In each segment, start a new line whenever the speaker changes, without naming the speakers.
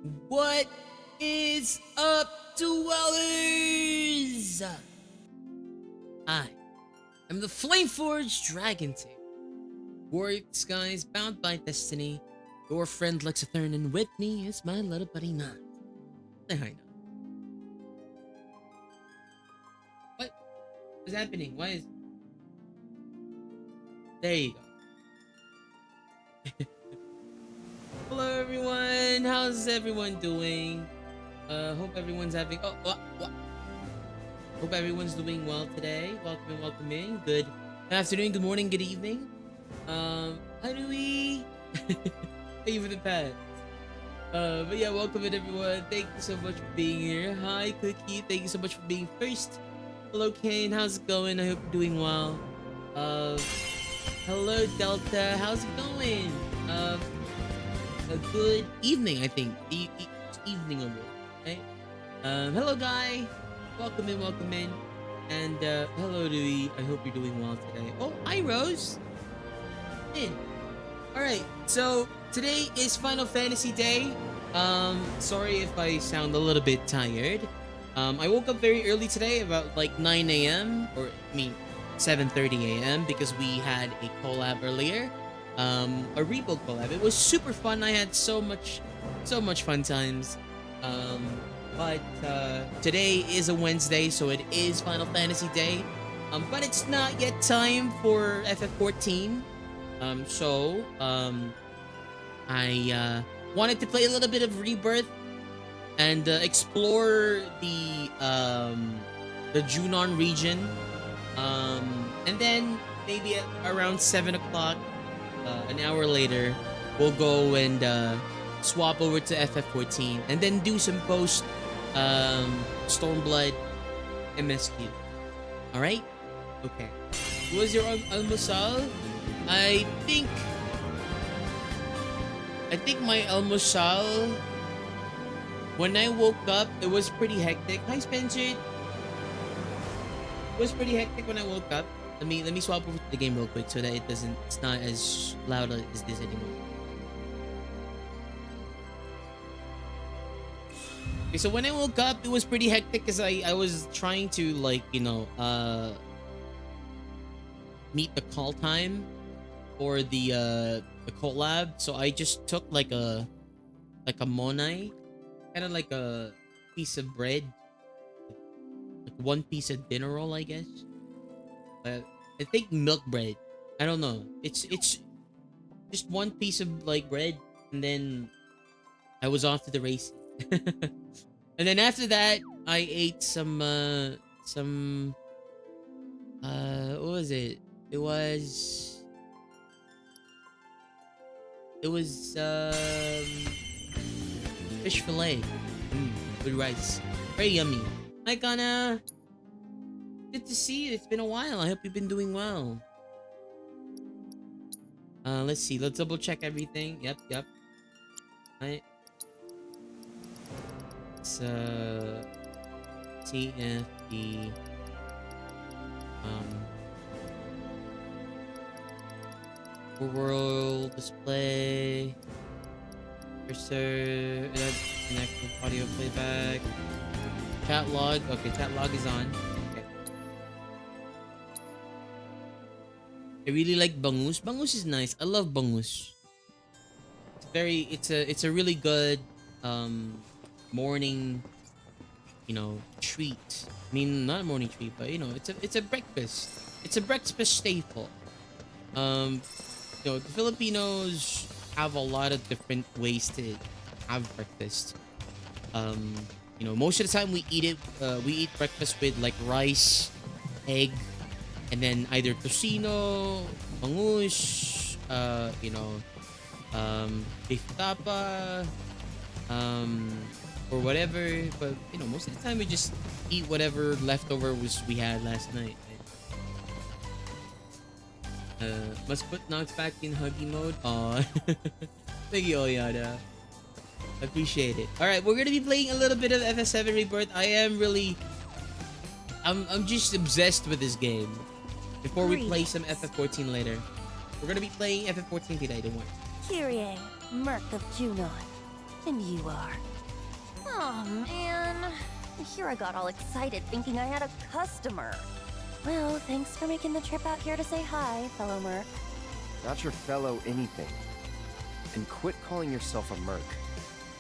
What is up, dwellers? I am the Flameforged Dragon Tail, warrior of the skies, bound by destiny, your friend Lexathern, and with me is my little buddy Nat. Say hi, Nat. What is happening? Why is... There you go. Hello everyone, how's everyone doing? Hope everyone's having... what? Hope everyone's doing well today. Welcome in. Good afternoon, good morning, good evening. How do we... Thank you for the pad. But yeah, welcome in everyone. Thank you so much for being here. Hi Cookie, thank you so much for being first. Hello Kane, how's it going? I hope you're doing well. Hello Delta, how's it going? A good evening, I think. Evening already, right? Hello Guy, welcome in. And hello Dewey, I hope you're doing well today. Oh, hi Rose. In. Alright, so today is Final Fantasy Day. Sorry if I sound a little bit tired. I woke up very early today, about like 9 a.m. or I mean 7:30 a.m. because we had a collab earlier. A rebuild collab. It was super fun. I had so much fun times. But today is a Wednesday, so it is Final Fantasy Day. But it's not yet time for FF14. I wanted to play a little bit of Rebirth and explore the Junon region. And then maybe at around 7 o'clock, an hour later, we'll go and swap over to FF14 and then do some post Stormblood MSQ. Alright? Okay. What was your almusal? I think my almusal, when I woke up, it was pretty hectic. Hi Spencer. It was pretty hectic when I woke up. Let me swap over to the game real quick so that it's not as loud as this anymore. Okay, so when I woke up, it was pretty hectic because I was trying to meet the call time for the collab. So I just took like a monai, kind of like a piece of bread, like one piece of dinner roll, I guess. I think milk bread. I don't know. It's just one piece of like bread, and then I was off to the race. And then after that, I ate some what was it? It was fish fillet with rice. Very yummy. Hi Kana. Good to see you. It's been a while. I hope you've been doing well. Let's see. Let's double check everything. Yep. Right. It's TFD. World display. Cursor. Connected audio playback. Chat log. Okay, chat log is on. I really like bangus. Bangus is nice. I love bangus. It's a really good morning, treat. I mean, not a morning treat, but it's a breakfast. It's a breakfast staple. The Filipinos have a lot of different ways to have breakfast. Most of the time we eat breakfast with like rice, egg, and then either tocino, bangus, beef tapa, or whatever. But most of the time we just eat whatever leftover we had last night. Must put Nox back in huggy mode. Aw. Thank you, Oyada. I appreciate it. Alright, we're gonna be playing a little bit of FF7 Rebirth. I'm just obsessed with this game. Before we play some FF14 later. We're gonna be playing FF14 today, don't worry.
Kyrie, Merc of Junon. And you are Oh, man. Here I got all excited thinking I had a customer. Well, thanks for making the trip out here to say hi, fellow merc.
Not your fellow anything. And quit calling yourself a merc.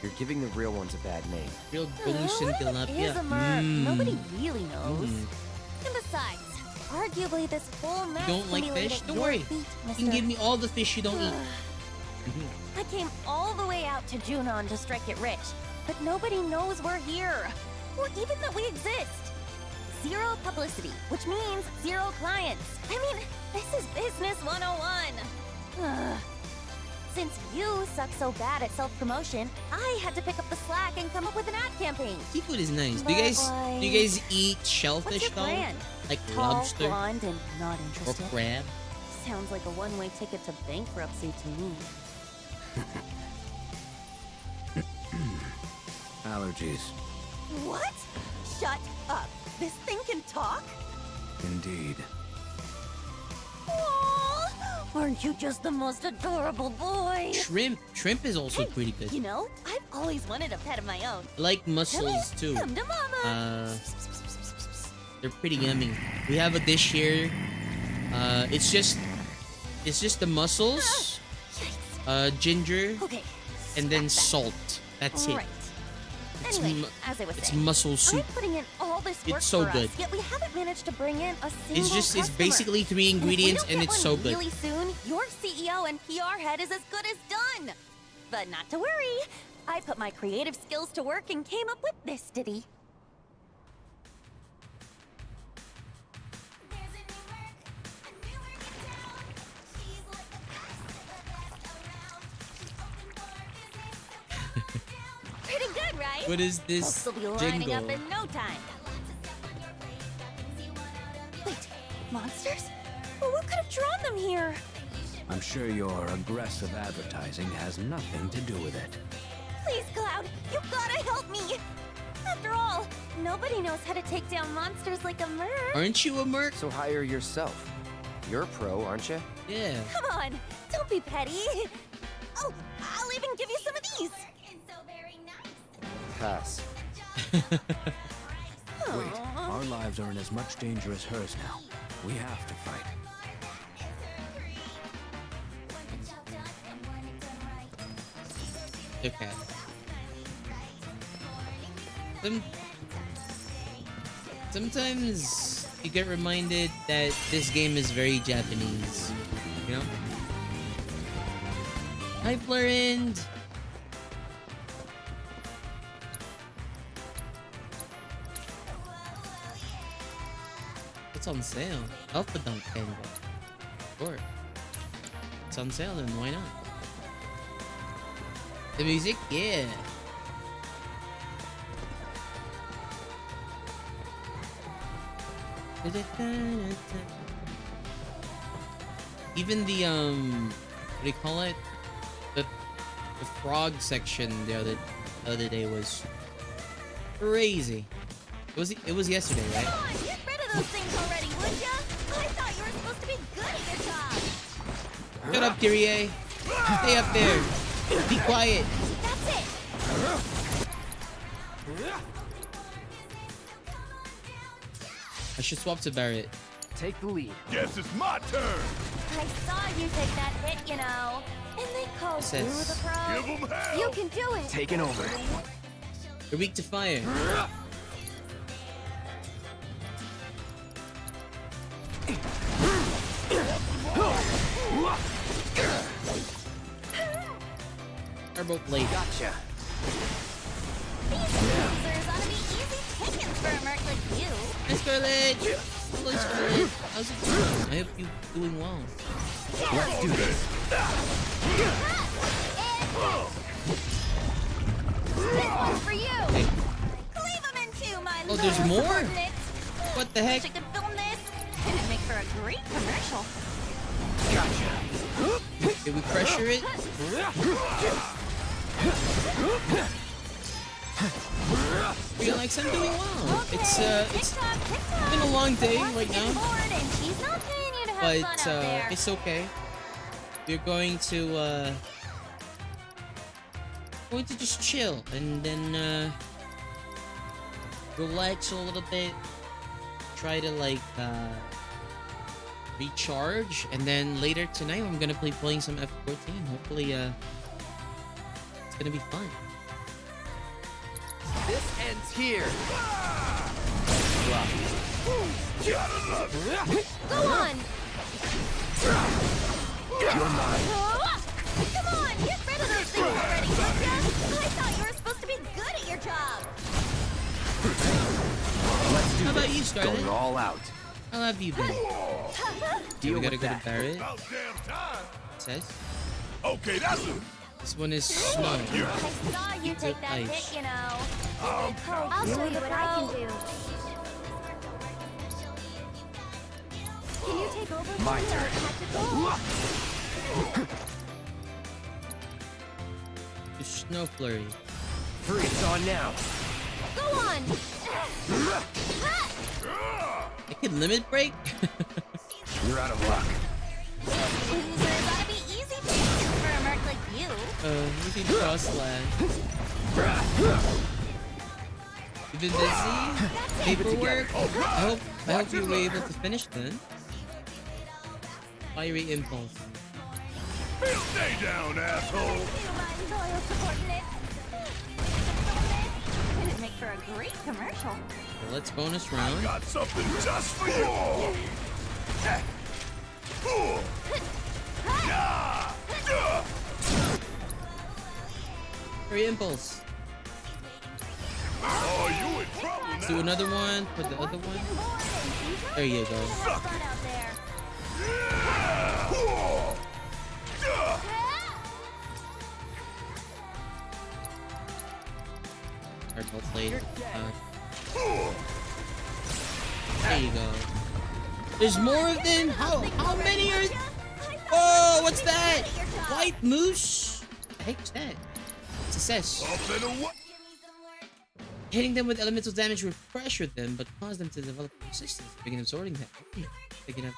You're giving the real ones a bad name.
Real
What
tilapia.
is a merc? Nobody really knows. And besides, arguably this whole mess
You don't
can
like
be laid
fish?
at
Don't
your
worry.
feet,
You can
mister.
give me all the fish you don't eat.
I came all the way out to Junon to strike it rich, but nobody knows we're here, or even that we exist. Zero publicity, which means zero clients. I mean, this is business 101. Ugh. Since you suck so bad at self-promotion, I had to pick up the slack and come up with an ad campaign.
Seafood is nice.
But
Do you guys eat
What's
shellfish
your
though?
brand?
Like
Tall,
lobster
blonde, and not
or
interested.
crab?
Sounds like a one-way ticket to bankruptcy to me.
Allergies.
What? Shut up. This thing can talk?
Indeed.
Aww, aren't you just the most adorable boy?
Shrimp. Shrimp is also
Hey,
pretty good.
You know, I've always wanted a pet of my own.
I like
Come
mussels
here,
too.
come to mama.
They're pretty yummy. We have a dish here. It's just the mussels,
Yikes.
ginger,
Okay.
and then
scrap
salt. That's
that.
it.
Right.
It's
Anyway,
mu-
as I was
It's
saying,
mussel soup.
I'm putting in all this work
It's so
for
good.
us, yet we haven't managed to bring in a single
It's
customer.
basically 3 ingredients
and
and
if we
it's
don't
so
get
good.
one really soon, your CEO and PR head is as good as done. But not to worry. I put my creative skills to work and came up with this ditty. Pretty good, right?
What is this
Folks will be lining
jingle?
up in no time. Wait, monsters? Well, what could have drawn them here?
I'm sure your aggressive advertising has nothing to do with it.
Please, Cloud, you gotta help me! After all, nobody knows how to take down monsters like a merc.
Aren't you a merc?
So hire yourself. You're a pro, aren't you?
Yeah.
Come on, don't be petty. Oh, I'll even give you some of these.
Pass.
Wait,
Aw.
our lives are in as much danger as hers now. We have to fight.
Okay. Sometimes you get reminded that this game is very Japanese. You know? Hi, Florent! It's on sale. Alpha Dunk Tango. Sure. It's on sale, then why not? The music? Yeah. Even the what do you call it? The frog section the other day was crazy. It was yesterday, right?
Come on, get rid of those things already, would ya? I thought you were supposed to be good at your job.
Shut up, Kyrie. Stay up there. Be quiet.
That's it.
I should swap to Barret.
Take the lead.
Guess it's my turn.
I saw you take that hit, you know. And they call you
Says-
the pro.
Give 'em hell.
You can do it.
Taking over.
You're weak to fire. Turbo blade.
Gotcha.
These losers ought to be easy pickings for a merc like you.
Hi, Scarlet. Hello, Scarlet. How's it going? I hope you're doing well.
Let's do this.
This one's for you.
Hey.
Cleave them in two, my
Oh, there's
loyal
more?
subordinates.
What the
Wish
heck?
I could film this. It'd make for a great commercial.
Gotcha.
Did we pressure it? Relax, I'm doing well.
Okay,
It's
TikTok.
been a long day
Wants to
right
get
now,
bored and she's not paying you to have fun
but
out there.
it's okay. We're going to just chill and then relax a little bit, try to like recharge, and then later tonight I'm gonna be playing some F14. Hopefully it's gonna be fun.
This ends here.
Go on!
You're mine.
Come on, get rid of those things already, would ya? I thought you were supposed to be good at your job.
Let's do
How about
this.
you, Scarlet?
Going all out.
How have you been?
Deal
we gotta
with
go
that.
to Barrett.
About damn time.
It says
Okay, that's it.
this one is snow.
I saw you take that
ice.
hit, you know.
I'm
I'll show you what I can do. Can you take over?
My turn.
The snow flurry.
Freeze on now.
Go on!
I can limit break.
You're out of luck.
Losers ought to be easy things for a merc like you.
We can cross land. You been busy? Paperwork? I hope you were able to finish then. Fiery impulse.
Stay down, asshole.
Loyal subordinate. It'd make for a great commercial.
Well, let's bonus round.
Got something just for you.
Fiery impulse.
Oh, you in trouble now.
Let's do another one for the other one. There you go.
Out there.
Hardball blade. There you go. There's more of them? How many are... Oh, what's that? White moose? What the heck's that? Success.
Up and away.
Hitting them with elemental damage will pressure them, but cause them to develop resistance, begin absorbing that. Picking up.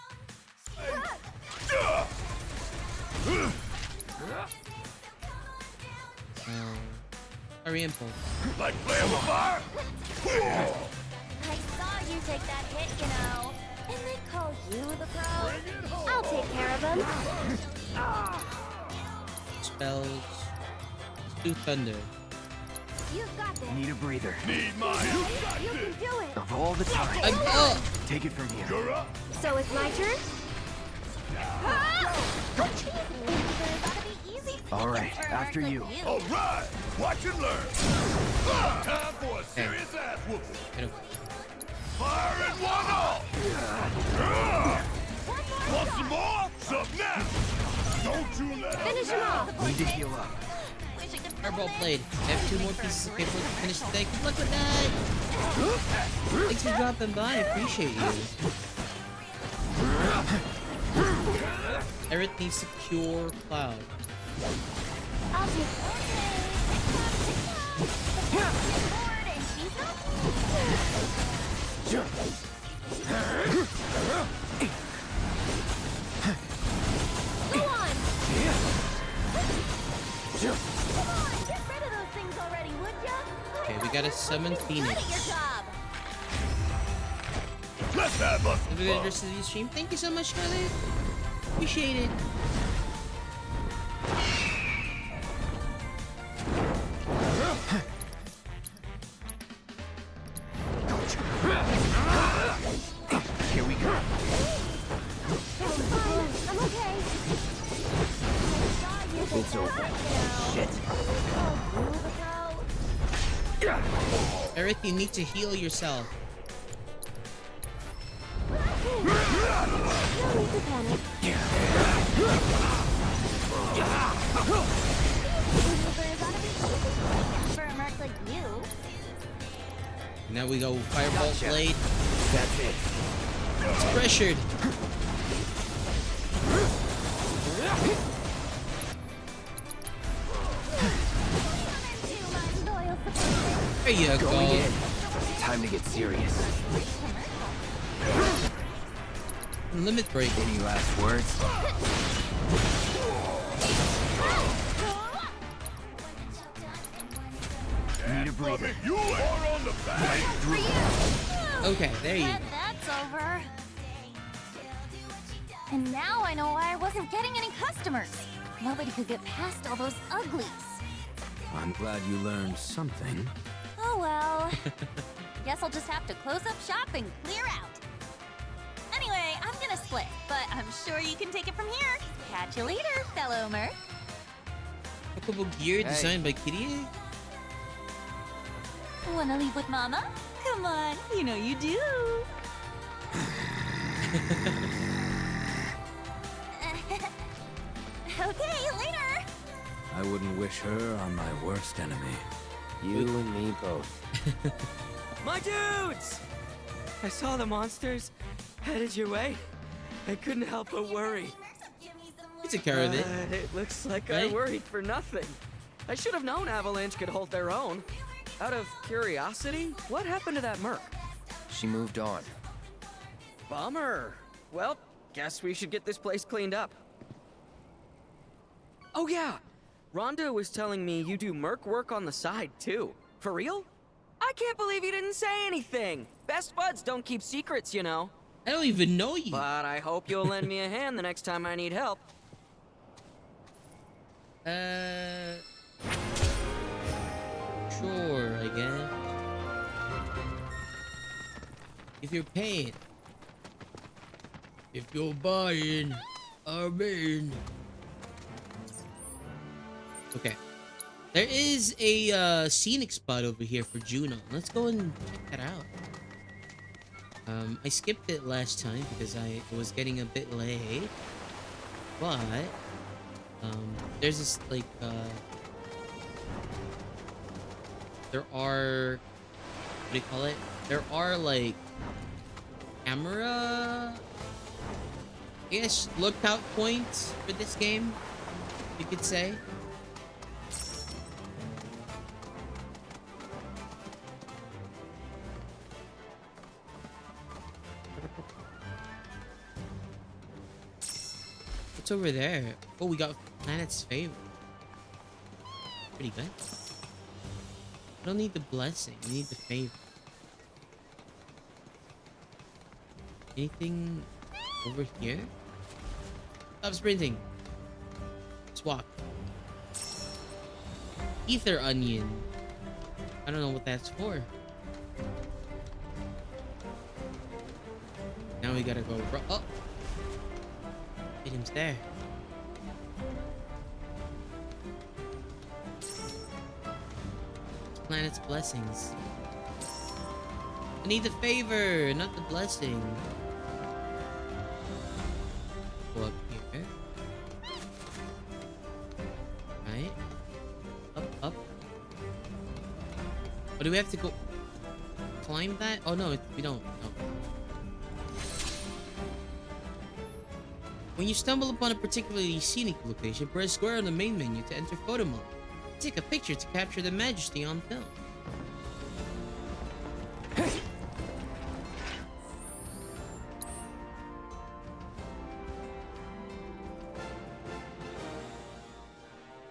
Fiery impulse.
Like playing with fire?
I saw you take that hit, you know. And they call you the pro. I'll take care of them.
Spells. Do thunder.
You've got this.
Need a breather.
Need mine. You got
You can
this.
do it.
Of all the time.
Oh!
Take it from here.
You're up.
So it's my turn?
All right, after you.
All right. Watch and learn. Time for a serious ass whooping.
Get him.
Fire and one off. Want some more? Some now. Don't you let up
Finish him
now.
off.
Need to heal up.
Hardball blade. I have 2 more pieces of paper to finish the day. Good luck with that! Thanks for dropping by. I appreciate you. Eric needs to cure Cloud.
I'll take Go on! Come on, get rid of those things already, would ya?
Okay, we gotta summon Phoenix.
Good at your job.
Let's have us
Have a good rest of the stream. Thank you so much, Scarlett. Appreciate it.
Here we go.
I'm okay.
It's over. Shit.
Eric, you need to heal yourself.
No need to panic. For a mark like you.
Now we go Fireball
Gotcha.
Blade.
That's it.
It's pressured. There you go.
Going in. Time to get serious.
Limit break.
Any last words? Need a
from it. You are on the back.
For you.
Okay, there you
Glad
go.
that's over. And now I know why I wasn't getting any customers. Nobody could get past all those uglies.
I'm glad you learned something.
Oh well. Guess I'll just have to close up shop and clear out. Anyway, I'm gonna split, but I'm sure you can take it from here. Catch you later, fellow merc.
Chocobo gear
Hey.
designed by Kitty Egg?
Wanna leave with Mama? Come on, you know you do. Okay, later.
I wouldn't wish her on my worst enemy.
You and me both.
My dudes! I saw the monsters headed your way. I couldn't help but worry.
You took care of it.
It looks like
Right?
I worried for nothing. I should have known Avalanche could hold their own. Out of curiosity, what happened to that merc?
She moved on.
Bummer. Well, guess we should get this place cleaned up. Oh yeah, Rhonda was telling me you do merc work on the side too. For real? I can't believe you didn't say anything. Best buds don't keep secrets, you know.
I don't even know you.
But I hope you'll lend me a hand the next time I need help.
Sure, I guess. If you're paying. If you're buying, I'm in. Okay. There is a scenic spot over here for Juno. Let's go and check that out. I skipped it last time because it was getting a bit late. But there's this like there are, what do you call it? There are like camera, I guess, lookout points for this game, you could say. What's over there? Oh, we got Planet's Favor. Pretty good. I don't need the blessing. We need the favor. Anything over here? Stop sprinting. Swap. Ether onion. I don't know what that's for. Now we gotta go. Oh! Items there. Planet's blessings. I need the favor, not the blessing. Go up here. Right. Up. But do we have to go climb that? Oh no, we don't. No. When you stumble upon a particularly scenic location, press square on the main menu to enter photo mode. Take a picture to capture the majesty on film.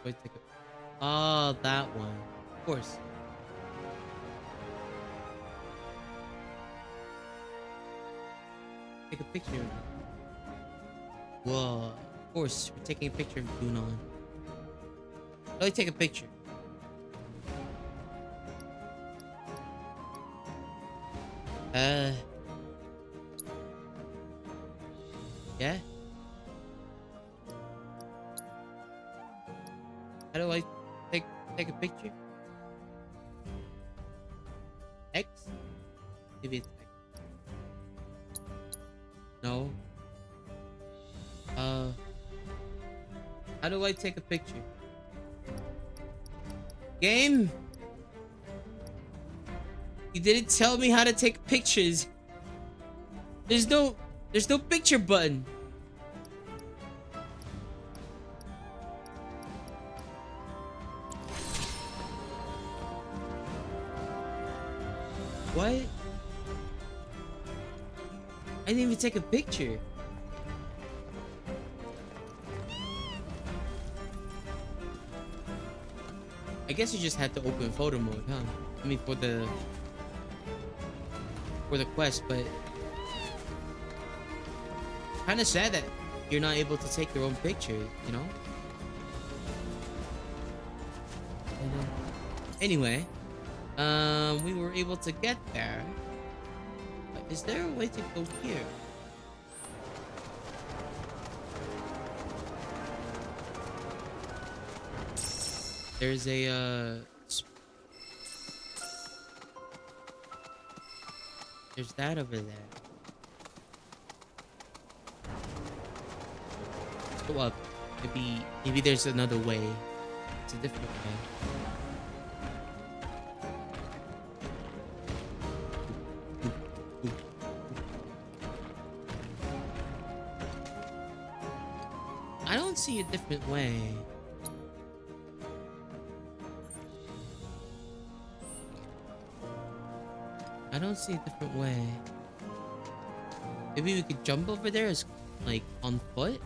Wait, take a... Oh, that one. Of course. Take a picture of it. Whoa. Of course, we're taking a picture of Junon. Let me take a picture. Yeah? How do I take a picture? X? Maybe it's X. No. How do I take a picture? Game? You didn't tell me how to take pictures. There's no picture button. What? I didn't even take a picture. I guess you just had to open photo mode, huh? I mean, for the quest, but kind of sad that you're not able to take your own pictures, you know? Anyway, we were able to get there. Is there a way to go here? There's a, there's that over there. Let's go up. Maybe there's another way. It's a different way. I don't see a different way. I don't see a different way. Maybe we could jump over there as like on foot?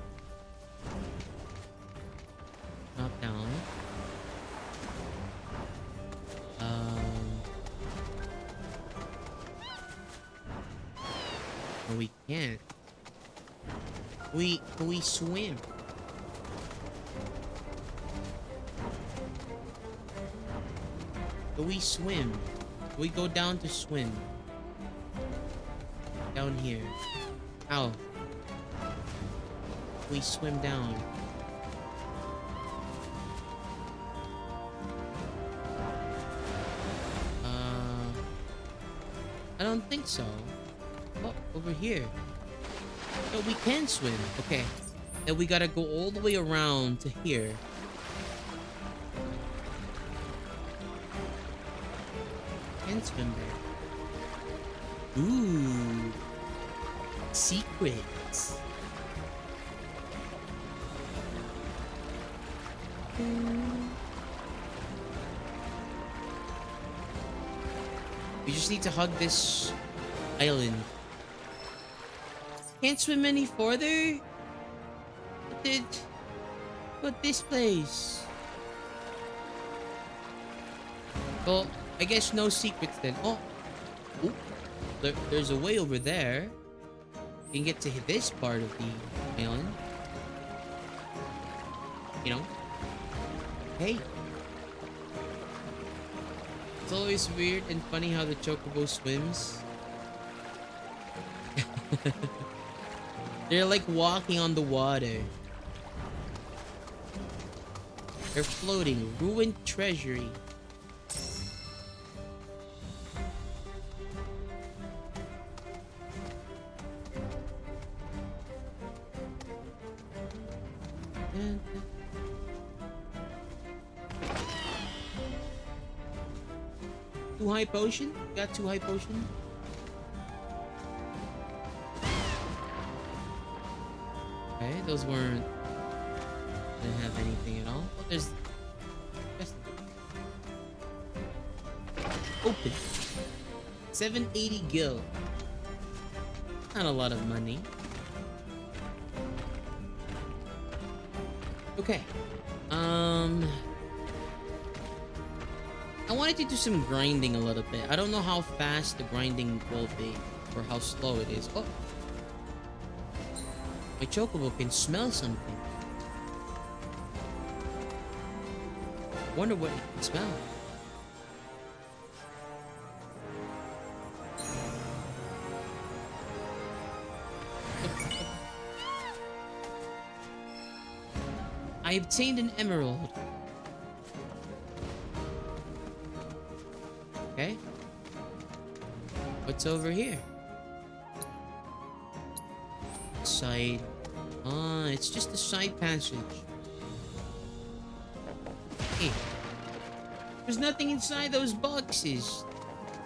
Drop down. No, we can't. Can we swim? Can we swim? Can we go down to swim? Down here. How? We swim down. I don't think so. Oh, over here. No, we can swim. Okay. Then we gotta go all the way around to here. Can swim there. Ooh. Secrets. We just need to hug this island. Can't swim any farther? But this place. Well, I guess no secrets then. Oh. Ooh. There's a way over there. You can get to this part of the island. You know? Hey. It's always weird and funny how the chocobo swims. They're like walking on the water. They're floating. Ruined treasury. Too high potion? Got too high potion? Okay, those didn't have anything at all. Oh, there's just open. 780 gil. Not a lot of money. Okay. I wanted to do some grinding a little bit. I don't know how fast the grinding will be or how slow it is. Oh. My chocobo can smell something. Wonder what it can smell. I obtained an emerald. Okay. What's over here? Side. Ah, it's just a side passage. Hey. There's nothing inside those boxes.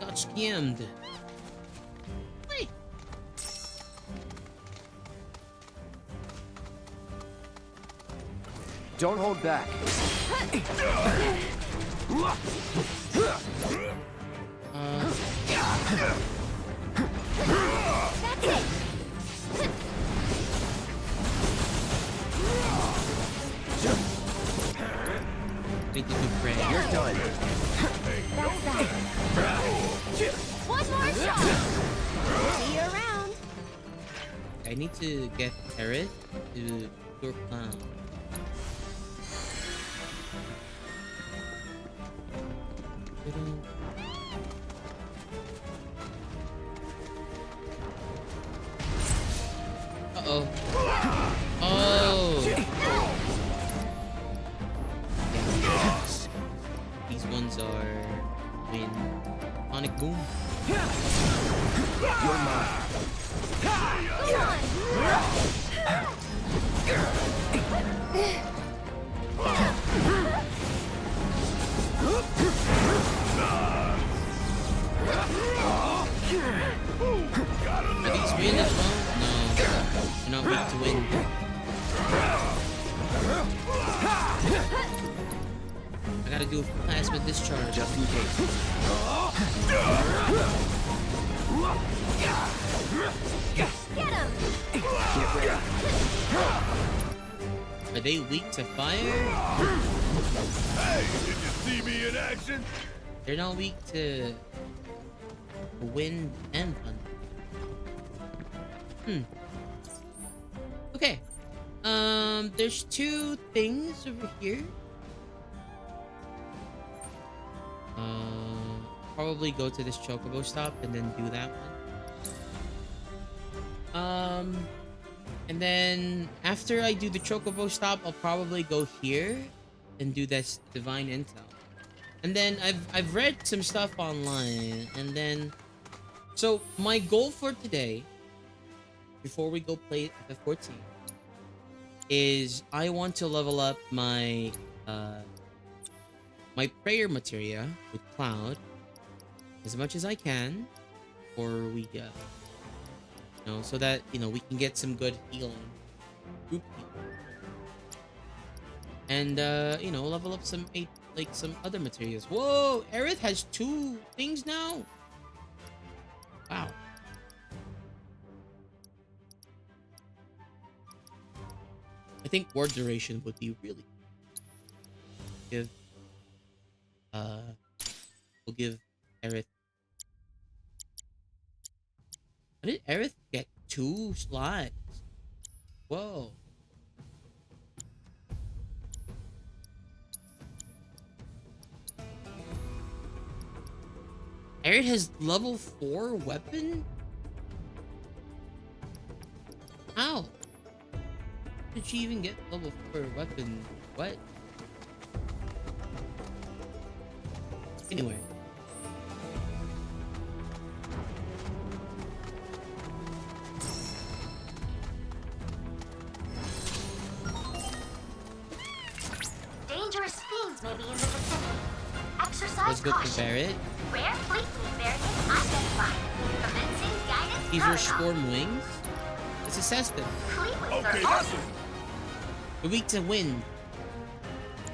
Got scammed. Hey.
Don't hold back.
Need to do prayer.
You're done.
That's that. One more shot. See you around.
I need to get Aerith to Pure Clown. Uh-oh. Oh! Yes. These ones are in Sonic Boom.
You're mine.
Go
Are these win as well? No. They're not weak to win. I gotta do a plasma discharge.
Just in case.
Get him!
Get ready.
Are they weak to fire?
Hey, did you see me in action?
They're not weak to wind and thunder. Okay. There's two things over here. Probably go to this chocobo stop and then do that one. And then after I do the chocobo stop, I'll probably go here and do this divine intel. And then I've read some stuff online, and then so my goal for today, before we go play FF14, is I want to level up my my prayer materia with Cloud as much as I can, or we you know, so that we can get some good healing, group healing, and level up some some other materials. Whoa, Aerith has 2 things now. Wow. I think word duration would be really give we'll give Aerith. How did Aerith get 2 slots? Whoa. Aerith has level 4 weapon? How? Did she even get level 4 weapon? What? Anyway.
Dangerous fiends may be in the vicinity. Exercise
Let's go to
caution.
Barret.
Rare fleet variant identified. Commencing guidance
These are
protocol.
storm wings. Let's assess them.
Fleet wings
Okay,
are
that's
also
it.
They're weak to wind.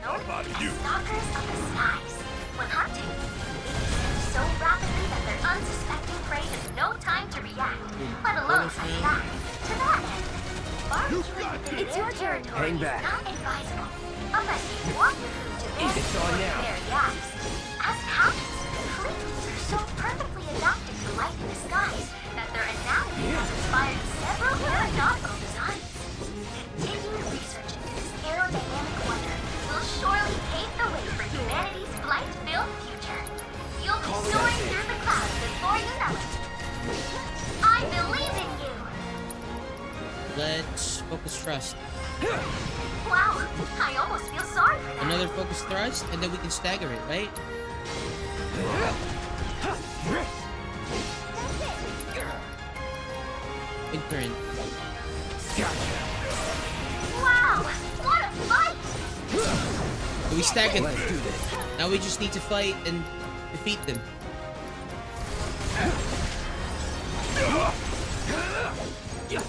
known
about
as
you?
stalkers of the skies. When hunting, these move so rapidly that their unsuspecting prey has no time to react, let alone fight back. To that end, barbecuing within
It's
their
your turn.
territory
Hang
is
back.
not advisable, unless you want your food to their
It's on now.
their yaps. As it happens, fleet wings are so perfectly adapted to life in the skies that their anatomy has inspired several aeronautical designs. Continued research into this aerodynamic wonder will surely pave the way for humanity's flight-filled future. You'll be
Call it
soaring
as it.
through the clouds before you know it. I believe in you!
Let's focus thrust.
Wow, I almost feel sorry for that.
Another focus thrust, and then we can stagger it, right? Wind current.
Wow, what a fight!
So we stagger them.
Let's do this.
Now we just need to fight and defeat them.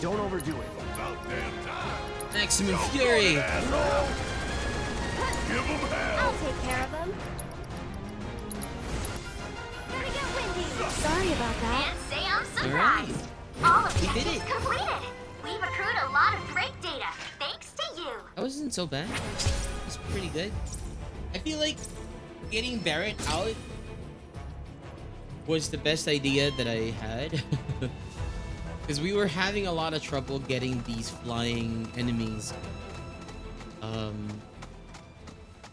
Don't overdo it.
About damn time.
Maximum fury.
Asshole. Give them hell.
I'll take care of them. Gonna get windy. Sorry about that.
Can't say I'm
Alright.
surprised. All
We did
objectives
it.
completed. We've accrued a lot of great data, thanks to you.
That wasn't so bad. It's pretty good. I feel like getting Barret out was the best idea that I had. Because we were having a lot of trouble getting these flying enemies.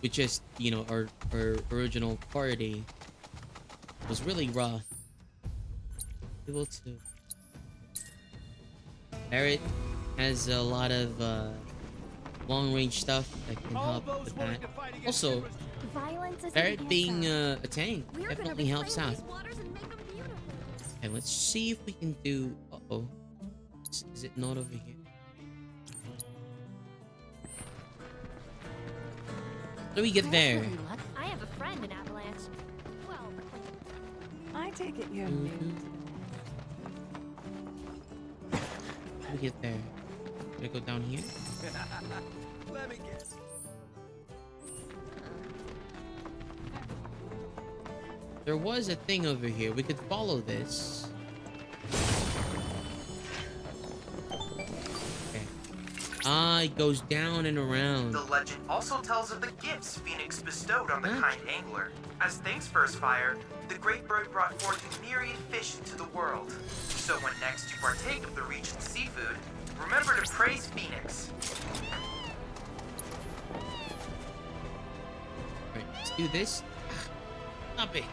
Which is, you know, our original party was really rough. Able to. Barret has a lot of long range stuff that can help with that. Also,
Violence is
Barret being a tank
We're gonna
definitely helps
reclaim
out.
these waters and make them beautiful.
Okay, let's see if we can do. Uh-oh. Is it not over here? How do we get there?
I have a friend in Avalanche. Well,
I take it you're new.
How do we get there? Gonna go down here?
Let me guess.
There was a thing over here. We could follow this. Okay. Ah, it goes down and around.
The legend also tells of the gifts Phoenix bestowed on the kind angler. As thanks for his fire, the great bird brought forth myriad fish into the world. So when next you partake of the region's seafood, remember to praise Phoenix.
Alright, let's do this. Stop it.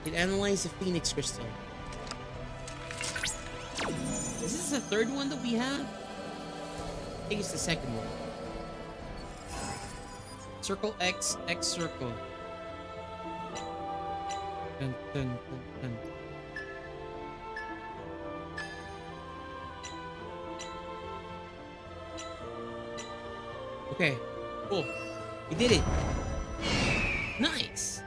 It analyzed the Phoenix crystal. Is this the third one that we have? I think it's the second one. Circle X, X circle. Dun, dun, dun, dun. Okay, cool. We did it. Nice.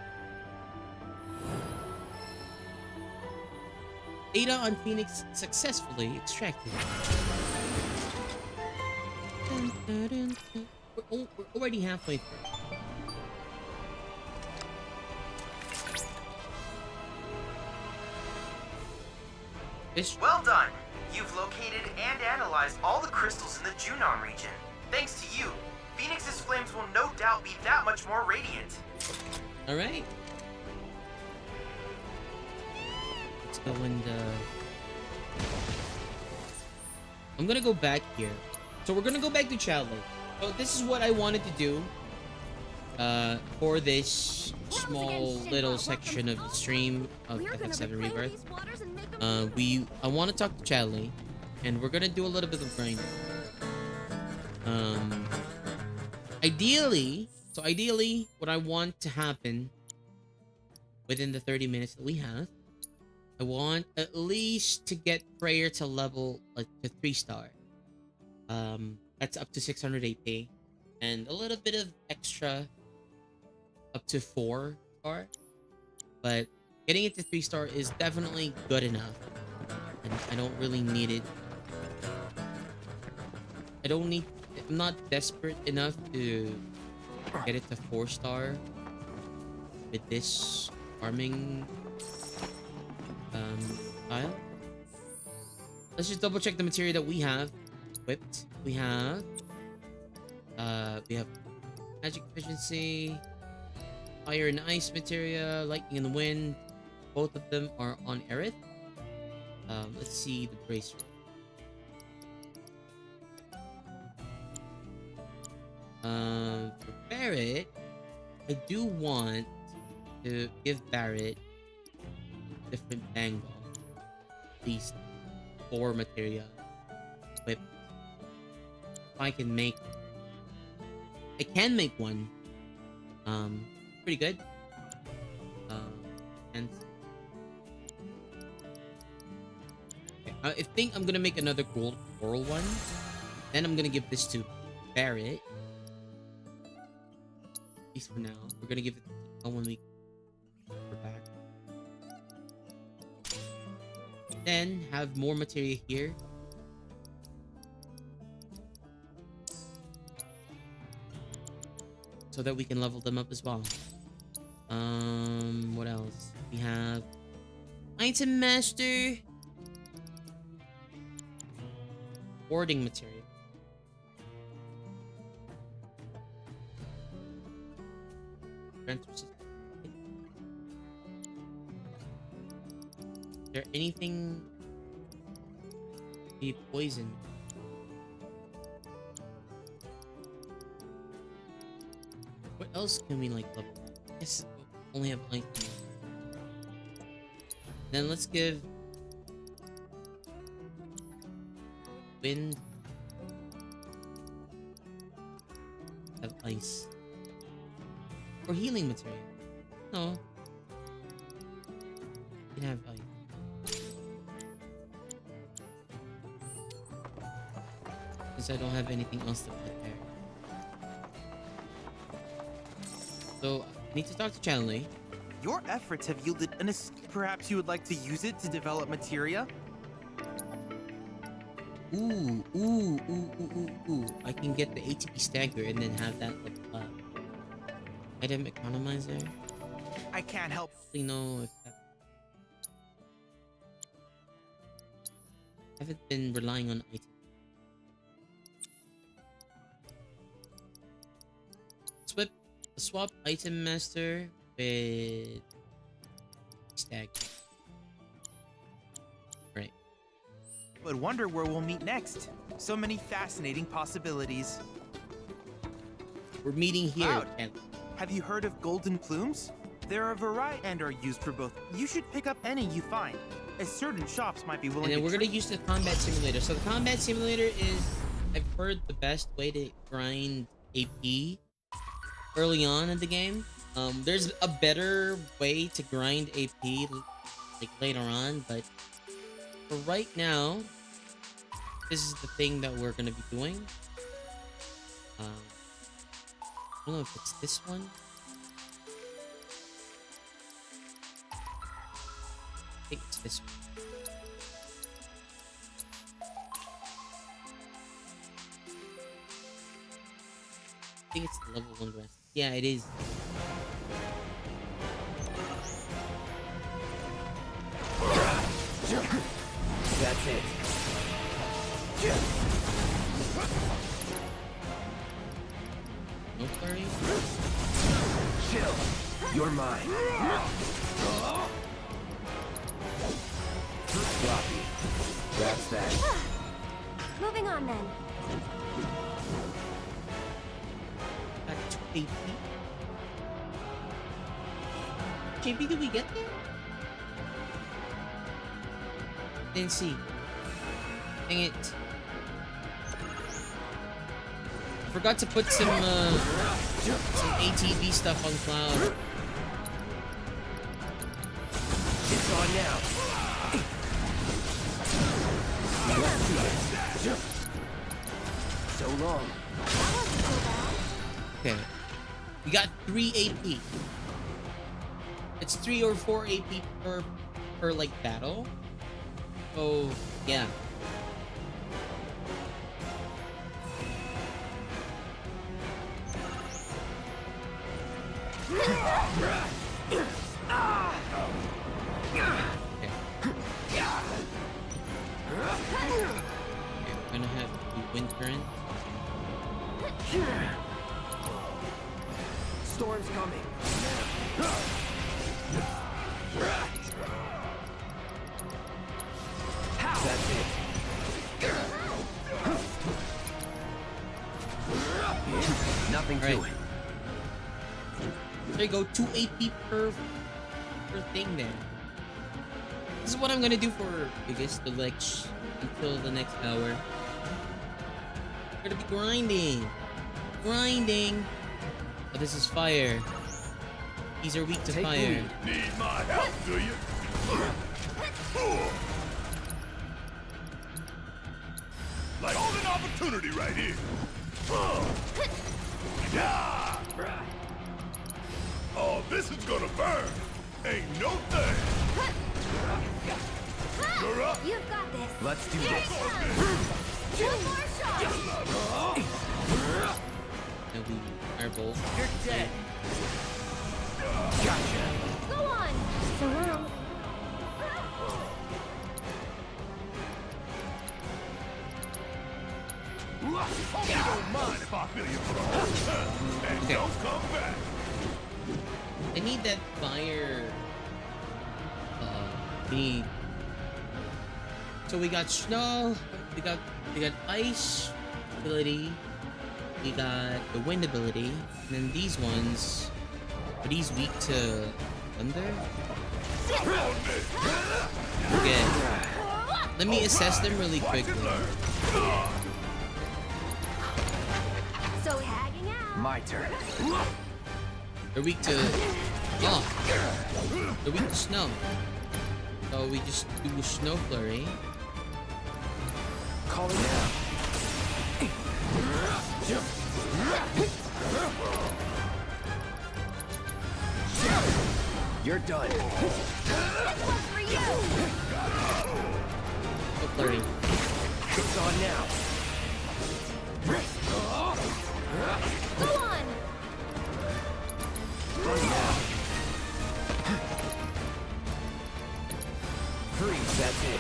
Data on Phoenix successfully extracted. Dun, dun, dun, dun. We're already halfway through. This
Well done! You've located and analyzed all the crystals in the Junon region. Thanks to you, Phoenix's flames will no doubt be that much more radiant.
all right. Let's go and I'm gonna go back here. So we're gonna go back to Child Lake. So this is what I wanted to do for this small little section of the stream of FF7 Rebirth. I want to talk to Child Lake, and we're gonna do a little bit of grinding. Ideally, what I want to happen within the 30 minutes that we have, I want at least to get Prayer to level like to 3-star. That's up to 600 AP, and a little bit of extra up to 4-star. But getting it to 3-star is definitely good enough, and I don't really need it. I'm not desperate enough to get it to 4-star with this farming style. Let's just double check the material that we have equipped. We have magic efficiency, fire and ice materia, lightning and wind. Both of them are on Aerith. Let's see the bracer. For Barret, I do want to give Barret different angle. At least 4 materia equipped. If I can make one. Pretty good. And okay, I think I'm gonna make another coral one. Then I'm gonna give this to Barret. At least for now. We're gonna give it to when we're back. Then have more materia here. So that we can level them up as well. What else? We have Item Master. Boarding material. transfer system. Is there anything to be poisoned? What else can we like level? I guess we only have like. Then let's give wind. Have ice. Or healing material. No. You can have ice. Since I don't have anything else to put there. So I need to talk to Chanley.
Your efforts have yielded perhaps you would like to use it to develop materia?
Ooh. I can get the ATP stagger and then have that like item economizer.
I can't help.
Actually, no. If that... I haven't been relying on ATP. Swap item master with stag. Right.
But wonder where we'll meet next. So many fascinating possibilities.
We're meeting here.
Cloud, have you heard of golden plumes? They're a variety and are used for both. You should pick up any you find, as certain shops might be willing to.
And then we're gonna use the combat simulator. So the combat simulator is, I've heard, the best way to grind AP early on in the game. There's a better way to grind AP like later on, but for right now, this is the thing that we're gonna be doing. I don't know if it's this one. I think it's this one. I think it's the level 1 rest. Yeah, it is.
That's it.
No flurry?
Chill. You're mine. Floppy. That's that.
Moving on then.
Back to AP. JP, did we get there? Didn't see. Dang it. Forgot to put some ATV stuff on Cloud.
It's on now. So long.
Okay. We got 3 AP. It's 3 or 4 AP per like battle. Oh, yeah. We're gonna have the wind current.
Storm's coming. That's it. Nothing to it.
There you go, 2 AP per thing there. This is what I'm gonna do for, I guess, the lecture until the next hour. We're gonna be grinding. But this is fire. These are weak to
Take
fire.
lead.
Need my help, do you? Like all an opportunity right here. Yeah. Oh, this is gonna burn. Ain't no thing. You're up.
You've got this.
Let's do this.
One more shot.
Now we fireball.
You're dead. Gotcha.
Go on. So long.
Hope you don't mind if I fill you full. And
Okay.
don't come back.
I need that fire. We need. So we got snow. We got ice ability. We got the wind ability, and then these ones. Are these weak to thunder? Okay. Let me assess them really quickly.
So tagging out.
My turn.
They're weak to. Oh. They're weak to snow. So we just do snow flurry.
Calling now. You're done.
This one's for you.
Snow flurry.
It's on now.
Go on.
Freeze, that's it.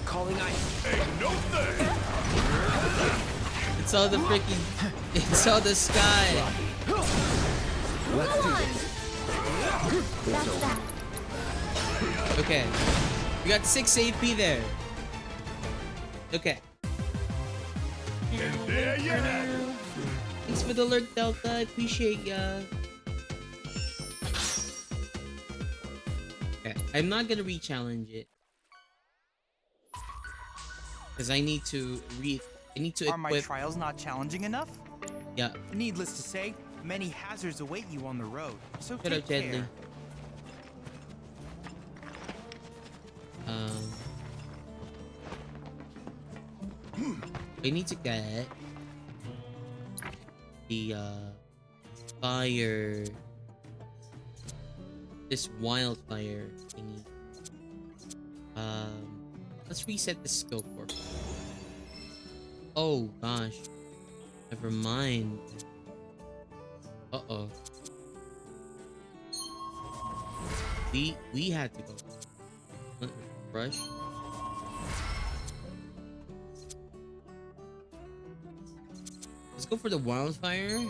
Calling ice.
Ain't no thing.
It's all the freaking. It's all the sky.
Let's do this.
That's that.
Okay. We got 6 AP there. Okay.
And there you have it.
Thanks for the alert, Delta. I appreciate ya. Okay. I'm not gonna re-challenge it. Because I need to
Are my
equip.
trials not challenging enough?
Yeah.
Needless to say, many hazards await you on the road, so
Shut
take
up, Deadly.
care.
I need to get the fire. This wildfire thingy. Let's reset the skill for. Oh gosh. Never mind. Uh-oh. We had to go. Brush. Let's go for the wildfire.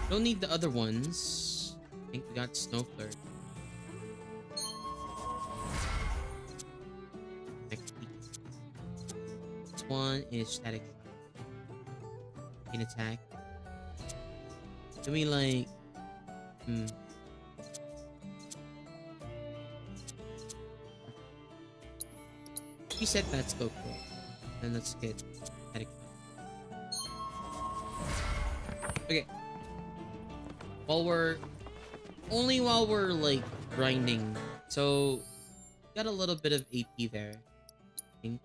Don't need the other ones. I think we got snow flare. This one is static. Can attack. Do we like? Reset that scope for. Then let's get static. Okay. While we're like grinding, so got a little bit of AP there. I think.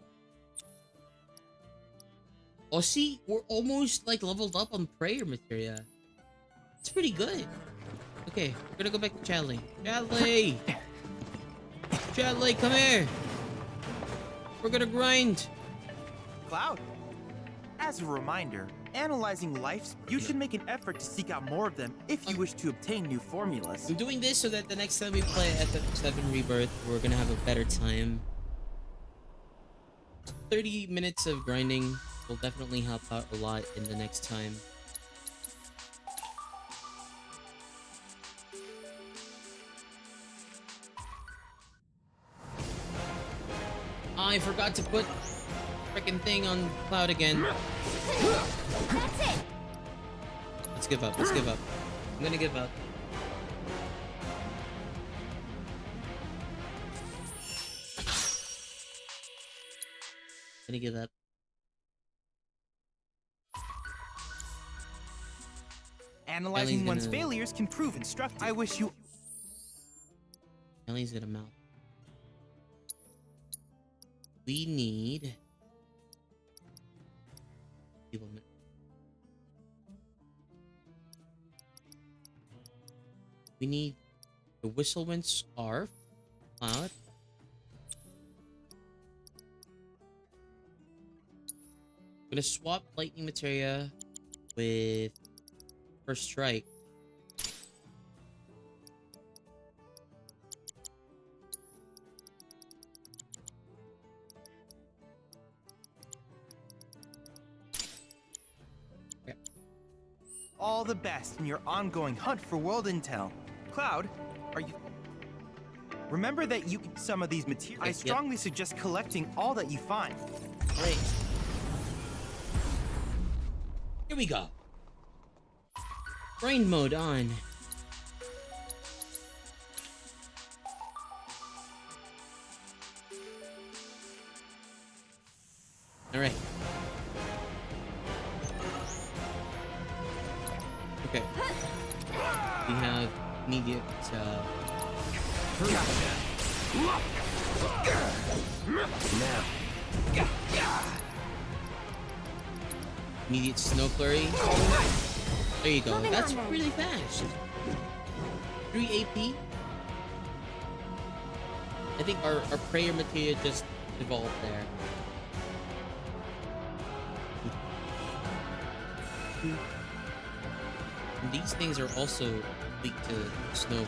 Oh, see, we're almost like leveled up on prayer materia. It's pretty good. Okay, we're gonna go back to Chadley. Chadley! Chadley, come here! We're gonna grind!
Cloud, as a reminder, analyzing lives, you should make an effort to seek out more of them if you wish to obtain new formulas.
I'm doing this so that the next time we play FF7 Rebirth, we're gonna have a better time. 30 minutes of grinding will definitely help out a lot in the next time. I forgot to put frickin' thing on Cloud again.
That's it.
Let's give up. Let's give up. I'm gonna give up. I'm gonna give up.
Analyzing
Ellie's
one's
gonna-
failures can prove instructive. I wish you...
Ellie's gonna mount. We need... We need the Whistlewind Scarf. Cloud. I'm gonna swap Lightning Materia with First Strike.
all the best in your ongoing hunt for world intel. Cloud, are you... Remember that you can some of these materials. I strongly suggest collecting all that you find.
Great. Here we go. Grind mode on. Alright. Okay. We have immediate, immediate snow flurry. There you go. That's really fast. 3 AP. I think our prayer material just evolved there. And these things are also weak to snow.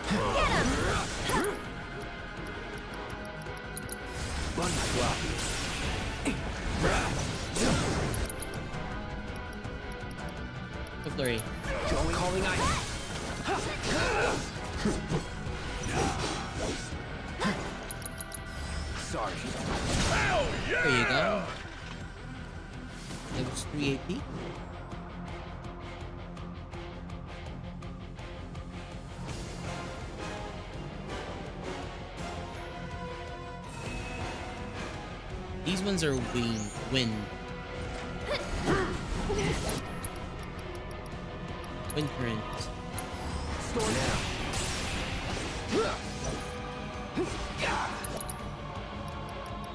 Flurry.
Calling ice. Sorry.
Hell yeah!
There you go. That was 3 AP. These ones are wind. Wind current.
Store now.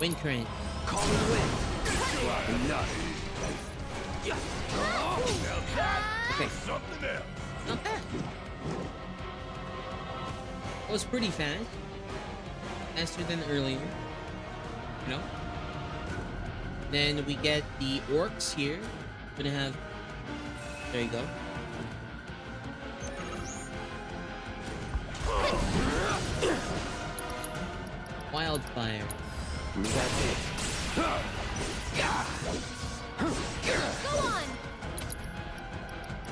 Wind current.
Calling wind.
Okay.
Something else.
Not bad. That was pretty fast. Faster than earlier. You know? Then we get the orcs here. We're gonna have... There you go. Wildfire.
That's it.
Go on!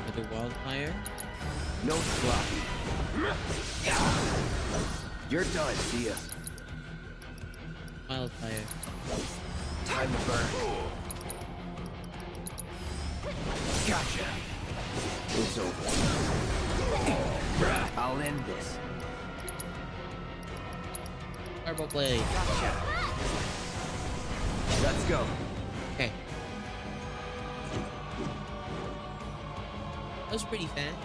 Another wildfire.
No sloppy. You're done, see ya.
Wildfire.
Time to burn. Gotcha. It's over. I'll end this.
Fireball blade.
Gotcha. Let's go.
Okay. That was pretty fast.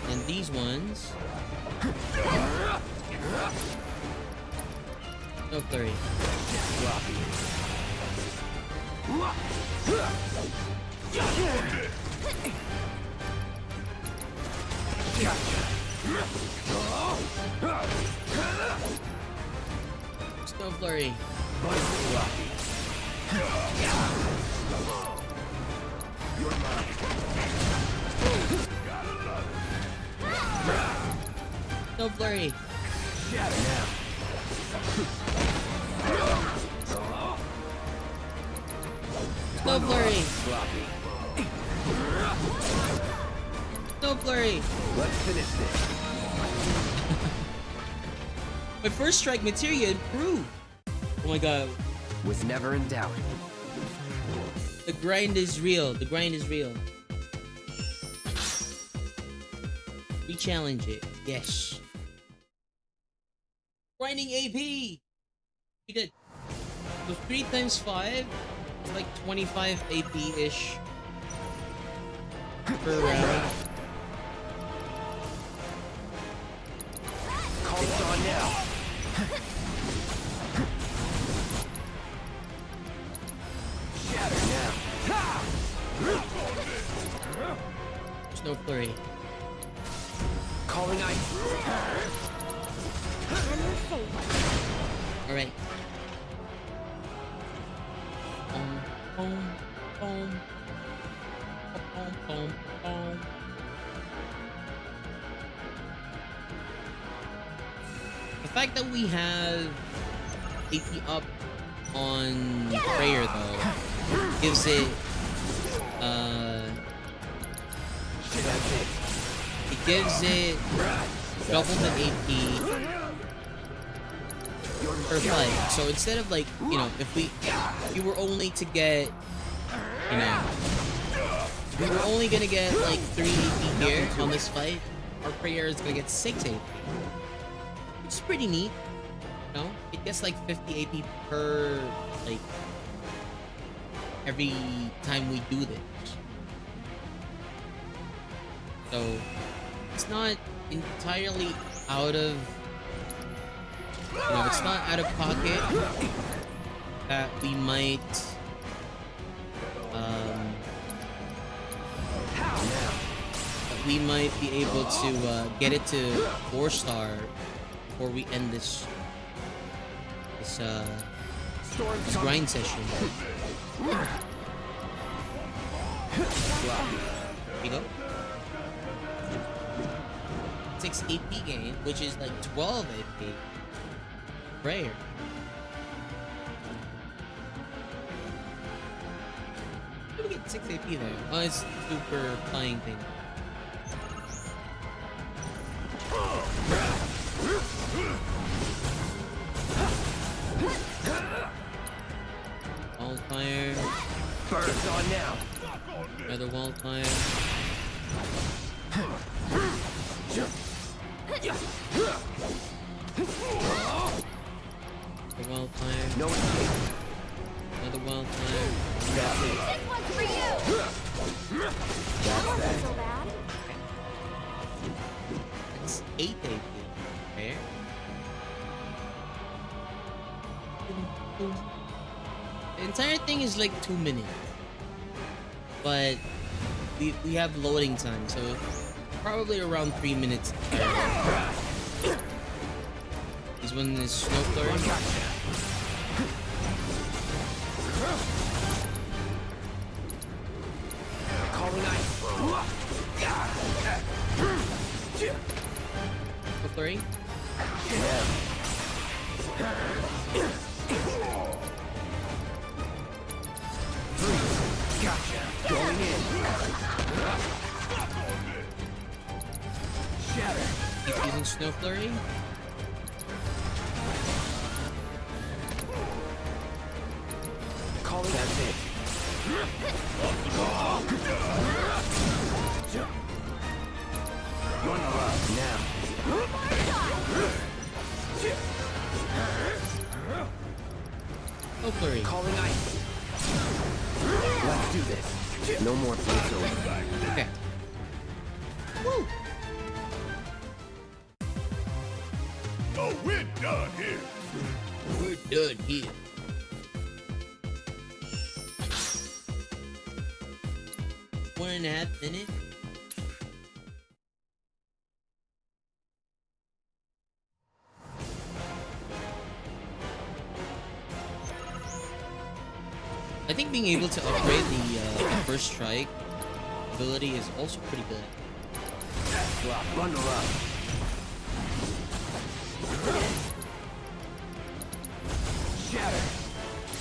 And these ones. No flurry. Snow flurry.
You're mine.
Snow flurry.
Shatter now.
Snow flurry.
Sloppy.
Snow flurry.
Let's finish this.
My first strike materia improved. Oh my god.
Was never in doubt.
The grind is real. The grind is real. We challenge it. Yes. Grinding AP. We did. So 3 times 5 is like 25 AP-ish per round.
It's on now. Shatter now.
There's no flurry.
Calling ice.
Alright. Boom, boom, boom. Boom, boom, boom. fact that we have AP up on prayer though gives it double the AP per fight. So instead of like, you know, if you were only to get, you know, we were only gonna get like 3 AP here on this fight, our prayer is gonna get 6 AP. Which is pretty neat. You know, it gets like 50 AP per, like, every time we do this. So it's not entirely out of, you know, it's not out of pocket that we might be able to get it to 4-star before we end this grind session. Here we go. 6 AP gain, which is like 12 AP. Prayer. How do we get 6 AP there? Oh, it's super flying thing. Wildfire.
Birds on now.
Another wildfire. The wildfire.
No escape.
Another wildfire.
That's it.
This one's for you! That wasn't so bad.
That's 8 AP. Fair. The entire thing is like 2 minutes. But we have loading time, so probably around 3 minutes. This one is snow flurry.
Calling ice.
Snow flurry.
Gotcha. Going in. Shatter.
Keep using snow flurry.
Calling that's it. One love now.
Snow flurry.
Calling ice. Let's do this. No more fights over.
Okay. Woo!
Oh, we're done here.
We're done here. One and a half minutes. I think being able to upgrade the first strike ability is also pretty good.
Bundle up. Shatter.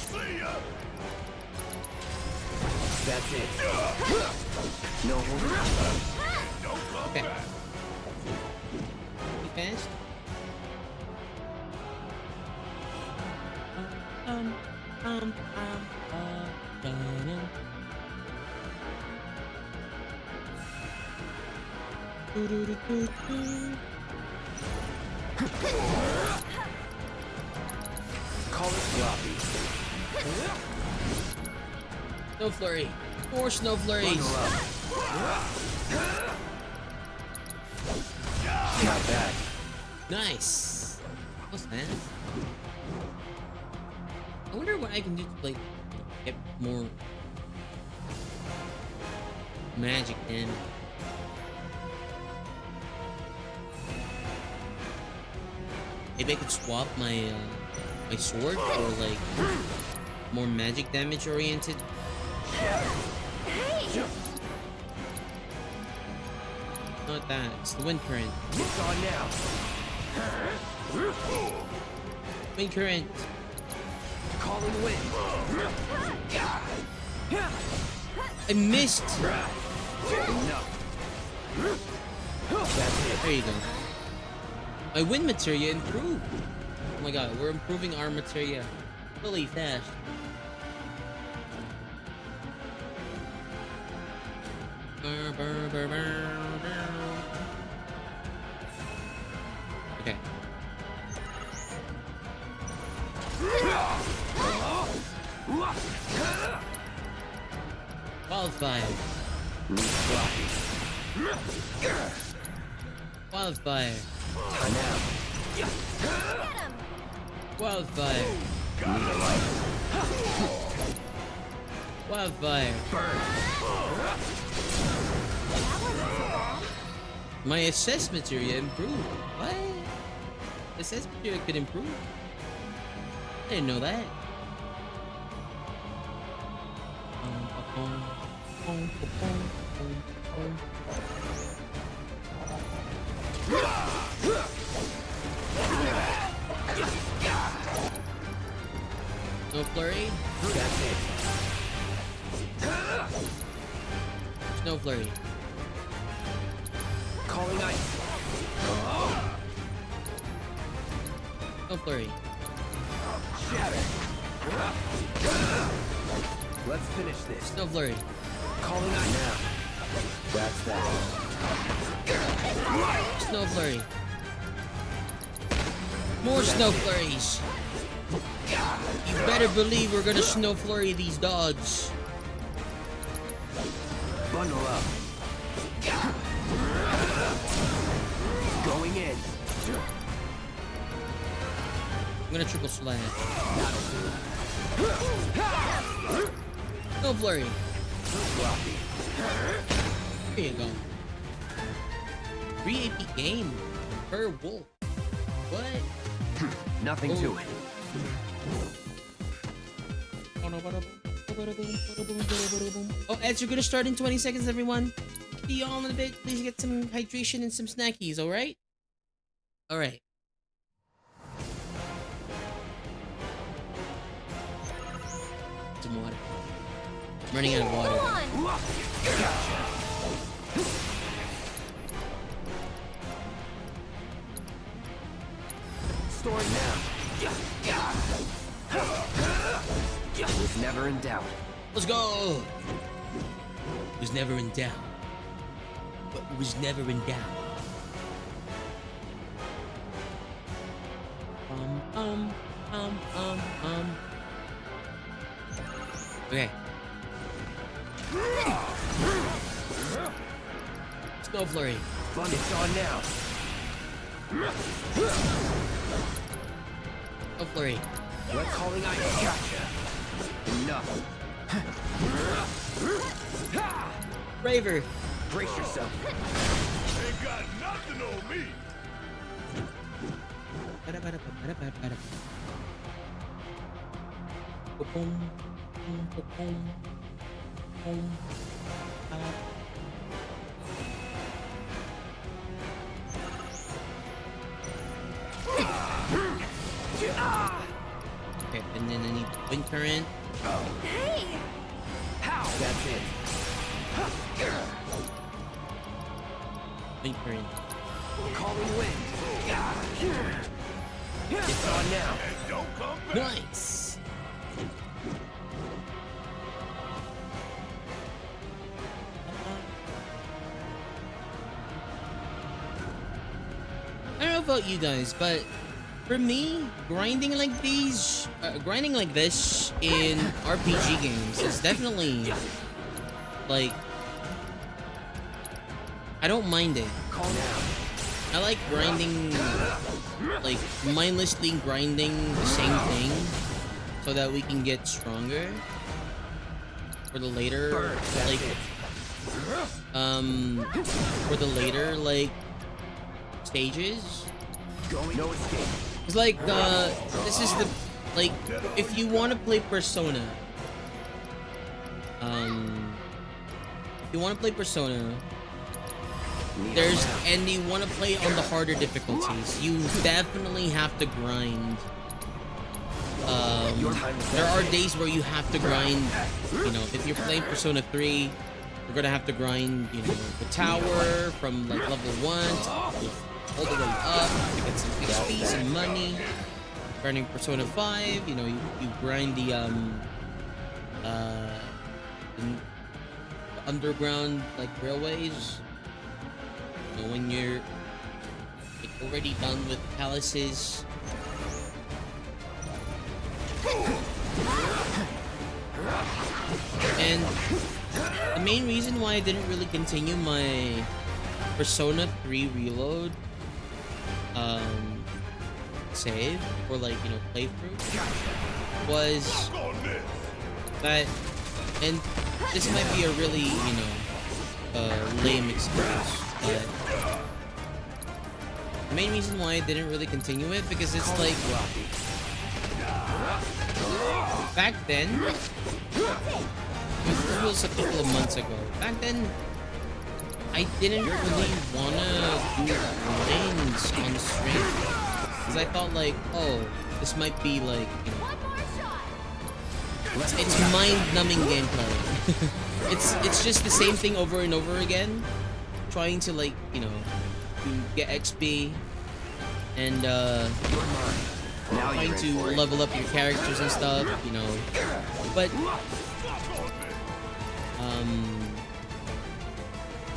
See ya.
That's it. No more.
Don't come
Okay.
back.
You fast?
Call it sloppy.
Snow flurry. More snow flurries.
Not bad.
Nice. That was fast. I wonder what I can do to like get more magic in. Maybe I could swap my my sword for like more magic damage oriented.
Hey!
Not that. It's the wind current.
It's on now.
Wind current.
Calling wind.
I missed. There you go. My wind materia improved. Oh my god, we're improving our materia really fast. Okay. Wildfire. Wildfire. Wildfire. Wildfire. My assess materia improved. What? Assess materia could improve? I didn't know that. No flurry?
That's it.
No flurry.
Calling ice.
No flurry.
Shatter. Let's finish this.
No flurry.
Calling ice now. That's that.
Snow flurry. More snow flurries. You better believe we're gonna snow flurry these dogs.
Bundle up. Going in.
I'm gonna triple slash. No flurry. Here you go. 3 AP game per wolf. What?
Nothing to it.
Oh, ads are gonna start in 20 seconds, everyone. See y'all in a bit. Please get some hydration and some snackies, alright? Alright. Some water. I'm running out of water.
Storing now. Was never in doubt.
Let's go! Was never in doubt. But was never in doubt. Okay. Snow flurry.
Fun, it's on now.
Snow flurry.
We're calling ice. Gotcha. Enough.
Braver.
Brace yourself.
Ain't got nothing on me.
Okay, and then I need wind current.
Hey!
How? That's it.
Wind current.
Calling wind. It's on now.
And don't come back.
Nice. I don't know about you guys, but for me, grinding like this in RPG games is definitely like I don't mind it.
Call now.
I like grinding, like mindlessly grinding the same thing so that we can get stronger for the later, like, for the later, like, stages.
No escape.
It's like, this is the, like, if you want to play Persona, and you want to play on the harder difficulties, you definitely have to grind. There are days where you have to grind, you know, if you're playing Persona 3, you're gonna have to grind, you know, the tower from like level 1 to all the way up to get some XP, some money. Grinding Persona 5, you know, you grind the underground like railways. You know, when you're like, already done with palaces. And the main reason why I didn't really continue my Persona 3 reload save or like, you know, playthrough was that, and this might be a really, you know, lame excuse, but the main reason why I didn't really continue it because it's like back then, this was a couple of months ago. Back then, I didn't really wanna do lanes on stream because I thought like, oh, this might be like, you know, it's mind-numbing gameplay. it's just the same thing over and over again, trying to like, you know, to get XP and trying to level up your characters and stuff, you know, but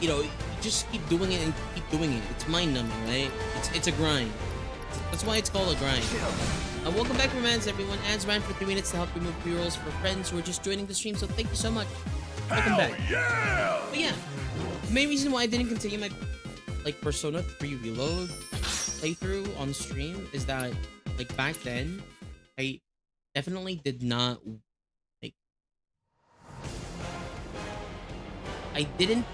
you know, you just keep doing it and keep doing it. It's mind-numbing, right? It's a grind. That's why it's called a grind. Welcome back, Romance, everyone. Ads ran for 3 minutes to help remove pre-rolls for friends who are just joining the stream, so thank you so much. Welcome back.
Yeah!
But yeah, the main reason why I didn't continue my like Persona 3 Reload playthrough on stream is that like back then, I definitely did not like. I didn't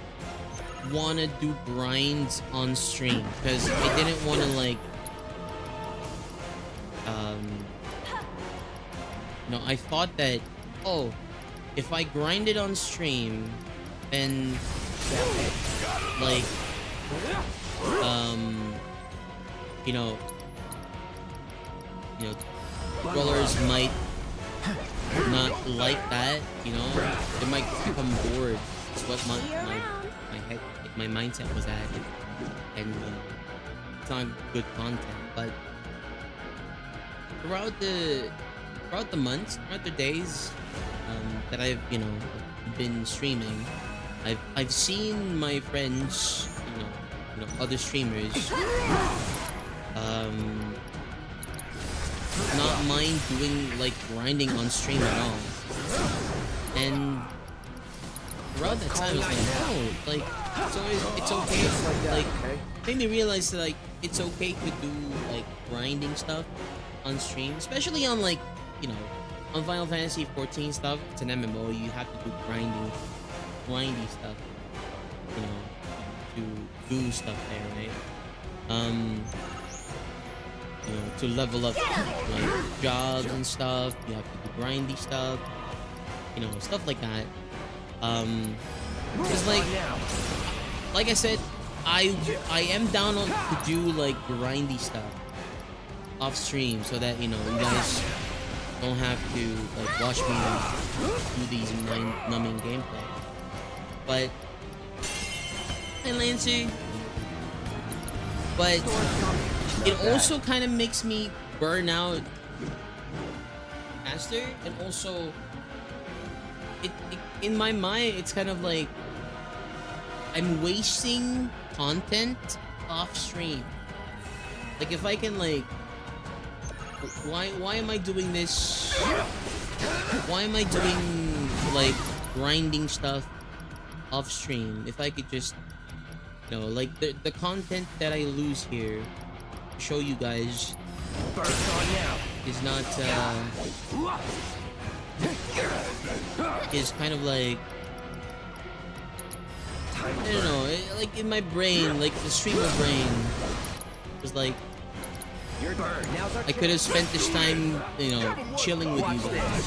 want to do grinds on stream because I didn't want to like. You know, I thought that, oh, if I grind it on stream, then like, you know, dwellers might not like that, you know, they might become bored. It's what my head, like, my mindset was at, and you know, it's not good content. But throughout the months, throughout the days that I've, you know, been streaming, I've seen my friends, you know, other streamers, not mind doing like grinding on stream at all. And throughout that time, I was like, oh, like it's okay. Like, made me realize that like it's okay to do like grinding stuff on stream, especially on like, you know, on Final Fantasy 14 stuff. It's an MMO. You have to do grindy stuff, you know, to do stuff there, right? You know, to level up like jobs and stuff. You have to do grindy stuff, you know, stuff like that. Because like I said, I am down on to do like grindy stuff off stream so that, you know, you guys don't have to like watch me do these mind-numbing gameplay. But hey, Lancy. But it also kind of makes me burn out faster, and also it in my mind it's kind of like I'm wasting content off stream. Like if I can like, why am I doing this? Why am I doing like grinding stuff off stream if I could just, you know, like the content that I lose here to show you guys is not is kind of like, I don't know, like in my brain, like the streamer brain was like, I could have spent this time, you know, chilling with you guys.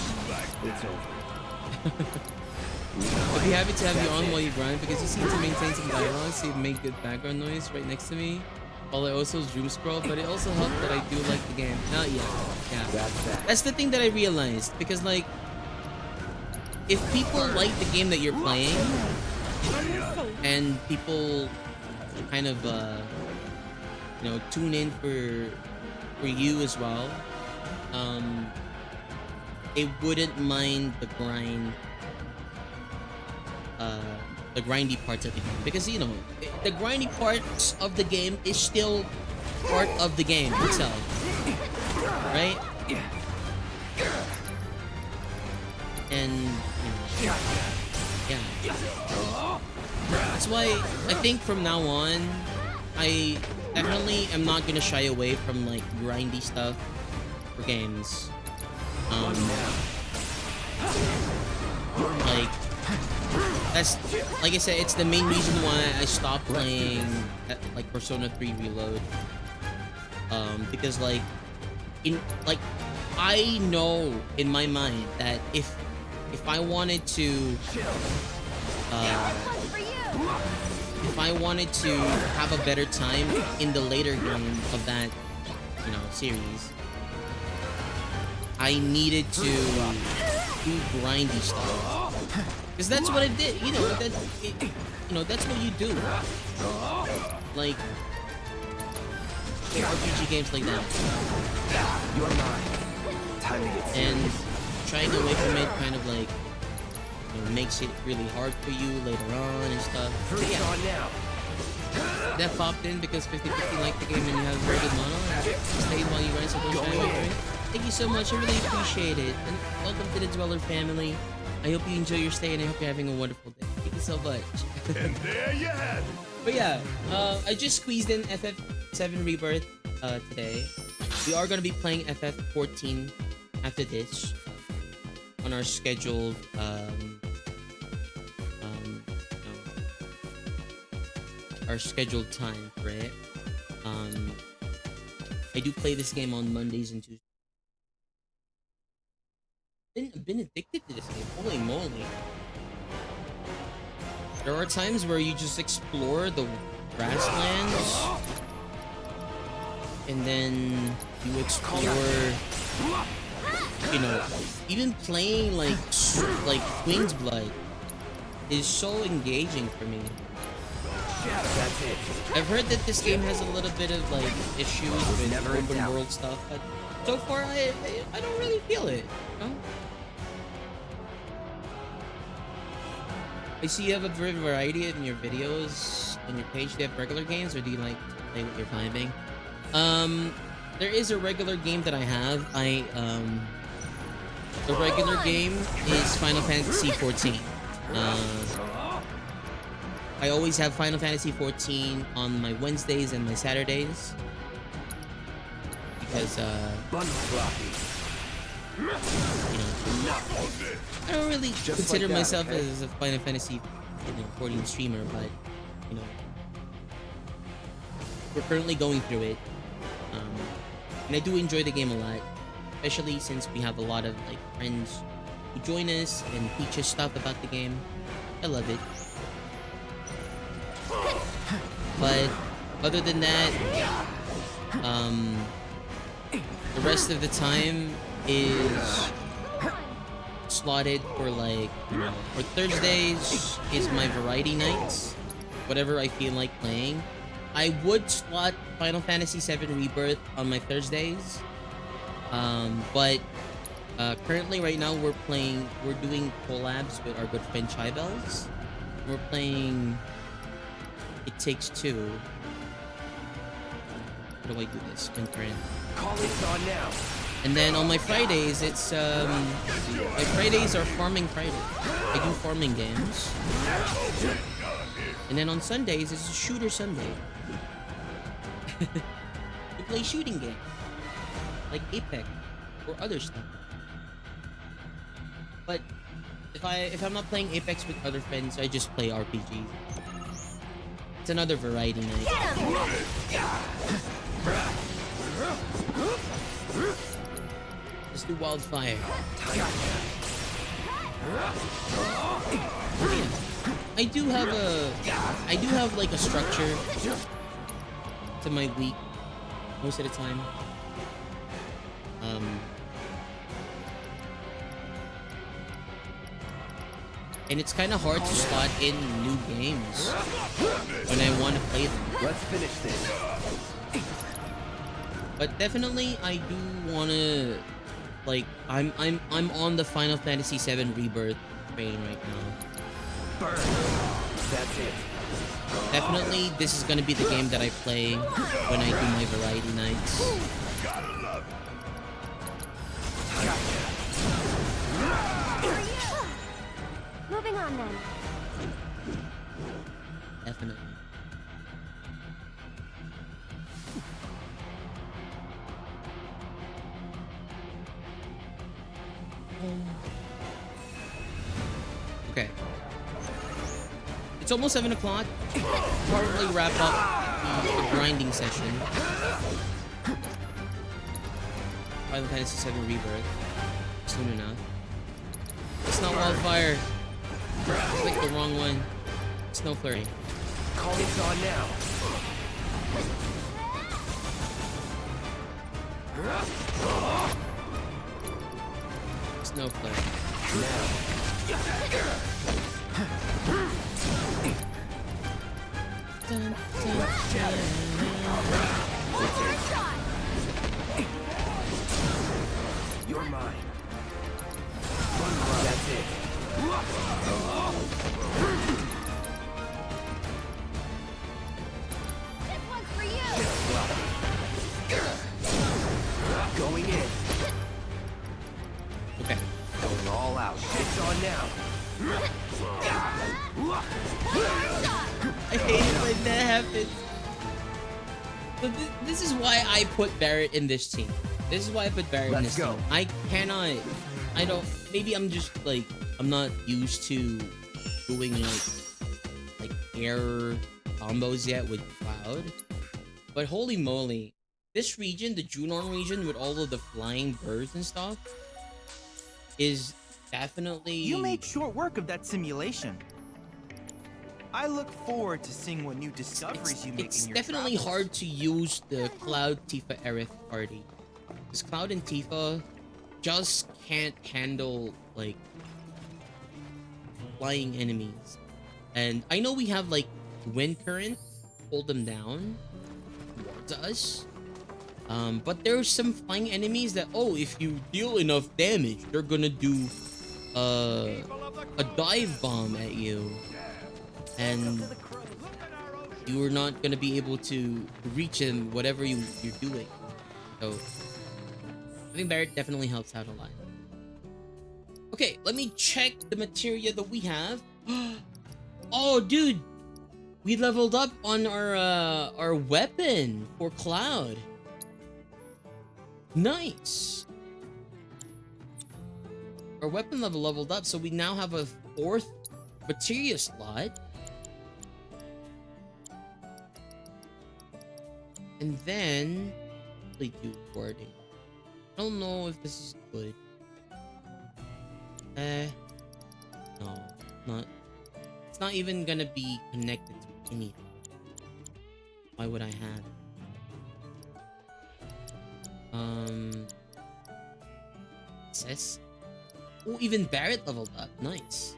I'd be happy to have you on while you grind because you seem to maintain some dialogue, so you make good background noise right next to me. While I also doom scroll, but it also helped that I do like the game. Not yet. Yeah. That's the thing that I realized because like, if people like the game that you're playing, and people kind of you know, tune in for you as well, they wouldn't mind the grindy parts of the game, because you know the grindy parts of the game is still part of the game itself, right? And you know, yeah, that's why I think from now on I definitely am not gonna shy away from like grindy stuff for games. Like, that's, like I said, it's the main reason why I stopped playing like Persona 3 Reload. Because like, I know in my mind that if I wanted to have a better time in the later game of that, you know, series, I needed to do grindy stuff, because that's what I did. You know, that's what you do. Like RPG games like that.
You're mine. Time to get serious.
And trying away from it kind of like, you know, makes it really hard for you later on and stuff.
Freeze on now.
That popped in because 50/50 liked the game and you have a very good mono and stayed while you run, so don't shy away from it. Thank you so much, I really appreciate it. And welcome to the Dweller family. I hope you enjoy your stay and I hope you're having a wonderful day. Thank you so much.
And there you have it.
But yeah, I just squeezed in FF7 Rebirth today. We are going to be playing FF14 after this on our scheduled our scheduled time for it. I do play this game on Mondays and Tuesdays. I've been addicted to this game. Holy moly. There are times where you just explore the grasslands and then you explore, you know, even playing like Queen's Blood is so engaging for me. I've heard that this game has a little bit of like issues with open world stuff, but so far I don't really feel it. You know? I see you have a variety in your videos on your page. Do you have regular games or do you like to play with your vibing? There is a regular game that I have. The regular game is Final Fantasy 14. I always have Final Fantasy 14 on my Wednesdays and my Saturdays because you know, I don't really consider myself as a Final Fantasy 14 streamer, but you know, we're currently going through it, and I do enjoy the game a lot, especially since we have a lot of like friends who join us and teach us stuff about the game. I love it. But other than that, the rest of the time is slotted for like, you know, for Thursdays is my variety nights, whatever I feel like playing. I would slot Final Fantasy VII Rebirth on my Thursdays, but currently right now we're doing collabs with our good friend Chai Bells. We're playing It Takes Two. How do I do this? Concurrent.
Calling's on now.
And then on my Fridays, it's my Fridays are farming Friday. I do farming games. And then on Sundays, it's a shooter Sunday. We play shooting games like Apex or other stuff. But if I'm not playing Apex with other friends, I just play RPGs. It's another variety night. Let's do Wildfire. Yeah. I do have like a structure to my week most of the time. And it's kind of hard to slot in new games when I want to play them.
Let's finish this.
But definitely, I do want to, like, I'm on the Final Fantasy VII Rebirth train right now.
Burn. That's it.
Definitely, this is gonna be the game that I play when I do my variety nights.
Moving on then.
Definitely. Okay. It's almost 7 o'clock. Probably wrap up the grinding session. Final Fantasy VII Rebirth. Soon enough. It's not Wildfire. Click the wrong one. Snow Flurry.
Calling's on now.
Snow Flurry. Dun, dun, dun.
You're mine. That's it.
This one's for you.
Going in.
Okay.
Going all out. It's on now.
I hate it when that happens. But this is why I put Barrett in this team. This is why I put Barrett in this team. I don't, maybe I'm just like, I'm not used to doing like air combos yet with Cloud. But holy moly, this region, the Junon region with all of the flying birds and stuff, is definitely...
You made short work of that simulation. I look forward to seeing what new discoveries you make in your
It's definitely
travels.
hard to use the Cloud, Tifa, Aerith party. Because Cloud and Tifa just can't handle, like, flying enemies. And I know we have, like, wind current hold them down towards us. But there's some flying enemies that, oh, if you deal enough damage, they're gonna do a dive bomb at you. And you're not gonna be able to reach him, whatever you're doing. So, having Barrett definitely helps out a lot. Okay, let me check the materia that we have. Oh, dude, we leveled up on our weapon for Cloud. Nice. Our weapon level leveled up, so we now have a 4th materia slot. And then we do wording. I don't know if this is good. No, not. It's not even gonna be connected to anything. Why would I have it? Sis? Oh, even Barrett leveled up. Nice.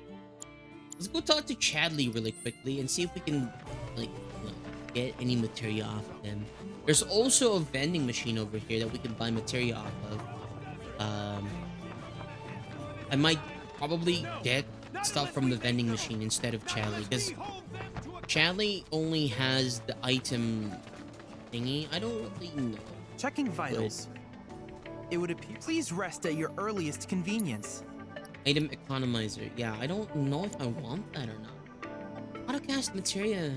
Let's go talk to Chadley really quickly and see if we can, like, you know, get any materia off of them. There's also a vending machine over here that we can buy materia off of. I might probably get stuff from the vending machine instead of Chadley, because Chadley only has the item thingy. I don't really know.
Checking vitals. It would appear. Please rest at your earliest convenience.
Item economizer. Yeah, I don't know if I want that or not. Autocast materia.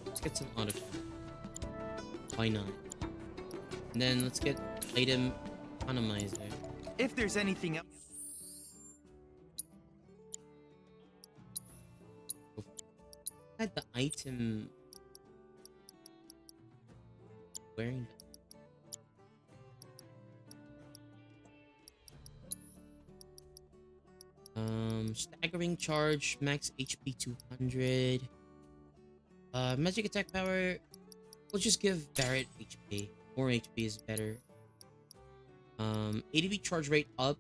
Let's get some autocast. Why not? And then let's get item economizer.
If there's anything else.
Had the item wearing them. Staggering charge, max HP 200. Magic attack power. We'll just give Barret HP. More HP is better. ATB charge rate up.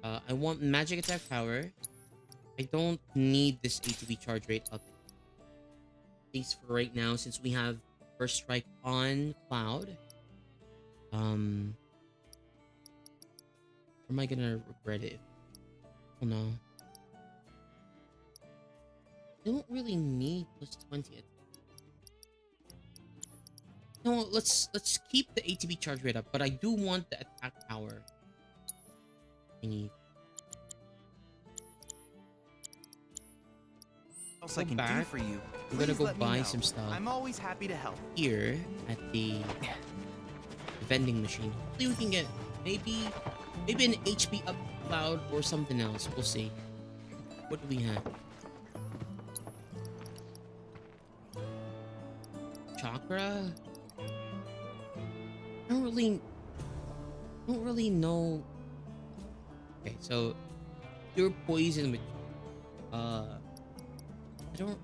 I want magic attack power. I don't need this ATB charge rate up. At least for right now, since we have first strike on Cloud. Or am I gonna regret it? Oh no. I don't really need plus 20 attack. No, let's keep the ATB charge rate up, but I do want the attack power. I need.
Else I can do for you.
I'm gonna go
let me
buy
know.
some stuff.
I'm always happy to help.
Here at the vending machine. Hopefully we can get maybe an HP up Cloud or something else. We'll see. What do we have? Chakra? I don't really know. Okay, so you're poison with I don't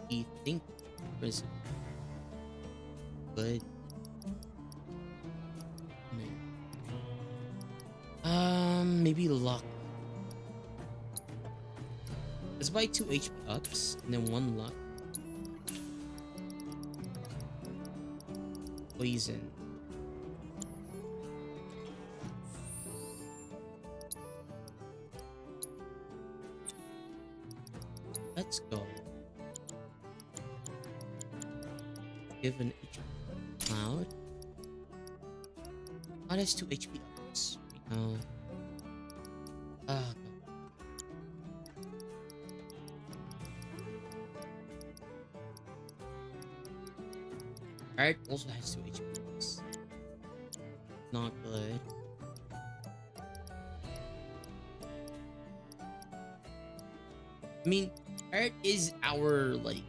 really think it's good. Maybe luck. Let's buy 2 HP ups and then 1 luck. Poison. Let's go. Give an HP Cloud. Cloud has 2 HP ups right now. Art also has 2 HP ups. Not good. I mean, Art is our, like,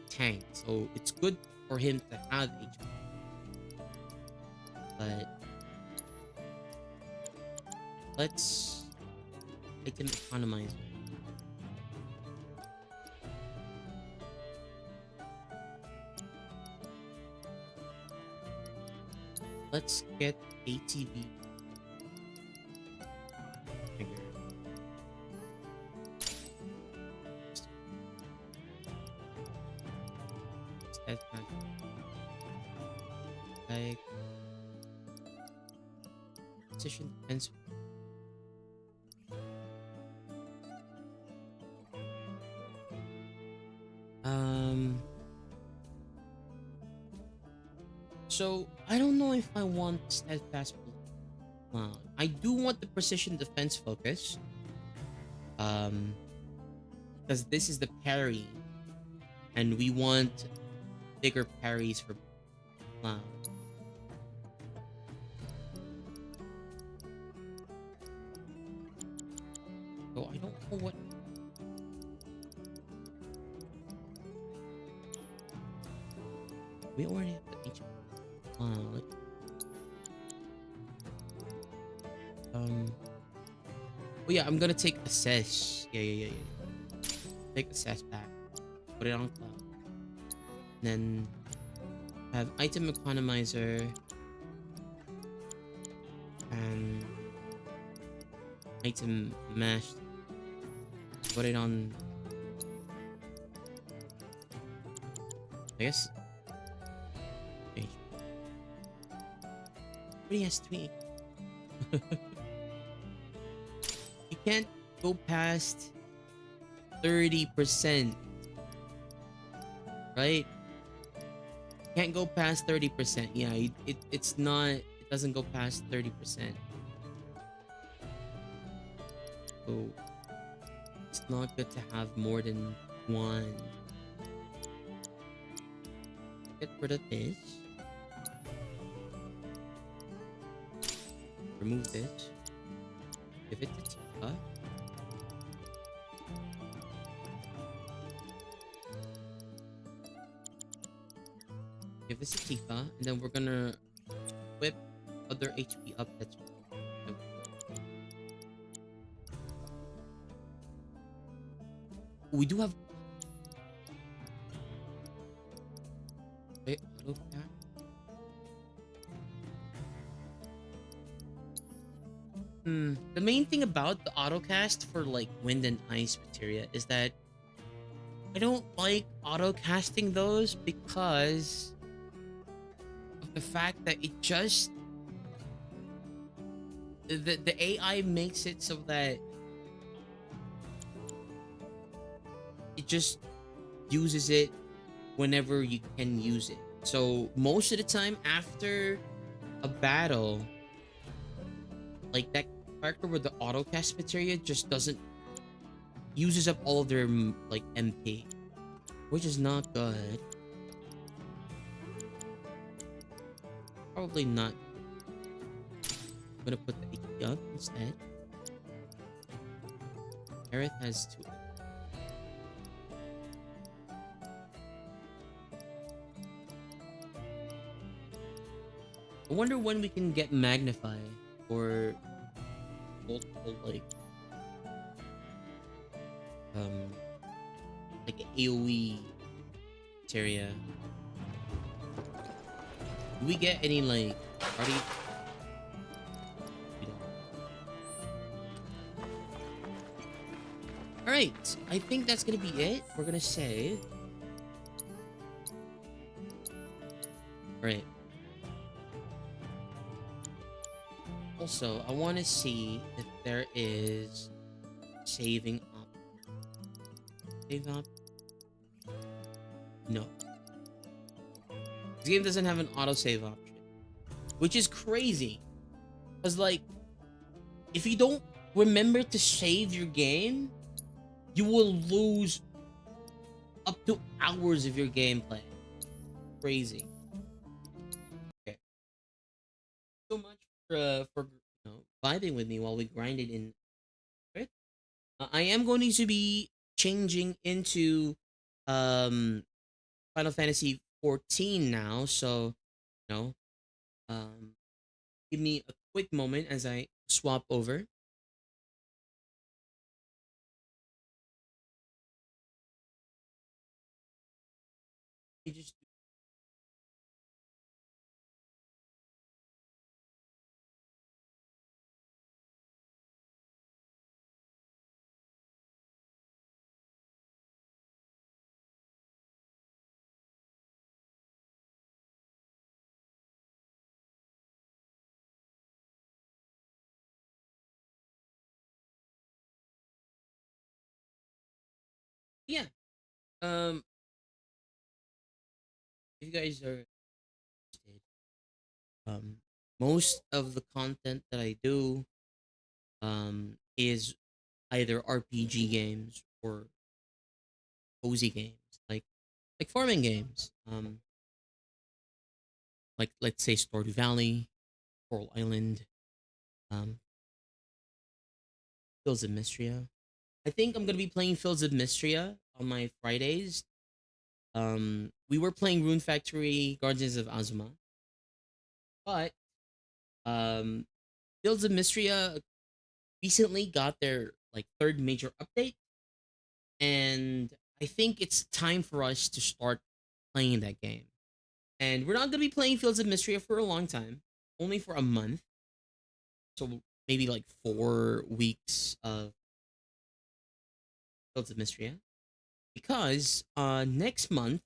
tank, so it's good for him to have HP. But let's item economizer. Let's get ATV. Like position defense. So I don't know if I want steadfast. I do want the precision defense focus. Because this is the parry, and we want bigger parries for Cloud. So I don't know what. We already have the HP. Oh yeah, I'm gonna take assess. Yeah. Take assess back. Put it on Cloud. Then have item economizer and item mesh. Put it on. I guess. But he has 3. You can't go past 30%. Right? Can't go past 30%. Yeah, it's not. It doesn't go past 30%. So it's not good to have more than 1. Get rid of this. Remove this. Give it to Tifa. Give this a Tifa, and then we're gonna whip other HP up. That's we do have. Wait, auto cast. The main thing about the autocast for like wind and ice materia is that I don't like autocasting those because of the fact that it just the AI makes it so that it just uses it whenever you can use it. So most of the time after a battle, like that character with the autocast materia just doesn't uses up all of their like MP, which is not good. Probably not. I'm gonna put the HP up instead. Aerith has 2. I wonder when we can get Magnify or multiple like AoE materia. Do we get any like party? Alright, I think that's gonna be it. We're gonna save. Alright. Also, I want to see if there is saving up. Save up? No. This game doesn't have an autosave option, which is crazy. Because, like, if you don't remember to save your game, you will lose up to hours of your gameplay. Crazy. Okay. So much for you know, vibing with me while we grind it in. I am going to be changing into Final Fantasy 14 now, so you know, give me a quick moment as I swap over. You just yeah. Um, if you guys are interested, most of the content that I do is either RPG games or cozy games, like farming games. Like let's say Stardew Valley, Coral Island, um, Fields of Mystria. I think I'm gonna be playing Fields of Mystria on my Fridays. We were playing Rune Factory, Guardians of Azuma, but um, Fields of Mystria recently got their like third major update, and I think it's time for us to start playing that game. And we're not gonna be playing Fields of Mystria for a long time, only for a month. So maybe like 4 weeks of Fields of Mystria. Because next month,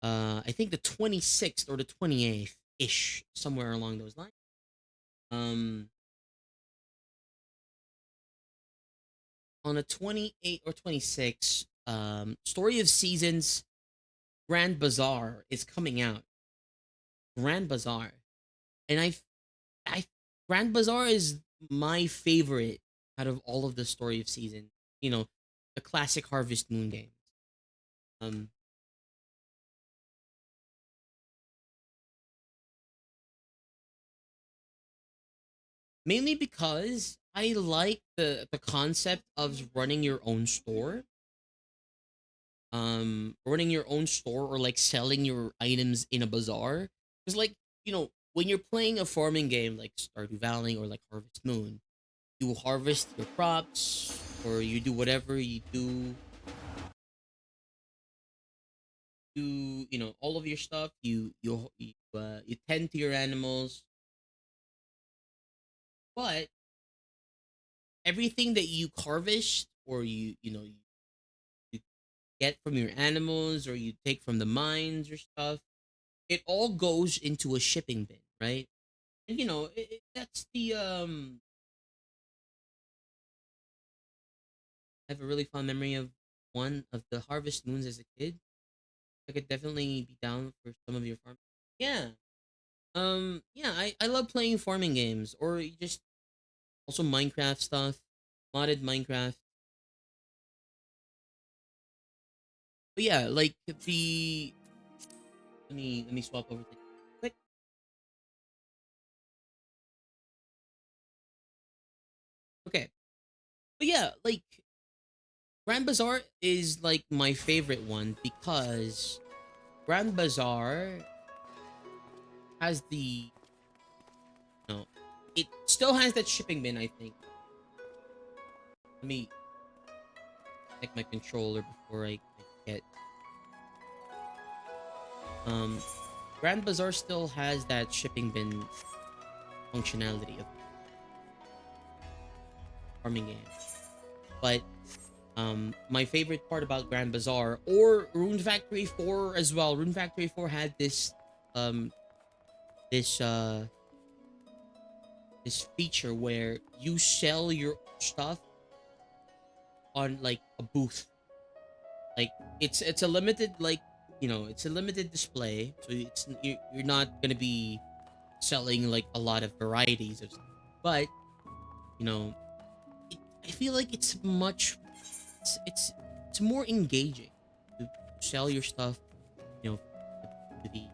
I think the 26th or the 28th ish, somewhere along those lines. On the 28th or 26th, Story of Seasons Grand Bazaar is coming out. Grand Bazaar. And I Grand Bazaar is my favorite out of all of the Story of Seasons. You know, the classic Harvest Moon games. Mainly because I like the concept of running your own store. running your own store or like selling your items in a bazaar. Because like, when you're playing a farming game like Stardew Valley or like Harvest Moon, you harvest your crops or you do whatever you do. All of your stuff. You tend to your animals, but everything that you harvest or you get from your animals or you take from the mines or stuff, it all goes into a shipping bin, right? And that's the I have a really fond memory of one of the harvest moons as a kid. I could definitely be down for some of your farm. Yeah. Yeah, I love playing farming games or just also Minecraft stuff, modded Minecraft. But yeah, like the let me swap over to quick. Okay. But yeah, like Grand Bazaar is like my favorite one because Grand Bazaar has no, it still has that shipping bin, I think. Let me check my controller before I get Grand Bazaar still has that shipping bin functionality of farming game. But my favorite part about Grand Bazaar or Rune Factory 4 as well. Rune Factory 4 had um this uh this feature where you sell your stuff on like a booth. Like it's a limited it's a limited display, so you're not gonna be selling like a lot of varieties of stuff. But you know, I feel like it's more engaging to sell your stuff, you know, to the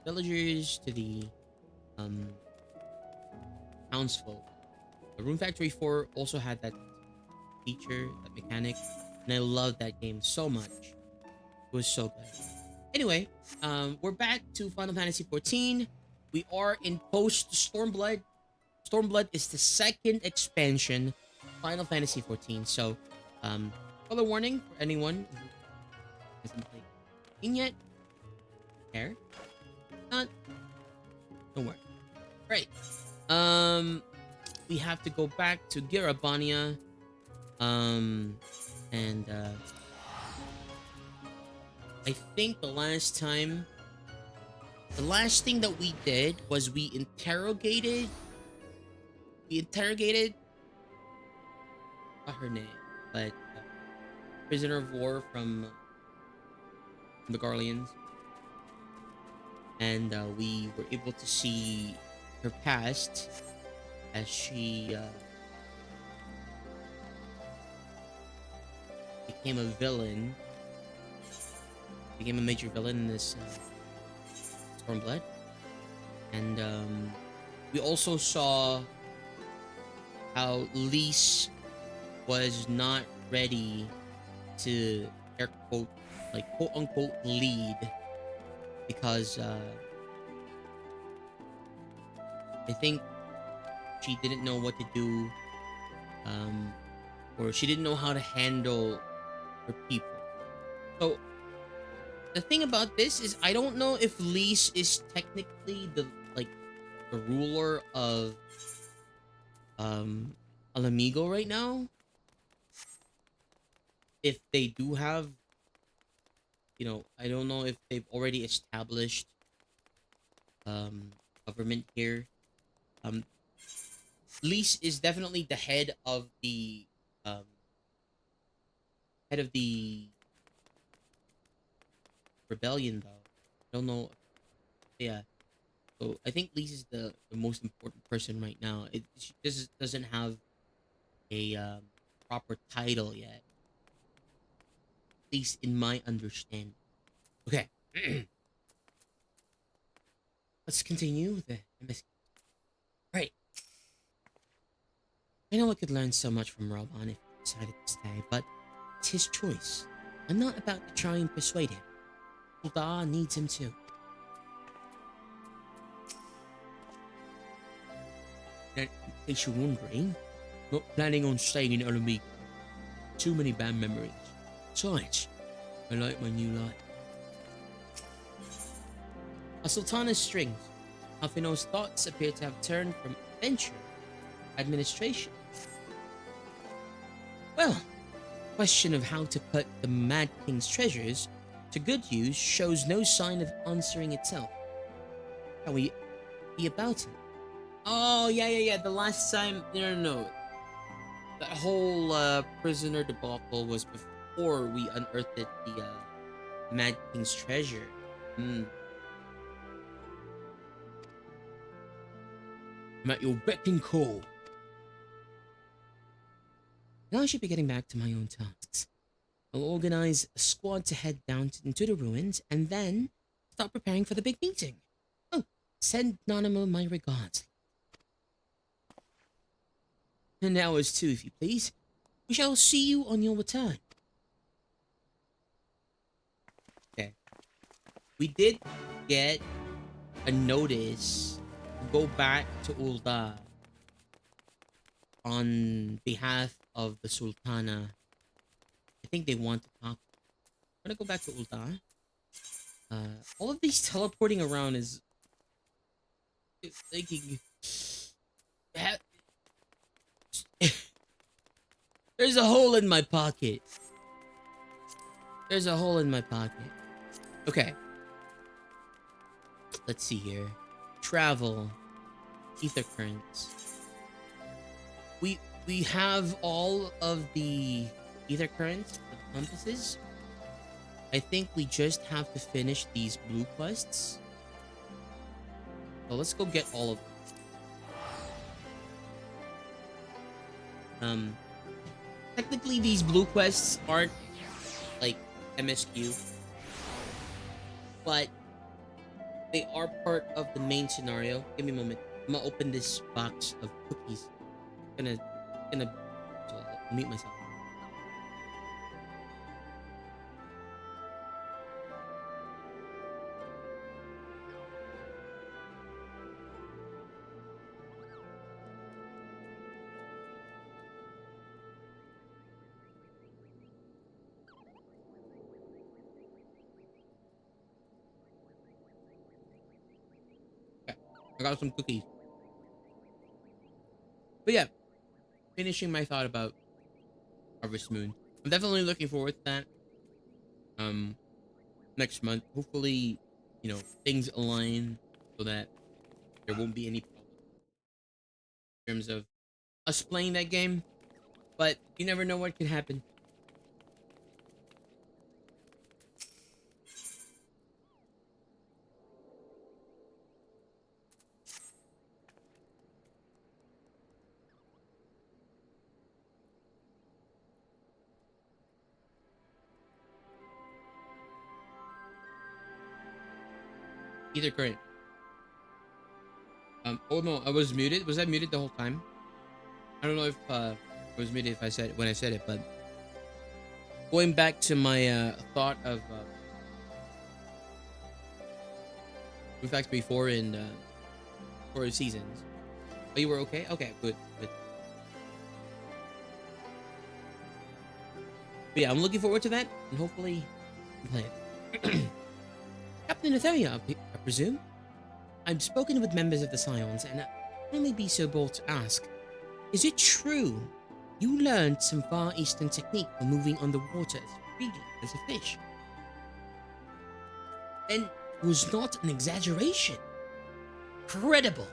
villagers, to the um townsfolk. The Rune Factory 4 also had that feature, that mechanic, and I loved that game so much. It was so good. Anyway, we're back to Final Fantasy 14. We are in post Stormblood. Stormblood is the second expansion of Final Fantasy 14. So, color warning for anyone who hasn't played in yet. Care? Not. Don't worry. Right. We have to go back to Girabania. And I think the last thing that we did was we interrogated not her name, but prisoner of war from the Garleans, and we were able to see her past as she became a major villain in this Stormblood. And we also saw how Lise was not ready to air quote unquote lead because I think she didn't know what to do, or she didn't know how to handle her people. So the thing about this is I don't know if Lise is technically the ruler of Alamigo right now. If they do have, I don't know if they've already established government here. Lise is definitely the head of the rebellion, though. I don't know. Yeah. So I think Lise is the most important person right now. She just doesn't have a proper title yet. At least in my understanding. Okay. Let's continue with the MSQs. Right. I know I could learn so much from Roban if he decided to stay, but it's his choice. I'm not about to try and persuade him. Ul'dah needs him too. In case you're wondering, not planning on staying in Olympic. Too many bad memories. Besides, I like my new life. A Sultana's strings. Alphinaud's thoughts appear to have turned from adventure to administration. Well, question of how to put the Mad King's treasures to good use shows no sign of answering itself. Shall we be about it? Oh, yeah. The last time... No. That whole prisoner debacle was before we unearthed the Mad King's treasure. I'm at your beck and call. Now I should be getting back to my own tasks. I'll organize a squad to head down into the ruins and then start preparing for the big meeting. Oh, send Nanamo my regards. And ours too, if you please. We shall see you on your return. Okay. We did get a notice to go back to Ul'dah on behalf of the Sultana. I think they want to talk. I'm gonna go back to Ul'dah. All of these teleporting around is thinking. There's a hole in my pocket. There's a hole in my pocket. Okay. Let's see here. Travel. Ether currents. We have all of the ether currents, the compasses. I think we just have to finish these blue quests. So let's go get all of them. Technically these blue quests aren't like MSQ, but they are part of the main scenario. Give me a moment. I'm gonna open this box of cookies. Gonna so I'll mute myself. Okay, I got some cookies. But yeah, finishing my thought about Harvest Moon. I'm definitely looking forward to that. Next month. Hopefully, you know, things align so that there won't be any problem in terms of us playing that game. But you never know what could happen. Either current. Oh no, I was muted. Was I muted the whole time? I don't know if I was muted if I said when I said it, but going back to my thought of in fact before in for seasons. Oh, you were okay? Okay, good. But yeah, I'm looking forward to that, and hopefully play it. Captain Etheria, I presume? I've spoken with members of the Scions, and I'll only be so bold to ask, is it true you learned some Far Eastern technique for moving underwater as freely as a fish? Then it was not an exaggeration. Incredible!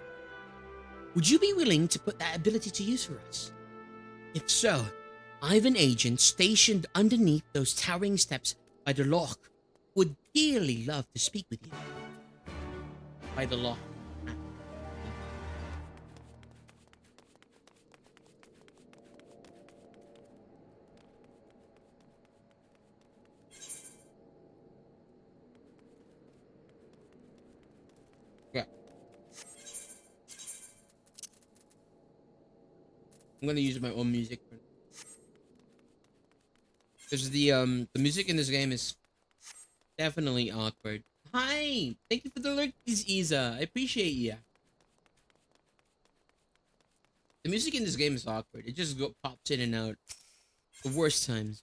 Would you be willing to put that ability to use for us? If so, I have an agent stationed underneath those towering steps by the loch. Would dearly love to speak with you. By the loch. Yeah. I'm gonna use my own music. Because the music in this game is definitely awkward. Hi! Thank you for the lurkies, Isa. I appreciate you. The music in this game is awkward. It just pops in and out. The worst times.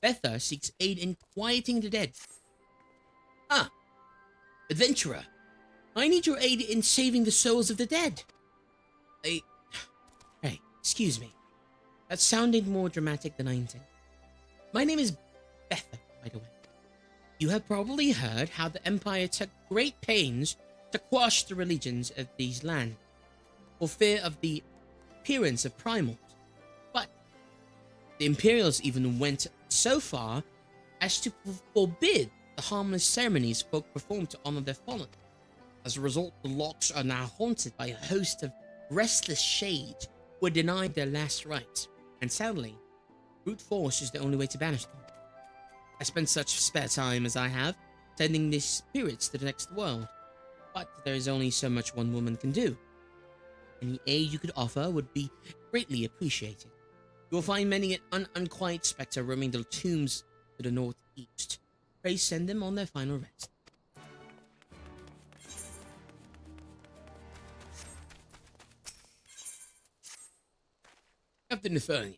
Betha seeks aid in quieting the dead. Ah! Adventurer. I need your aid in saving the souls of the dead. Hey, excuse me. That sounded more dramatic than I intended. My name is Betha, by the way. You have probably heard how the Empire took great pains to quash the religions of these lands, for fear of the appearance of primals. But the Imperials even went so far as to forbid the harmless ceremonies folk performed to honor their fallen. As a result, the locks are now haunted by a host of restless shades who are denied their last rites, and sadly, brute force is the only way to banish them. I spend such spare time as I have sending these spirits to the next world, but there is only so much one woman can do. Any aid you could offer would be greatly appreciated. You will find many an unquiet spectre roaming the tombs to the northeast. Pray send them on their final rest. Captain Nathaniel,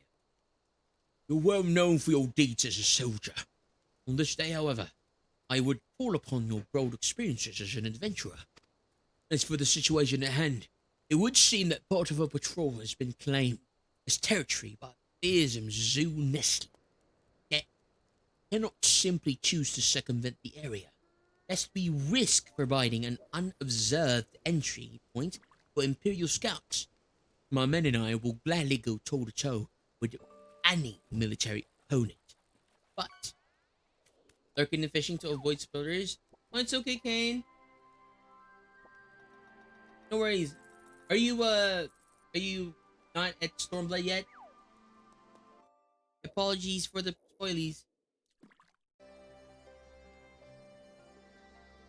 you're well known for your deeds as a soldier. On this day, however, I would call upon your broad experiences as an adventurer. As for the situation at hand, it would seem that part of our patrol has been claimed as territory by fearsome zoo nestlings. Yet, cannot simply choose to circumvent the area, lest we risk providing an unobserved entry point for Imperial scouts. My men and I will gladly go toe-to-toe with any military opponent. But, lurking and fishing to avoid spoilers? Oh, it's okay, Kane. No worries. Are you not at Stormblood yet? Apologies for the spoilies.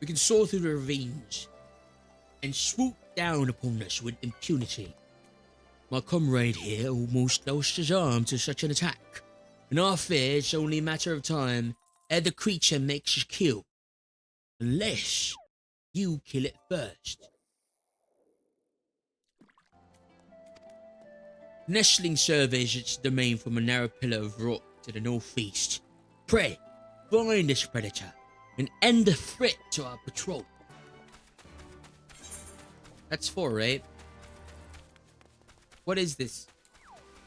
We can soar through the ravines and swoop down upon us with impunity. My comrade here almost lost his arm to such an attack, and I fear it's only a matter of time ere the creature makes his kill. Unless you kill it first. Nestling surveys its domain from a narrow pillar of rock to the northeast. Pray, find this predator and end the threat to our patrol. That's 4, right? What is this?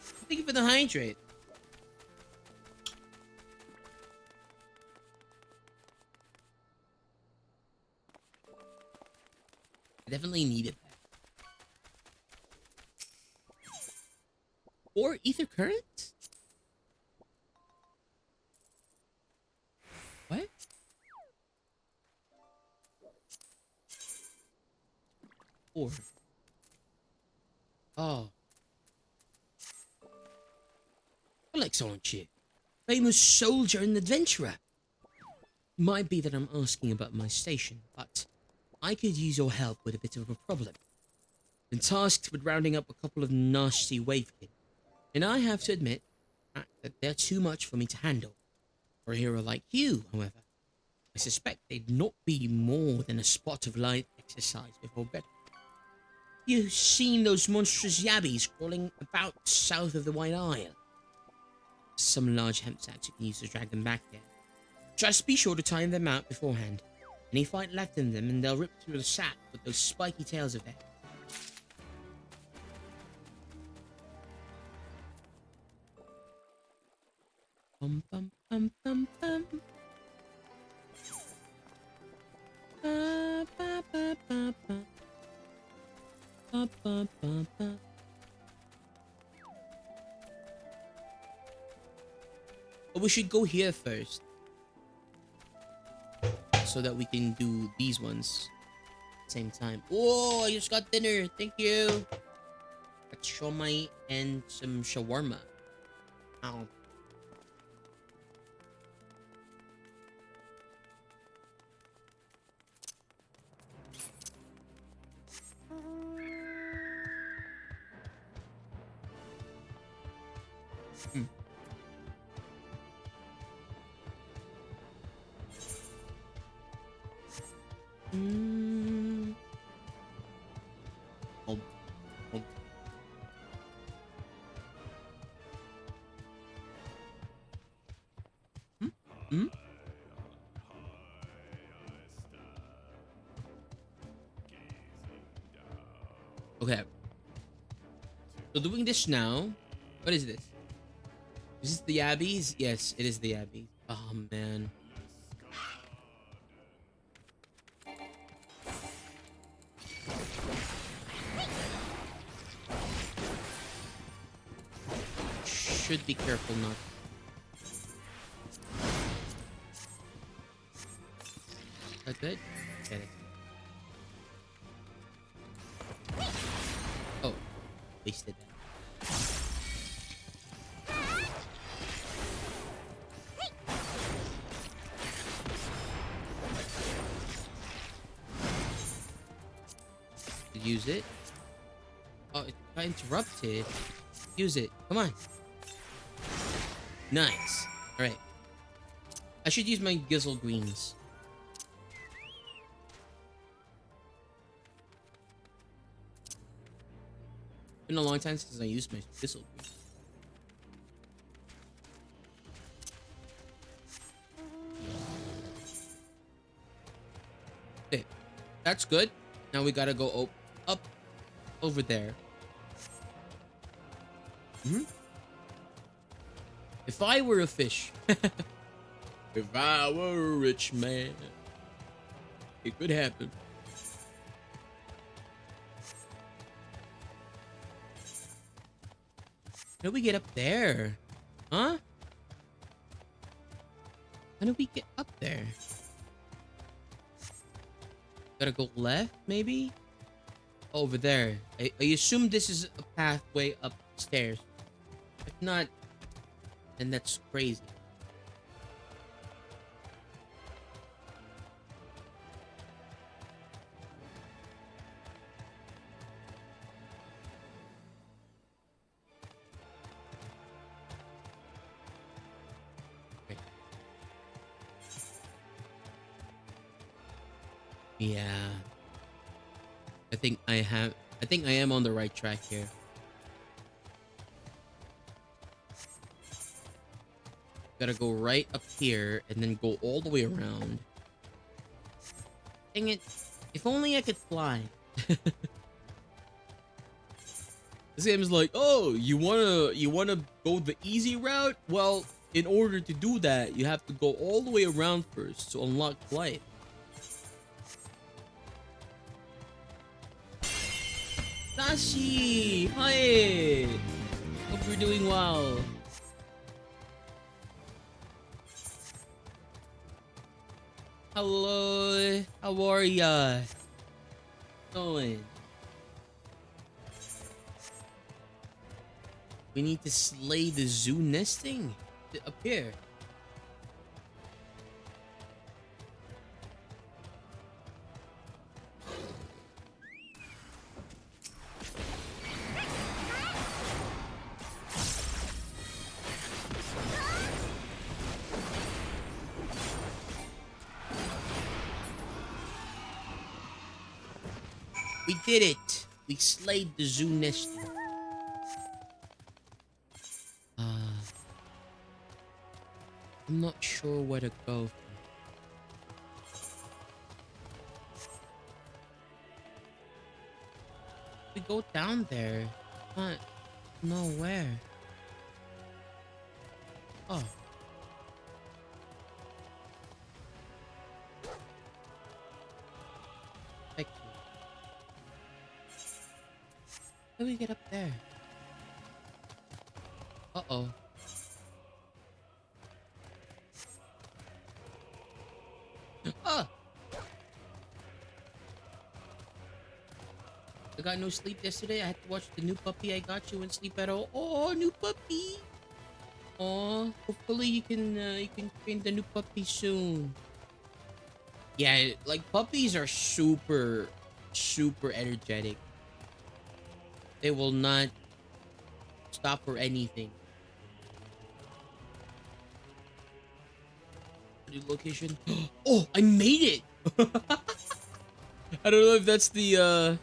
Thank you for the hydrate. I definitely needed that. Or ether current? What? Or oh. Alex, aren't you? Famous soldier and adventurer. Might be that I'm asking about my station, but I could use your help with a bit of a problem. Been tasked with rounding up a couple of nasty wavekin, and I have to admit that they're too much for me to handle. For a hero like you, however, I suspect they'd not be more than a spot of light exercise before bed. You've seen those monstrous yabbies crawling about south of the White Isle? Some large hemp sacks you can use to drag them back there. Just be sure to time them out beforehand. Any fight left in them and they'll rip through the sack with those spiky tails of theirs. Bum bum bum bum bum. Ba ba ba ba ba. Ba ba ba ba. But we should go here first, so that we can do these ones at the same time. Oh, I just got dinner. Thank you. Got shomai and some shawarma. Ow. Mm. Oh. Oh. Hmm? Hmm? Okay. So doing this now. What is this? Is this the Abbeys? Yes, it is the Abbeys. Oh man. Should be careful not. That good? Get it. Oh, wasted that. Use it. Oh, it got interrupted. Use it. Come on. Nice. All right. I should use my Gizzle Greens. Been a long time since I used my Gizzle Greens. Okay, that's good. Now we gotta go up over there. If I were a fish, if I were a rich man, it could happen. How do we get up there? Huh? How do we get up there? Gotta go left, maybe? Over there. I assume this is a pathway upstairs. If not, then that's crazy. Okay. Yeah. I think I am on the right track here. Gotta go right up here and then go all the way around. Dang it. If only I could fly. This game is like, oh, you wanna go the easy route? Well, in order to do that, you have to go all the way around first to unlock flight. Sashi! Hi! Hope you're doing well. Hello, how are ya? Going. We need to slay the zoo nesting up here. We did it! We slayed the zoo nester. I'm not sure where to go from. We go down there. Not nowhere. Oh. How do we get up there? Uh-oh. Ah! I got no sleep yesterday. I had to watch the new puppy I got you and sleep at all. Oh, new puppy! Oh, hopefully you can train the new puppy soon. Yeah, like puppies are super energetic. They will not stop for anything. New location. Oh, I made it! I don't know if that's the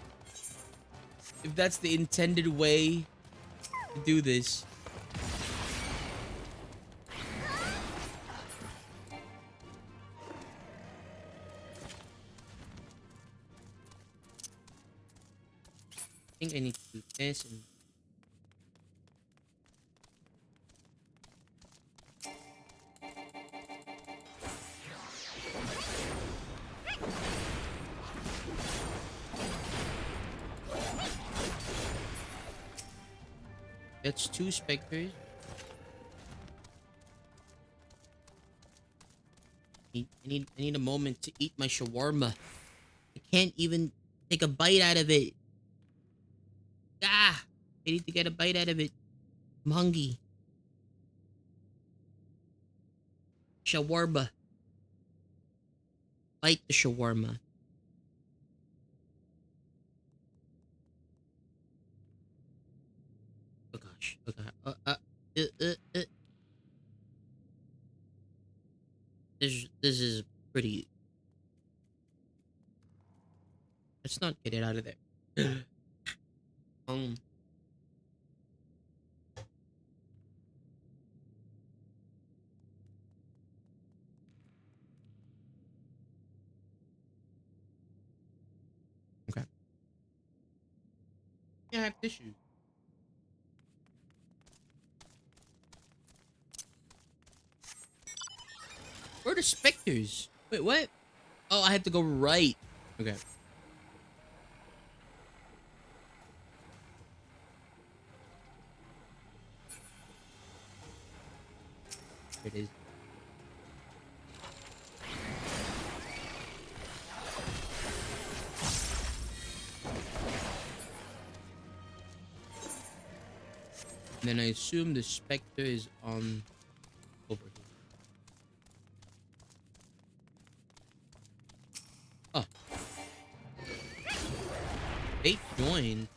intended way to do this. I think I need to do this and that's 2 specters. I need a moment to eat my shawarma. I can't even take a bite out of it. Ah! I need to get a bite out of it. I'm hungry. Shawarma. Bite the shawarma. Oh gosh. Oh god. This is pretty. Let's not get it out of there. um. Okay. Yeah, I have tissues. Where are the specters? Wait, what? Oh, I have to go right. Okay. There it is. And then I assume the specter is on over here. Oh. They joined.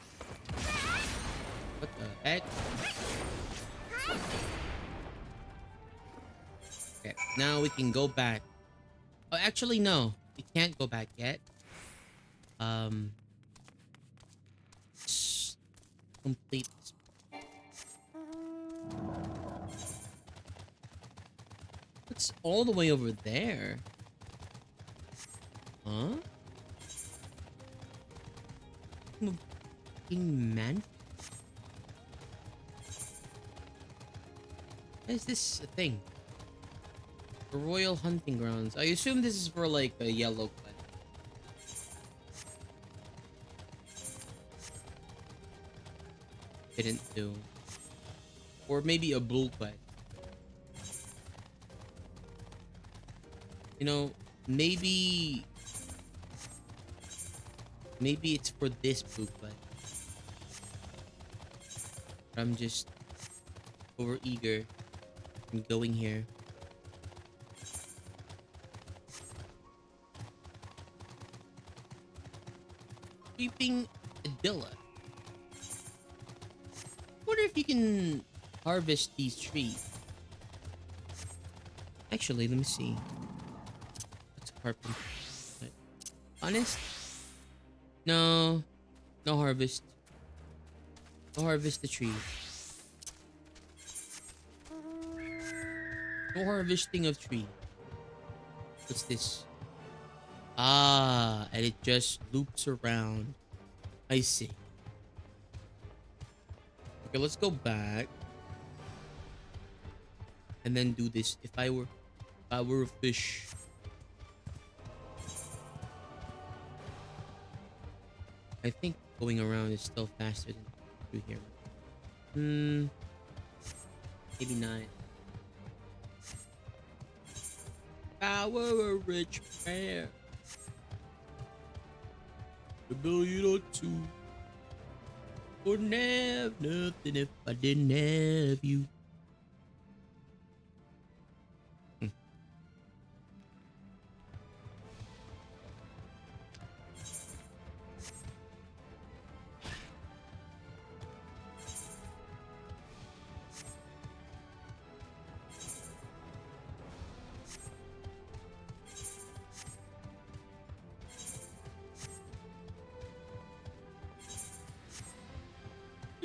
What the heck? Okay, now we can go back. Oh, actually, no. We can't go back yet. Complete this. It's all the way over there. Huh? Man? What is this thing? The Royal Hunting Grounds. I assume this is for like a yellow quest. Didn't do. Or maybe a blue quest. You know, maybe it's for this blue quest. But I'm just over eager in going here. Creeping Adilla. Wonder if you can harvest these trees. Actually, let me see. What's a carpenter? Honest? No. No harvest. No harvest the tree. No harvesting of tree. What's this? Ah, and it just loops around. I see. Okay, let's go back. And then do this. If I were a fish. I think going around is still faster than through here. Maybe not. Power a rich man. A billion or two. Wouldn't have nothing if I didn't have you.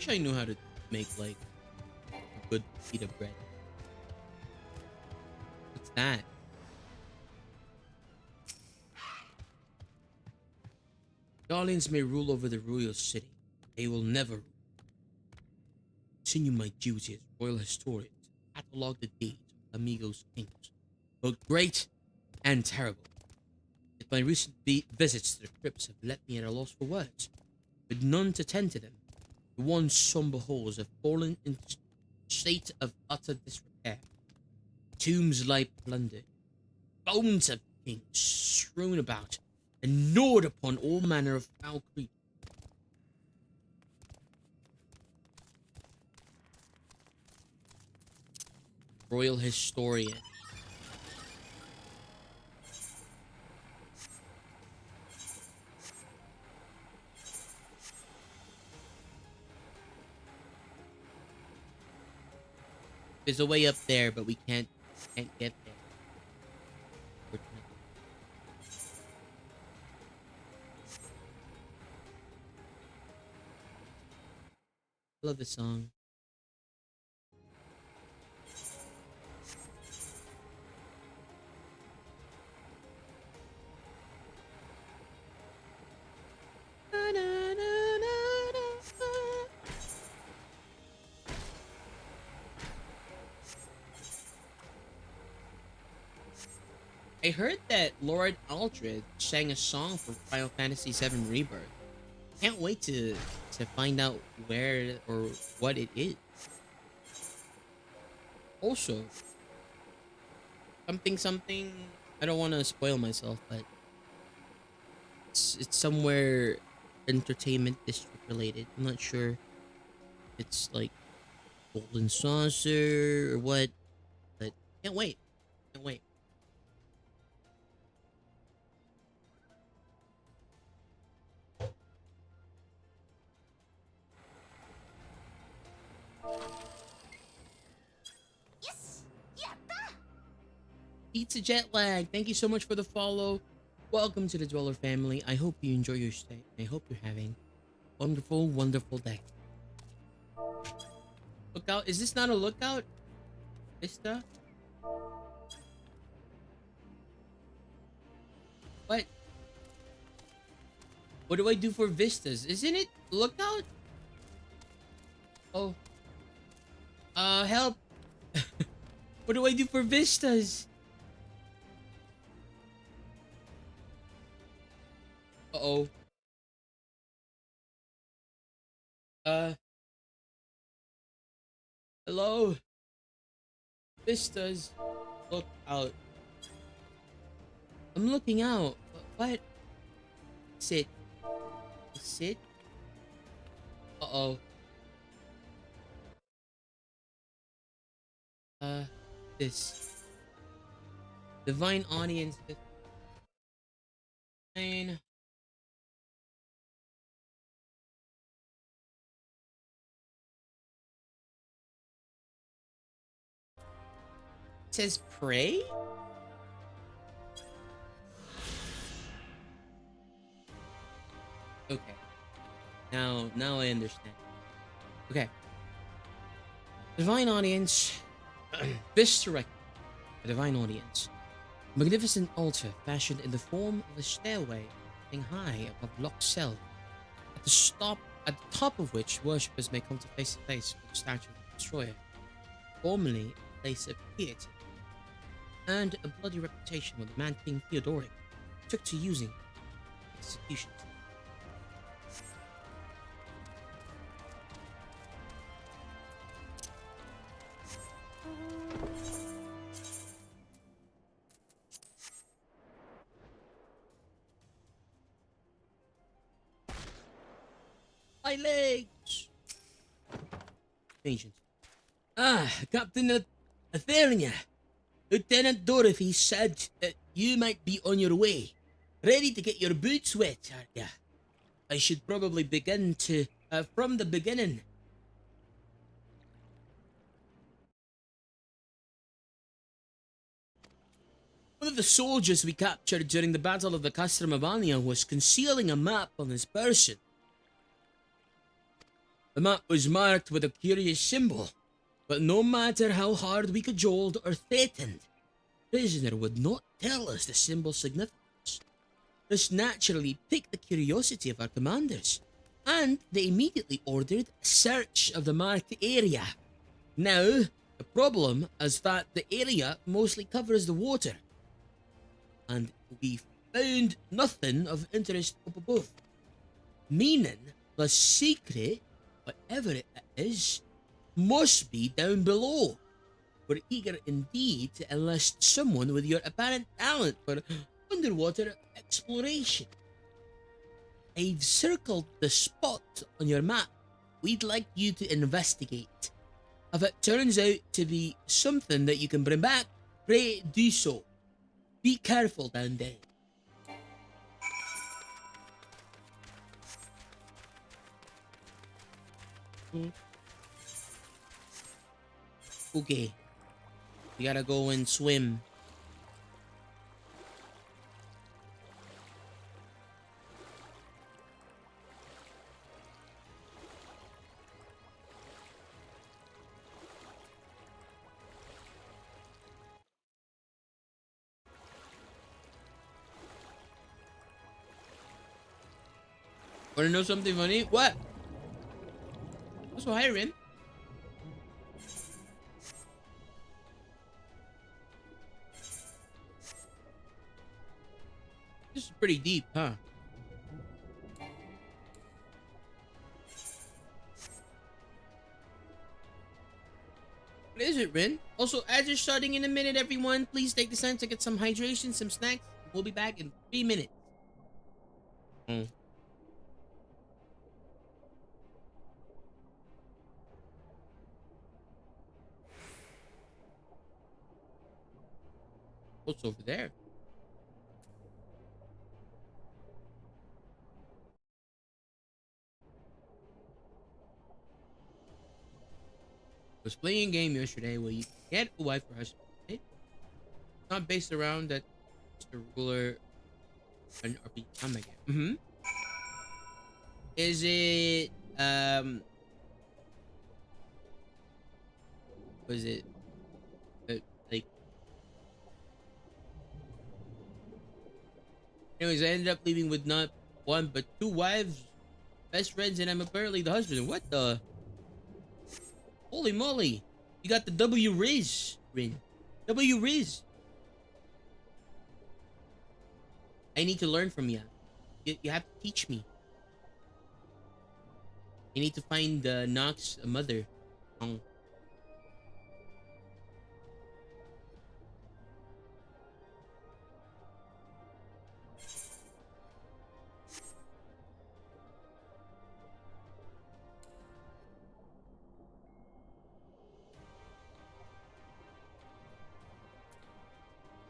wish I knew how to make like a good pita bread. What's that? Guardians may rule over the royal city. They will never rule. Continue my duty as royal historian to catalog the deeds of Amigos kings, both great and terrible. Yet my recent visits to the crypts have left me at a loss for words, with none to tend to them. The one somber halls have fallen into a state of utter disrepair. Tombs lie plundered, bones of kings strewn about, and gnawed upon all manner of foul creatures. Royal historian. There's a way up there, but we can't get there. I love this song. I heard that Lord Aldred sang a song for Final Fantasy VII Rebirth. Can't wait to find out where or what it is. Also, something. I don't want to spoil myself, but it's somewhere entertainment district related. I'm not sure if it's like Golden Saucer or what, but can't wait. Can't wait. Pizza Jet Lag, thank you so much for the follow. Welcome to the Dweller family. I hope you enjoy your stay. I hope you're having a wonderful, wonderful day. Lookout? Is this not a lookout? Vista? What? What do I do for vistas? Isn't it lookout? Oh. Help. What do I do for vistas? Uh-oh. Hello? Vistas. Look out. I'm looking out. What? Sit. Sit? Uh-oh. This. Divine audience. Divine. It says pray? Okay. Now I understand. Okay. Divine audience. Viscerect. A divine audience. A magnificent altar fashioned in the form of a stairway sitting high above locked cell. At the top of which worshippers may come to face with the statue of the destroyer. Formerly a place of piety. Earned a bloody reputation when the man King Theodoric took to using executions. My legs! Ancient. Captain Atheria. Lieutenant Dorothy said that you might be on your way. Ready to get your boots wet, are ya? I should probably begin from the beginning. One of the soldiers we captured during the Battle of the Castramavania was concealing a map on his person. The map was marked with a curious symbol, but no matter how hard we cajoled or threatened, prisoner would not tell us the symbol's significance. This naturally piqued the curiosity of our commanders, and they immediately ordered a search of the marked area. Now, the problem is that the area mostly covers the water, and we found nothing of interest up above, meaning the secret, whatever it is, must be down below. We're eager indeed to enlist someone with your apparent talent for underwater exploration. I've circled the spot on your map we'd like you to investigate. If it turns out to be something that you can bring back, pray do so. Be careful down there. Okay. We gotta go and swim. Wanna know something funny? What? What's so high, Rin? This is pretty deep, huh? What is it, Rin? Also, as you're starting in a minute, everyone, please take the time to get some hydration, some snacks. We'll be back in 3 minutes. What's over there? I was playing a game yesterday where you get a wife or husband. Right? It's not based around that Mr. Ruler and RPG. Oh my god. Is it was it like anyways, I ended up leaving with not one but 2 wives, best friends, and I'm apparently the husband. What the holy moly, you got the W Riz, Rin. W Riz. I need to learn from you. You have to teach me. You need to find Nox a mother.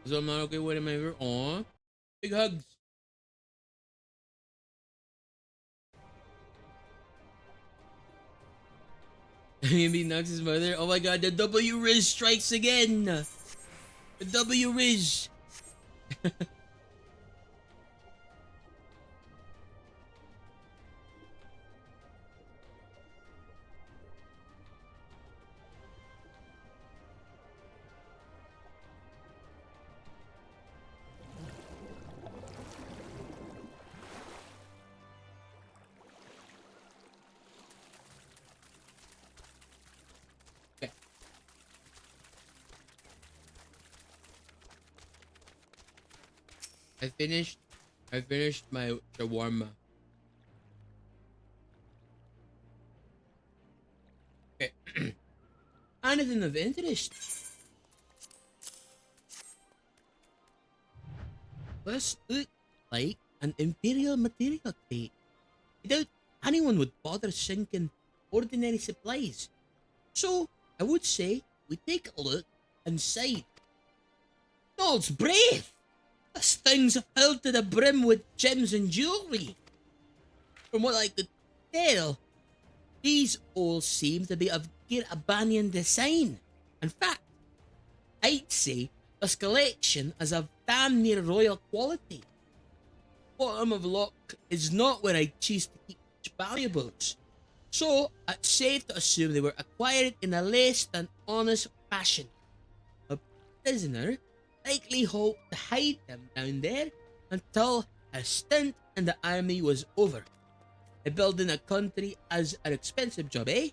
So I'm not okay with him ever. Aw. Big hugs. You mean Nox's mother? Oh my god, the W Riz strikes again. The W Riz. I finished my shawarma. Okay. Anything of interest. This looked like an Imperial material crate. I doubt anyone would bother sinking ordinary supplies. So, I would say we take a look inside. No, it's brave! This thing's filled to the brim with gems and jewelry. From what I could tell, these all seem to be of Girabanian design. In fact, I'd say this collection is of damn near royal quality. Bottom of lock is not where I choose to keep such valuables, So, it's safe to assume they were acquired in a less than honest fashion. A prisoner likely hoped to hide them down there until his stint in the army was over. Building a country as an expensive job, eh?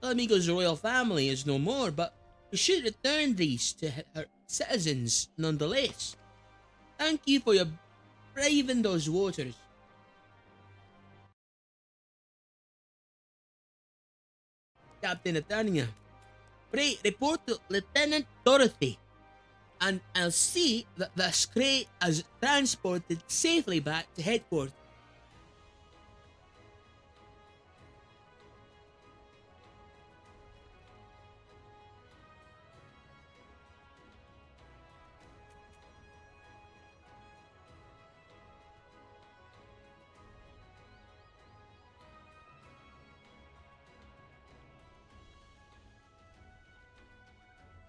Well, Amigo's royal family is no more, but we should return these to her citizens nonetheless. Thank you for your braving those waters. Captain Eternia. Report to Lieutenant Dorothy, and I'll see that this crate is transported safely back to headquarters.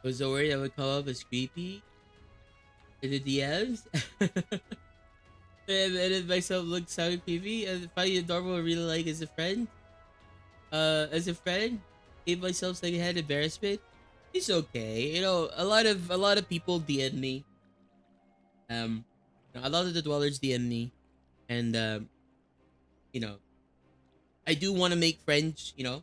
I was so worried I would come up as creepy in the DMs. And made myself look so creepy and find adorable really like as a friend. Gave myself secondhand embarrassment. It's okay. You know, a lot of people DM me. A lot of the dwellers DM me. And you know, I do want to make friends, you know.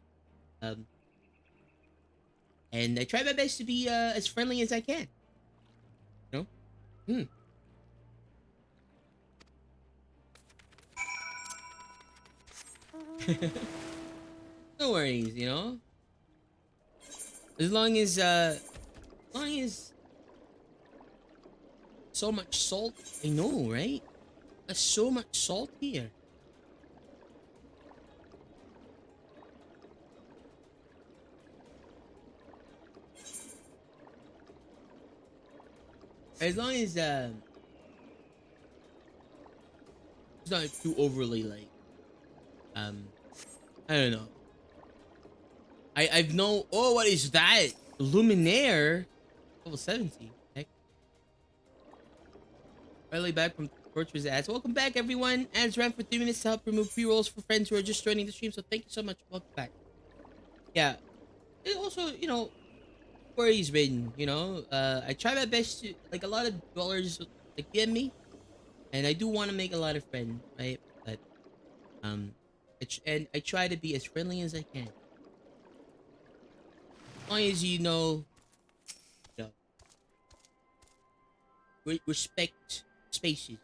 And I try my best to be as friendly as I can. You know? No worries, you know? As long as so much salt, I know, right? There's so much salt here. As long as it's not too overly like I don't know. I've no. Oh, what is that? Luminaire level 70. Heck. Finally back from Torture's ads. Welcome back, everyone. Ads ran for 3 minutes to help remove pre-rolls for friends who are just joining the stream. So thank you so much. Welcome back. Yeah. It also, you know, worries when, you know, I try my best to, like, a lot of dwellers like DM me, and I do want to make a lot of friends, right? But and I try to be as friendly as I can. As long as you know, respect spaces.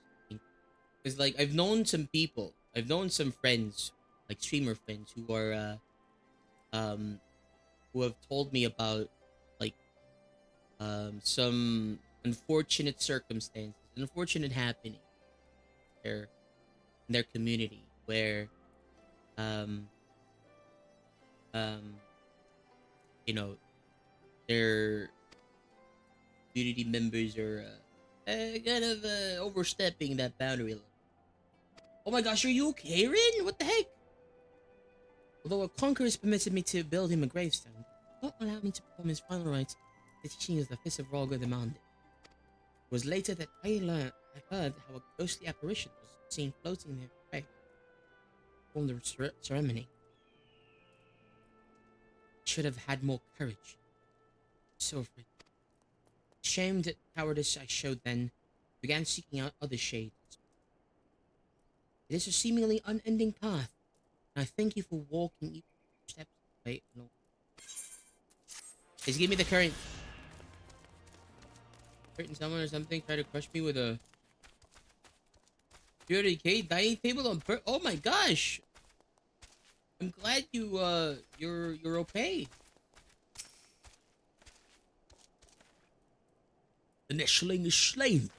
Because like I've known some people, I've known some friends, like streamer friends who are who have told me about like some unfortunate circumstances, unfortunate happening in their community where you know, their community members are kind of overstepping that boundary line. Oh my gosh, are you okay, Rin? What the heck? Although a conqueror permitted me to build him a gravestone, it not allowed me to perform his final rites, the teaching of the Fist of Rolga demanded. It was later that I heard how a ghostly apparition was seen floating there right from the ceremony. Should have had more courage. So afraid. Ashamed at the cowardice I showed then, began seeking out other shades. It is a seemingly unending path, and I thank you for walking each step. Wait, no. Just give me the current. Hurting someone or something, try to crush me with a 30k dining table on oh my gosh! I'm glad you you're okay. The nestling is slain.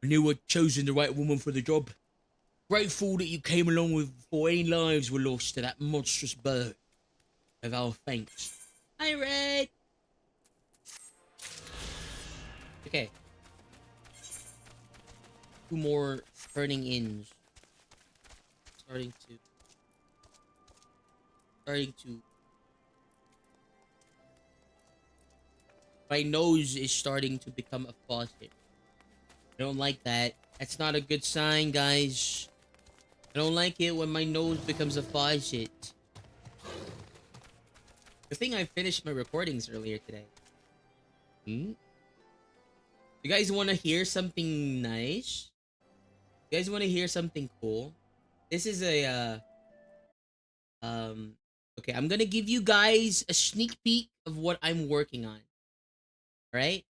I knew I'd chosen the right woman for the job. Grateful that you came along with before any lives were lost to that monstrous bird. With our thanks. Hi, Red. Okay. 2 more turning ins. Starting to. My nose is starting to become a faucet. I don't like that. That's not a good sign, guys. I don't like it when my nose becomes a faucet. Good thing I finished my recordings earlier today. You guys want to hear something nice? You guys want to hear something cool? This is a okay, I'm gonna give you guys a sneak peek of what I'm working on. Alright?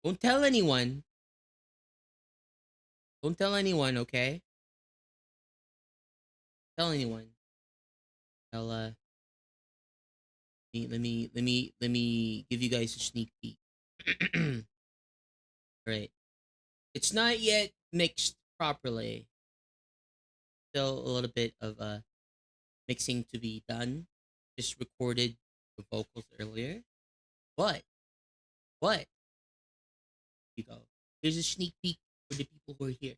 Don't tell anyone. Don't tell anyone, okay? Tell anyone. I'll let me give you guys a sneak peek. Right. It's not yet mixed properly. Still a little bit of mixing to be done. Just recorded the vocals earlier. But here you go. Here's a sneak peek for the people who are here.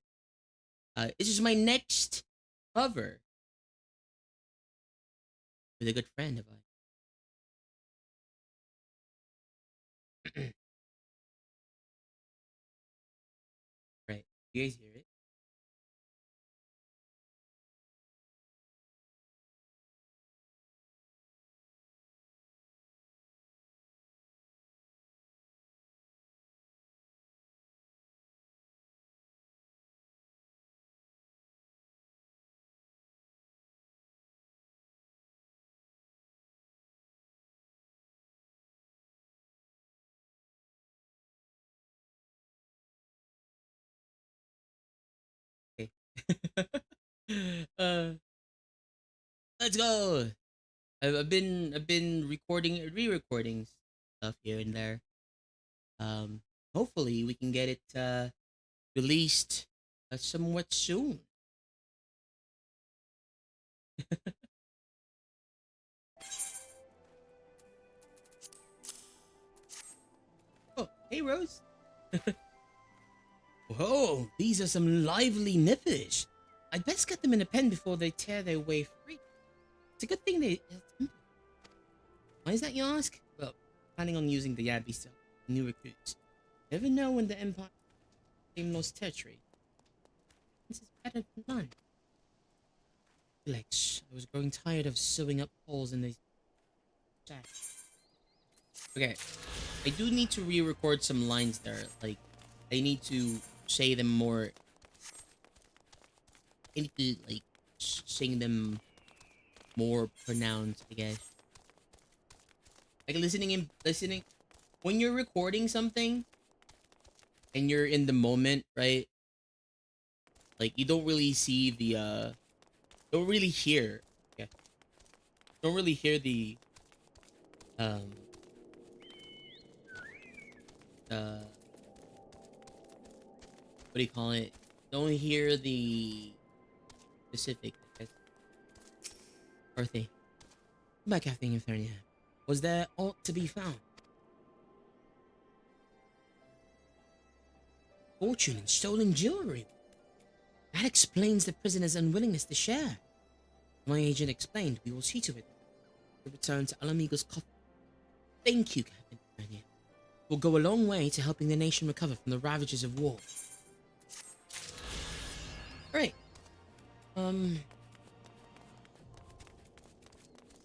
This is my next cover with a good friend of mine. Right. You guys hear it? Okay. uh, let's go. I've been recording re-recording stuff here and there. Hopefully we can get it released somewhat soon. Oh, hey Rose. Whoa, these are some lively nippers. I'd best get them in a pen before they tear their way free. It's a good thing they... Why is that, you ask? Well, planning on using the Yabby cell, new recruits. Never know when the Empire claim lost territory. This is better than none. Lex, I was growing tired of sewing up holes in these... Okay, I do need to re-record some lines there. Like, I need to say them more... I need to, like, sing them more pronounced, I guess. Like, listening... When you're recording something, and you're in the moment, right? Like, you don't really see the, don't really hear... Okay. Don't really hear the... What do you call it? Don't hear the specific, I guess. Earthy. Back after Infernia. Was there aught to be found? Fortune and stolen jewelry. That explains the prisoner's unwillingness to share. My agent explained we will see to it. To return to Alamigo's coffin. Thank you, Captain Infernia. It will go a long way to helping the nation recover from the ravages of war. Alright.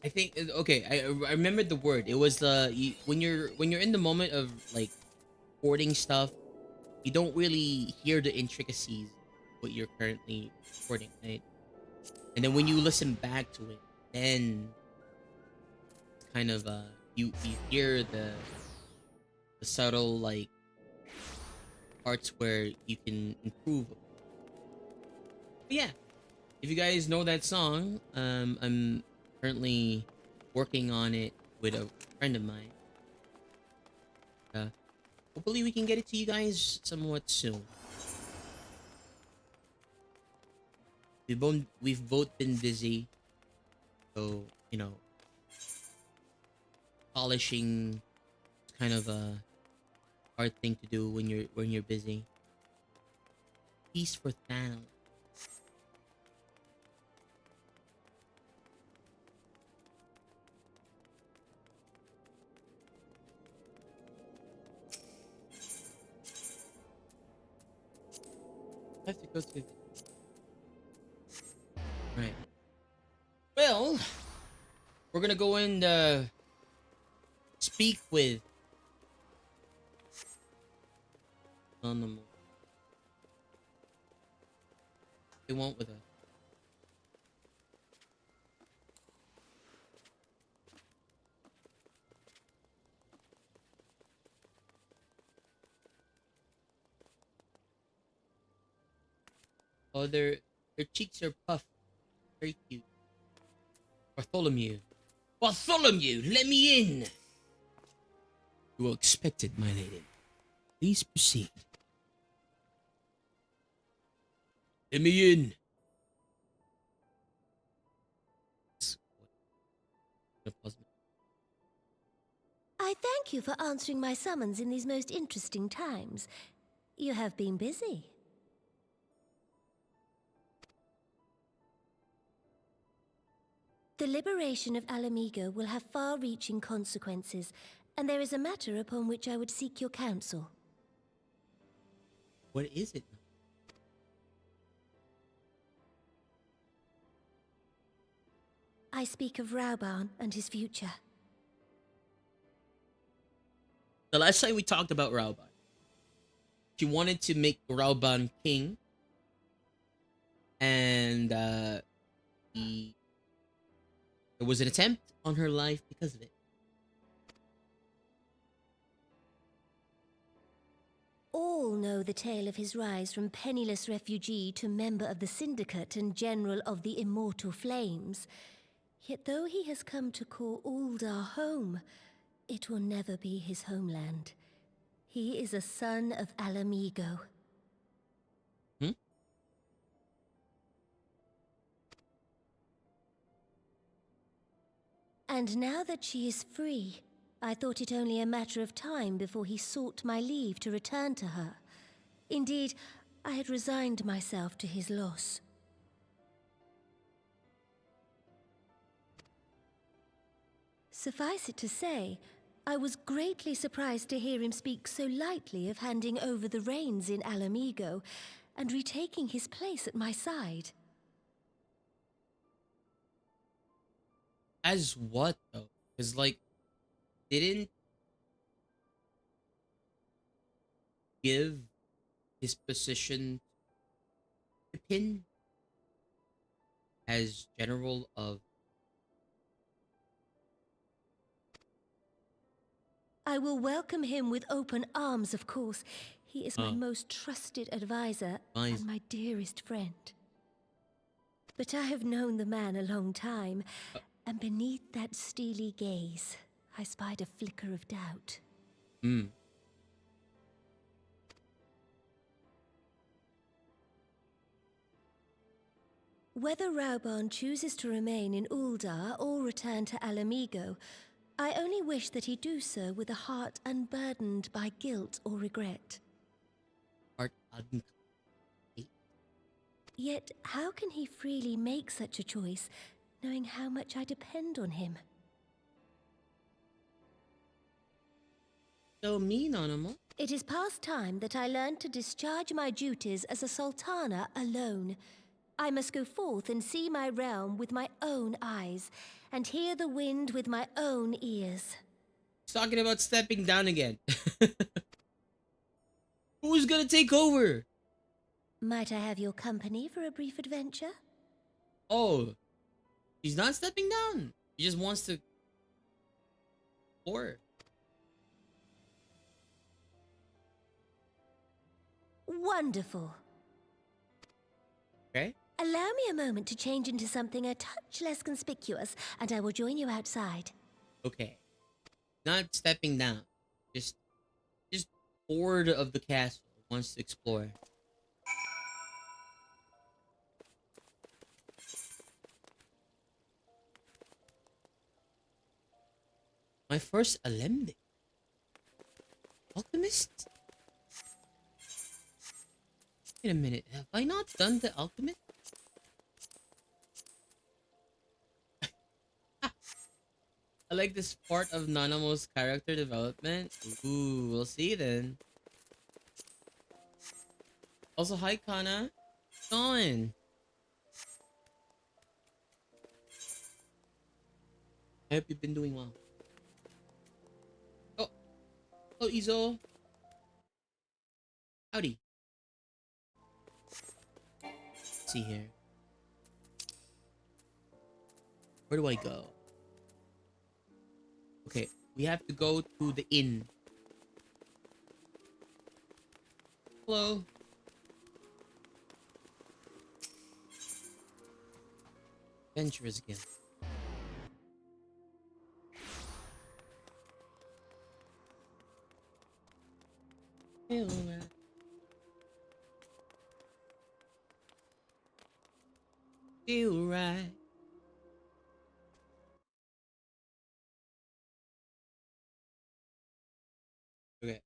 I think okay. I remembered the word. It was when you're in the moment of like recording stuff, you don't really hear the intricacies of what you're currently recording, right? And then when you listen back to it, then kind of you hear the subtle like parts where you can improve. But yeah, if you guys know that song, I'm currently working on it with a friend of mine. Hopefully we can get it to you guys somewhat soon. We've both been busy, so you know, polishing is kind of a hard thing to do when you're busy. Peace for Thanos. I have to go to... Right. Well, we're gonna go and speak with Anonymous. They won't with us. Oh, their cheeks are puffed. Very cute. Bartholomew. Bartholomew, let me in! You are expected, my lady. Please proceed. Let me in.
I thank you for answering my summons in these most interesting times. You have been busy. The liberation of Alamigo will have far-reaching consequences, and there is a matter upon which I would seek your counsel.
What is it?
I speak of Rauban and his future.
The last time we talked about Rauban, she wanted to make Rauban king, and there was an attempt on her life because of it.
All know the tale of his rise from penniless refugee to member of the Syndicate and General of the Immortal Flames. Yet though he has come to call Uldar home, it will never be his homeland. He is a son of Alamigo. And now that she is free, I thought it only a matter of time before he sought my leave to return to her. Indeed, I had resigned myself to his loss. Suffice it to say, I was greatly surprised to hear him speak so lightly of handing over the reins in Alamigo and retaking his place at my side.
As what, though? Because, like, didn't give his position to Pin as general of...
I will welcome him with open arms, of course. He is my most trusted advisor and my dearest friend. But I have known the man a long time, and beneath that steely gaze, I spied a flicker of doubt. Whether Rauban chooses to remain in Uldar or return to Alamigo, I only wish that he do so with a heart unburdened by guilt or regret. Yet, how can he freely make such a choice, knowing how much I depend on him?
So mean, Animal.
It is past time that I learned to discharge my duties as a sultana alone. I must go forth and see my realm with my own eyes, and hear the wind with my own ears.
He's talking about stepping down again. Who's gonna take over?
Might I have your company for a brief adventure?
Oh, he's not stepping down. He just wants to explore.
Wonderful.
Okay.
Allow me a moment to change into something a touch less conspicuous, and I will join you outside.
Okay. Not stepping down. Just bored of the castle. Wants to explore. My first alembic. Alchemist? Wait a minute. Have I not done the alchemist? I like this part of Nanamo's character development. Ooh, we'll see then. Also, hi Kana. How's it going? I hope you've been doing well. Hello, Izo. Howdy. Let's see here. Where do I go? Okay, we have to go to the inn. Hello. Adventurers again. Feel right. Feel right. Okay.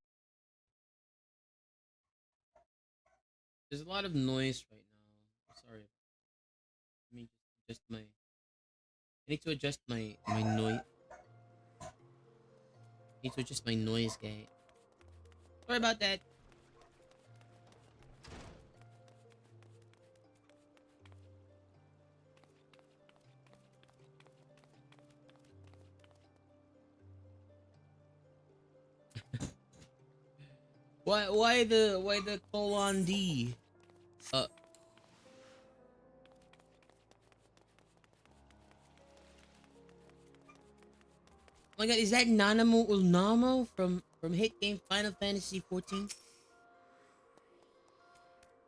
There's a lot of noise right now. I'm sorry. Let me just adjust my. I need to adjust my noise. Need to adjust my noise gate. Sorry about that. Why the colon D? Oh my god, is that Nanamo Ulnamo from hit game Final Fantasy 14?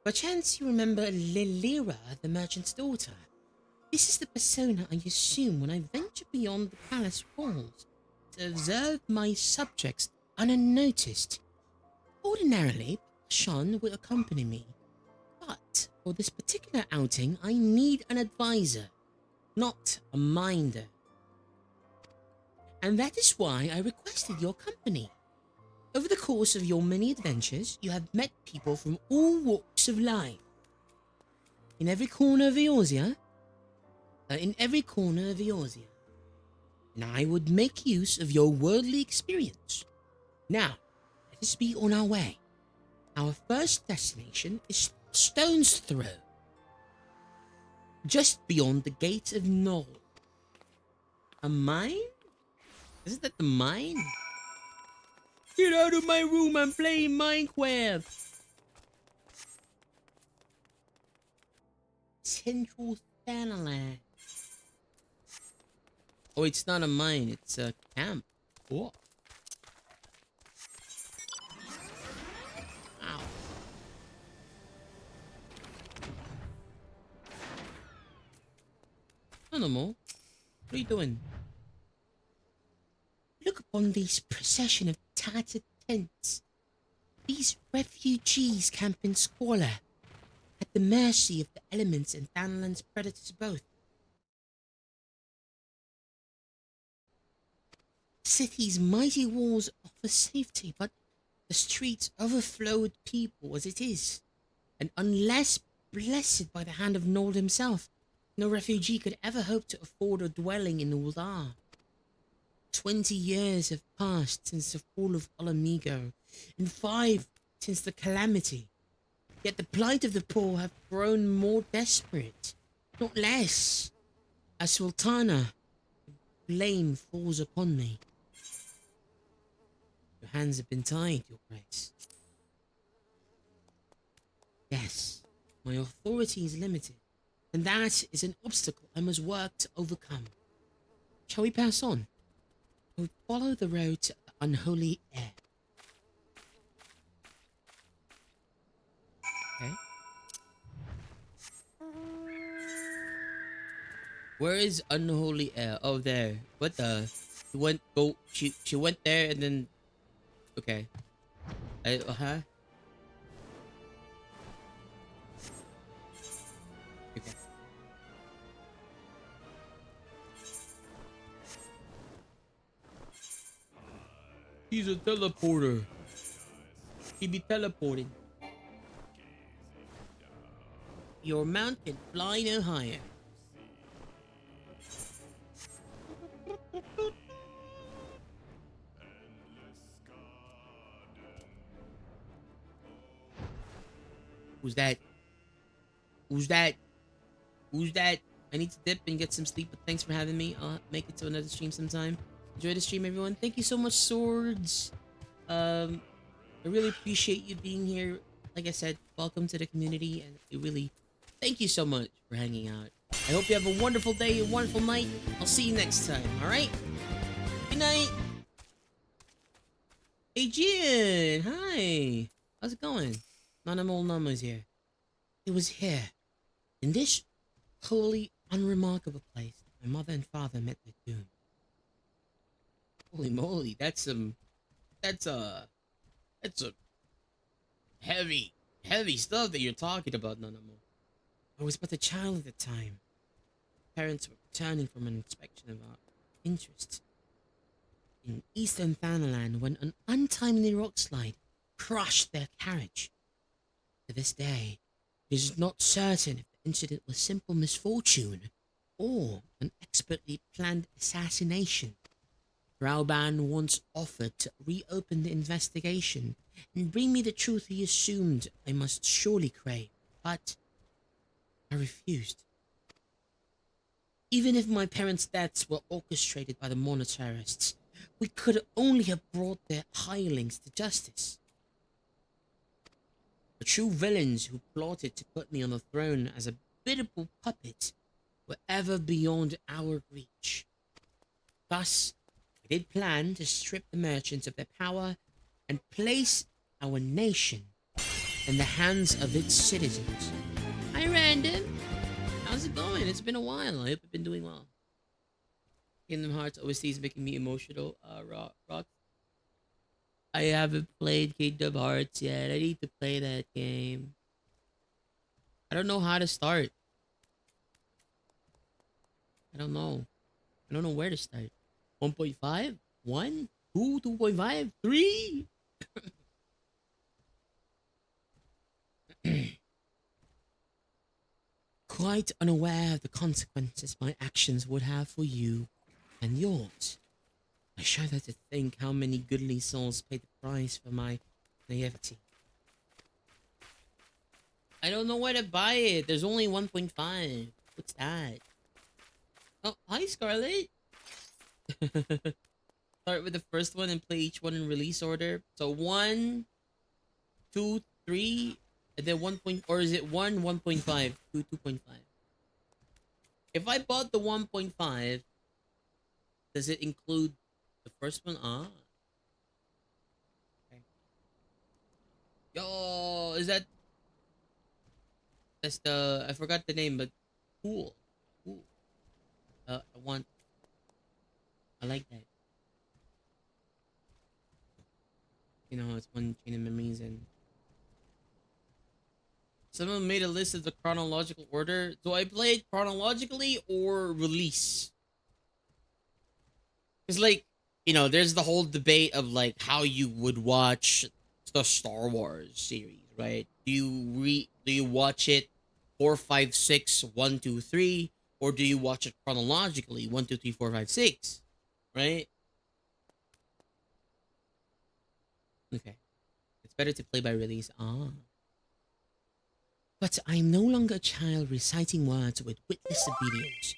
Perchance you remember Lilira, the merchant's daughter. This is the persona I assume when I venture beyond the palace walls to observe my subjects unnoticed. Ordinarily, Sean would accompany me, but for this particular outing, I need an advisor, not a minder. And that is why I requested your company. Over the course of your many adventures, you have met people from all walks of life. In every corner of Eorzea, and I would make use of your worldly experience. Now, let us be on our way. Our first destination is Stone's Throw, just beyond the gates of Knoll. A mine? Isn't that the mine? Get out of my room, I'm playing Minecraft! Central Thanaland. Oh, it's not a mine, it's a camp. What? Ow. Animal, what are you doing? Look upon this procession of tattered tents. These refugees camp in squalor, at the mercy of the elements and Thanaland's predators both. The city's mighty walls offer safety, but the streets overflow with people as it is. And unless blessed by the hand of Nord himself, no refugee could ever hope to afford a dwelling in Uldar. 20 years have passed since the fall of Olamigo, and 5 since the calamity. Yet the plight of the poor have grown more desperate, not less. As Sultana, blame falls upon me. Your hands have been tied, Your Grace. Yes, my authority is limited, and that is an obstacle I must work to overcome. Shall we pass on? We follow the road to the unholy air. Okay. Where is unholy air? Oh, there. What the? She went there and then. Okay. Okay. He's a teleporter. He be teleporting. Your mount can fly no higher. Who's that? Who's that? Who's that? I need to dip and get some sleep, but thanks for having me. I'll make it to another stream sometime. Enjoy the stream, everyone. Thank you so much, Swords. I really appreciate you being here. Like I said, welcome to the community, and I really thank you so much for hanging out. I hope you have a wonderful day, a wonderful night. I'll see you next time, alright? Good night. Hey, Gian! Hi! How's it going? Nanamo Nama's here. It was here, in this wholly unremarkable place, my mother and father met their doom. Holy moly, that's that's a heavy, heavy stuff that you're talking about, Nanamo. I was but a child at the time. Parents were returning from an inspection of our interest in eastern Thanalan when an untimely rock slide crushed their carriage. To this day, it is not certain if the incident was simple misfortune or an expertly planned assassination. Rauban once offered to reopen the investigation and bring me the truth he assumed I must surely crave, but I refused. Even if my parents' deaths were orchestrated by the monetarists, we could only have brought their hirelings to justice. The true villains who plotted to put me on the throne as a biddable puppet were ever beyond our reach. Thus, we did plan to strip the merchants of their power and place our nation in the hands of its citizens. Hi, Random. How's it going? It's been a while. I hope you've been doing well. Kingdom Hearts OST is making me emotional. Rock. I haven't played Kingdom Hearts yet. I need to play that game. I don't know how to start. I don't know. I don't know where to start. 1.5? 1? 2? 2.5? 3? Quite unaware of the consequences my actions would have for you and yours, I shudder to think how many goodly souls paid the price for my naivety. I don't know where to buy it. There's only 1.5. What's that? Oh, hi, Scarlet. Start with the first one and play each one in release order. So 1, 2, 3, and then 1. Or is it 1, 1.5, 2, 2.5? If I bought the 1.5, does it include the first one? Ah. Okay. Yo, is that... That's the... I forgot the name, but cool. Cool. I like that. You know, it's one chain of memories, and someone made a list of the chronological order. Do I play it chronologically or release? It's like, you know, there's the whole debate of like how you would watch the Star Wars series, right? Do you watch it 4, 5, 6, 1, 2, 3, or do you watch it chronologically 1, 2, 3, 4, 5, 6, right? Okay, it's better to play by release. Ah. But I am no longer a child reciting words with witless obedience,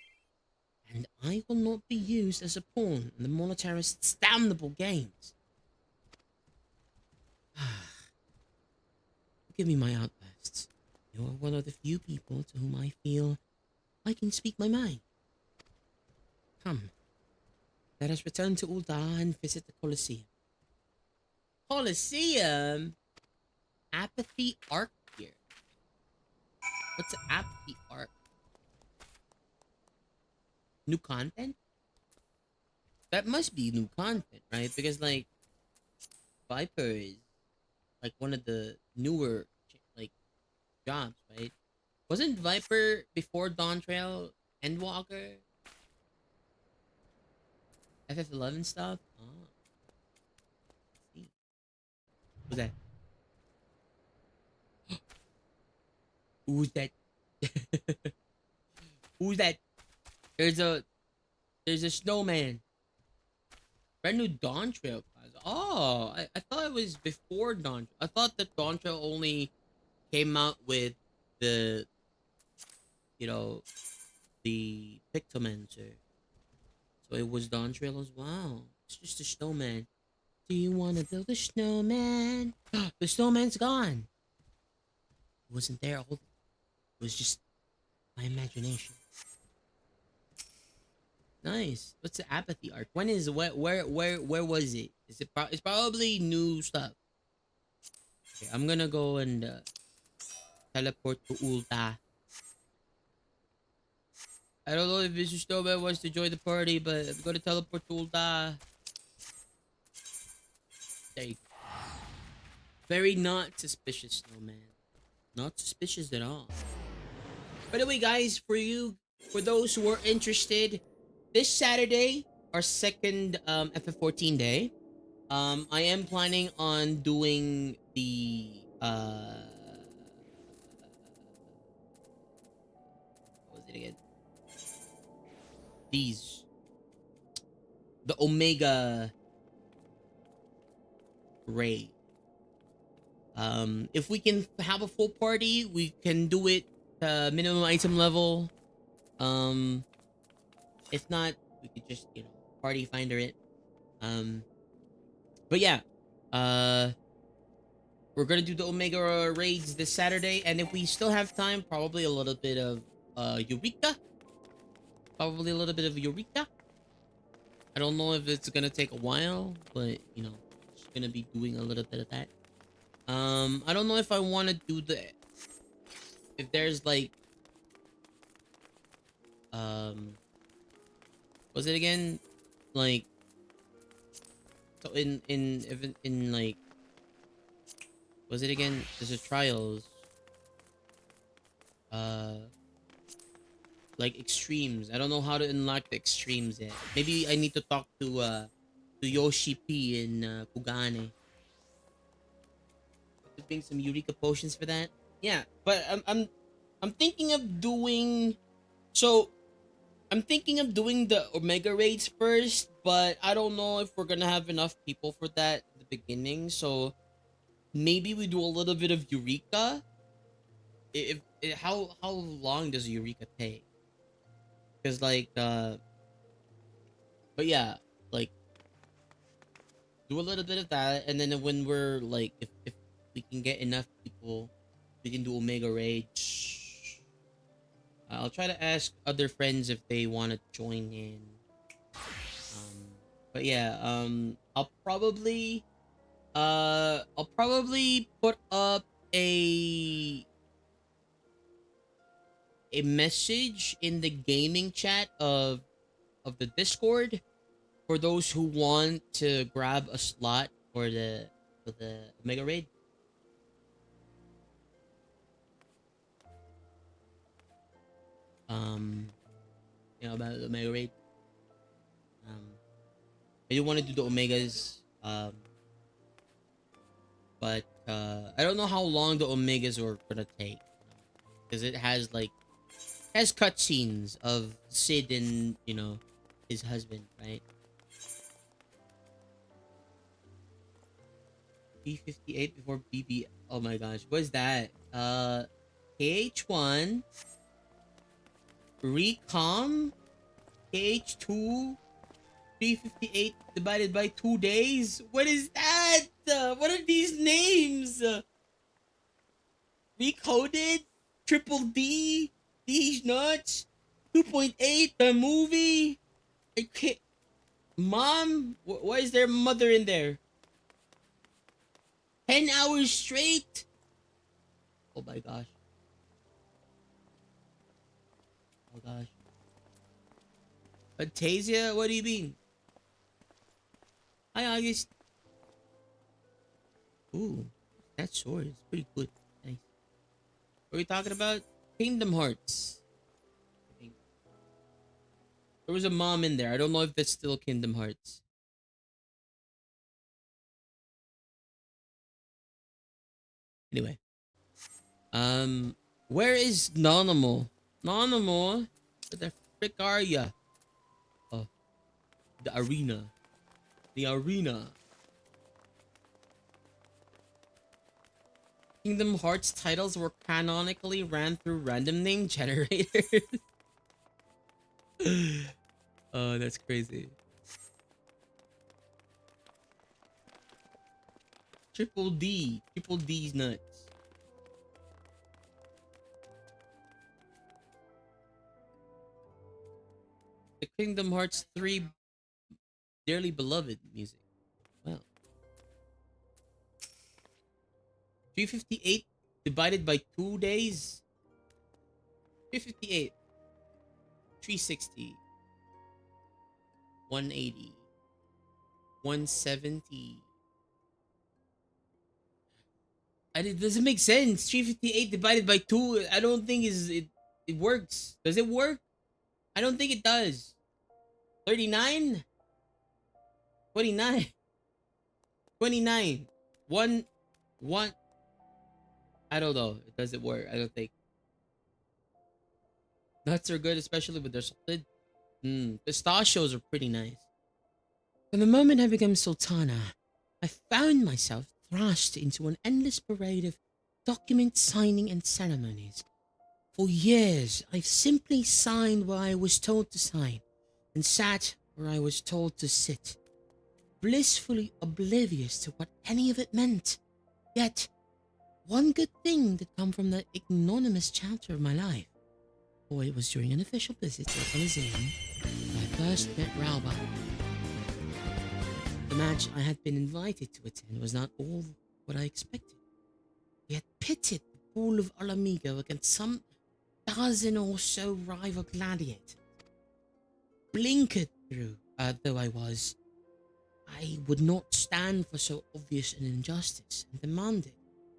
and I will not be used as a pawn in the monetarists' damnable games. Give me my outbursts. You are one of the few people to whom I feel I can speak my mind. Come, let us return to Ul'dah and visit the Colosseum. Colosseum? Apathy Arc here. What's the Apathy Arc? New content? That must be new content, right? Because like Viper is like one of the newer like jobs, right? Wasn't Viper before Dawn Trail, Endwalker, FF11 stuff? Oh. See. Who's that? Who's that? Who's that? There's a snowman. Brand new Dawn Trail class. Oh, I thought it was before Dawn. I thought that Dawn Trail only came out with the, you know, the Pictomancer. So it was Dawn Trail as well. It's just a snowman. Do you want to build a snowman? The snowman's gone. It wasn't there. It was just my imagination. Nice. What's the apathy arc? When is where was it? Is it it's probably new stuff. Okay, I'm gonna go and teleport to Ulta. I don't know if Mr. Snowman wants to join the party, but I'm gonna teleport to Ulta. There you go. Very not suspicious, Snowman. Not suspicious at all. By the way, guys, for those who are interested, this Saturday, our second FF14 day, I am planning on doing the what was it again? The Omega raid. If we can have a full party, we can do it minimum item level. If not, we could just, you know, party finder it. But yeah, we're gonna do the Omega raids this Saturday, and if we still have time, probably a little bit of Eureka. Probably a little bit of Eureka. I don't know if it's gonna take a while, but you know, just gonna be doing a little bit of that. I don't know if I want to do if there's like was it again like so in like was it again there's a trials like extremes. I don't know how to unlock the extremes yet. Maybe I need to talk to Yoshi P in Kugane. Bring some Eureka potions for that. Yeah, but I'm thinking of doing I'm thinking of doing the Omega raids first, but I don't know if we're gonna have enough people for that at the beginning. So maybe we do a little bit of Eureka. How long does Eureka take? Because like but yeah, like do a little bit of that, and then when we're like if we can get enough people, we can do Omega raids. I'll try to ask other friends if they want to join in. But yeah, I'll probably put up a message in the gaming chat of the Discord for those who want to grab a slot for the Omega raid. You know, about the Omega raid. I do want to do the Omegas, but I don't know how long the Omegas are gonna take, because it has like cutscenes of Sid and, you know, his husband, right? B58 before BB. Oh my gosh, what is that? KH1 Recom KH2 358 divided by 2 days. What is that? What are these names? Recoded Triple D These nuts 2.8 the movie. I can't. Mom, why is there mother in there? 10 hours straight. Oh my gosh. Oh gosh. Fantasia? What do you mean? Hi, August. Ooh, that sword is pretty good. Nice. What are we talking about? Kingdom Hearts. I think. There was a mom in there. I don't know if that's still Kingdom Hearts. Anyway. Where is Nanamo? Nanamo? Where the frick are ya? Oh. The arena. The arena. Kingdom Hearts titles were canonically ran through random name generators. Oh, that's crazy. Triple D. Triple D's nuts. The Kingdom Hearts 3 Dearly Beloved music. Well. 358 divided by 2 days. 358. 360. 180. 170. It doesn't make sense. 358 divided by 2. I don't think it works. Does it work? I don't think it does. 39? 29. 29. 1. I don't know. It doesn't work. I don't think. Nuts are good, especially with their salted. Pistachios are pretty nice. From the moment I became Sultana, I found myself thrust into an endless parade of document signing and ceremonies. For years, I've simply signed where I was told to sign and sat where I was told to sit, blissfully oblivious to what any of it meant. Yet, one good thing did come from that ignominious chapter of my life. For it was during an official visit to the Coliseum that I first met Rauba. The match I had been invited to attend was not all what I expected. He had pitted the pool of Alamigo against some dozen or so rival gladiators. Blinkered through, though I was, I would not stand for so obvious an injustice and demanded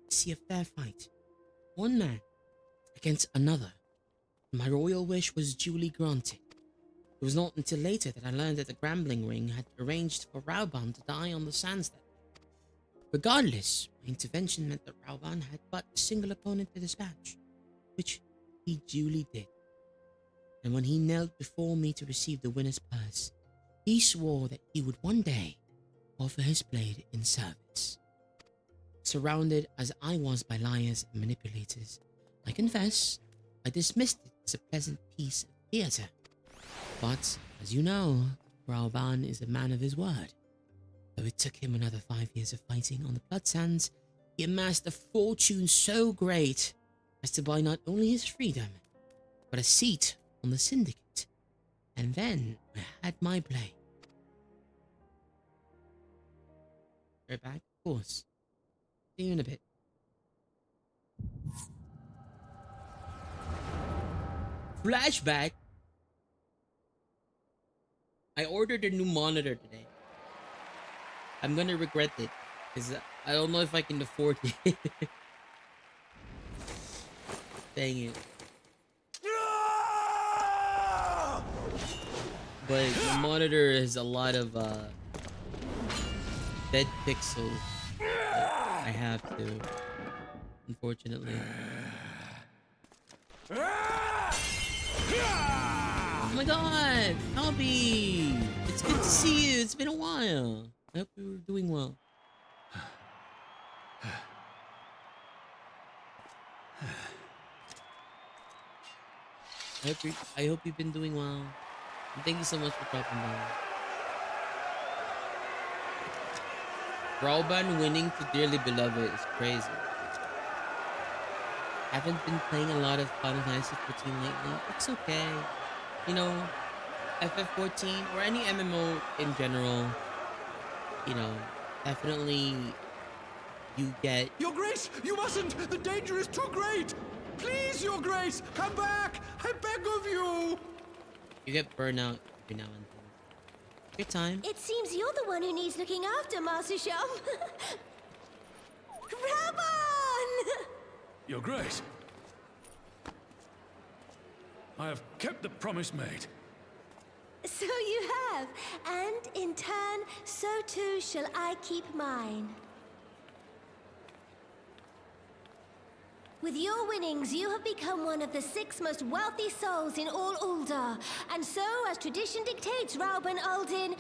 to see a fair fight. One man against another. My royal wish was duly granted. It was not until later that I learned that the Grambling Ring had arranged for Rauban to die on the sands that day. Regardless, my intervention meant that Rauban had but a single opponent to dispatch, which he duly did. And when he knelt before me to receive the winner's purse, he swore that he would one day offer his blade in service. Surrounded as I was by liars and manipulators, I confess, I dismissed it as a pleasant piece of theatre. But, as you know, Rauban is a man of his word. Though it took him another 5 years of fighting on the blood sands, he amassed a fortune so great as to buy not only his freedom, but a seat on the syndicate. And then I had my blade. Right back, of course. See you in a bit. Flashback. I ordered a new monitor today. I'm gonna regret it because I don't know if I can afford it. Dang it. But the monitor has a lot of dead pixels that I have to, unfortunately. Oh my god! Hobby! It's good to see you. It's been a while. I hope you were doing well. I hope you've been doing well. And thank you so much for dropping by. Rauban winning to Dearly Beloved is crazy. Haven't been playing a lot of Final Fantasy 14 lately. It's okay. You know, FF14 or any MMO in general, you know, definitely you get...
Your Grace, you mustn't! The danger is too great! Please, Your Grace, come back! I beg of you!
You get burnout every now and then. Your time.
It seems you're the one who needs looking after, Master Shum. Raban!
Your Grace, I have kept the promise made.
So you have, and in turn, so too shall I keep mine. With your winnings, you have become one of the 6 most wealthy souls in all Ul'dah. And so, as tradition dictates, Rauban Aldin,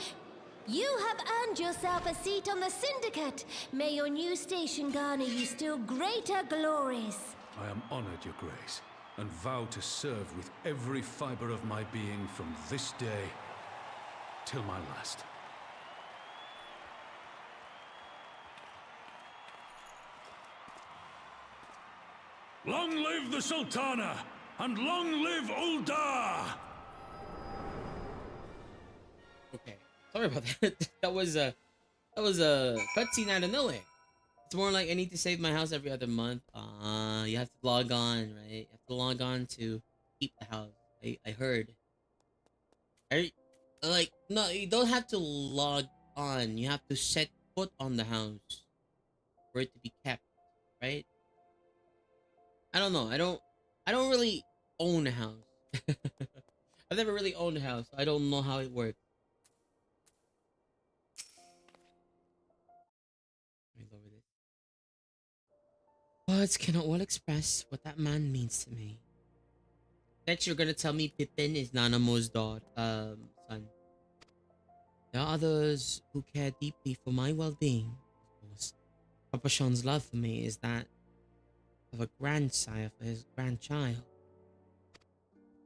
you have earned yourself a seat on the Syndicate. May your new station garner you still greater glories.
I am honored, Your Grace, and vow to serve with every fiber of my being from this day till my last. Long live the Sultana, and long live Uldar!
Okay, sorry about that. That was a cutscene out of nowhere. It's more like I need to save my house every other month. You have to log on, right? You have to log on to keep the house. I heard. Like, no, you don't have to log on. You have to set foot on the house for it to be kept, right? I don't know. I don't really own a house. I've never really owned a house. I don't know how it works. Let me lower this. Words cannot well express what that man means to me. Next, you're gonna tell me Pippin is Nanamo's daughter, son. There are others who care deeply for my well-being. Of course, Papa Sean's love for me is that of a grandsire for his grandchild.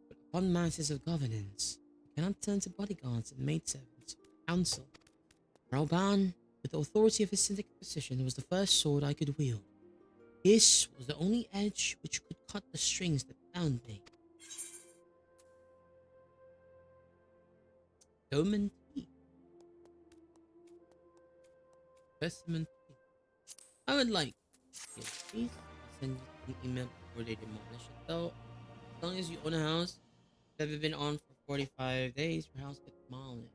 But upon matters of governance, I cannot turn to bodyguards and maidservants or counsel. Rauban, with the authority of his syndicate position, was the first sword I could wield. This was the only edge which could cut the strings that bound me. Doman tea. Specimen tea. I would like. Yes, please. I'll send you an email before they demolish it. Though, as long as you own a house, that have been on for 45 days, your house gets demolished.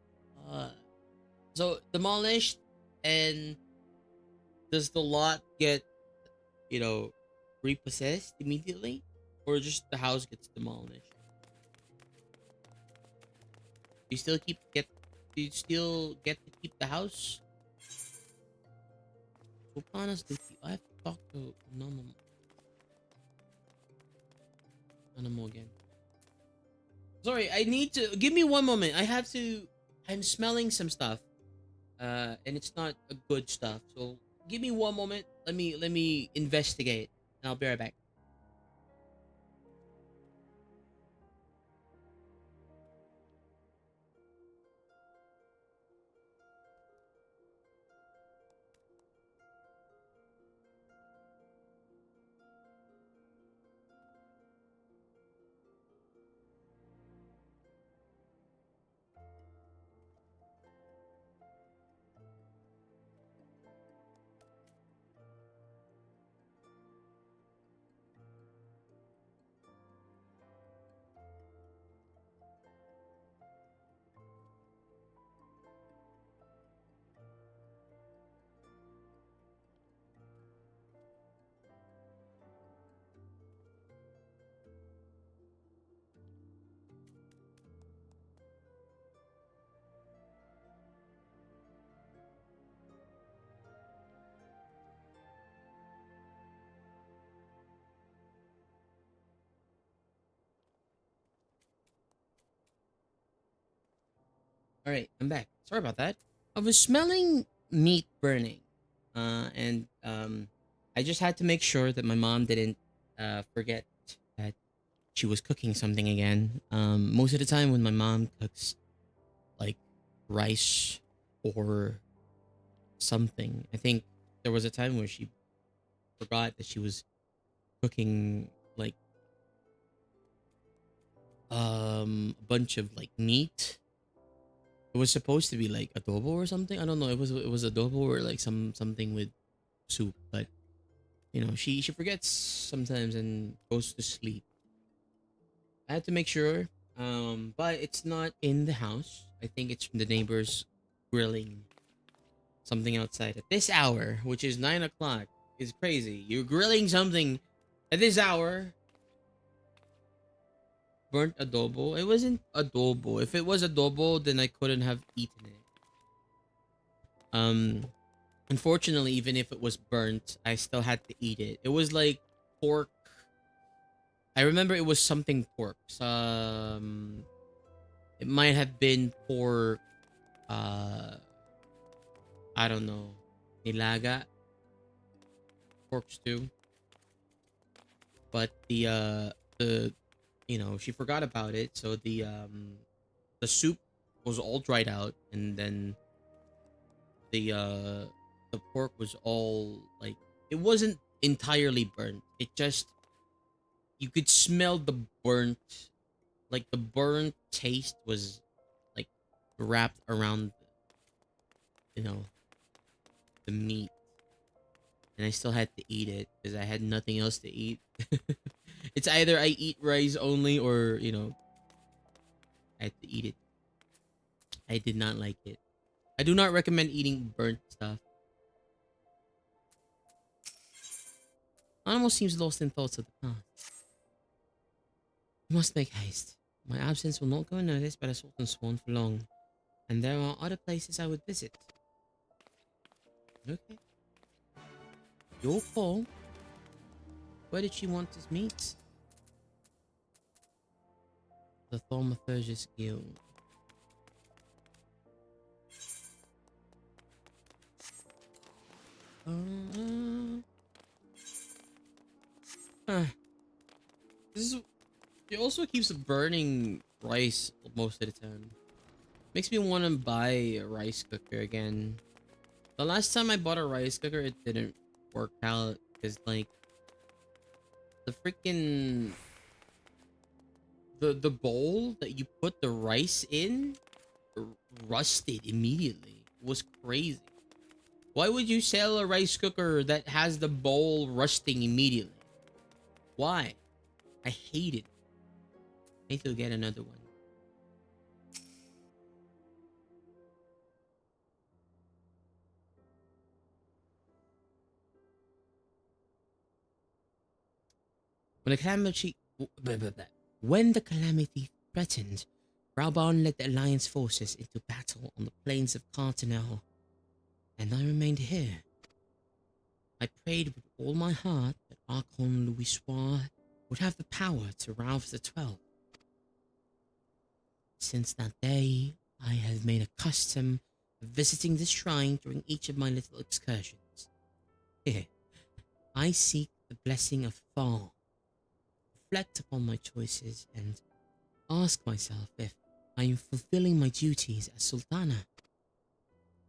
So demolished, and does the lot get, you know, repossessed immediately, or just the house gets demolished? Do you still get to keep the house? Sultana's duty. I have to talk to Nanamo again. Sorry, I need to give me one moment. I'm smelling some stuff. And it's not a good stuff. So give me one moment. Let me investigate. And I'll be right back. All right, I'm back. Sorry about that. I was smelling meat burning, and I just had to make sure that my mom didn't forget that she was cooking something again. Most of the time when my mom cooks like rice or something, I think there was a time where she forgot that she was cooking like a bunch of like meat. It was supposed to be like adobo or something. I don't know. It was adobo or like something with soup, but you know, she forgets sometimes and goes to sleep. I had to make sure. But it's not in the house. I think it's from the neighbors grilling something outside at this hour, which is 9 o'clock. Is crazy. You're grilling something at this hour. Burnt adobo. It wasn't adobo. If it was adobo, then I couldn't have eaten it. Unfortunately, even if it was burnt, I still had to eat it. It was like pork. I remember it was something pork. It might have been pork. I don't know. Nilaga. Pork stew. But the you know, she forgot about it, so the soup was all dried out, and then the pork was all like, it wasn't entirely burnt. It just you could smell the burnt, like the burnt taste was like wrapped around, you know, the meat, and I still had to eat it because I had nothing else to eat. It's either I eat rice only or, you know, I had to eat it. I did not like it. I do not recommend eating burnt stuff. Almost seems lost in thoughts of the past. We must make haste. My absence will not go unnoticed by the Sultan Swan for long, and there are other places I would visit. Okay. Your call. Where did she want us meet? The Thaumaturgus Guild. This is. It also keeps burning rice most of the time. Makes me want to buy a rice cooker again. The last time I bought a rice cooker, it didn't work out because, like, the freaking the bowl that you put the rice in rusted immediately. It was crazy. Why would you sell a rice cooker that has the bowl rusting immediately? Why? I hate it. I need to get another one. When the calamity threatened, Raubon led the Alliance forces into battle on the plains of Cartanel, and I remained here. I prayed with all my heart that Archon Louisoix would have the power to rouse the 12. Since that day, I have made a custom of visiting this shrine during each of my little excursions. Here, I seek the blessing of Thal, reflect upon my choices, and ask myself if I am fulfilling my duties as Sultana.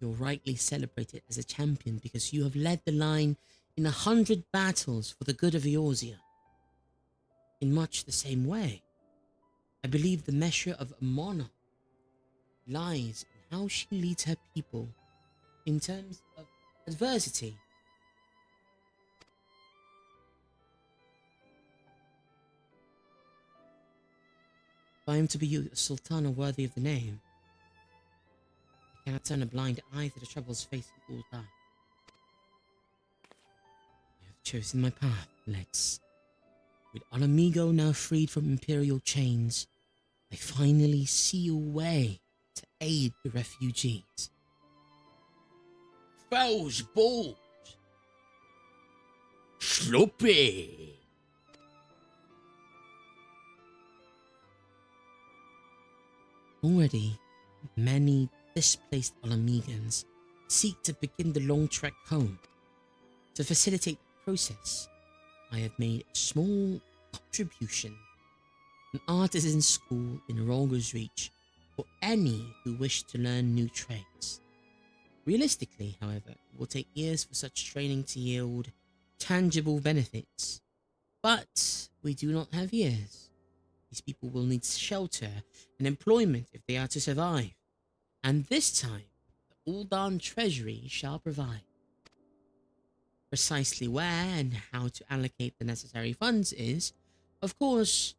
You're rightly celebrated as a champion because you have led the line in 100 battles for the good of Eorzea. In much the same way, I believe the measure of a monarch lies in how she leads her people in terms of adversity. If I am to be a sultana worthy of the name, I cannot turn a blind eye to the troubles facing Ul'dah. I have chosen my path, let's. With Alamigo now freed from imperial chains, I finally see a way to aid the refugees. Fowls bold! Sloppy! Already, many displaced Alamegans seek to begin the long trek home. To facilitate the process, I have made a small contribution, an artisan school in Rolga's Reach for any who wish to learn new trades. Realistically, however, it will take years for such training to yield tangible benefits. But we do not have years. These people will need shelter and employment if they are to survive. And this time, the Ul'dah Treasury shall provide. Precisely where and how to allocate the necessary funds is, of course,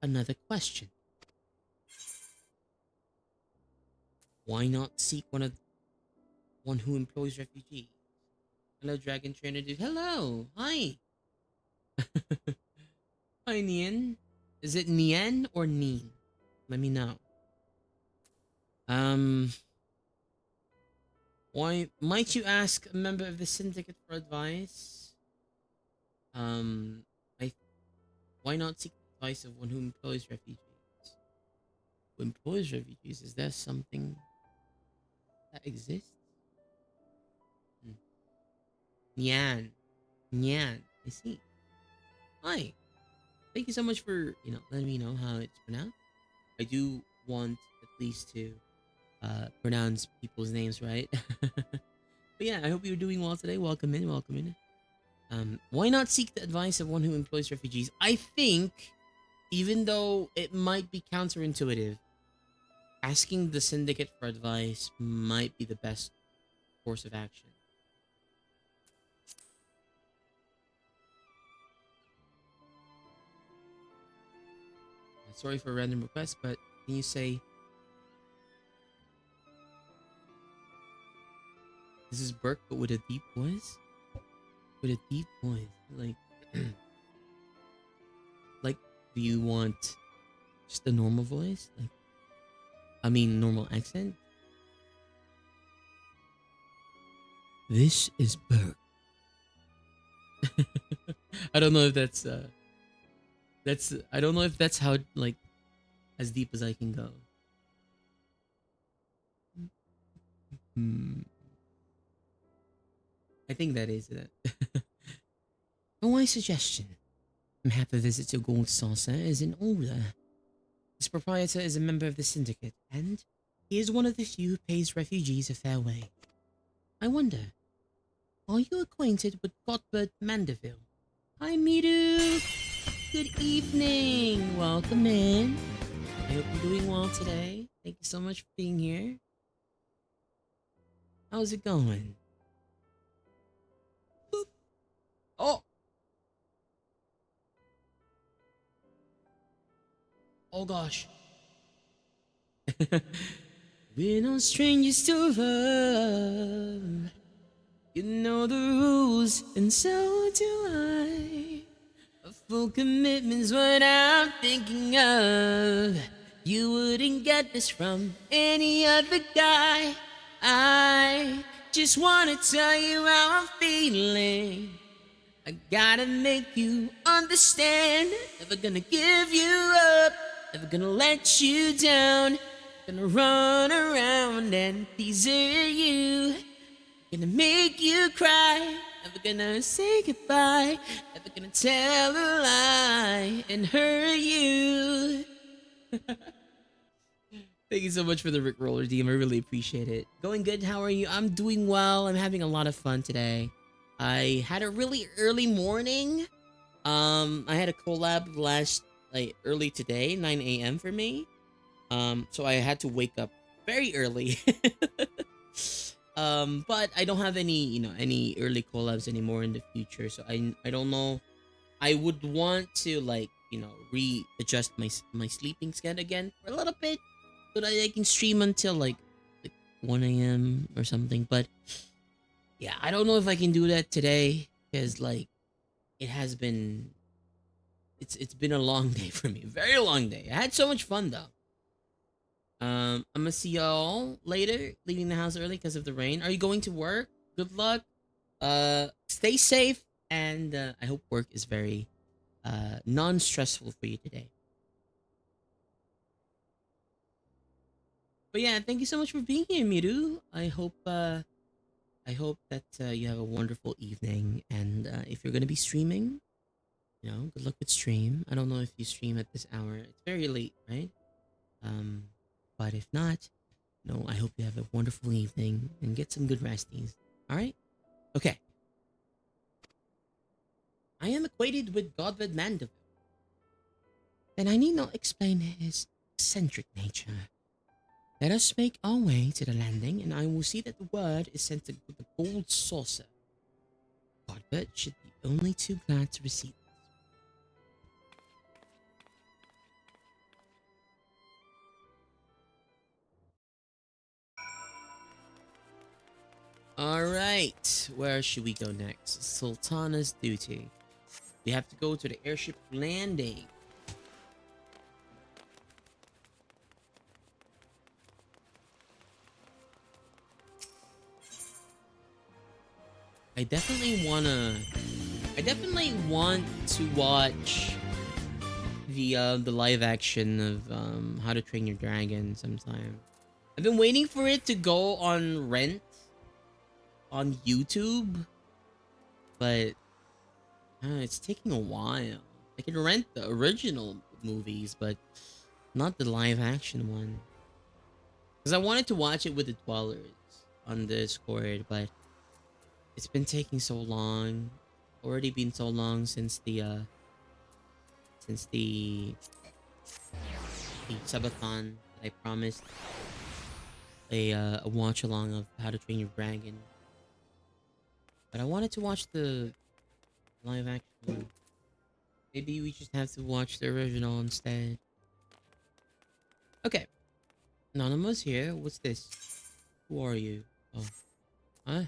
another question. Why not seek one who employs refugees? Hello, Dragon Trainer Dude. Hello! Hi! Hi, Nien. Is it Nien or Neen? Let me know. Why might you ask a member of the syndicate for advice? Why not seek the advice of one who employs refugees? Who employs refugees? Is there something that exists? Nyan. I see. Hi. Thank you so much for, letting me know how it's pronounced. I do want at least to pronounce people's names right. But yeah, I hope you're doing well today. Welcome in. Why not seek the advice of one who employs refugees? I think, even though it might be counterintuitive, asking the syndicate for advice might be the best course of action. Sorry for a random request, but can you say this is Burke but with a deep voice? With a deep voice. Like like, do you want just a normal voice? Like, I mean normal accent? This is Burke. I don't know if that's I don't know if that's how, like, as deep as I can go. I think that is it. A wise suggestion. Perhaps a visit to Gold Saucer is in order. Its proprietor is a member of the syndicate, and he is one of the few who pays refugees a fair wage. I wonder, are you acquainted with Godbert Mandeville? Hi, Miru! Good evening! Welcome in. I hope you're doing well today. Thank you so much for being here. How's it going? Boop. Oh! Oh gosh. We're no strangers to love. You know the rules, and so do I. A full commitment's what I'm thinking of. You wouldn't get this from any other guy. I just wanna tell you how I'm feeling. I gotta make you understand. Never gonna give you up. Never gonna let you down. Gonna run around and tease you. Gonna make you cry. Never gonna say goodbye. Never gonna tell a lie and hurt you. Thank you so much for the Rickroller DM. I really appreciate it. Going good. How are you? I'm doing well. I'm having a lot of fun today. I had a really early morning. I had a collab early today, 9 a.m. for me. So I had to wake up very early. But I don't have any early collabs anymore in the future. So I don't know. I would want to readjust my sleeping schedule again for a little bit, so that I can stream until like 1 a.m. or something. But yeah, I don't know if I can do that today, because it's been a long day for me. Very long day. I had so much fun though. I'm gonna see y'all later. Leaving the house early because of the rain. Are you going to work? Good luck. Stay safe, and I hope work is very non-stressful for you today. But yeah, thank you so much for being here, Miru. I hope that you have a wonderful evening, and if you're gonna be streaming, good luck with stream. I don't know if you stream at this hour. It's very late, right? But if not, I hope you have a wonderful evening and get some good resties. All right? Okay. I am acquainted with Godward Mandeville. Then I need not explain his eccentric nature. Let us make our way to the landing, and I will see that the word is sent to the gold saucer. Godbert should be only too glad to receive it. Alright, where should we go next? Sultana's duty. We have to go to the airship landing. I definitely want to watch the live action of How to Train Your Dragon sometime. I've been waiting for it to go on rent on YouTube, but it's taking a while. I can rent the original movies, but not the live action one, because I wanted to watch it with the Dwellers on Discord, but it's been taking so long. already been so long since the subathon that I promised a watch along of How to Train Your Dragon. But I wanted to watch the live action one. Maybe we just have to watch the original instead. Okay. Anonymous here. What's this? Who are you? Oh. Huh?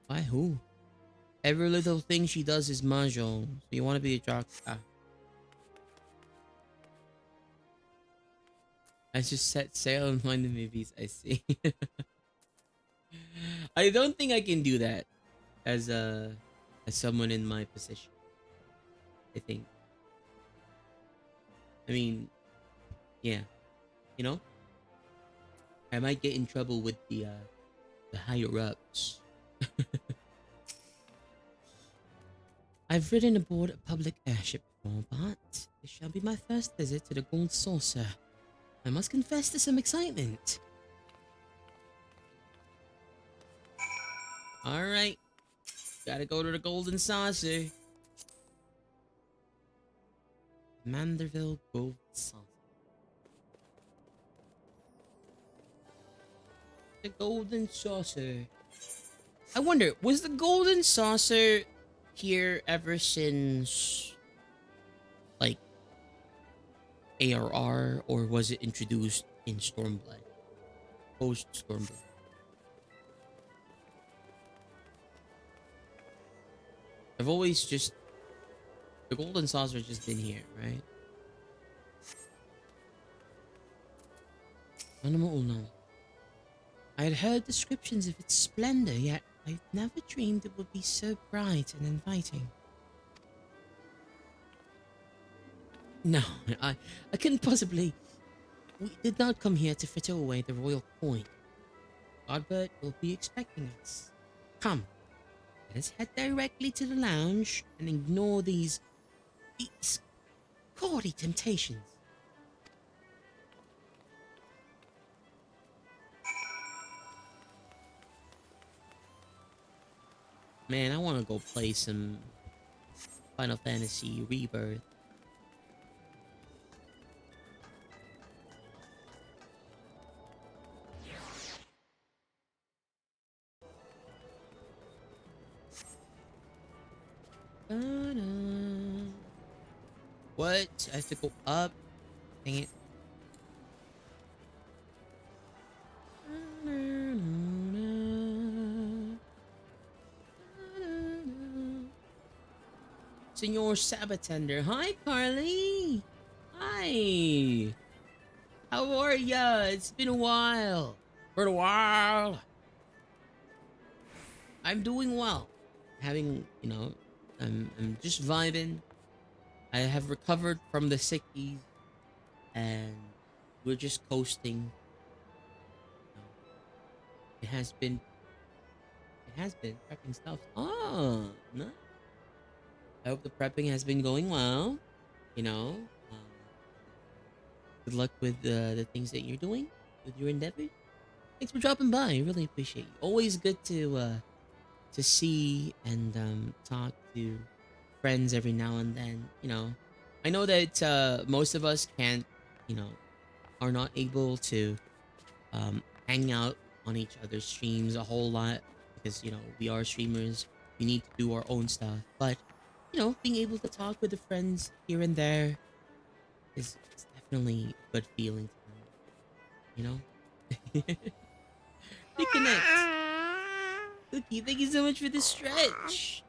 Why who? Every little thing she does is mahjong. So you want to be a jock? Ah. I just set sail and find the movies. I see. I don't think I can do that as someone in my position. I think. I mean, yeah. You know? I might get in trouble with the higher ups. I've ridden aboard a public airship before, but this shall be my first visit to the Gold Saucer. I must confess to some excitement. Alright. Gotta go to the Golden Saucer. Manderville Gold Saucer. The Golden Saucer. I wonder, was the Golden Saucer here ever since, like, ARR, or was it introduced in Stormblood? Post Stormblood. I've always just... The Golden Saucer's just been here, right? Animal no. I had heard descriptions of its splendor, yet I never dreamed it would be so bright and inviting. No, I couldn't possibly... We did not come here to fritter away the royal coin. Godbert will be expecting us. Come, let us head directly to the lounge and ignore these gaudy temptations. Man, I want to go play some Final Fantasy Rebirth. What? I have to go up? Dang it. Senor Sabatender. Hi, Carly. Hi. How are ya? It's been a while. I'm doing well. Having, you know, I'm just vibing. I have recovered from the sickies, and we're just coasting. It has been prepping stuff. Oh, nice. I hope the prepping has been going well. You know, good luck with the things that you're doing with your endeavors. Thanks for dropping by. I really appreciate you. Always good to see and talk to friends every now and then. You know, I know that most of us can't, you know, are not able to hang out on each other's streams a whole lot because, you know, we are streamers. We need to do our own stuff, but you know, being able to talk with the friends here and there is definitely a good feeling to me, you know? Reconnect. Cookie, thank you so much for the stretch.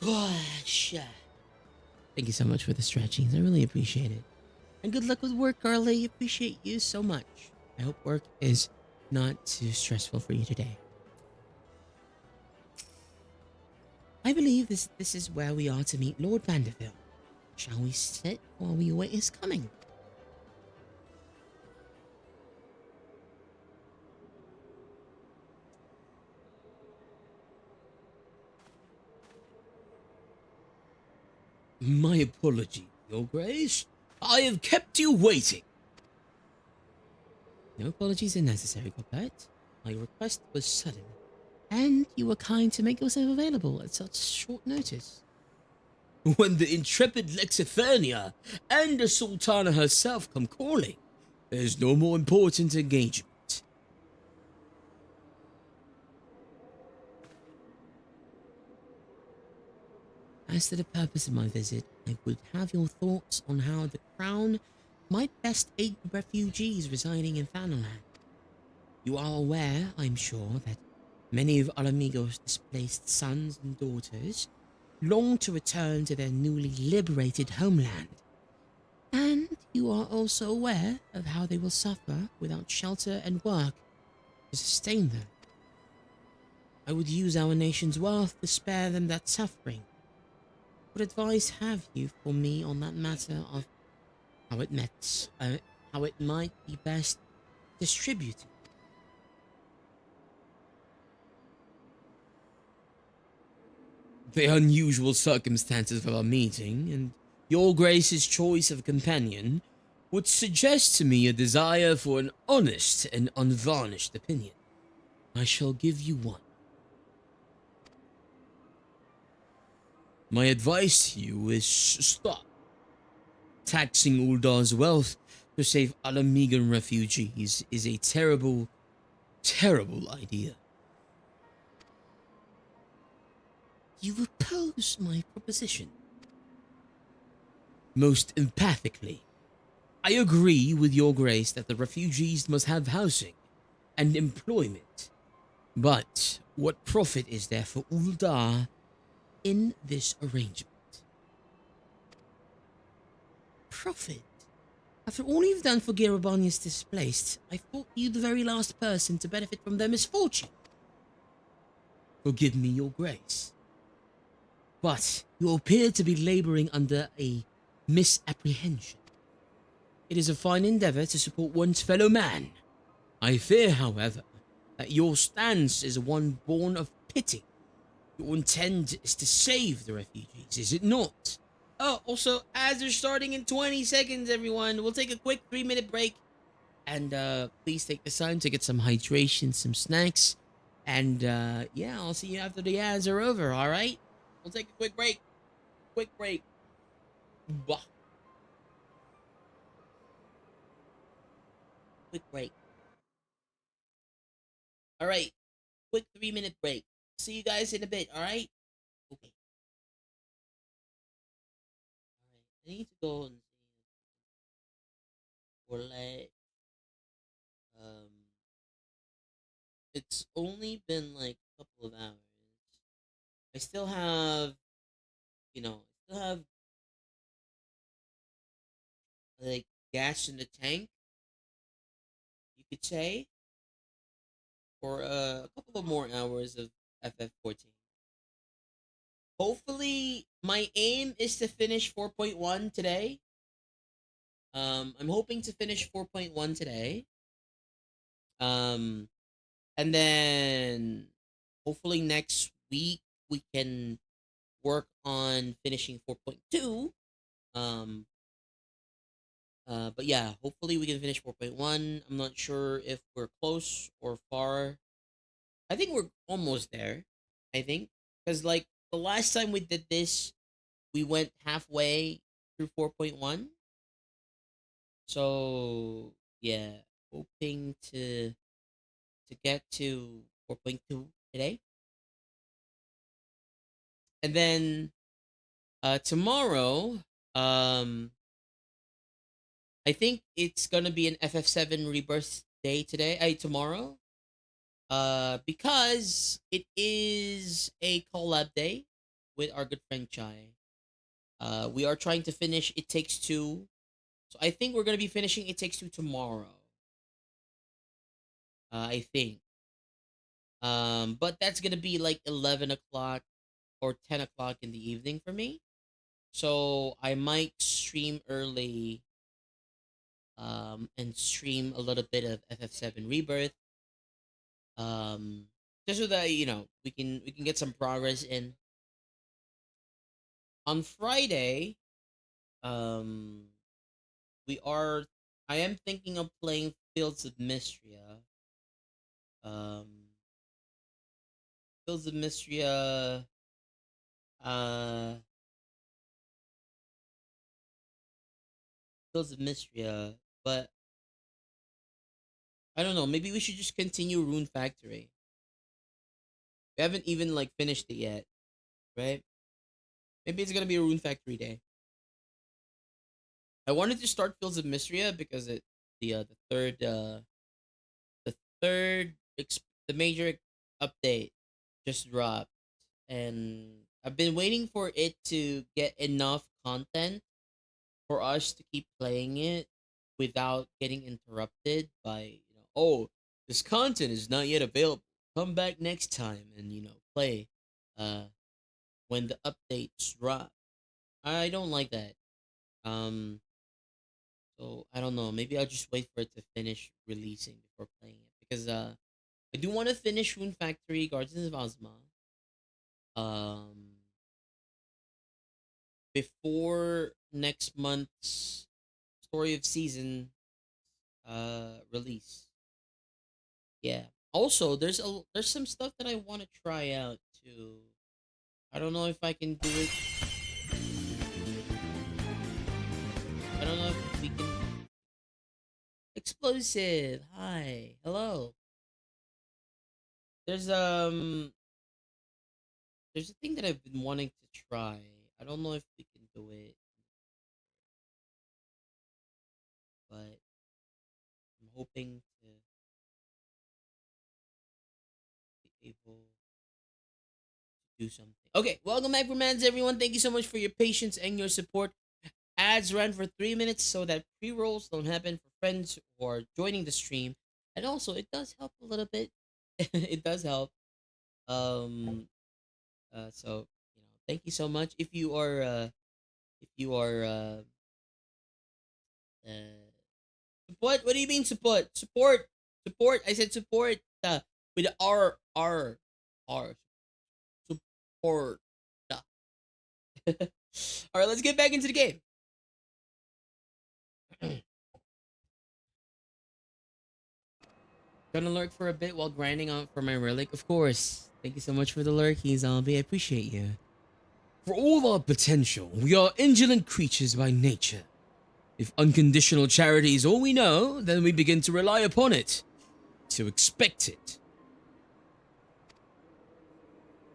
Gosh. Thank you so much for the stretchings. I really appreciate it. And good luck with work, Carly. Appreciate you so much. I hope work is not too stressful for you today. I believe this is where we are to meet Lord Vanderbilt. Shall we sit while we await his coming? My apology, Your Grace. I have kept you waiting. No apologies are necessary, Gobert. My request was sudden, and you were kind to make yourself available at such short notice. When the intrepid Lexiphernia and the Sultana herself come calling, there's no more important engagement. As to the purpose of my visit, I would have your thoughts on how the Crown might best aid the refugees residing in Thanaland. You are aware, I'm sure, that many of Alamigo's displaced sons and daughters long to return to their newly liberated homeland. And you are also aware of how they will suffer without shelter and work to sustain them. I would use our nation's wealth to spare them that suffering. What advice have you for me on that matter of how it might be best distributed? The unusual circumstances of our meeting and your Grace's choice of companion would suggest to me a desire for an honest and unvarnished opinion. I shall give you one. My advice to you is stop taxing Uldar's wealth to save Alamigan refugees is a terrible, terrible idea. You oppose my proposition. Most empathically, I agree with your Grace that the refugees must have housing and employment. But what profit is there for Uldar in this arrangement? Profit? After all you've done for Garabania's displaced, I thought you the very last person to benefit from their misfortune. Forgive me, your Grace. But you appear to be laboring under a misapprehension. It is a fine endeavor to support one's fellow man. I fear, however, that your stance is one born of pity. Your intent is to save the refugees, is it not? Oh, also, as they're starting in 20 seconds, everyone, we'll take a quick 3-minute break. And please take the time to get some hydration, some snacks. And yeah, I'll see you after the ads are over, alright? We'll take a quick break. Quick break. Bah. Quick break. Alright. Quick 3-minute break. See you guys in a bit, alright? Okay. Alright. I need to go and see or like it's only been like a couple of hours. I still have like gas in the tank, you could say, for a couple of more hours of FF14. Hopefully, my aim is to finish 4.1 today. I'm hoping to finish 4.1 today. And then hopefully next week we can work on finishing 4.2. But yeah, hopefully we can finish 4.1. I'm not sure if we're close or far. I think we're almost there. I think. Because, like, the last time we did this, we went halfway through 4.1. So, yeah. Hoping to get to 4.2 today. And then, tomorrow, I think it's gonna be an FF7 Rebirth day today. Tomorrow. Because it is a collab day with our good friend Chai. We are trying to finish It Takes Two. So I think we're gonna be finishing It Takes Two tomorrow. I think. But that's gonna be like 11 o'clock or 10 o'clock in the evening for me. So I might stream early and stream a little bit of FF7 Rebirth. Just so that we can get some progress in. On Friday, we are I am thinking of playing Fields of Mystria. Fields of Mystery, Fields of Mystery, but I don't know. Maybe we should just continue Rune Factory. We haven't even like finished it yet, right? Maybe it's gonna be a Rune Factory day. I wanted to start Fields of Mysteria because the third the major update just dropped, and I've been waiting for it to get enough content for us to keep playing it without getting interrupted by, oh, this content is not yet available. Come back next time and play when the updates drop. I don't like that. So I don't know. Maybe I'll just wait for it to finish releasing before playing it, because I do want to finish Rune Factory, Guardians of Ozma, before next month's Story of Season release. Yeah. Also, there's some stuff that I want to try out too. I don't know if I can do it. I don't know if we can. Explosive. Hi. Hello. There's a thing that I've been wanting to try. I don't know if we can do it, but I'm hoping to be able to do something. Okay, welcome back, Romance, everyone. Thank you so much for your patience and your support. Ads ran for 3 minutes so that pre-rolls don't happen for friends who are joining the stream. And also, it does help a little bit. It does help. So, thank you so much. If you are support. What do you mean support? Support. I said support. With the R. Support. All right, let's get back into the game. Gonna lurk for a bit while grinding out for my relic, of course. Thank you so much for the lurkies, Zombie. I appreciate you. For all our potential, we are indolent creatures by nature. If unconditional charity is all we know, then we begin to rely upon it, to expect it.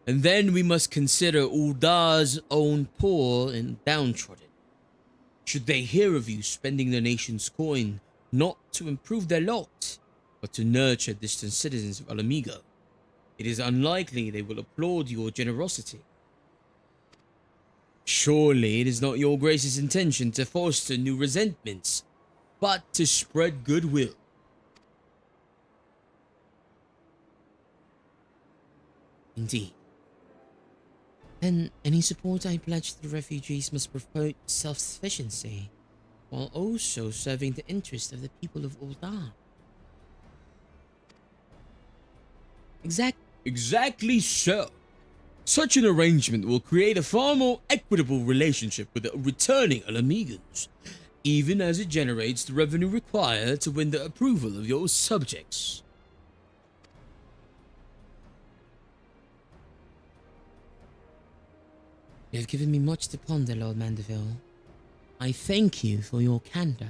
And then we must consider Uldar's own poor and downtrodden. Should they hear of you spending the nation's coin, not to improve their lot, but to nurture distant citizens of Alamigo, it is unlikely they will applaud your generosity. Surely it is not your grace's intention to foster new resentments, but to spread goodwill. Indeed. Then any support I pledge to the refugees must promote self-sufficiency, while also serving the interest of the people of Uldar. Exactly so. Such an arrangement will create a far more equitable relationship with the returning Alamigans, even as it generates the revenue required to win the approval of your subjects. You have given me much to ponder, Lord Mandeville. I thank you for your candor.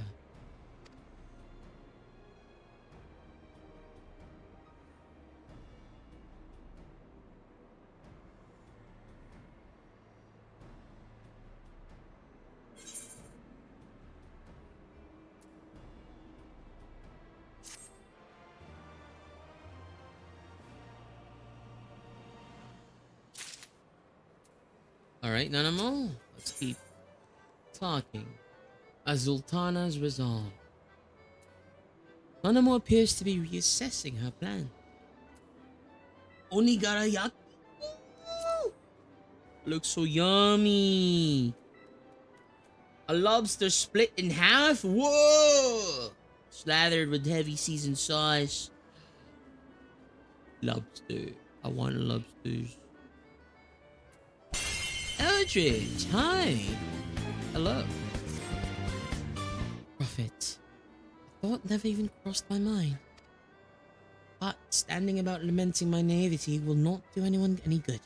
Alright, Nanamo, let's keep talking. Azultana's resolve. Nanamo appears to be reassessing her plan. Onigarayaku? Looks so yummy. A lobster split in half? Whoa! Slathered with heavy seasoned sauce. Lobster. I want lobsters. Eldridge, hi. Hello. Prophet. A thought never even crossed my mind. But standing about lamenting my naivety will not do anyone any good.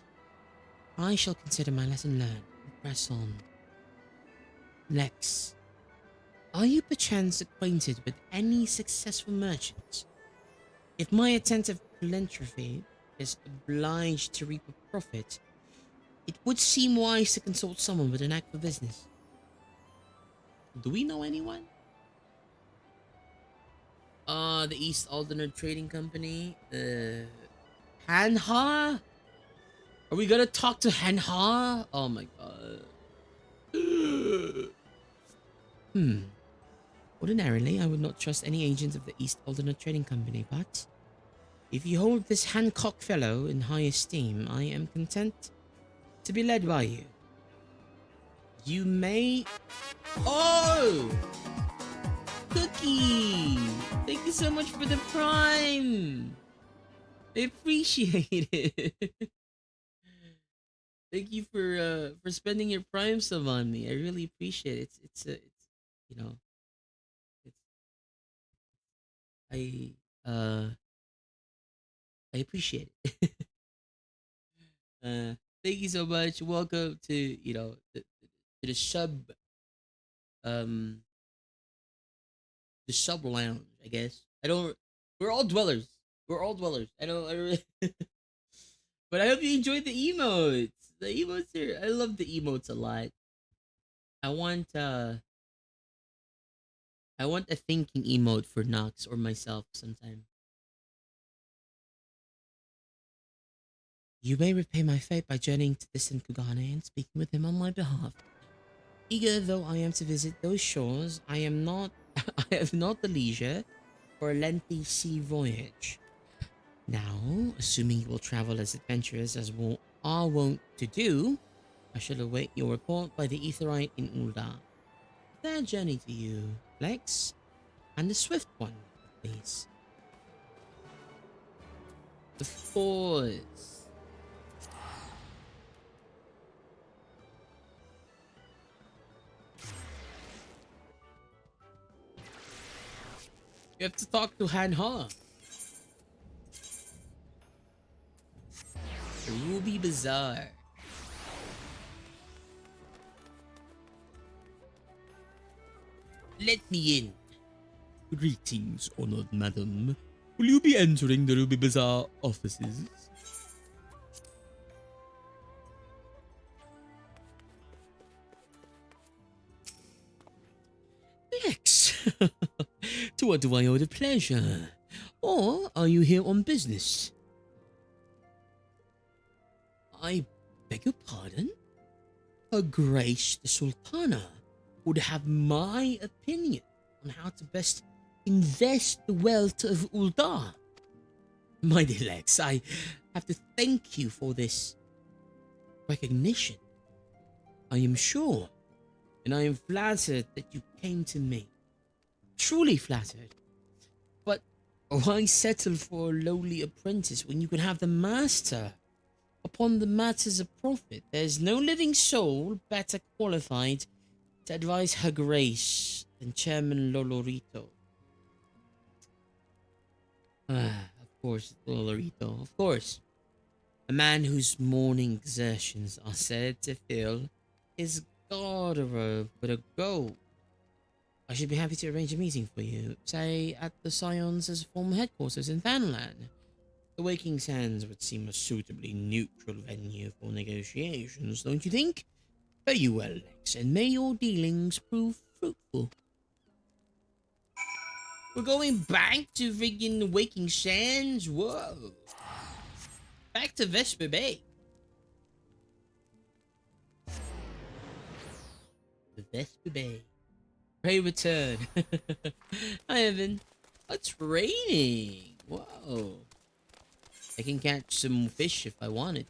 I shall consider my lesson learned and press on. Lex, are you perchance acquainted with any successful merchants? If my attentive philanthropy is obliged to reap a profit, it would seem wise to consult someone with an knack for business. Do we know anyone? The East Alternate Trading Company. Hanha? Are we gonna talk to Hanha? Oh my god. Ordinarily, I would not trust any agent of the East Alternate Trading Company, but if you hold this Hancock fellow in high esteem, I am content to be led by you. You may... Oh! Cookie! Thank you so much for the Prime! I appreciate it. Thank you for spending your Prime sub on me. I really appreciate it. It's you know, it's I appreciate it. Thank you so much. Welcome to, you know, to the um sub lounge, I guess. We're all dwellers. We're all dwellers. I don't really but I hope you enjoyed the emotes. The emotes are, I love the emotes a lot. I want a thinking emote for Nox or myself sometime. You may repay my fate by journeying to distant Kugane and speaking with him on my behalf. Eager though I am to visit those shores, I have not the leisure for a lengthy sea voyage. Now, assuming you will travel as adventurous as we are wont to do, I shall await your report by the Aetherite in Ul'dah. Fair journey to you, Lex, and a swift one, please. Of course. You have to talk to Hanha. Ruby Bazaar. Let me in. Greetings, honored madam. Will you be entering the Ruby Bazaar offices? Lex, to what do I owe the pleasure? Or are you here on business? I beg your pardon? Her Grace the Sultana would have my opinion on how to best invest the wealth of Ul'dah. My dear Lex, I have to thank you for this recognition. I am sure, and I am flattered that you came to me. Truly flattered. But why settle for a lowly apprentice when you can have the master upon the matters of profit? There's no living soul better qualified to advise Her Grace than Chairman Lolorito. Of course, Lolorito, of course. A man whose morning exertions are said to fill his garderobe with a gold. I should be happy to arrange a meeting for you, say at the Scions' former headquarters in Fanland. The Waking Sands would seem a suitably neutral venue for negotiations, don't you think? Very well, Lex, and may your dealings prove fruitful. We're going back to friggin' Waking Sands? Whoa. Back to Vesper Bay. The Vesper Bay. Pray return. Hi, Evan. It's raining. Whoa. I can catch some fish if I wanted.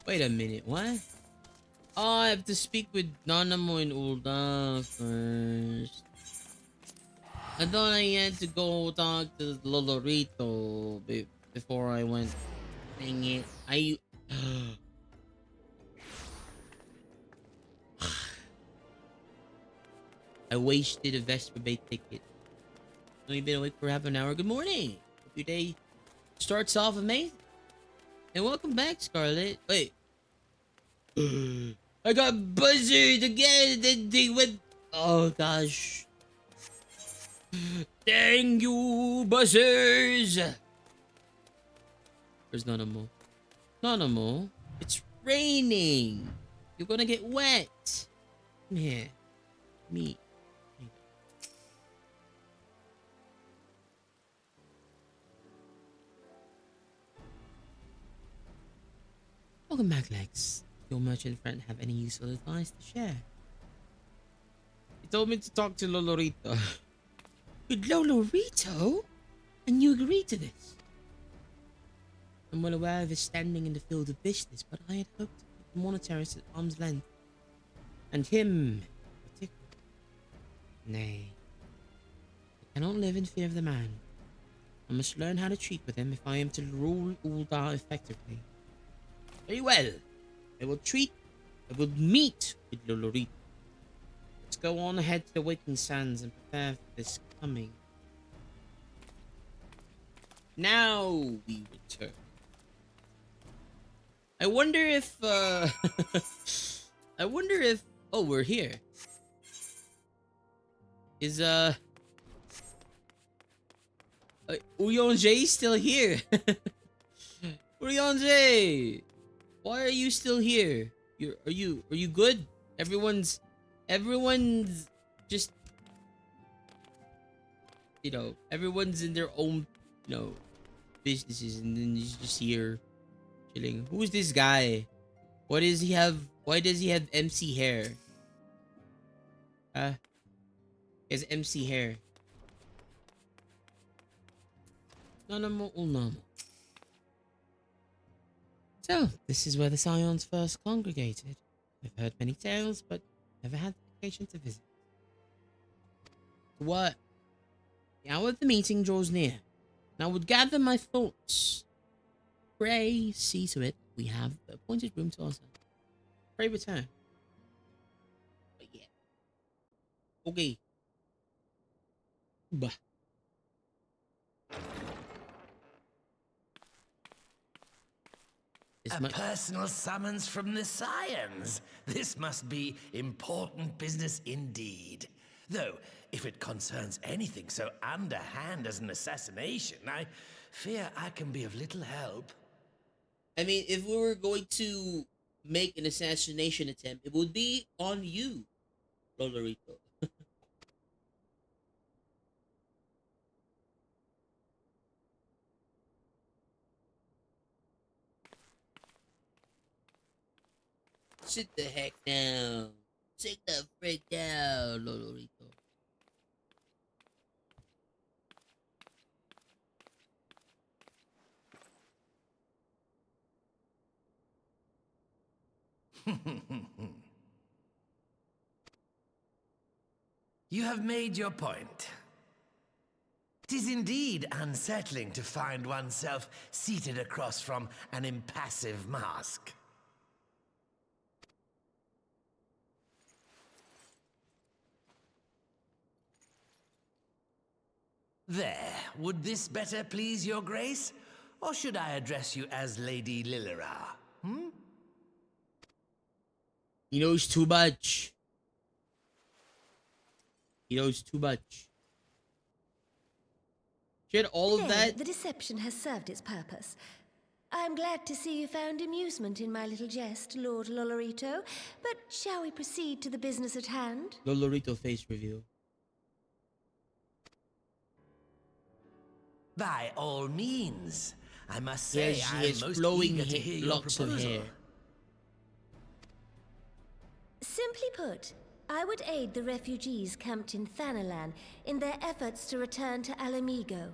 Wait a minute, what? Oh, I have to speak with Nanamo and Ul'dah first. I thought I had to go talk to Lolorito before I went. Dang it. I I wasted a Vesper Bay ticket. Only been awake for half an hour. Good morning. Hope your day starts off amazing. And welcome back, Scarlet. Wait. I got buzzed again. Then they went. Oh gosh. Thank you, buzzers. There's none more. None more. It's raining. You're gonna get wet. Come here. Me. Welcome back, Lex. Your merchant friend have any useful advice to share? He told me to talk to Lolorito. With Lolorito? And you agreed to this? I'm well aware of his standing in the field of business, but I had hoped to keep the monetarists at arm's length. And him, in particular. Nay. I cannot live in fear of the man. I must learn how to treat with him if I am to rule Uldar effectively. Very well. I will meet with Lolorito. Let's go on ahead to the Waking Sands and prepare for this coming. Now we return. I wonder if oh, we're here. Is Uyonjae still here? Uyonjae, why are you still here? Are you good? Everyone's just, you know, everyone's in their own, you know, businesses, and then he's just here chilling. Who's this guy? What does he have? Why does he have MC hair? He has MC hair. No. So, this is where the Scions first congregated. I've heard many tales, but never had the occasion to visit. What? The hour of the meeting draws near, and I would gather my thoughts. Pray see to it we have the appointed room to ourselves. Pray return. But yeah. Okay. Bah.
A personal summons from the Scions. This must be important business indeed. Though, if it concerns anything so underhand as an assassination, I fear I can be of little help.
I mean, if we were going to make an assassination attempt, it would be on you, Lolorito. Sit the heck down. Sit the frick down, Lolorito.
You have made your point. It is indeed unsettling to find oneself seated across from an impassive mask. There, would this better please your grace? Or should I address you as Lady Lilira?
He knows too much. He knows too much. She had all of that.
The deception has served its purpose. I'm glad to see you found amusement in my little jest, Lord Lolorito. But shall we proceed to the business at hand?
Lolorito face reveal.
By all means. I must say,
yes,
I am most eager to hear your proposal.
Hair.
Simply put, I would aid the refugees camped in Thanalan in their efforts to return to Alamigo.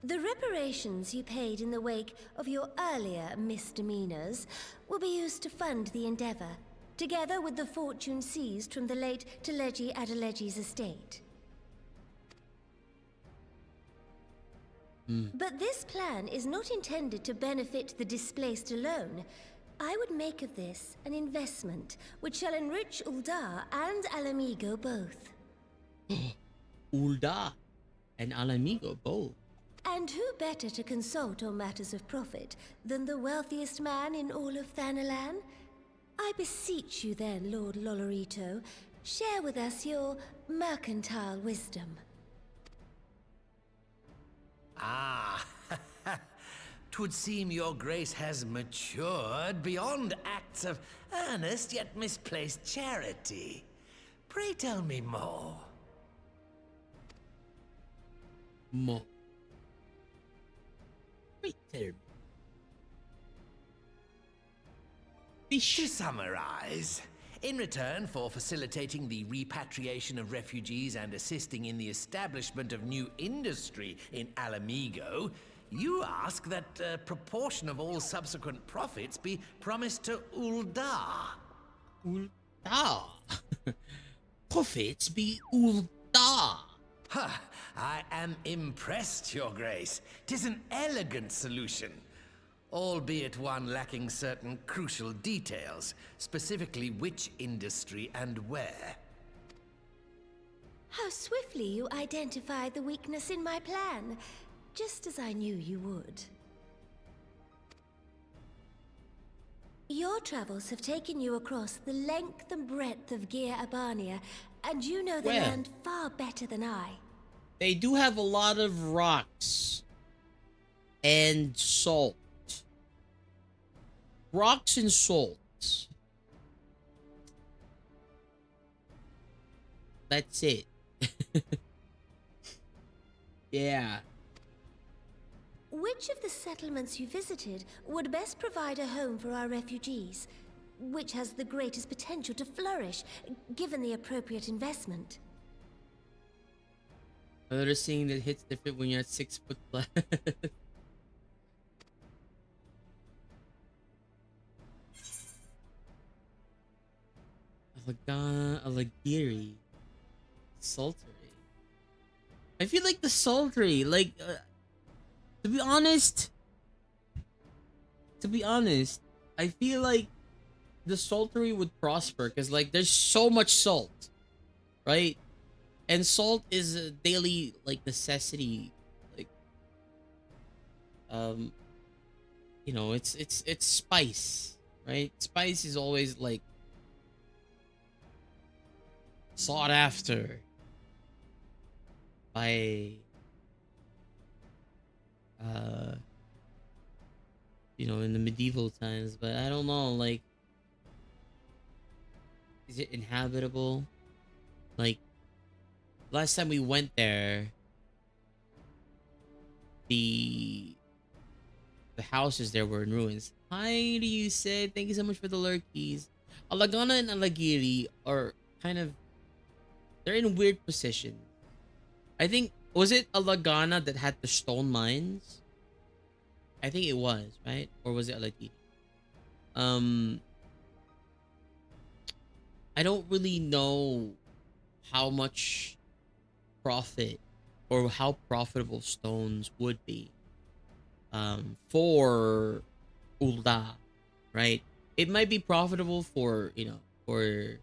The reparations you paid in the wake of your earlier misdemeanors will be used to fund the endeavor, together with the fortune seized from the late Teleji Adeleji's estate. But this plan is not intended to benefit the displaced alone. I would make of this an investment which shall enrich Uldar and Alamigo both.
Ulda and Alamigo both.
And who better to consult on matters of profit than the wealthiest man in all of Thanalan? I beseech you then, Lord Lolorito, share with us your mercantile wisdom.
Ah, 'twould seem your grace has matured beyond acts of earnest yet misplaced charity. Pray tell me more.
More. Wait there.
To summarize, in return for facilitating the repatriation of refugees and assisting in the establishment of new industry in Alamigo, you ask that a proportion of all subsequent profits be promised to Uldar.
Uldar? Profits be Uldar?
Ha! I am impressed, Your Grace. 'Tis an elegant solution, albeit one lacking certain crucial details, specifically which industry and where.
How swiftly you identified the weakness in my plan, just as I knew you would. Your travels have taken you across the length and breadth of Gear Abania, and you know the
Well,
land far better than I.
they do have a lot of rocks and salt. Rocks and salt. That's it. Yeah.
Which of the settlements you visited would best provide a home for our refugees? Which has the greatest potential to flourish, given the appropriate investment?
Another saying that hits different when you're at 6 foot plus. Alagana, Alagiri. Sultry. I feel like the sultry, like, to be honest, I feel like the sultry would prosper because, like, there's so much salt, right? And salt is a daily, like, necessity. Like, you know, it's spice, right? Spice is always, like, sought after by you know, in the medieval times, but I don't know, like, is it inhabitable? Like, last time we went there, the houses there were in ruins. Hi, do you say? Thank you so much for the lurkies. Alagana and Alagiri are kind of, they're in weird position. I think, was it Alagana that had the stone mines? I think it was, right? Or was it Alagiri? I don't really know how much profit or how profitable stones would be for Ulda, right? It might be profitable for, you know, for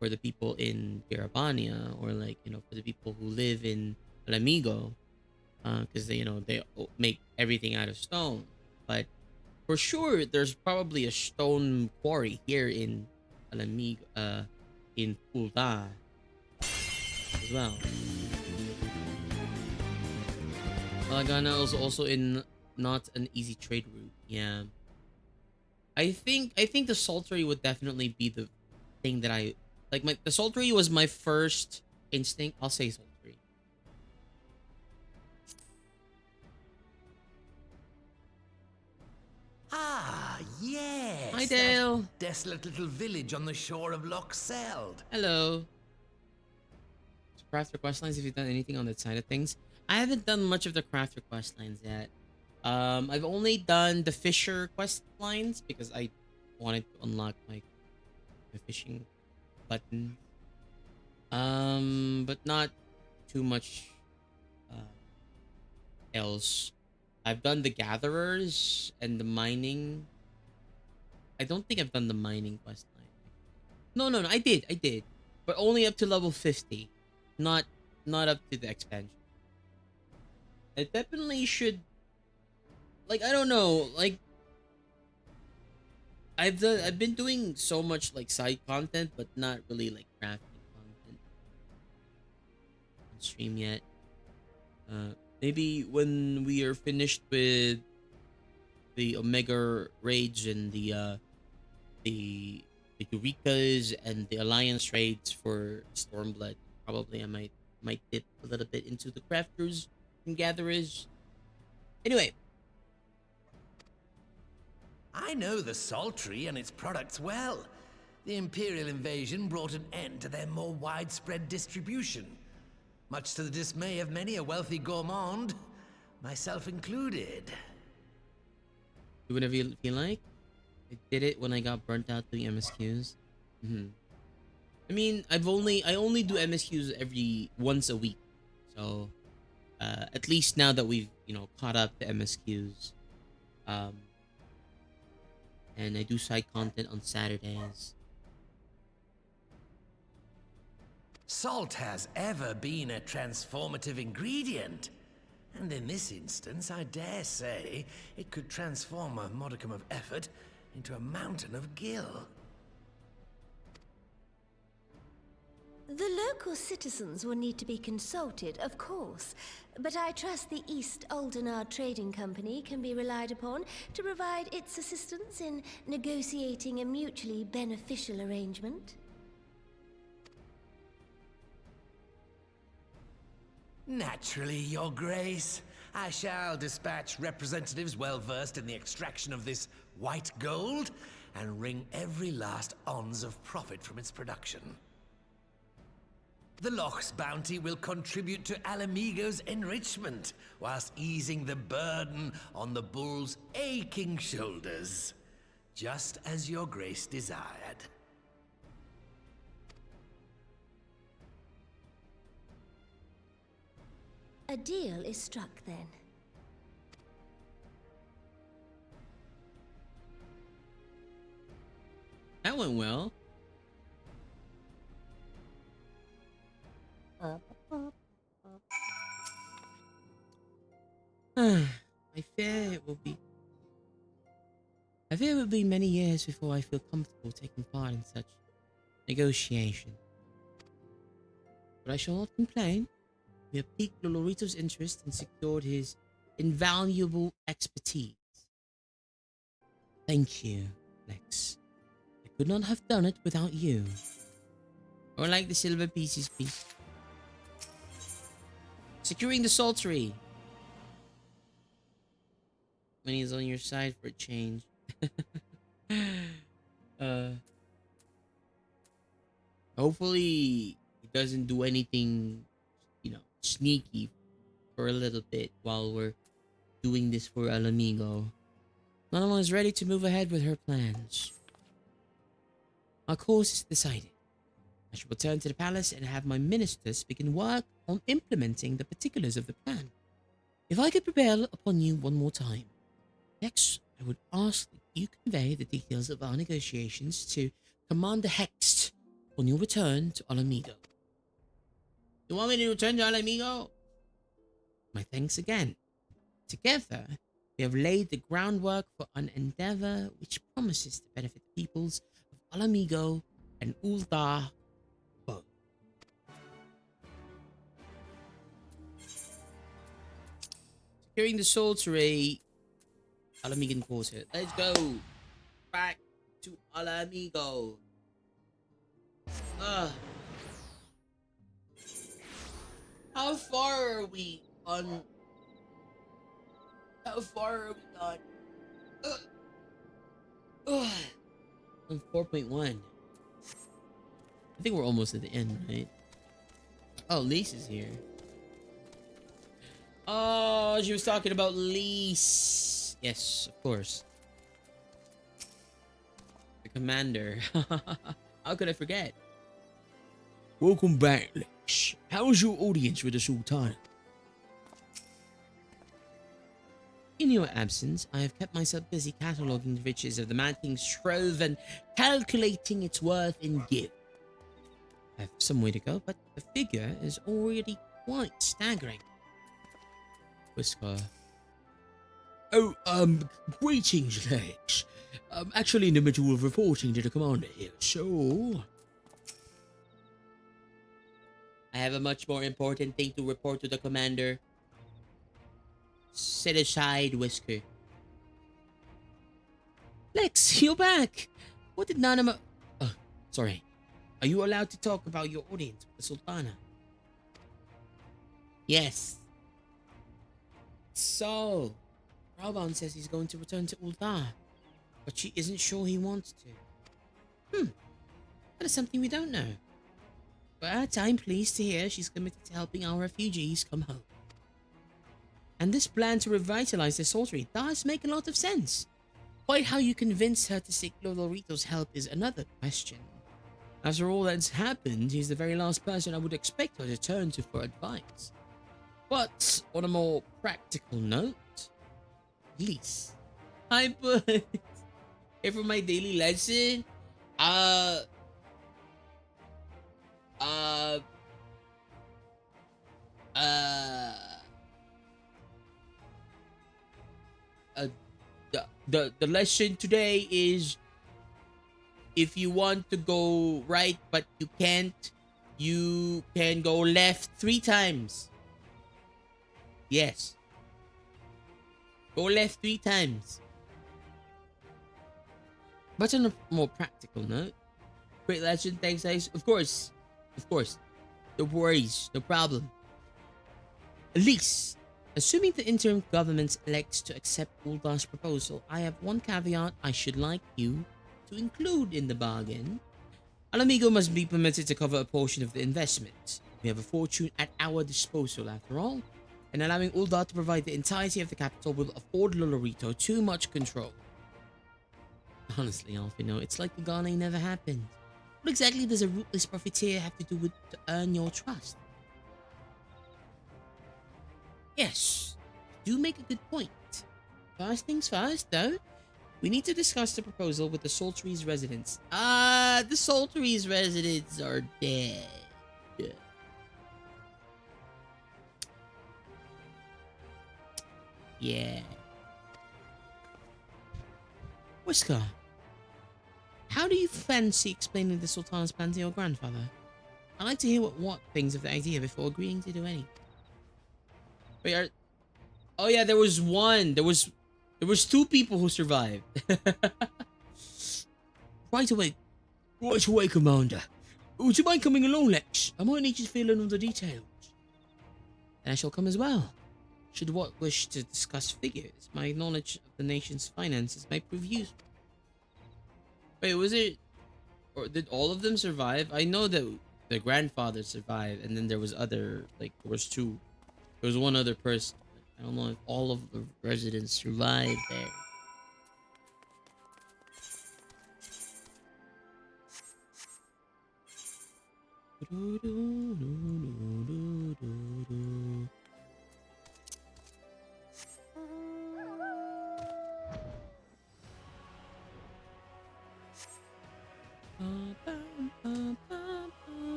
the people in Garabania, or, like, you know, for the people who live in Alamigo, because they, you know, they make everything out of stone. But for sure, there's probably a stone quarry here in Alamigo, in Ulda as well. Alagana is also in not an easy trade route. Yeah, I think the sultry would definitely be the thing that I like. The sultry was my first instinct. I'll say sultry.
Ah, yes.
Hi, Dale.
That desolate little village on the shore of Loch Seld.
Hello. Crafter quest lines. If you've done anything on that side of things, I haven't done much of the crafter quest lines yet. I've only done the fisher quest lines because I wanted to unlock my fishing button. But not too much else. I've done the gatherers and the mining I don't think I've done the mining quest line. No. I did, but only up to level 50, not up to the expansion. I definitely should. Like, I don't know. Like, I've been doing so much like side content, but not really like crafting content on stream yet. Maybe when we are finished with the Omega raids and the Eureka's and the Alliance raids for Stormblood, probably I might dip a little bit into the crafters and gatherers. Anyway.
I know the Sultry and its products well. The Imperial invasion brought an end to their more widespread distribution, much to the dismay of many a wealthy gourmand, myself included.
Do whatever you feel like. I did it when I got burnt out doing MSQs. I mean, I only do MSQs once a week, so at least now that we've caught up to MSQs, and I do side content on Saturdays.
Salt has ever been a transformative ingredient, and in this instance, I dare say it could transform a modicum of effort into a mountain of gil.
The local citizens will need to be consulted, of course, but I trust the East Aldenard Trading Company can be relied upon to provide its assistance in negotiating a mutually beneficial arrangement.
Naturally, Your Grace. I shall dispatch representatives well versed in the extraction of this white gold and wring every last ons of profit from its production. The Loch's bounty will contribute to Alamigo's enrichment, whilst easing the burden on the bull's aching shoulders, just as Your Grace desired.
A deal is struck, then.
That went well. I fear it will be many years before I feel comfortable taking part in such negotiation. But I shall not complain. We have piqued Lolorito's interest and secured his invaluable expertise. Thank you, Lex. I could not have done it without you. Or like the silver pieces, please. Securing the Sultry. Money is on your side for a change. Hopefully it doesn't do anything, sneaky for a little bit while we're doing this for Alamigo. Nana is ready to move ahead with her plans. Our course is decided. I shall return to the palace and have my ministers begin work on implementing the particulars of the plan. If I could prevail upon you one more time, next I would ask that you convey the details of our negotiations to Commander Hext on your return to Alamigo. You want me to return to Alamigo? My thanks again. Together, we have laid the groundwork for an endeavor which promises to benefit the peoples of Alamigo and Uldar both. Securing the Sultry Alamigan Quarter. Let's go back to Alamigo. How far are we on? How far are we on? On 4.1. I think we're almost at the end, right? Oh, Lise is here. Oh, she was talking about Lise. Yes, of course. The commander. How could I forget? Welcome back, Lex. How was your audience with the Sultana? In your absence, I have kept myself busy cataloging the riches of the Mad King's trove and calculating its worth in gift. I have some way to go, but the figure is already quite staggering. Whisker. Oh, greetings, Lex. I'm actually in the middle of reporting to the commander here, so... I have a much more important thing to report to the commander. Set aside, Whisker. Lex, you're back! What did Nanama... sorry. Are you allowed to talk about your audience with the Sultana? Yes. So, Raban says he's going to return to Uldar, but she isn't sure he wants to. That is something we don't know. But I'm pleased to hear she's committed to helping our refugees come home. And this plan to revitalize the sorcery does make a lot of sense. Quite how you convince her to seek Lolorito's help is another question. After all that's happened, he's the very last person I would expect her to turn to for advice. But on a more practical note, Lise, I put here for my daily lesson. The lesson today is, if you want to go right but you can't, you can go left 3 times. Yes. Go left 3 times. But on a more practical note, great legend, thanks guys. Of course. No worries, no problem. Elise, assuming the interim government elects to accept Uldar's proposal, I have one caveat I should like you to include in the bargain. Alamigo must be permitted to cover a portion of the investment. We have a fortune at our disposal after all, and allowing Uldar to provide the entirety of the capital will afford Lolorito too much control. Honestly, Alfino, it's like the Ghana never happened. What exactly does a rootless profiteer have to do with to earn your trust? Yes, you do make a good point. First things first, though, we need to discuss the proposal with the Sultry's residents. The Sultry's residents are dead. Yeah. Whisker, how do you fancy explaining the Sultan's plan to your grandfather? I'd like to hear what thinks of the idea before agreeing to do anything. Wait, oh yeah, there was one. There was 2 people who survived. Right away, Commander. Would you mind coming along, Lex? I might need you to fill in on the details. And I shall come as well. Should what wish to discuss figures, my knowledge of the nation's finances might prove useful. Wait, was it... or did all of them survive? I know that the grandfather survived, and then there was other... like, there was 2. There was one other person. I don't know if all of the residents survived there.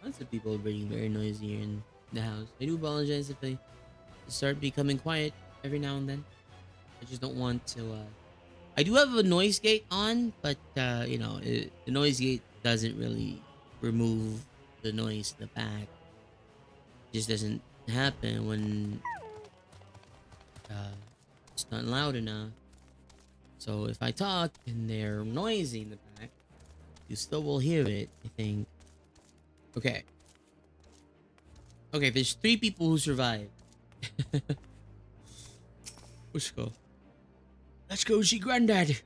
Lots of people are being very noisy here in the house. I do apologize if they start becoming quiet every now and then. I just don't want to, I do have a noise gate on, but, you know, the noise gate doesn't really remove the noise in the back. It just doesn't happen when it's not loud enough. So if I talk and they're noisy in the back, you still will hear it, I think. Okay. Okay, there's 3 people who survived. Let's go. Let's go see Granddad.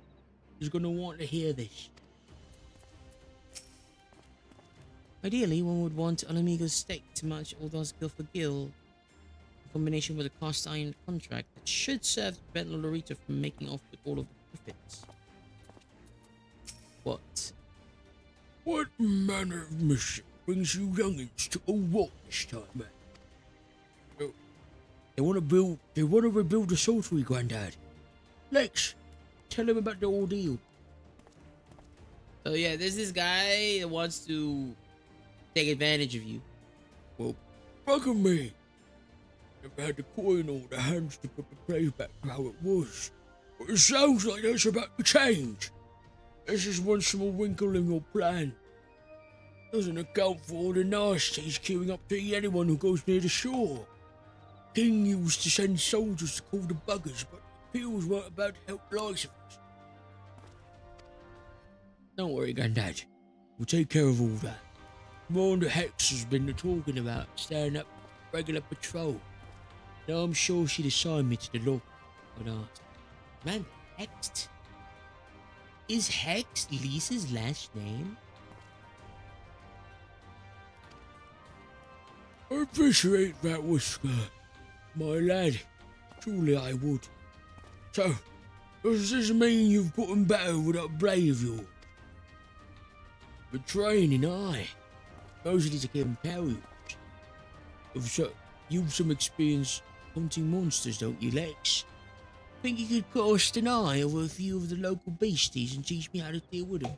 He's gonna want to hear this. Ideally, one would want an Amigo's stake to match Uldar's Gill for Gill, in combination with a cast iron contract that should serve to prevent Lolorita from making off with all of the profits. What? What manner of mission brings you youngins to O'Walk this time, man? Oh, they want to rebuild the sorcery, Granddad. Lex, tell him about the ordeal. So yeah, there's this guy that wants to take advantage of you. Well, bugger me. Never had the coin or the hands to put the place back to how it was. But it sounds like that's about to change. This is one small wrinkle in your plan. Doesn't account for all the nasties queuing up to eat anyone who goes near the shore. King used to send soldiers to call the buggers, but the Peels weren't about to help the likes of us. Don't worry, Granddad. We'll take care of all that. Commander Hex has been talking about staying up regular patrol. Now I'm sure she'd assign me to the local or not. Man, Hex? Is Hex Lisa's last name? I appreciate that, Whisker, my lad. Truly I would. So, does this mean you've gotten better with that blade of yours? The training, aye. Mostly to kill Imperials. You've some experience hunting monsters, don't you, Lex? Think you could cast an eye over a few of the local beasties and teach me how to deal with them?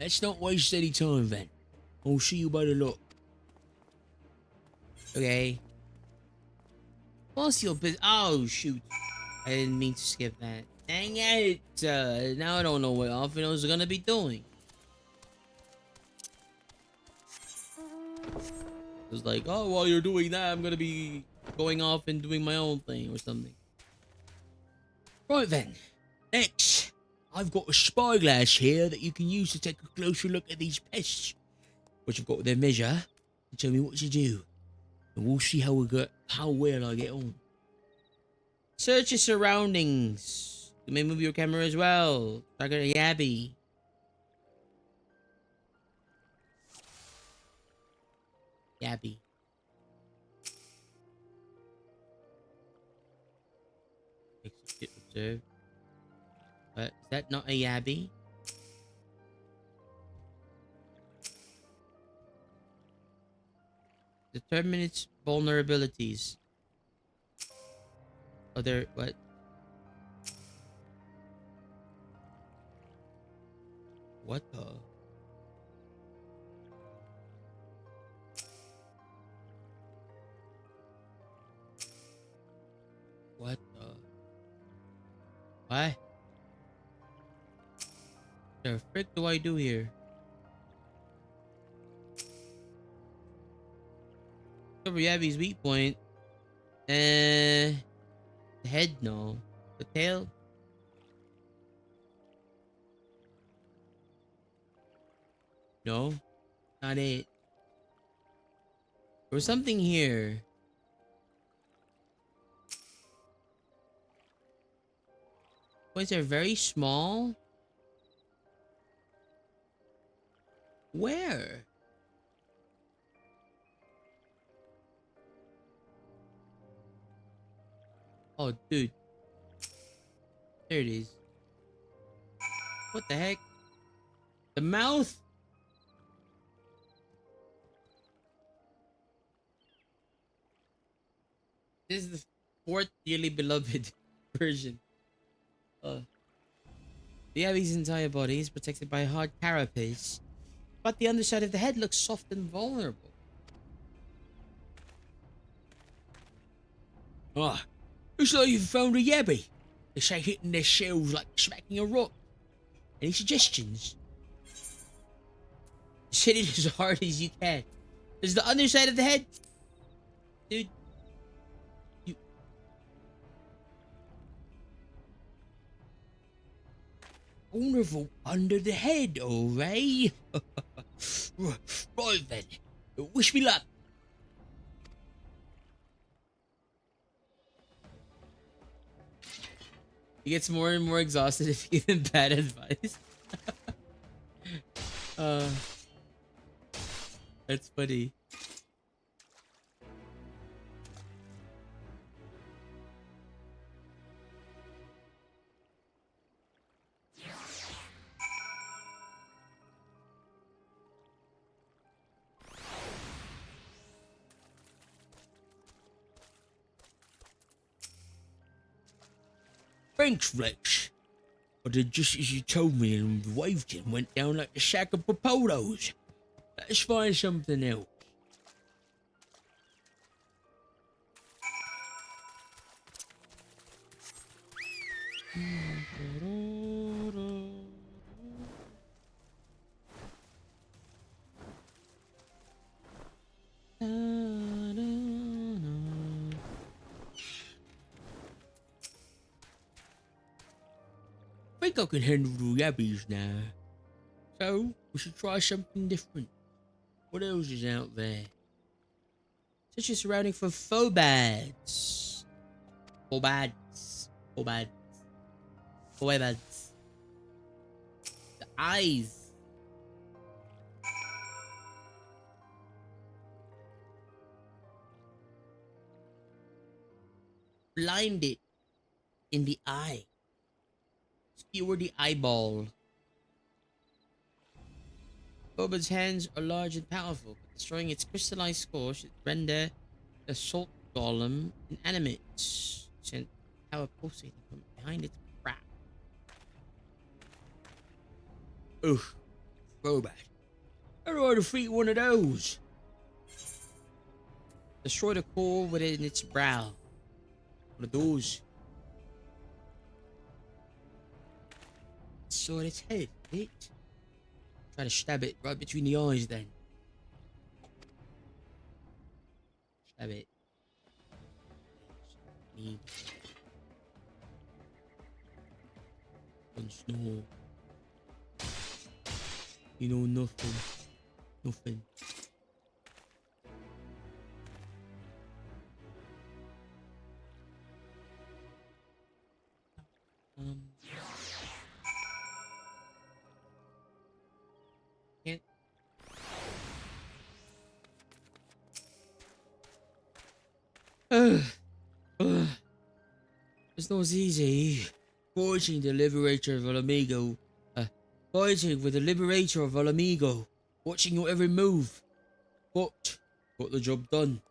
Let's not waste any time, then. I'll see you by the lot. Okay. What's your business? Oh, shoot. I didn't mean to skip that. Dang it! Now I don't know what Alphinaud is gonna be doing. It was like, oh, while you're doing that, I'm gonna be going off and doing my own thing or something. Right then. Next, I've got a spyglass here that you can use to take a closer look at these pests. Which I've got their measure and tell me what to do. And we'll see how well I get on. Search your surroundings. You may move your camera as well. Target a yabby. Yabby. Observe. Is that not a yabby? Determine its vulnerabilities. Other what? What the? What the? What? The frick do I do here? Cover Yabby's weak point. The head, no. The tail? No, not it. There was something here. Points are very small. Where? Oh, dude. There it is. What the heck? The mouth? This is the 4th dearly beloved version. The Yabby's entire body is protected by a hard carapace, but the underside of the head looks soft and vulnerable. Ah, looks like you've found a Yabby. They say hitting their shells like smacking a rock. Any suggestions? Just hit it as hard as you can. There's the underside of the head. Dude. Wonderful under the head, alright? Right then. Wish me luck. He gets more and more exhausted if you give him bad advice. That's funny. Thanks, Rex. I did just as you told me and waved and went down like a sack of potatoes. Let's find something else. I think I can handle the yabbies now. So, we should try something different. What else is out there? Such a surrounding for phobads. Phobads. Phobads. Phobads. The eyes. Blinded in the eye. Skewer the eyeball. Boba's hands are large and powerful, but destroying its crystallized core should render the salt golem inanimate. Sent power pulsating from behind its brow. Ugh, Bobat. How do I defeat one of those? Destroy the core within its brow. One of those. Saw its head, it. Try to stab it right between the eyes then. Stab it. Need. Once more. You know nothing. Nothing. Can't. It's not easy. Fighting the liberator of Alamigo. Fighting with the liberator of Alamigo. Watching your every move. But got the job done.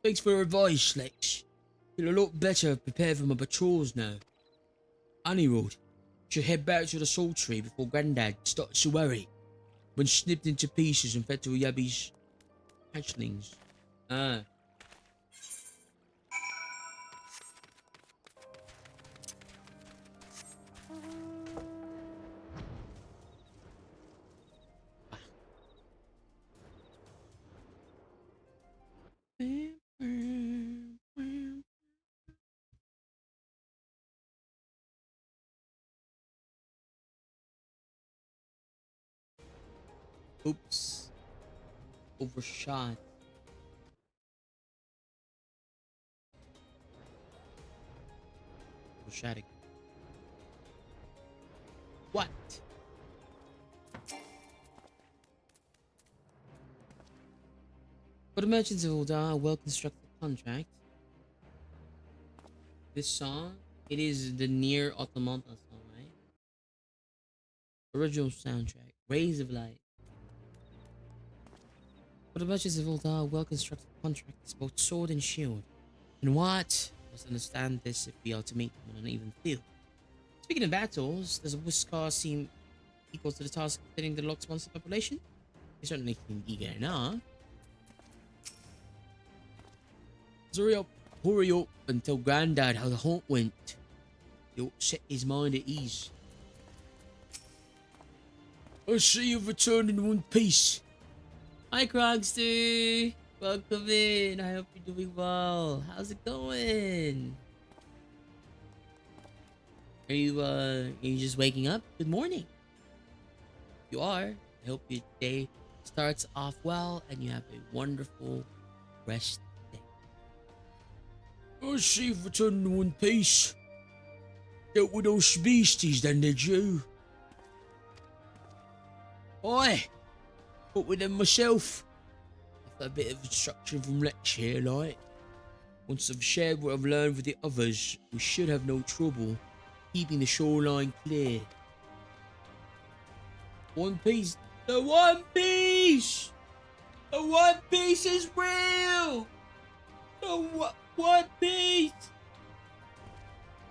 Thanks for your advice, Lex. Feel a lot better prepared for my patrols now. Honeyroad. Should head back to the salt tree before Grandad starts to worry. When snipped into pieces and fed to Yabby's hatchlings. Ah. Oops. Overshot. Overshotting. What? For the merchants of Uldar, a well-constructed contract. This song, it is the Near Automata song, right? Original soundtrack, Rays of Light. For the merchants of Uldar, a well-constructed contract is both sword and shield. And what? Must understand this if we are to meet them on an even field. Speaking of battles, does a Whiskar seem equal to the task of fitting the Lock's monster population? They certainly seem eager enough. Hurry up and tell Grandad how the hunt went. He'll set his mind at ease. I see you've returned in one piece. Hi, Krogster. Welcome in. I hope you're doing well. How's it going? Are you just waking up? Good morning. If you are, I hope your day starts off well and you have a wonderful rest day.
I see if it's in one piece. Dealt with those beasties then, did you? Aye, but with them myself. I've got a bit of instruction from Lex here, like. Once I've shared what I've learned with the others, we should have no trouble keeping the shoreline clear. One Piece. The One Piece! The One Piece is real! The One Piece!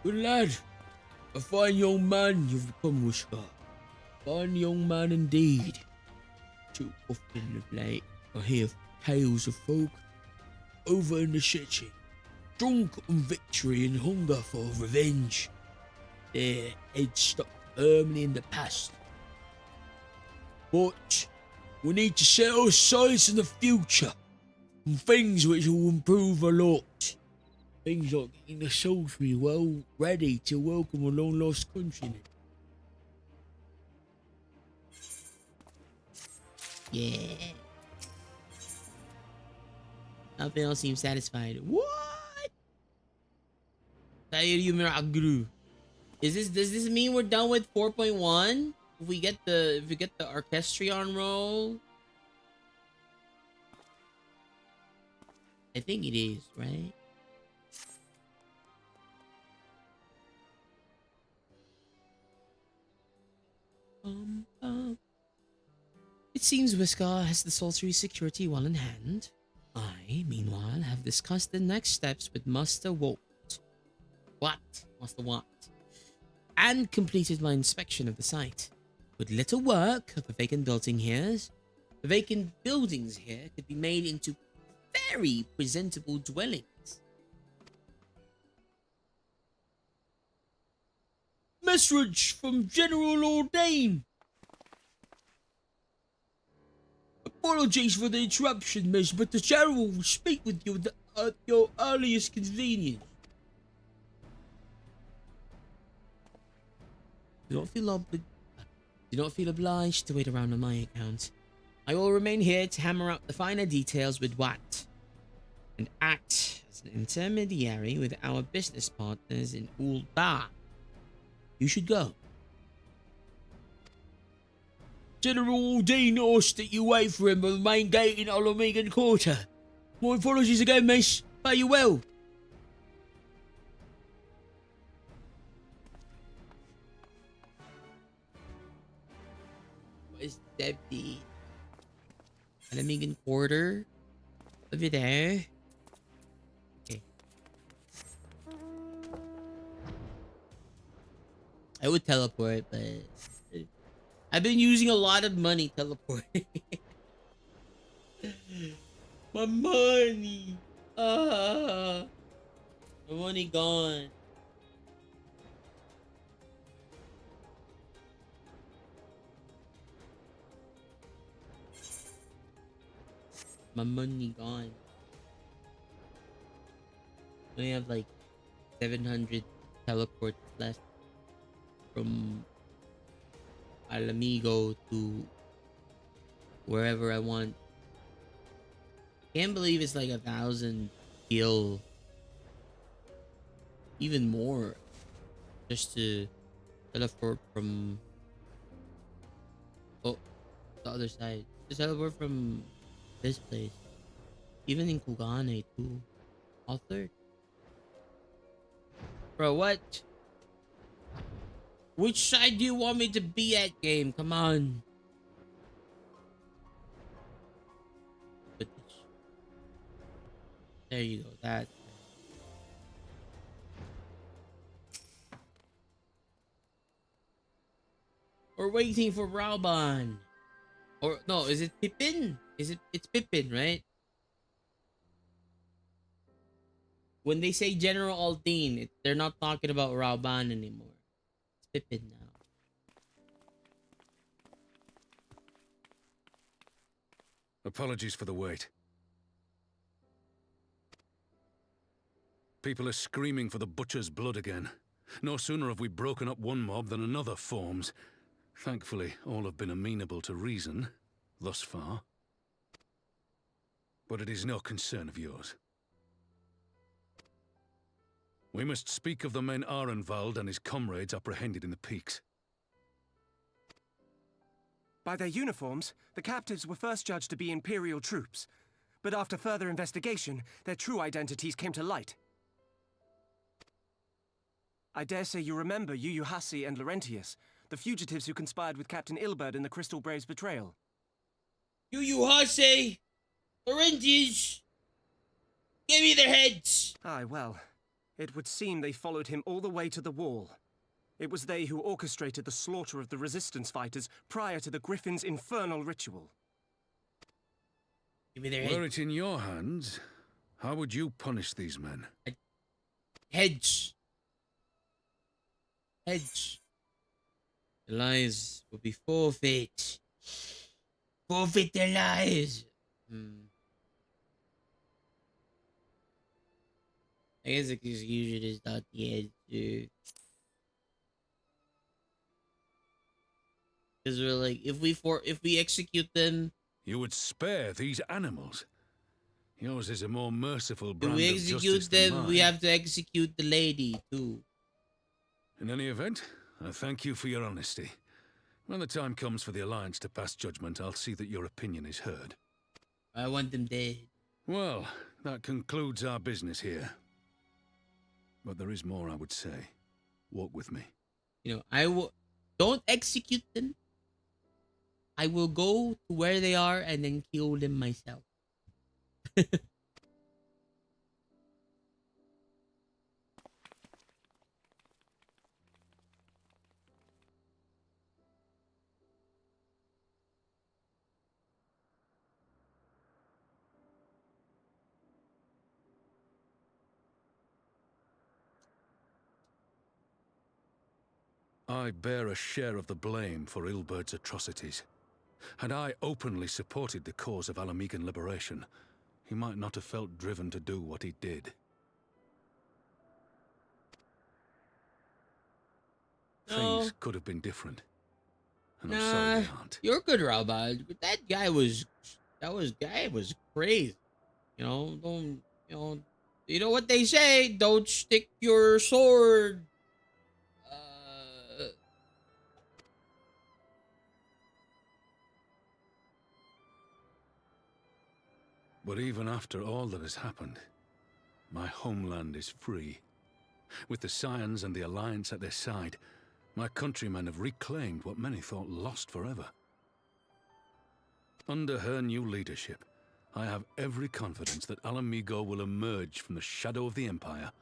Good lad. A fine young man you've become, Whisker. Fine young man indeed. Too often of late, I hear tales of folk over in the city, drunk on victory and hunger for revenge. Their heads stuck firmly in the past. But we need to set our sights on the future and things which will improve a lot. Things like getting the soldiery well ready to welcome a long lost countryman.
Yeah. Nothing else seems satisfied. What? Does this mean we're done with 4.1? If we get the orchestrion roll? I think it is, right? It seems Whisker has the sorcery security well in hand. I, meanwhile, have discussed the next steps with Master Walt. Master Watt. And completed my inspection of the site. With little work of the vacant buildings here could be made into very presentable dwellings.
Message from General Ordain. Apologies for the interruption, miss, but the General will speak with you at your earliest convenience.
Do not feel obliged to wait around on my account. I will remain here to hammer out the finer details with Watt and act as an intermediary with our business partners in Ul'Ba. You should go.
General Dean asked that you wait for him at the main gate in Olamegan Quarter. My apologies again, miss. Fare you well.
Where's Debbie? Olamegan Quarter? Over there. Okay. I would teleport, but I've been using a lot of money teleporting. My money. My money gone. My money gone. I only have like 700 teleports left from Alamigo to wherever I want. Can't believe it's like 1,000 gil, even more, just to teleport from the other side. Just teleport from this place, even in Kugane too. All third, bro. What? Which side do you want me to be at, game? Come on. Put this. There you go. That. We're waiting for Rauban. Or no, is it Pippin? It's Pippin, right? When they say General Aldine, they're not talking about Rauban anymore. Pippin now.
Apologies for the wait. People are screaming for the butcher's blood again. No sooner have we broken up one mob than another forms. Thankfully, all have been amenable to reason, thus far. But it is no concern of yours. We must speak of the men Arenvald and his comrades apprehended in the peaks.
By their uniforms, the captives were first judged to be Imperial troops. But after further investigation, their true identities came to light. I dare say you remember Yuyuhasi and Laurentius, the fugitives who conspired with Captain Ilberd in the Crystal Brave's betrayal.
Yuyuhasi! Laurentius! Give me their heads!
Aye, well, it would seem they followed him all the way to the wall. It was they who orchestrated the slaughter of the resistance fighters prior to the Griffin's infernal ritual.
Give me their heads.
Were it in your hands, how would you punish these men?
Heads. Heads. The lies will be forfeit. Forfeit their lives. I guess execution is not the answer. Because we're like, if we execute them,
you would spare these animals. Yours is a more merciful
if
brand
we
of
execute
justice than
them,
mine.
we have to execute the lady too.
In any event, I thank you for your honesty. When the time comes for the Alliance to pass judgment, I'll see that your opinion is heard.
I want them dead.
Well, that concludes our business here. But there is more I would say. Walk with me.
You know, I will... Don't execute them. I will go to where they are and then kill them myself.
I bear a share of the blame for Ilberd's atrocities. Had I openly supported the cause of Alamegan liberation, he might not have felt driven to do what he did.
No.
Things could have been different. And I'm sorry they aren't.
You're good, Ralbad. That guy was crazy. You know, you know what they say, don't stick your sword.
But even after all that has happened, my homeland is free. With the Scions and the Alliance at their side, my countrymen have reclaimed what many thought lost forever. Under her new leadership, I have every confidence that Alamigo will emerge from the shadow of the Empire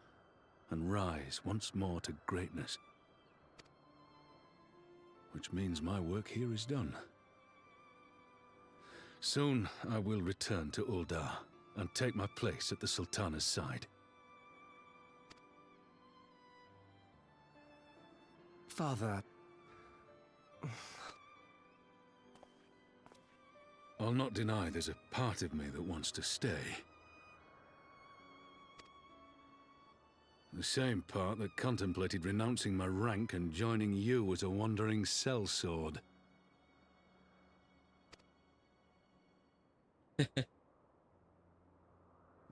and rise once more to greatness. Which means my work here is done. Soon I will return to Uldar and take my place at the Sultana's side.
Father...
I'll not deny there's a part of me that wants to stay. The same part that contemplated renouncing my rank and joining you as a wandering sellsword.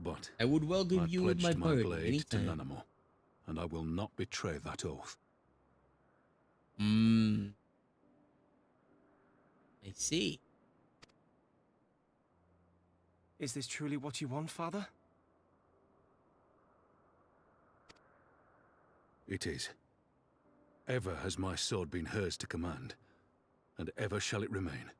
But
I would welcome you with my
pledged my
party
blade to
anytime.
Nanamo, and I will not betray that oath.
I see.
Is this truly what you want, Father?
It is. Ever has my sword been hers to command, and ever shall it remain.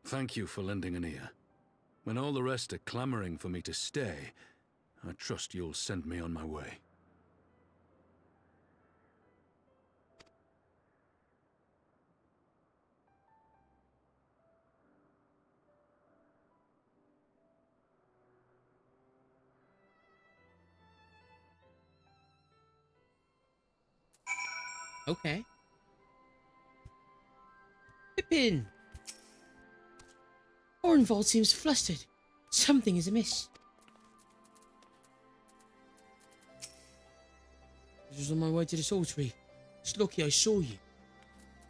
Thank you for lending an ear. When all the rest are clamoring for me to stay, I trust you'll send me on my way.
Okay. Pippin! Orenvold seems flustered. Something is amiss. I was on my way to the soul tree. It's lucky I saw you.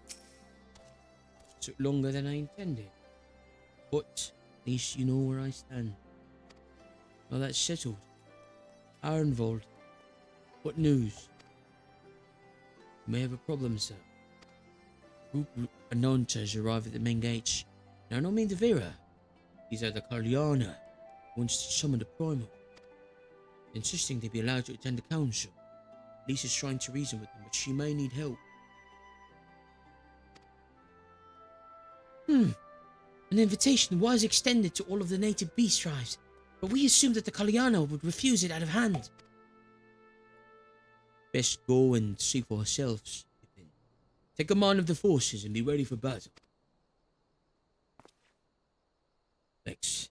It took longer than I intended. But at least you know where I stand. Now that's settled. Orenvold, what news? You may have a problem, sir. Group Anontas arrive at the main gates. Now, I don't mean the Vera. These are the Kalyana, who wants to summon the Primal. Insisting they be allowed to attend the council. Lisa's trying to reason with them, but she may need help. An invitation was extended to all of the native beast tribes, but we assumed that the Kalyana would refuse it out of hand. Best go and see for ourselves. Take command of the forces and be ready for battle. Thanks.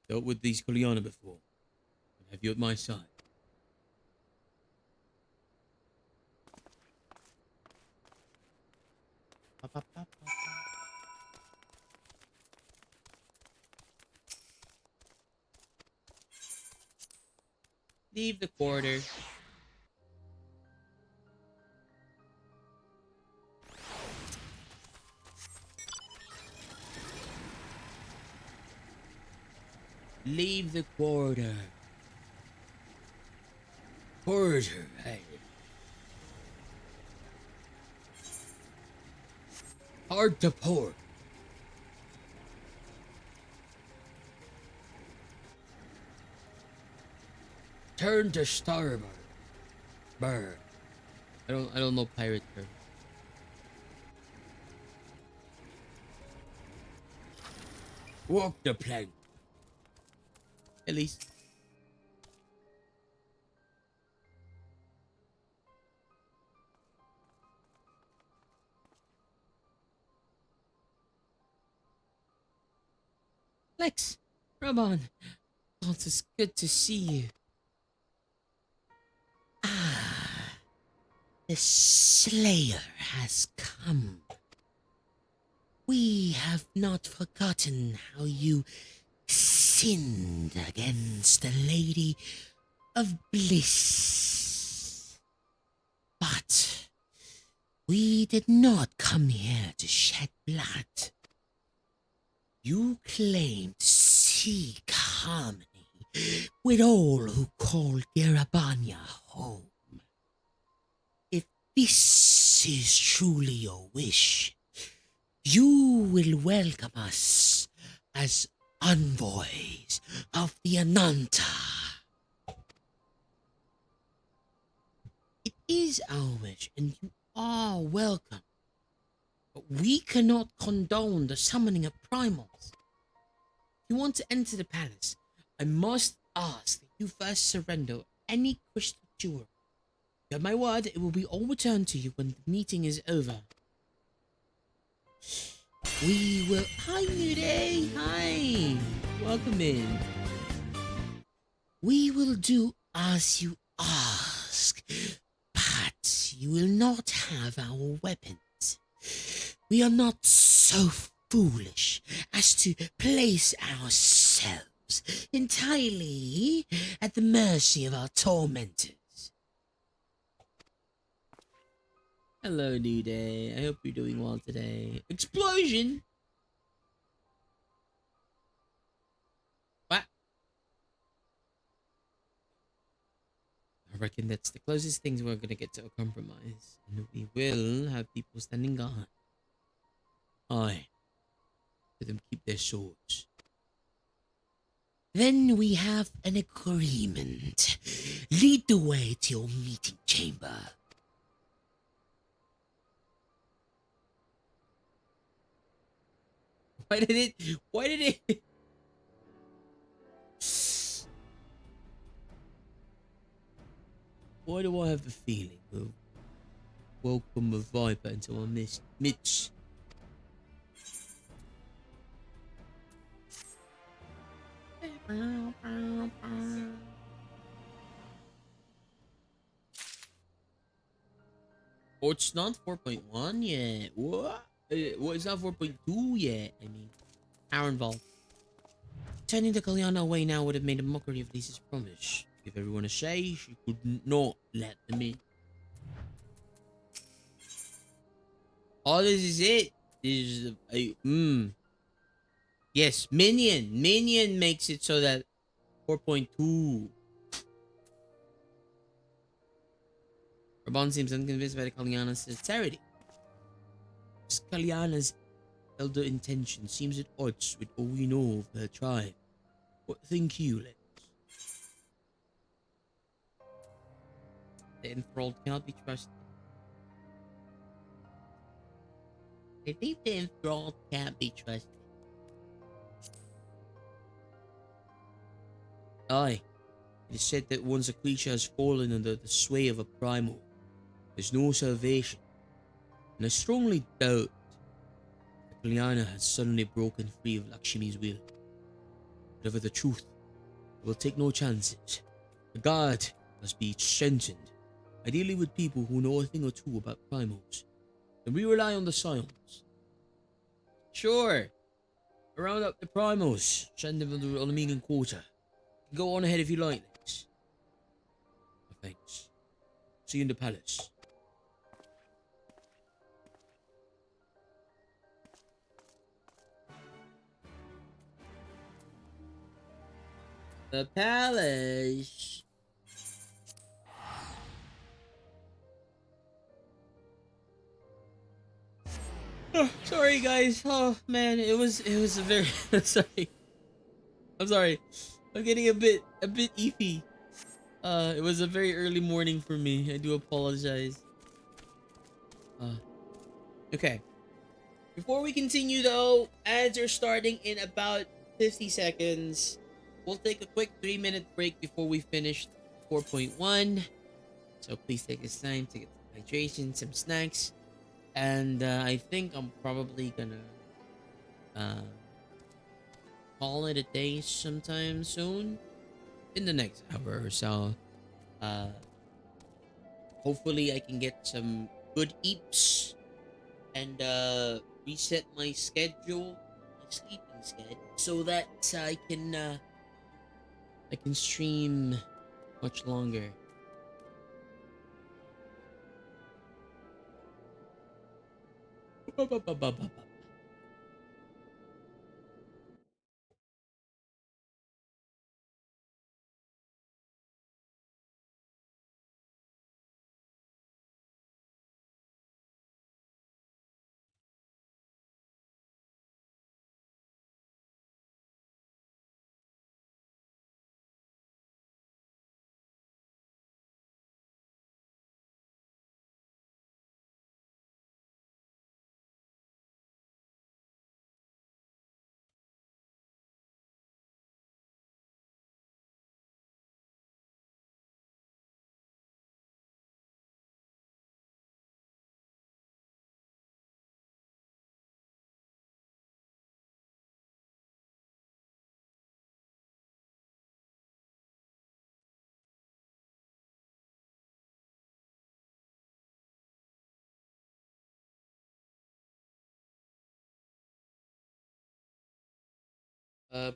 Dealt with these Kalyana before. I'll have you at my side. Leave the quarter. Leave the quarter. Quarter, hey. Hard to port. Turn to starboard. Bird. I don't know pirate term. Walk the plank. At least. Lex, Ramon. Oh, it's good to see you. Ah, the Slayer has come. We have not forgotten how you sinned against the Lady of Bliss. But we did not come here to shed blood. You claim to seek harmony with all who call Garabania home. If this is truly your wish, you will welcome us as envoys of the Ananta. It is our wish, and you are welcome. But we cannot condone the summoning of primals. If you want to enter the palace, I must ask that you first surrender any crystal jewelry. You have my word, it will be all returned to you when the meeting is over. We will... Hi, New Day! Hi! Welcome in. We will do as you ask, but you will not have our weapons. We are not so foolish as to place ourselves entirely at the mercy of our tormentors. Hello, New Day. I hope you're doing well today. Explosion! What? I reckon that's the closest things we're gonna get to a compromise. And we will have people standing guard. Aye. Let them keep their swords. Then we have an agreement. Lead the way to your meeting chamber. Why did it? Why do I have the feeling of welcome a viper into our midst? Oh, it's not 4.1 yet. What?
What is that 4.2 yet? I mean, power involved. Turning the Kalyana away now would have made a mockery of Lisa's promise. Give everyone a say, she could not let them in. Oh, this is it. This is Yes, Minion. Minion makes it so that 4.2. Raban seems unconvinced by the Kalyana's sincerity. Kalyana's elder intention seems at odds with all we know of her tribe. What think you, Lex? The enthralled cannot be trusted. I think the enthralled can't be trusted. Aye. It is said that once a creature has fallen under the sway of a primal, there's no salvation. And I strongly doubt that Kalyana has suddenly broken free of Lakshmi's will. Whatever the truth, I will take no chances. The guard must be strengthened, ideally with people who know a thing or two about primals. And we rely on the science. Sure. Round up the primals. Send them to the Olamegan Quarter. Go on ahead if you like, Lex. Thanks. See you in the palace. The palace. Oh, sorry guys. Oh man, it was a very sorry. I'm sorry. I'm getting a bit iffy. It was a very early morning for me. I do apologize. Okay. Before we continue though, ads are starting in about 50 seconds. We'll take a quick 3-minute break before we finish 4.1. So please take this time to get some hydration, some snacks. And I think I'm probably gonna call it a day sometime soon. In the next hour or so. Hopefully I can get some good eats and reset my schedule, my sleeping schedule, so that I can stream much longer.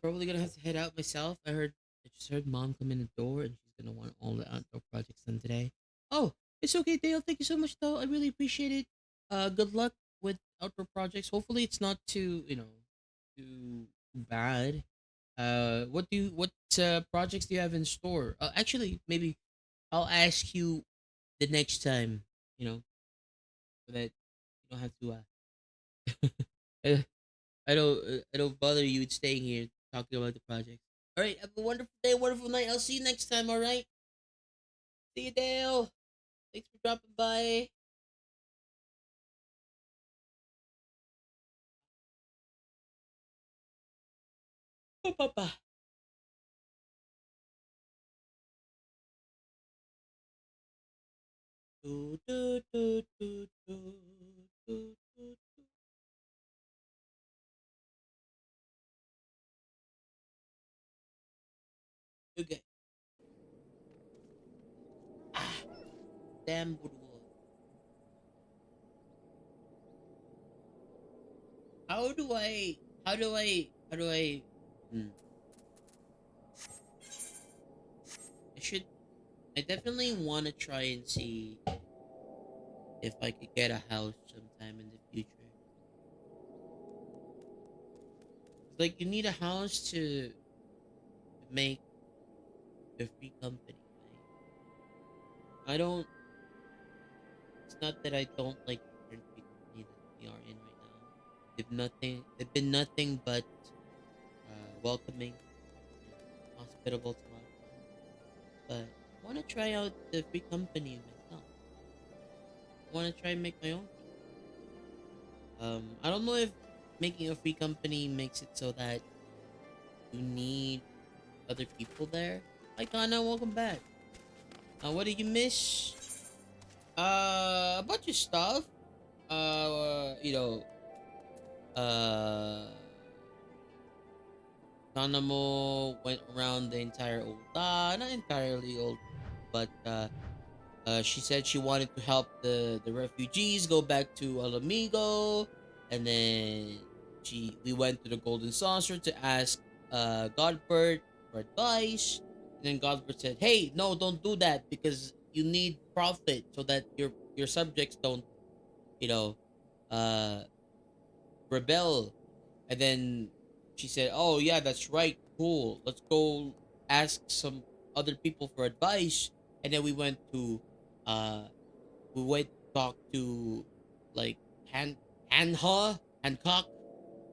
Probably gonna have to head out myself. I just heard mom come in the door and she's gonna want all the outdoor projects done today. Oh, it's okay, Dale. Thank you so much, though. I really appreciate it. Good luck with outdoor projects. Hopefully, it's not too too bad. What projects do you have in store? Actually, maybe I'll ask you the next time. So that you don't have to. Uh, I don't bother you with staying here talking about the project. All right, have a wonderful day, wonderful night. I'll see you next time. All right. See you, Dale. Thanks for dropping by. Ba-ba-ba. Do, do, do, do, do, do, do. Okay. Damn good work. how do I hmm. I definitely want to try and see if I could get a house sometime in the future. Like, you need a house to make a free company, right? I don't. It's not that I don't like the current free company that we are in right now. They've been nothing but welcoming, hospitable to us. But I want to try out the free company myself. I want to try and make my own. I don't know if making a free company makes it so that you need other people there. Hi Kana, welcome back. What did you miss? A bunch of stuff. You know, Kanamo went around the entire old, not entirely old, but she said she wanted to help the refugees go back to Alamigo, and then we went to the Golden Saucer to ask Godbert for advice, and then Godbert said, "Hey, no, don't do that because you need profit so that your subjects don't, you know, rebel." And then she said, "Oh yeah, that's right. Cool. Let's go ask some other people for advice." And then uh we went to talk to like Hancock,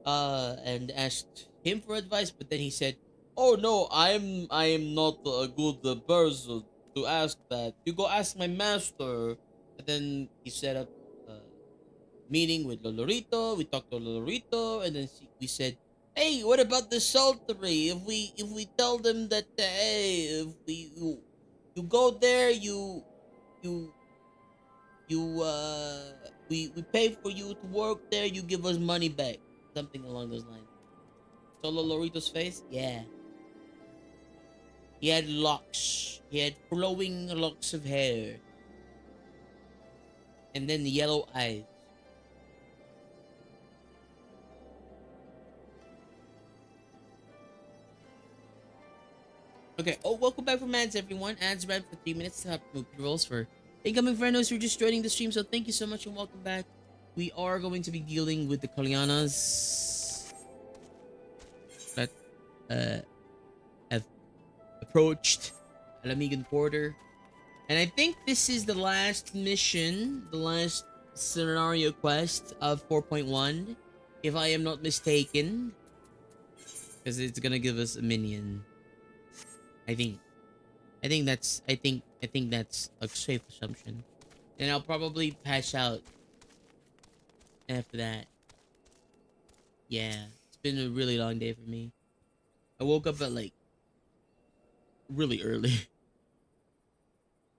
and asked him for advice. But then he said, "Oh no, I am not a good person to ask that. You go ask my master." And then he set up meeting with Lolorito. We talked to Lolorito, and then we said, "Hey, what about the saltery? If we tell them that hey, if you go there, you we pay for you to work there. You give us money back, something along those lines." So Lolorito's face, yeah, he had locks. He had flowing locks of hair, and then the yellow eyes. Okay. Oh, welcome back from ads, everyone. Ads ran for 3 minutes to have rolls for incoming friendos who are just joining the stream. So thank you so much and welcome back. We are going to be dealing with the Kalyanas that have approached Alamigan Quarter, and I think this is the last mission, the last scenario quest of 4.1, if I am not mistaken, because it's gonna give us a minion. I think that's a safe assumption. And I'll probably pass out after that. Yeah, it's been a really long day for me. I woke up at like really early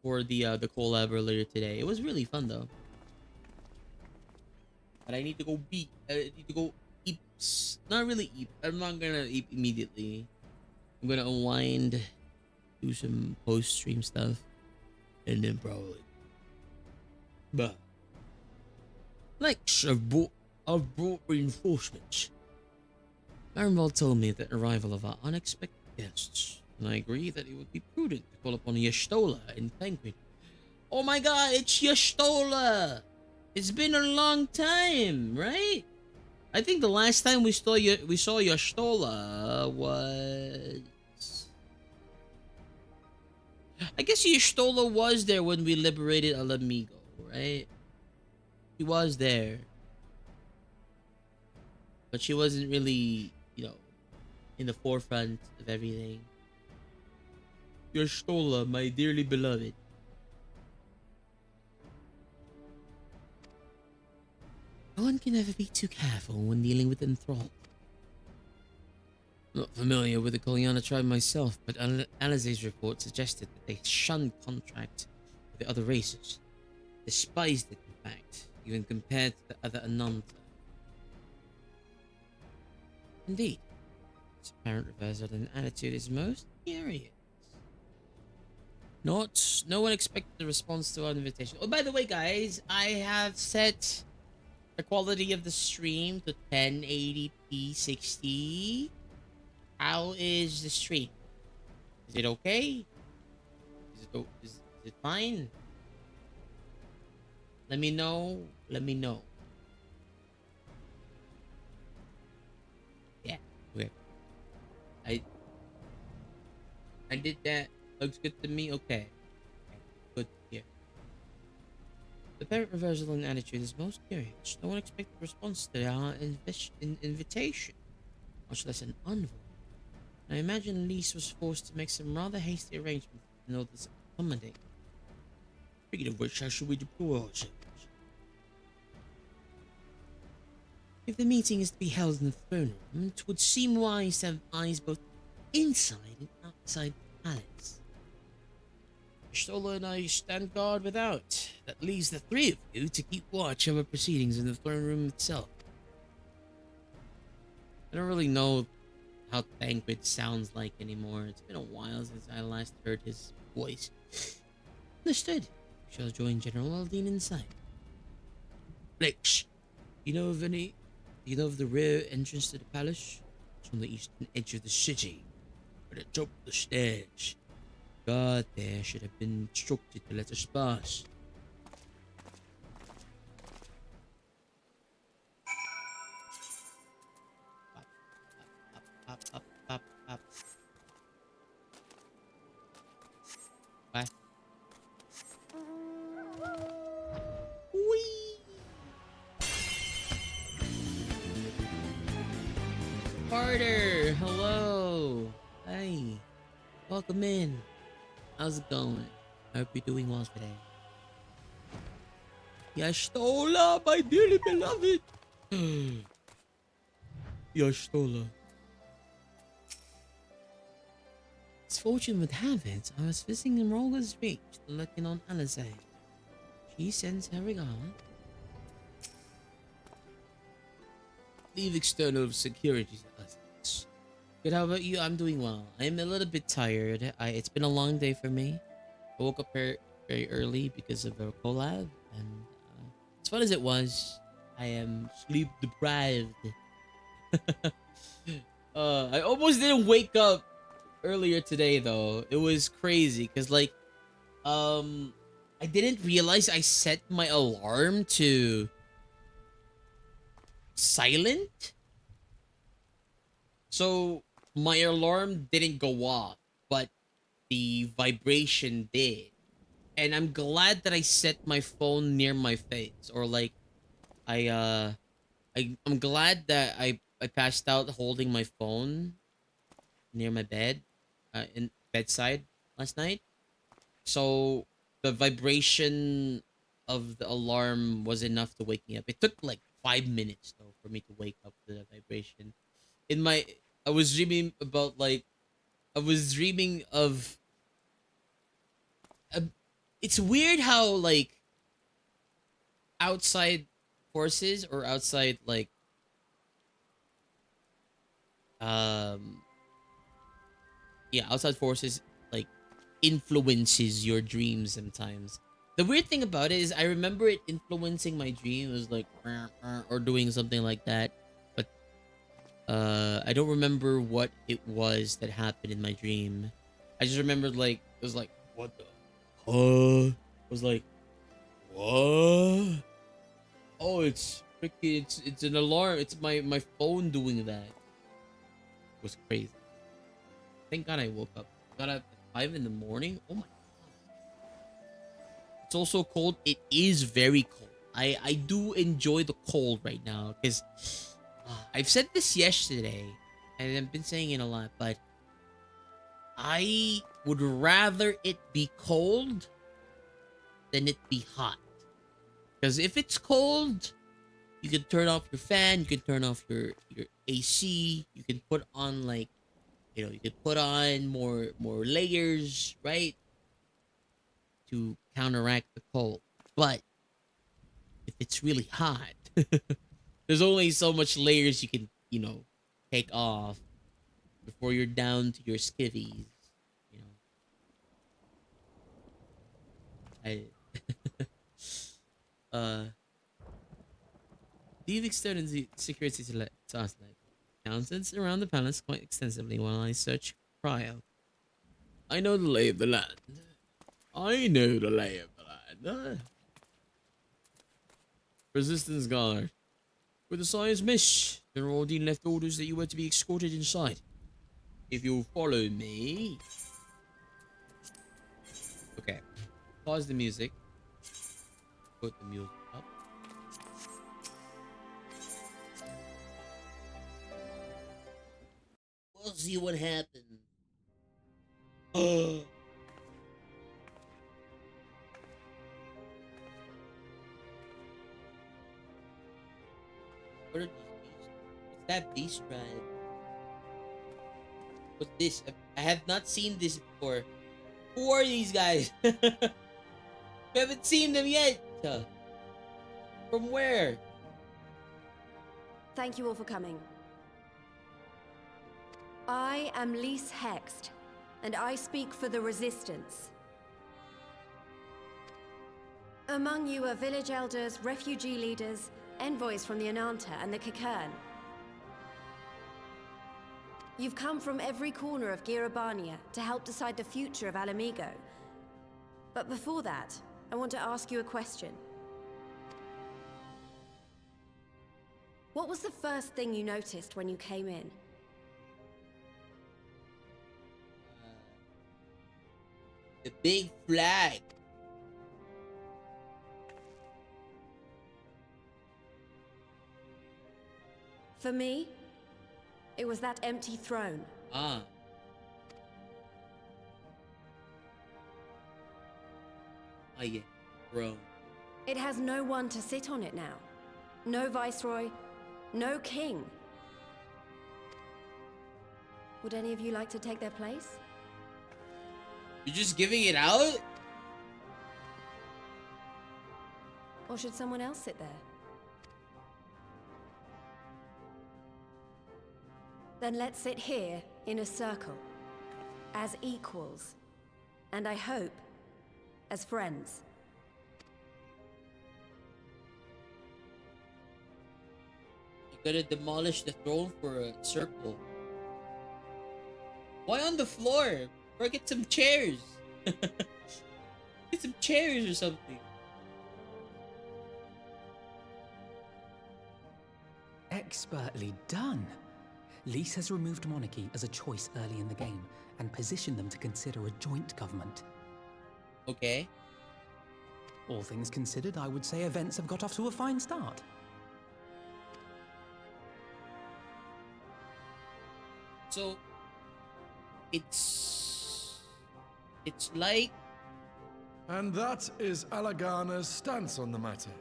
for the collab earlier today. It was really fun though. But I need to go eat. I need to go eat. Not really eat. I'm not gonna eat immediately. I'm gonna unwind, do some post-stream stuff, and then probably. But Lex, I've brought reinforcements. Marinville told me the arrival of our unexpected guests, and I agree that it would be prudent to call upon Yashtola in Penguin. Oh my god, it's Yashtola! It's been a long time, right? I think the last time we saw Yashtola was... I guess Yashtola was there when we liberated Alamigo, right? She was there. But she wasn't really, in the forefront of everything. Yashtola, my dearly beloved. One can never be too careful when dealing with enthralled. Not familiar with the Kalyana tribe myself, but Alize's report suggested that they shunned contact with the other races. Despised it, in fact, even compared to the other Ananta. Indeed, this apparent reversal in attitude is most curious. No one expected a response to our invitation. Oh, by the way, guys, I have set the quality of the stream to 1080p 60. How is the stream? Is it okay? Is it fine? Let me know. Let me know. Yeah. Okay. I did that. Looks good to me. Okay. Good. Yeah. The parent reversal in attitude is most curious. No one expected a response to our invitation, much less an envoy. I imagine Lise was forced to make some rather hasty arrangements in order to accommodate. Speaking of which, how should we deploy ourselves? If the meeting is to be held in the throne room, it would seem wise to have eyes both inside and outside the palace. Stola and I stand guard without. That leaves the three of you to keep watch over proceedings in the throne room itself. I don't really know how Thancred sounds like anymore. It's been a while since I last heard his voice. Understood. We shall join General Aldine inside. Flex, you know of the rear entrance to the palace? It's on the eastern edge of the city, at the top of the stairs. God there should have been instructed to let us pass. Up. Bye. Whee! Carter, hello. Hey, welcome in. How's it going? I hope you're doing well today. Yastola, my dearly beloved. Yastola. As fortune would have it, I was visiting in Rolga's Reach, looking on Alizé. She sends her regard. Leave external security to us. Good, how about you? I'm doing well. I'm a little bit tired. It's been a long day for me. I woke up very early because of a collab, and as fun as it was, I am sleep deprived. I almost didn't wake up earlier today though. It was crazy because I didn't realize I set my alarm to silent. So my alarm didn't go off, but the vibration did. And I'm glad that I set my phone near my face, or like I'm glad that I passed out holding my phone near my bed, in bedside last night. So the vibration of the alarm was enough to wake me up. It took like 5 minutes though for me to wake up to the vibration. I was dreaming about it's weird how like outside forces or outside outside forces like influences your dreams sometimes. The weird thing about it is I remember it influencing my dream. It was like or doing something like that, but I don't remember what it was that happened in my dream. I just remembered like it was like what the it was like what? Oh, it's freaking it's an alarm. It's my phone doing that. It was crazy. Thank God I woke up. Got up at 5 in the morning. Oh my God. It's also cold. It is very cold. I do enjoy the cold right now because I've said this yesterday and I've been saying it a lot, but I would rather it be cold than it be hot. Because if it's cold, you can turn off your fan, you can turn off your AC, you can put on like, you can put on more layers, right? To counteract the cold. But if it's really hot, there's only so much layers you can, take off before you're down to your skivvies. I Leave external security to us, like accountants around the palace quite extensively while I search Cryo. I know the lay of the land. I know the lay of the land. Resistance guard. With the science mish, General Dean left orders that you were to be escorted inside. If you'll follow me. Okay. Pause the music. Put the music up. We'll see what happens. What are these beasts? What's that beast ride? What's this? I have not seen this before. Who are these guys? We haven't seen them yet. From where?
Thank you all for coming. I am Lise Hext, and I speak for the Resistance. Among you are village elders, refugee leaders, envoys from the Ananta and the Kikern. You've come from every corner of Girabania to help decide the future of Alamigo. But before that, I want to ask you a question. What was the first thing you noticed when you came in?
The big flag.
For me, it was that empty throne.
Ah. Ah, yeah. Throne.
It has no one to sit on it now. No viceroy, no king. Would any of you like to take their place?
You're just giving it out?
Or should someone else sit there? Then let's sit here in a circle, as equals, and I hope, as friends.
You gotta demolish the throne for a circle. Why on the floor? Or get some chairs. Get some chairs or something.
Expertly done. Lise has removed monarchy as a choice early in the game and positioned them to consider a joint government.
Okay.
All things considered, I would say events have got off to a fine start.
So, it's like...
And that is Alagana's stance on the matter.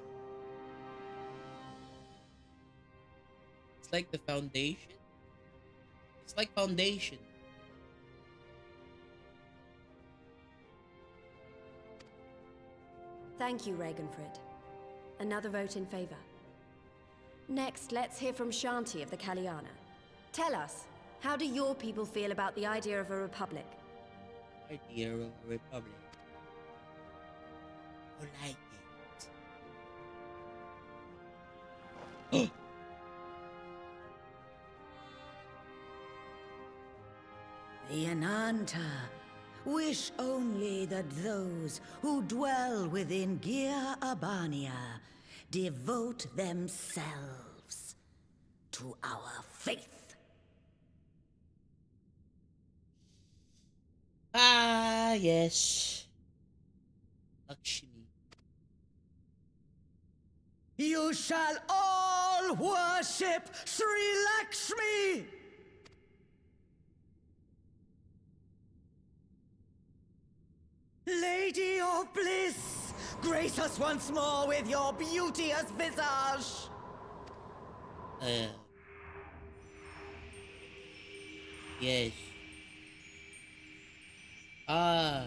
It's like the Foundation. It's like Foundation.
Thank you, Ragenfrid. Another vote in favor. Next, let's hear from Shanti of the Kalyana. Tell us, how do your people feel about the idea of a republic?
Idea of a republic. I like it.
The Ananta wish only that those who dwell within Girabania devote themselves to our faith.
Ah, yes. Lakshmi.
You shall all worship Sri Lakshmi! Lady of bliss, grace us once more with your beauteous visage!
Yes. Ah.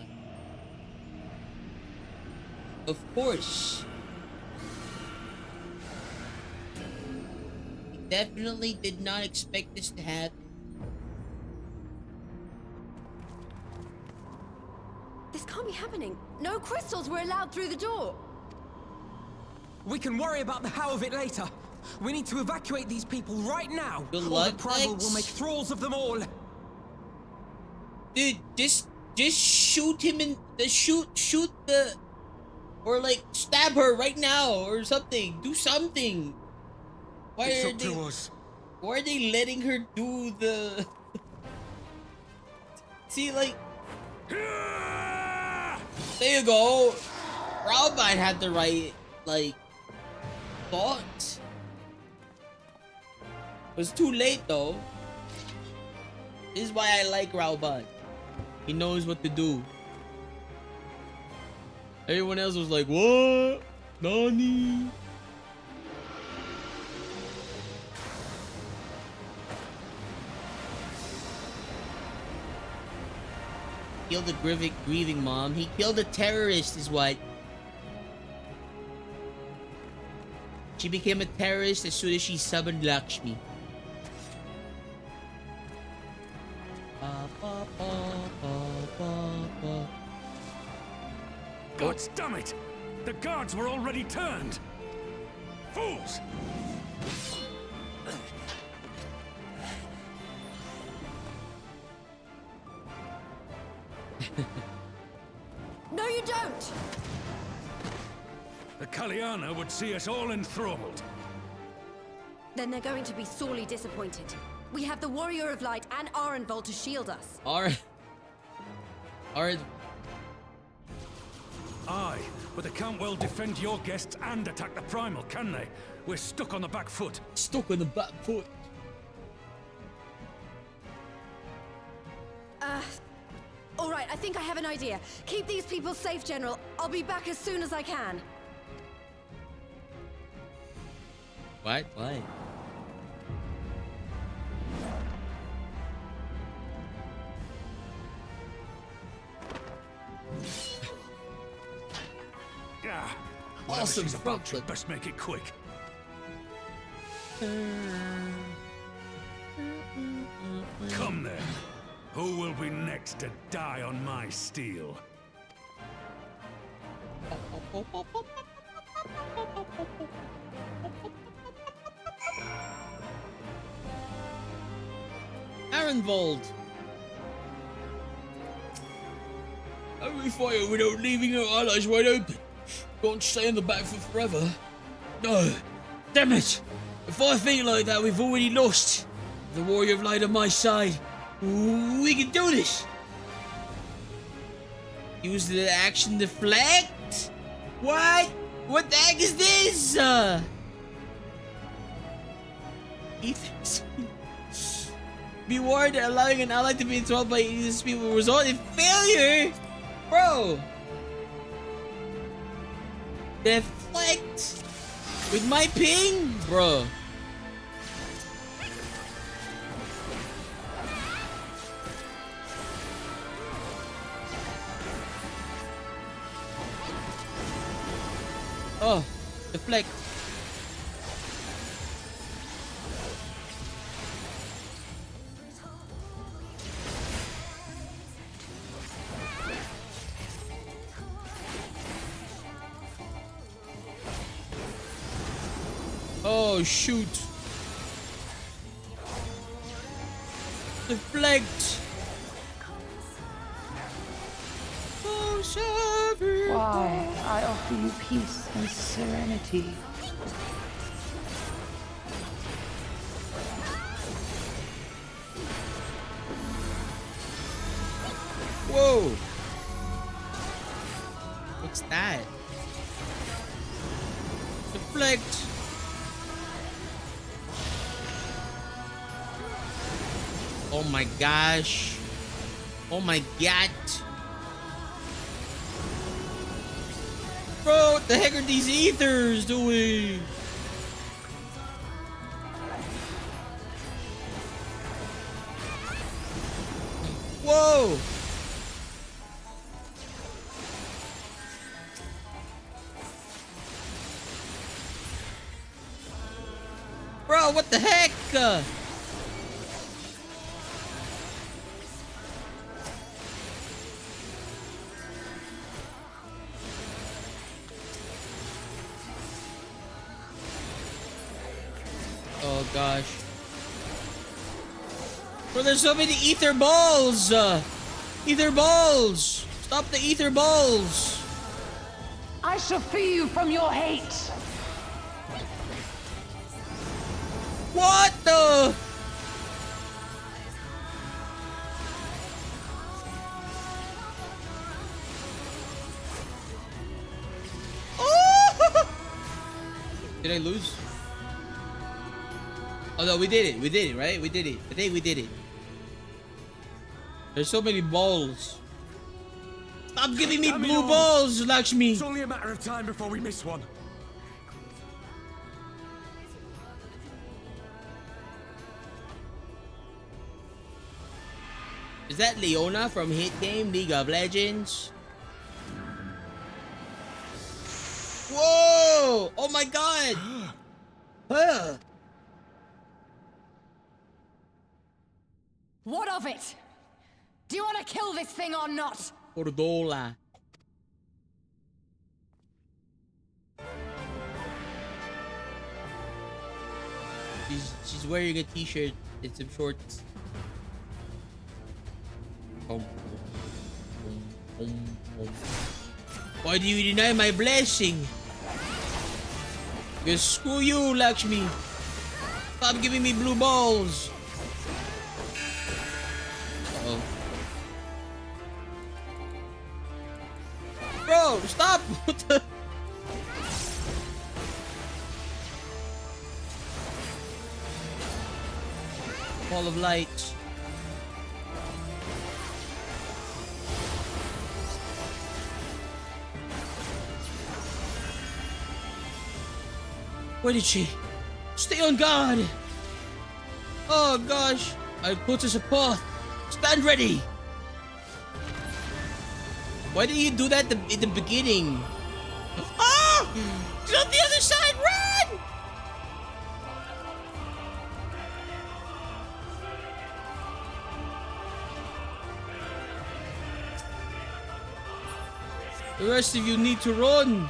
Of course. We definitely did not expect this to happen.
This can't be happening. No crystals were allowed through the door.
We can worry about the how of it later. We need to evacuate these people right now,
Good
or
luck,
the Primal
Lex.
will make thralls of them all.
Dude, just shoot him in the shoot the, or like stab her right now or something. Do something. Why
It's
are
up
they?
to us.
Why are they letting her do the? See, like, there you go. Robot had the right, like, thought. It was too late though. This is why I like Raubot. He knows what to do. Everyone else was like, what? Nani? Killed the grieving mom. He killed a terrorist is what. She became a terrorist as soon as she summoned Lakshmi.
God damn it! The guards were already turned! Fools!
No, you don't!
The Kalyana would see us all enthralled.
Then they're going to be sorely disappointed. We have the Warrior of Light and Arenvold to shield us.
Alright.
Aye, but they can't well defend your guests and attack the Primal, can they? We're stuck on the back foot.
Stuck on the back foot.
Alright, I think I have an idea. Keep these people safe, General. I'll be back as soon as I can.
What? Why?
Yeah. Whatever
Awesome
she's about to,
front
best make it quick. Come then. Who will be next to die on my steel?
Arenvold. How do we fight without leaving our allies wide open? Can't stay in the back for forever. No. Damn it. If I think like that, we've already lost. The Warrior of Light on my side. We can do this. Use the action deflect? What? What the heck is this? Ethan's. Be warned that allowing an ally to be enthralled by these people will result in failure. Bro. Deflect. With my ping? Bro. Oh, deflect. Oh, shoot. Deflect.
Why, I offer you peace and serenity.
Whoa. What's that? Deflect. Oh my gosh. Oh my god. Bro, what the heck are these ethers doing? Whoa. Bro, what the heck?
Oh gosh. Bro, there's so many ether balls! Ether balls! Stop the ether balls!
I shall free you from your hate.
What the? Oh! Did I lose? Oh no, we did it. We did it, right? We did it. I think we did it. There's so many balls. Stop giving me blue balls, Lakshmi.
It's only a matter of time before we miss one.
Is that Leona from hit game League of Legends? Whoa! Oh my god! Huh.
What of it? Do you want to kill this thing or not?
Cordola. She's wearing a t-shirt and some shorts. Why do you deny my blessing? Because screw you, Lakshmi. Stop giving me blue balls. Uh-oh. Bro, stop! What the? Ball of light. Where did she? Stay on guard! Oh gosh! I'll put us apart. Stand ready! Why did you do that in the beginning? Ah! She's on the other side! Run! The rest of you need to run.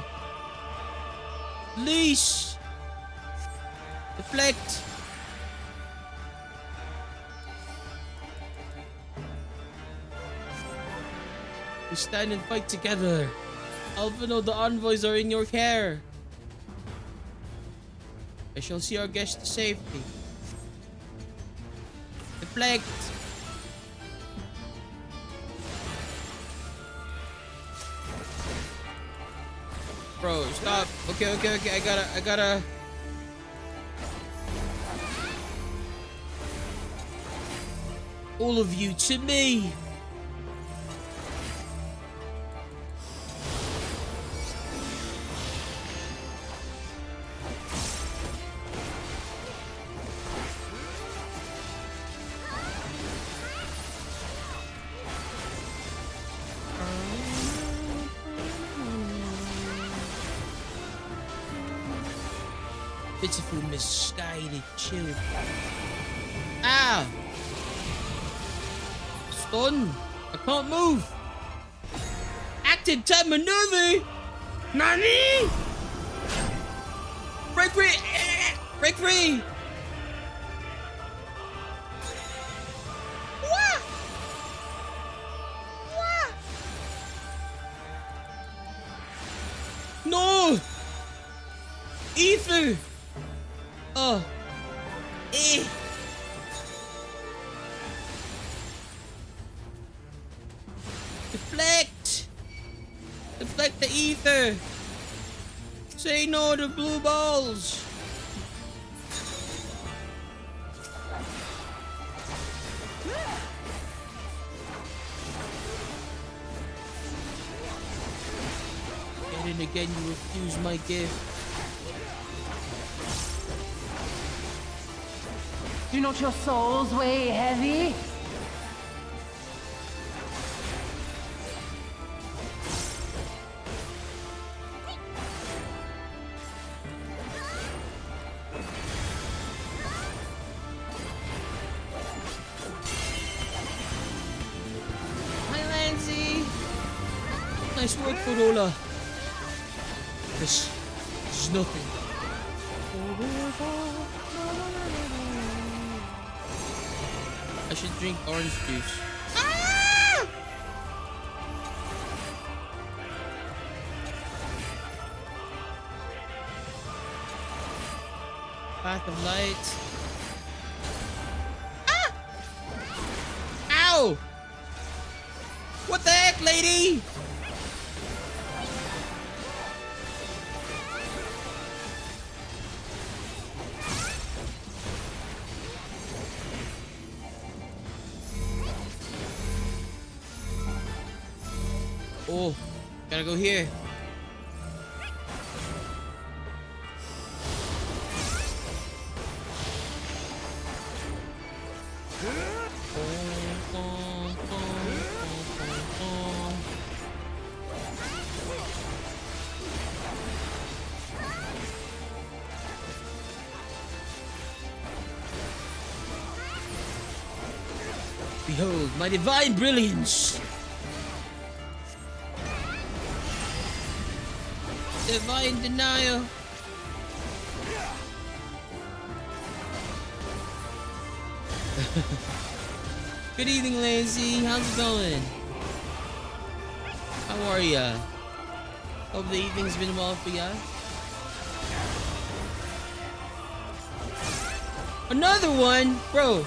Please. Deflect. We stand and fight together. Alvino, the envoys are in your care. I shall see our guests to safety. Deflect. Bro, stop. Okay. I gotta. All of you to me. Pitiful, misguided children. Ah! Stun! I can't move! Active time maneuver! Nani? Break free! Break free! Wah! Wah! No! Ether! Oh. Eh. Deflect! Deflect the ether! Say no to blue balls! Again and again you refuse my gift.
Do not your souls weigh heavy?
Hi, Lancy! Nice work, Corolla. This is nothing. I should drink orange juice. Path of light. Ow! What the heck, lady? Oh, gotta go here. Behold my divine brilliance! Divine denial! Good evening, Lazy. How's it going? How are ya? Hope the evening's been well for ya. Another one? Bro.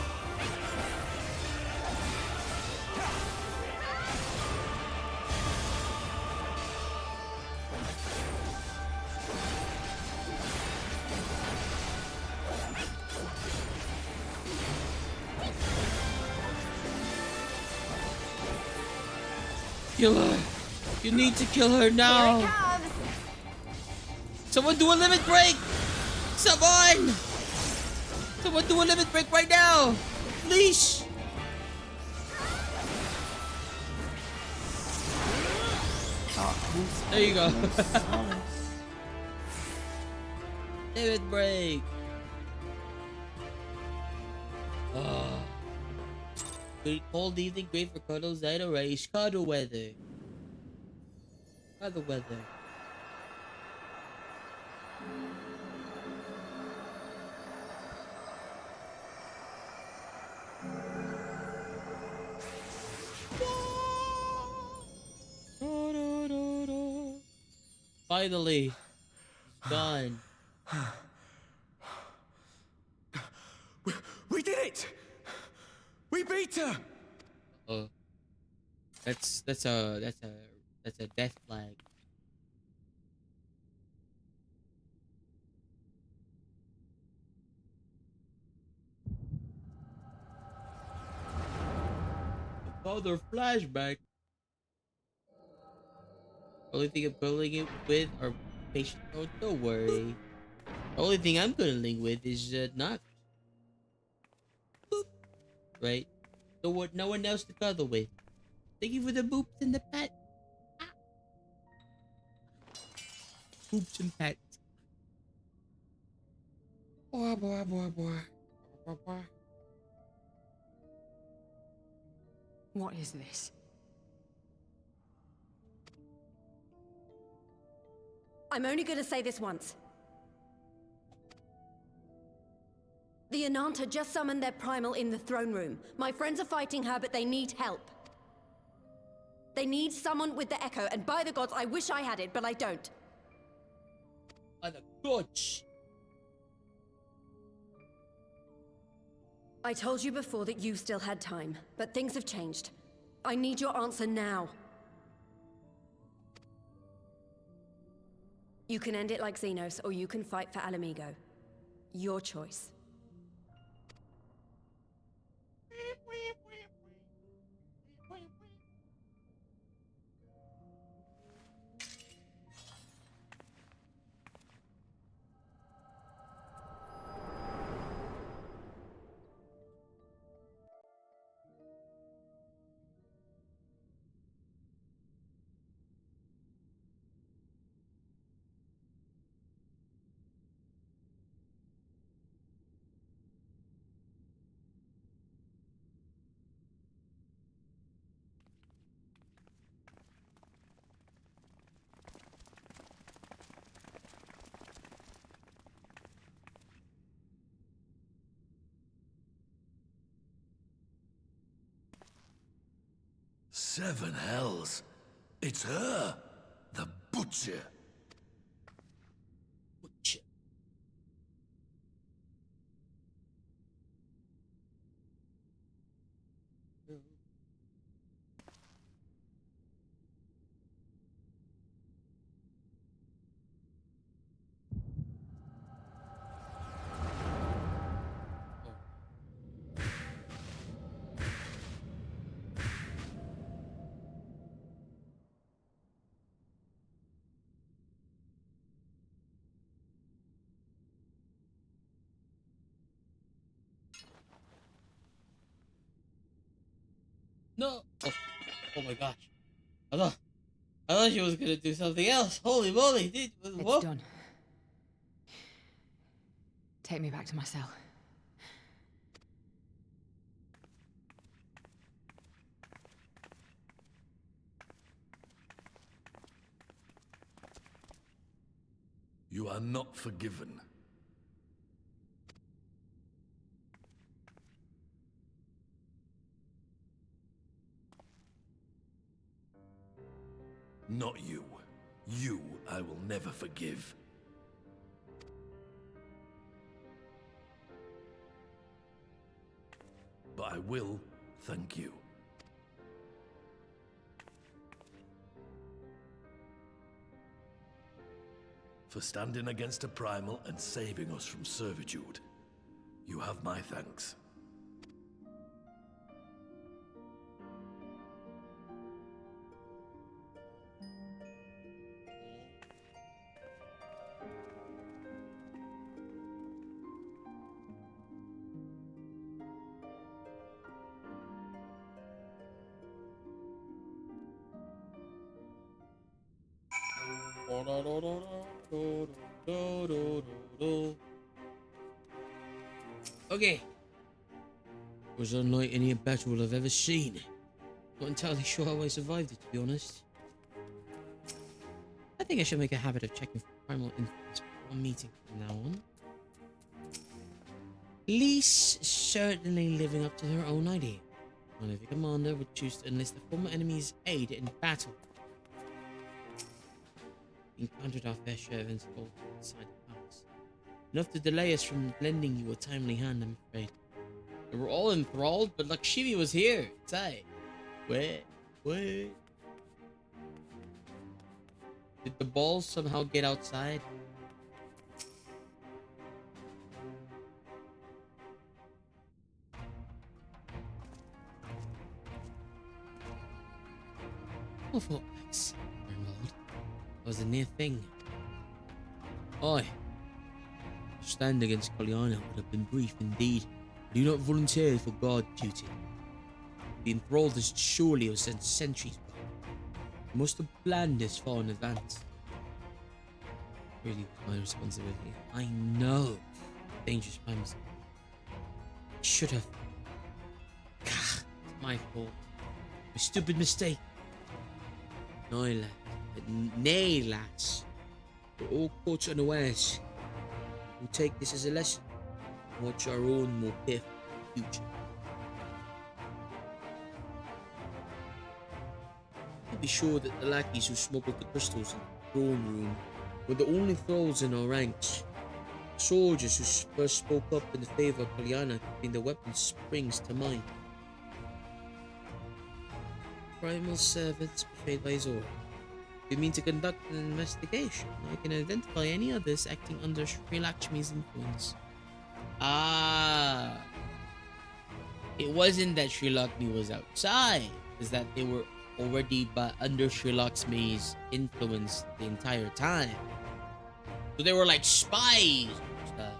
Kill her. You need to kill her now. Someone do a limit break. Someone. Someone do a limit break right now. Leash. There you go. Limit break. Oh. Good cold evening, great for cuddles, night race, cuddle weather. Cuddle weather. Finally, done.
We did it! We beat her!
Oh, that's a death flag. Another flashback. Only thing I'm cuddling with are patient. Oh, don't worry. The only thing I'm cuddling with is not. Boop. Right? No one else to cuddle with. Thank you for the boops and the pat. Ah. Boops and pats. Boy, boy, boy, boy. Boy, boy.
What is this? I'm only gonna say this once. The Ananta just summoned their primal in the throne room. My friends are fighting her, but they need help. They need someone with the echo, and by the gods, I wish I had it, but I don't.
By the gods.
I told you before that you still had time, but things have changed. I need your answer now. You can end it like Xenos, or you can fight for Alamigo. Your choice.
Seven hells. It's her. The Butcher.
Butcher. No! Oh my gosh. I thought she was gonna do something else. Holy moly, dude.
It's done. Take me back to my cell.
You are not forgiven. Not you. You I will never forgive. But I will thank you. For standing against a primal and saving us from servitude. You have my thanks.
Okay. Was unlike any battle I've ever seen. Not entirely sure how I survived it, to be honest. I think I should make a habit of checking for primal influence before meeting from now on. Lise certainly living up to her own idea. One of the commander would choose to enlist the former enemy's aid in battle. We encountered our fair share of insult inside the palace. Enough to delay us from lending you a timely hand, I'm afraid. We were all enthralled, but Lakshmi was here. Say, wait. Did the balls somehow get outside? Oh, for X, Lord. That was a near thing. Aye. Stand against Kalyana would have been brief indeed. I do not volunteer for guard duty. The enthralled is surely was sent centuries back. I must have planned this far in advance. Really was my responsibility. I know. Dangerous times. I should have. Gah, it's my fault. My stupid mistake. Nay, lads. We're all caught unawares. We'll take this as a lesson. Watch our own more careful future. To be sure that the lackeys who smuggled the crystals in the throne room were the only thralls in our ranks. Soldiers who first spoke up in the favor of Kalyana keeping the weapons springs to mind. Primal servants betrayed by Zora. If you mean to conduct an investigation, I can identify any others acting under Sri Lakshmi's influence. Ah. It wasn't that Sri Lakshmi was outside. It's that they were already under Sri Lakshmi's influence the entire time. So they were like spies and stuff.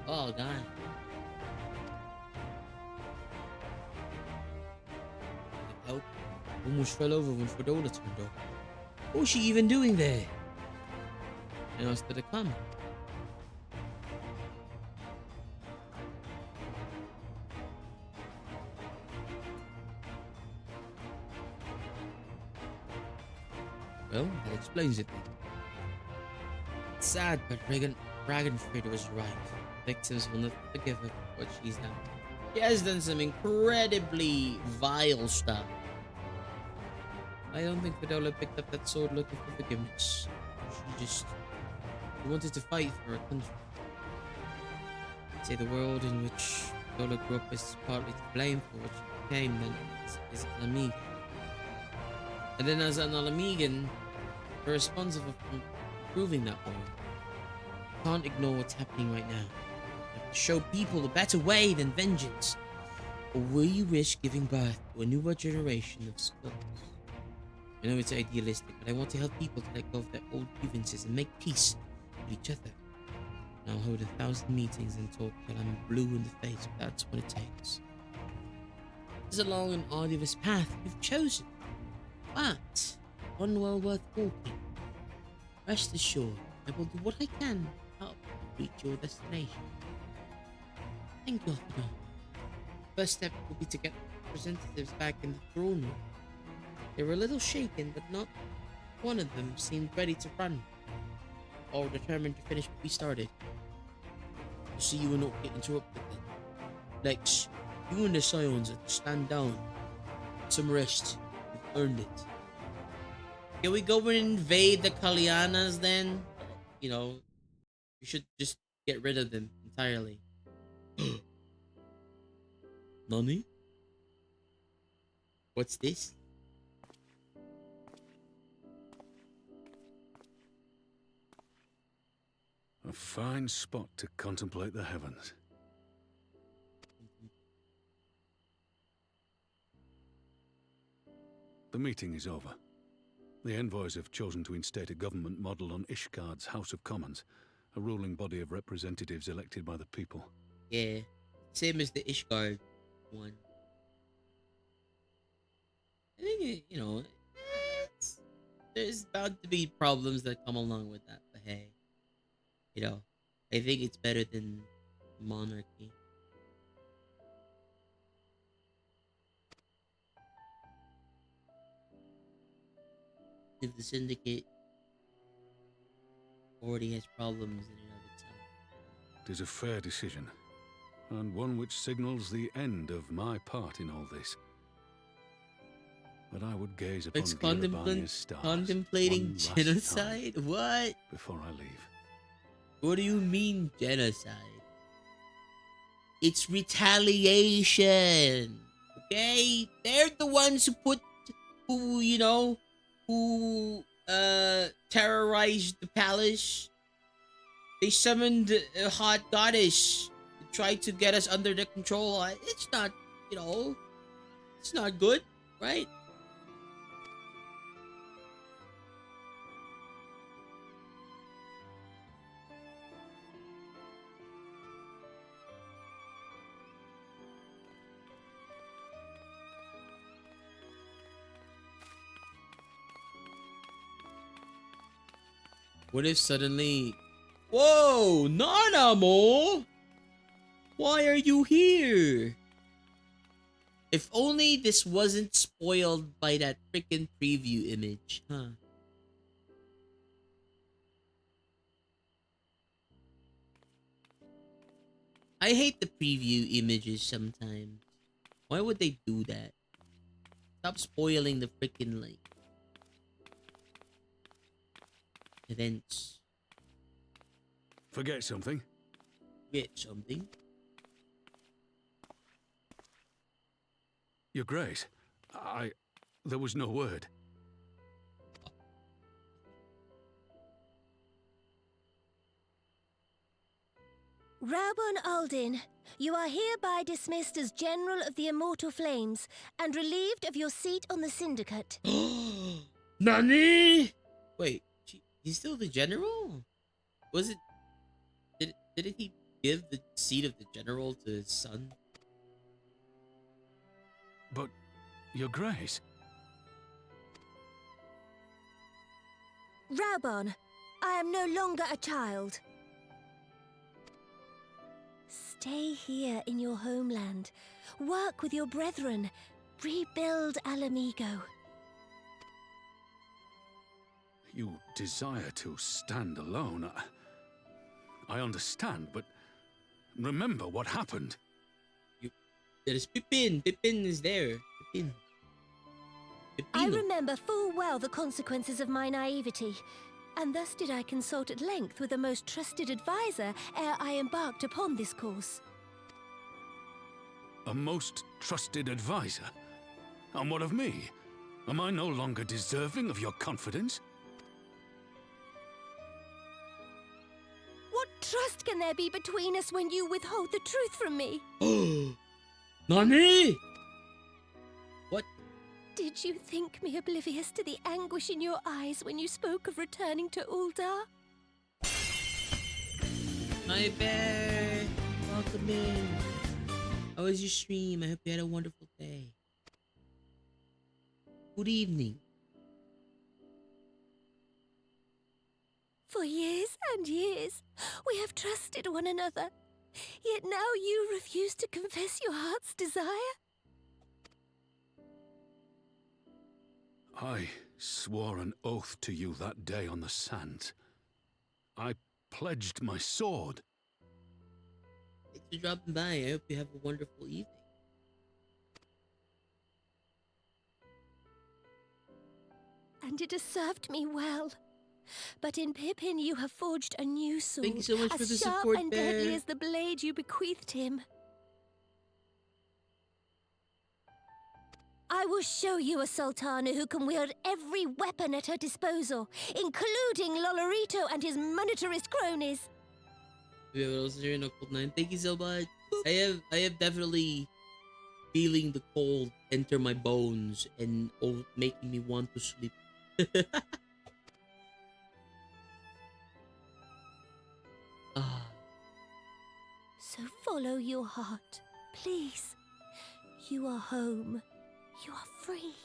Oh, God. Help. Almost fell over when Fredola turned up. What was she even doing there? And else did it come? Well, that explains it then. It's sad, but Dragonfried was right. Victims will never forgive her for what she's done. She has done some incredibly vile stuff.
I don't think Fidola picked up that sword looking for forgiveness. She wanted to fight for her country. I'd say the world in which Fidola grew up is partly to blame for what she became then is an Amiga. And then as an Alamigan, we're responsible for improving that world. You can't ignore what's happening right now. You have to show people a better way than vengeance. Or will you risk giving birth to a newer generation of skulls? I know it's idealistic, but I want to help people to let go of their old grievances and make peace with each other. And I'll hold 1,000 meetings and talk till I'm blue in the face if that's what it takes. It's a long and arduous path you've chosen, but one well worth walking. Rest assured, I will do what I can to help you reach your destination. Thank you, Alfredo. First step will be to get representatives back in the throne room. They were a little shaken, but not one of them seemed ready to run, or determined to finish what we started. You see, you will not get interrupted then. Lex, you and the Scions are to stand down. Get some rest. You've earned it. Can we go and invade the Kalyanas then? You know, we should just get rid of them entirely. Nani? What's this?
A fine spot to contemplate the heavens. The meeting is over. The envoys have chosen to instate a government model on Ishgard's House of Commons, a ruling body of representatives elected by the people.
Yeah, same as the Ishgard one. I think, you know, there's bound to be problems that come along with that, but hey, you know, I think it's better than monarchy. If the syndicate already has problems in and of itself.
It is a fair decision, and one which signals the end of my part in all this. But I would gaze upon Girabanya's stars
contemplating
one last
genocide?
time
What?
before I leave.
What do you mean genocide? It's retaliation. Okay? They're the ones who terrorized the palace. They summoned a hot goddess to try to get us under their control. It's not, it's not good, right? What if suddenly... Whoa! Nanamo! Why are you here? If only this wasn't spoiled by that freaking preview image, huh? I hate the preview images sometimes. Why would they do that? Stop spoiling the freaking, like, events.
Forget something?
Forget something?
Your Grace, there was no word.
Raubon Aldin, you are hereby dismissed as General of the Immortal Flames and relieved of your seat on the Syndicate.
Nani? Wait, he's still the general? Was it... Didn't he give the seat of the general to his son?
But, Your Grace...
Raubon, I am no longer a child. Stay here in your homeland. Work with your brethren. Rebuild Alamigo.
You desire to stand alone. I understand, but remember what happened.
There is Pippin. Pippin is there. Pippin.
I remember full well the consequences of my naivety, and thus did I consult at length with a most trusted advisor ere I embarked upon this course.
A most trusted advisor? And what of me? Am I no longer deserving of your confidence?
What trust can there be between us when you withhold the truth from me?
Nani? What?
Did you think me oblivious to the anguish in your eyes when you spoke of returning to Uldar?
Hi, Bear. Welcome in. How was your stream? I hope you had a wonderful day. Good evening.
For years and years, we have trusted one another. Yet now you refuse to confess your heart's desire?
I swore an oath to you that day on the sands. I pledged my sword.
Thanks for dropping by. I hope you have a wonderful evening.
And it has served me well. But in Pippin you have forged a new sword.
Thank you so much for the
sharp
support,
and
Bear.
deadly as the blade you bequeathed him. I will show you a Sultana who can wield every weapon at her disposal, including Lolorito and his monetarist cronies.
We have also here in Cold 9. Thank you so much. I have definitely feeling the cold enter my bones and making me want to sleep.
So follow your heart, please. You are home. You are free.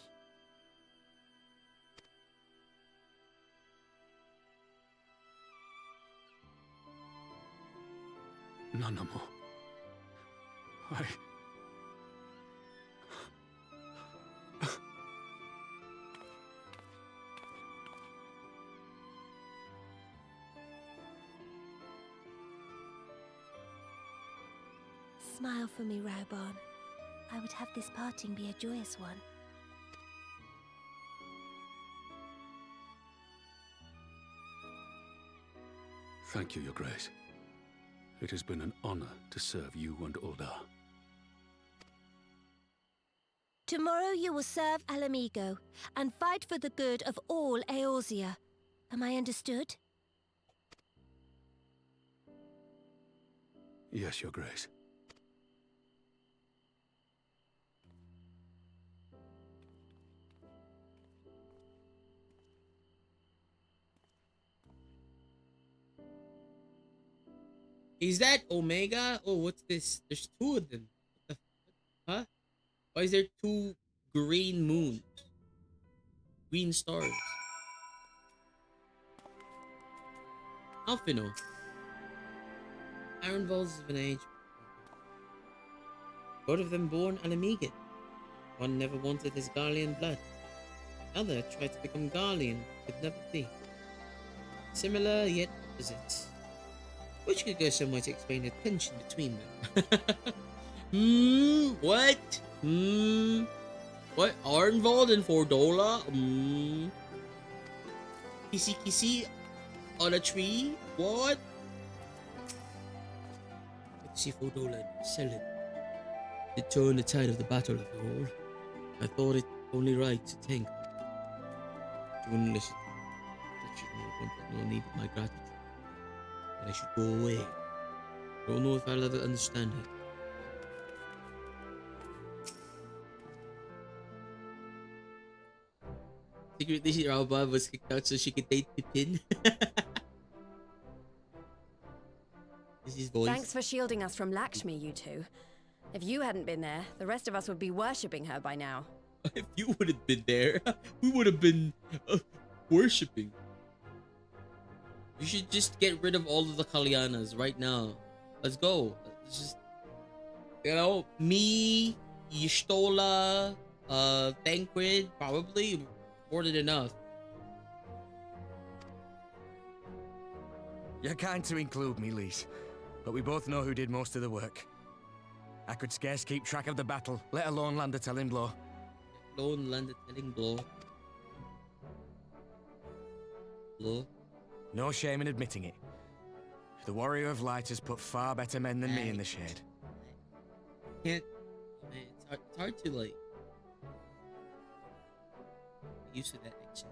Nanamo.
Smile for me, Raubon. I would have this parting be a joyous one.
Thank you, Your Grace. It has been an honor to serve you and Uldar.
Tomorrow you will serve Alamigo and fight for the good of all Eorzea. Am I understood?
Yes, Your Grace.
Is that Omega? Oh, what's this? There's two of them. What the huh? Why is there two green moons? Green stars. Alphino. Iron Balls of an age. Both of them born Alamigan. One never wanted his Garlean blood. The other tried to become Garlean, could never be. Similar yet opposites. Which could go some way to explain the tension between them. What? What? Arnvald and Fordola? Kissy on a tree? What? Let's see Fordola and Selin. To turn the tide of the battle of the whole. I thought it only right to thank her. She wouldn't listen. That she no need my gratitude. That I should go away. Don't know if I'll ever understand it. Secretly, Rauba was kicked out so she could date Pippin. Is his voice?
Thanks for shielding us from Lakshmi, you two. If you hadn't been there, the rest of us would be worshipping her by now.
If you would have been there, we would have been worshipping. You should just get rid of all of the Kalyanas right now. Let's go. Let's just, you know, me, Y'shtola, Thancred, probably more than enough.
You're kind to include me, Lise, but we both know who did most of the work. I could scarce keep track of the battle, let alone land a telling blow.
Lone landed telling blow. Blow.
No shame in admitting it. The Warrior of Light has put far better men than me in the shade.
Can't. Man, it's hard to like. Get used to that action.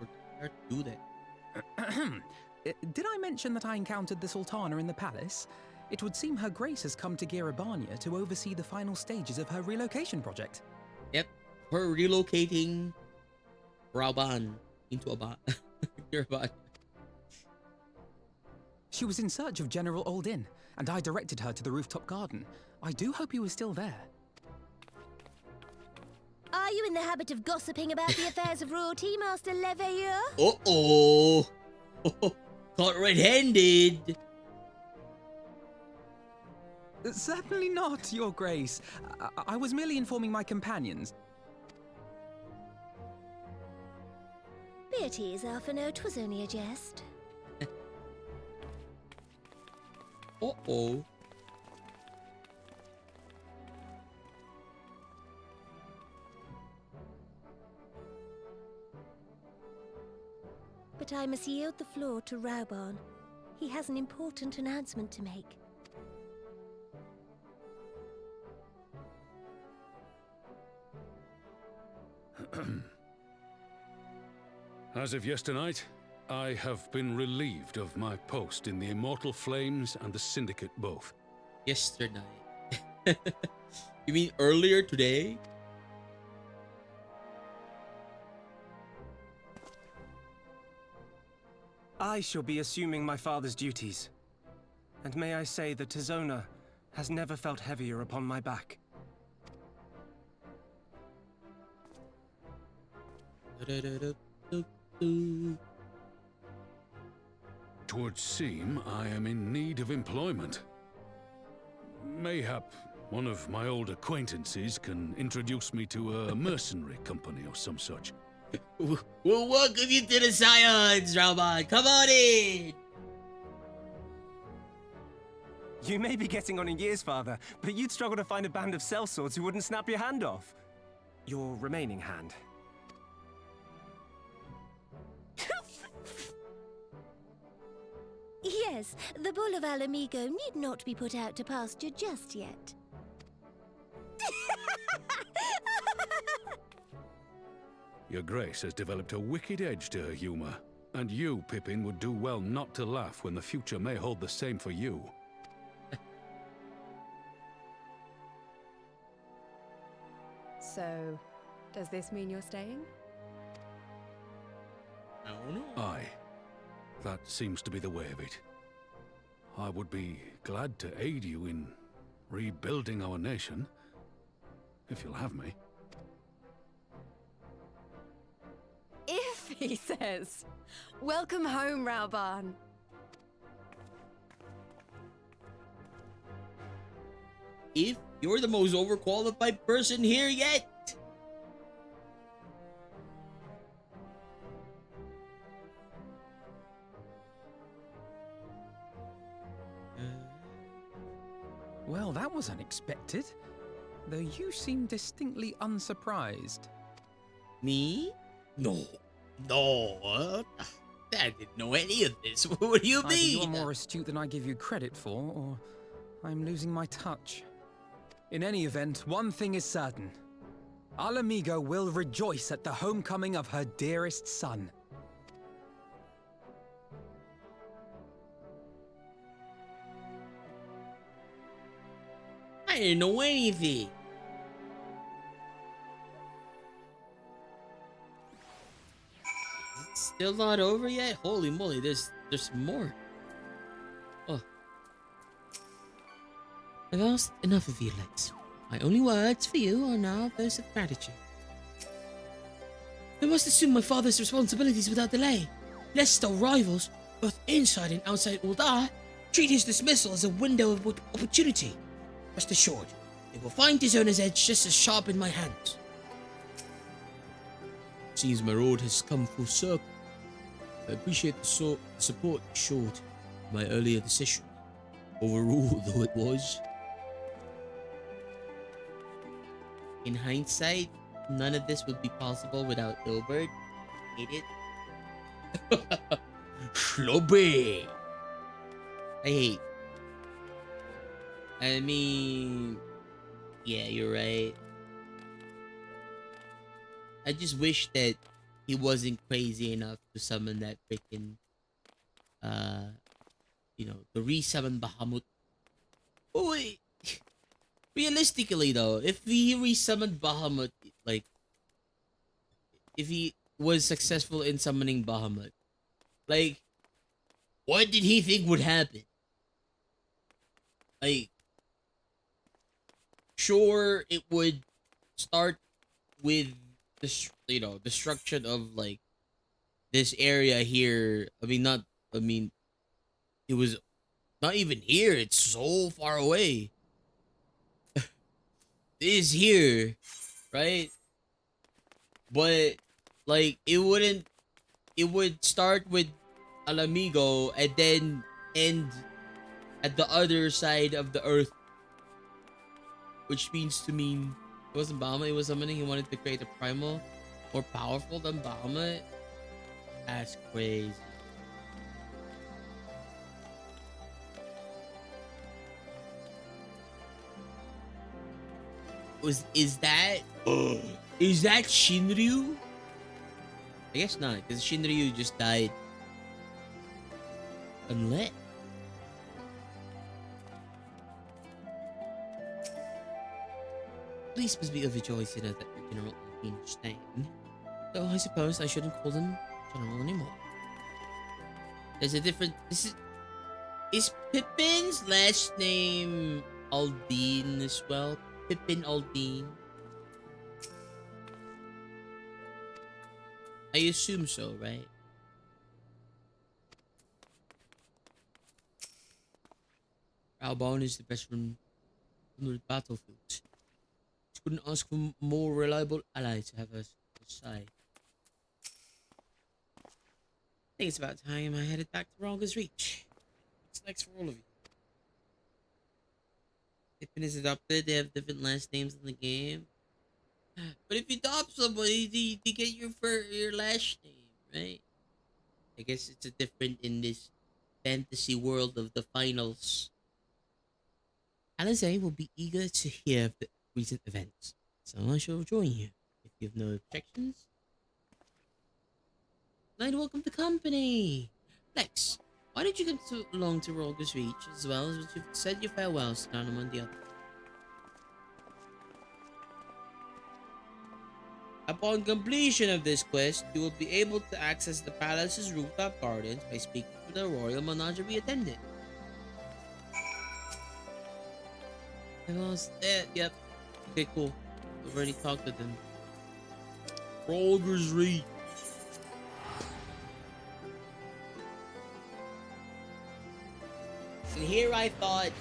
Or hard to do that.
Did I mention that I encountered the Sultana in the palace? It would seem Her Grace has come to Girabania to oversee the final stages of her relocation project.
Yep, her relocating Rauban into a Girabania.
She was in search of General Oldin, and I directed her to the rooftop garden. I do hope he was still there.
Are you in the habit of gossiping about the affairs of royalty, Master Leveilleur?
Uh-oh. Caught red-handed.
Certainly not, Your Grace. I was merely informing my companions.
Be at ease, Alphino. 'Twas only a jest.
Uh-oh.
But I must yield the floor to Rauban. He has an important announcement to make.
As of yesternight, I have been relieved of my post in the Immortal Flames and the Syndicate both.
Yesternight. You mean earlier today?
I shall be assuming my father's duties. And may I say that Tizona has never felt heavier upon my back.
Twould seem I am in need of employment. Mayhap one of my old acquaintances can introduce me to a mercenary company or some such.
We'll welcome you to the Scions, Rauban. Come on in.
You may be getting on in years, father, but you'd struggle to find a band of sellswords who wouldn't snap your hand off. Your remaining hand.
Yes, the bull of Alamigo need not be put out to pasture just yet.
Your Grace has developed a wicked edge to her humor, and you, Pippin, would do well not to laugh when the future may hold the same for you.
So, does this mean you're staying?
I don't know.
Aye. That seems to be the way of it. I would be glad to aid you in rebuilding our nation, if you'll have me.
If, he says. Welcome home, Rauban.
If you're the most overqualified person here yet.
Well, that was unexpected. Though you seem distinctly unsurprised.
Me? No. I didn't know any of this. What do you
Either
mean?
you're more astute than I give you credit for, or I'm losing my touch. In any event, one thing is certain. Alamigo will rejoice at the homecoming of her dearest son.
I didn't know anything. It's still not over yet? Holy moly, there's more. Oh. I've asked enough of you, Lex. My only words for you are now those of gratitude. I must assume my father's responsibilities without delay, lest our rivals, both inside and outside Uldar, treat his dismissal as a window of opportunity. Rest assured, they will find Tizona's edge just as sharp in my hands. Seems my road has come full circle. I appreciate the support you showed my earlier decision. Overruled though it was. In hindsight, none of this would be possible without Ilbert. Hate it.
Schlubby.
I hate. I mean, yeah, you're right. I just wish that he wasn't crazy enough to summon that freaking, you know, the resummon Bahamut. Oh wait, realistically though, if he resummoned Bahamut, like, if he was successful in summoning Bahamut, like, what did he think would happen? Like, sure, it would start with this, you know, destruction of like this area here. I mean, it was not even here. It's so far away. It is here, right? But like, it would start with Alamigo and then end at the other side of the earth, which means to mean it wasn't Bahamut, it was summoning. He wanted to create a primal more powerful than Bahamut. That's crazy. Is that Shinryu? I guess not, because Shinryu just died. Unlit. Police must be overjoyed to know that the General has been staying. Though I suppose I shouldn't call him General anymore. There's a different... Is Pippin's last name Aldine as well? Pippin Aldine? I assume so, right? Albon is the best from the battlefield. Just couldn't ask for a more reliable ally to have us side. I think it's about time I headed back to Ralga's Reach. What's next for all of you? Pippin is adopted, they have different last names in the game. But if you adopt somebody, you get your last name, right? I guess it's a different in this fantasy world of the finals. Alize will be eager to hear of the recent events, so I shall join you if you have no objections. I'd welcome the company. Lex, why did you come so along to Ralga's Reach as well as you've said your farewells to Nana and the other? Upon completion of this quest, you will be able to access the palace's rooftop gardens by speaking to the royal menagerie attendant. Yep. Okay, cool. We've already talked to them. Ralga's Reach. And here I thought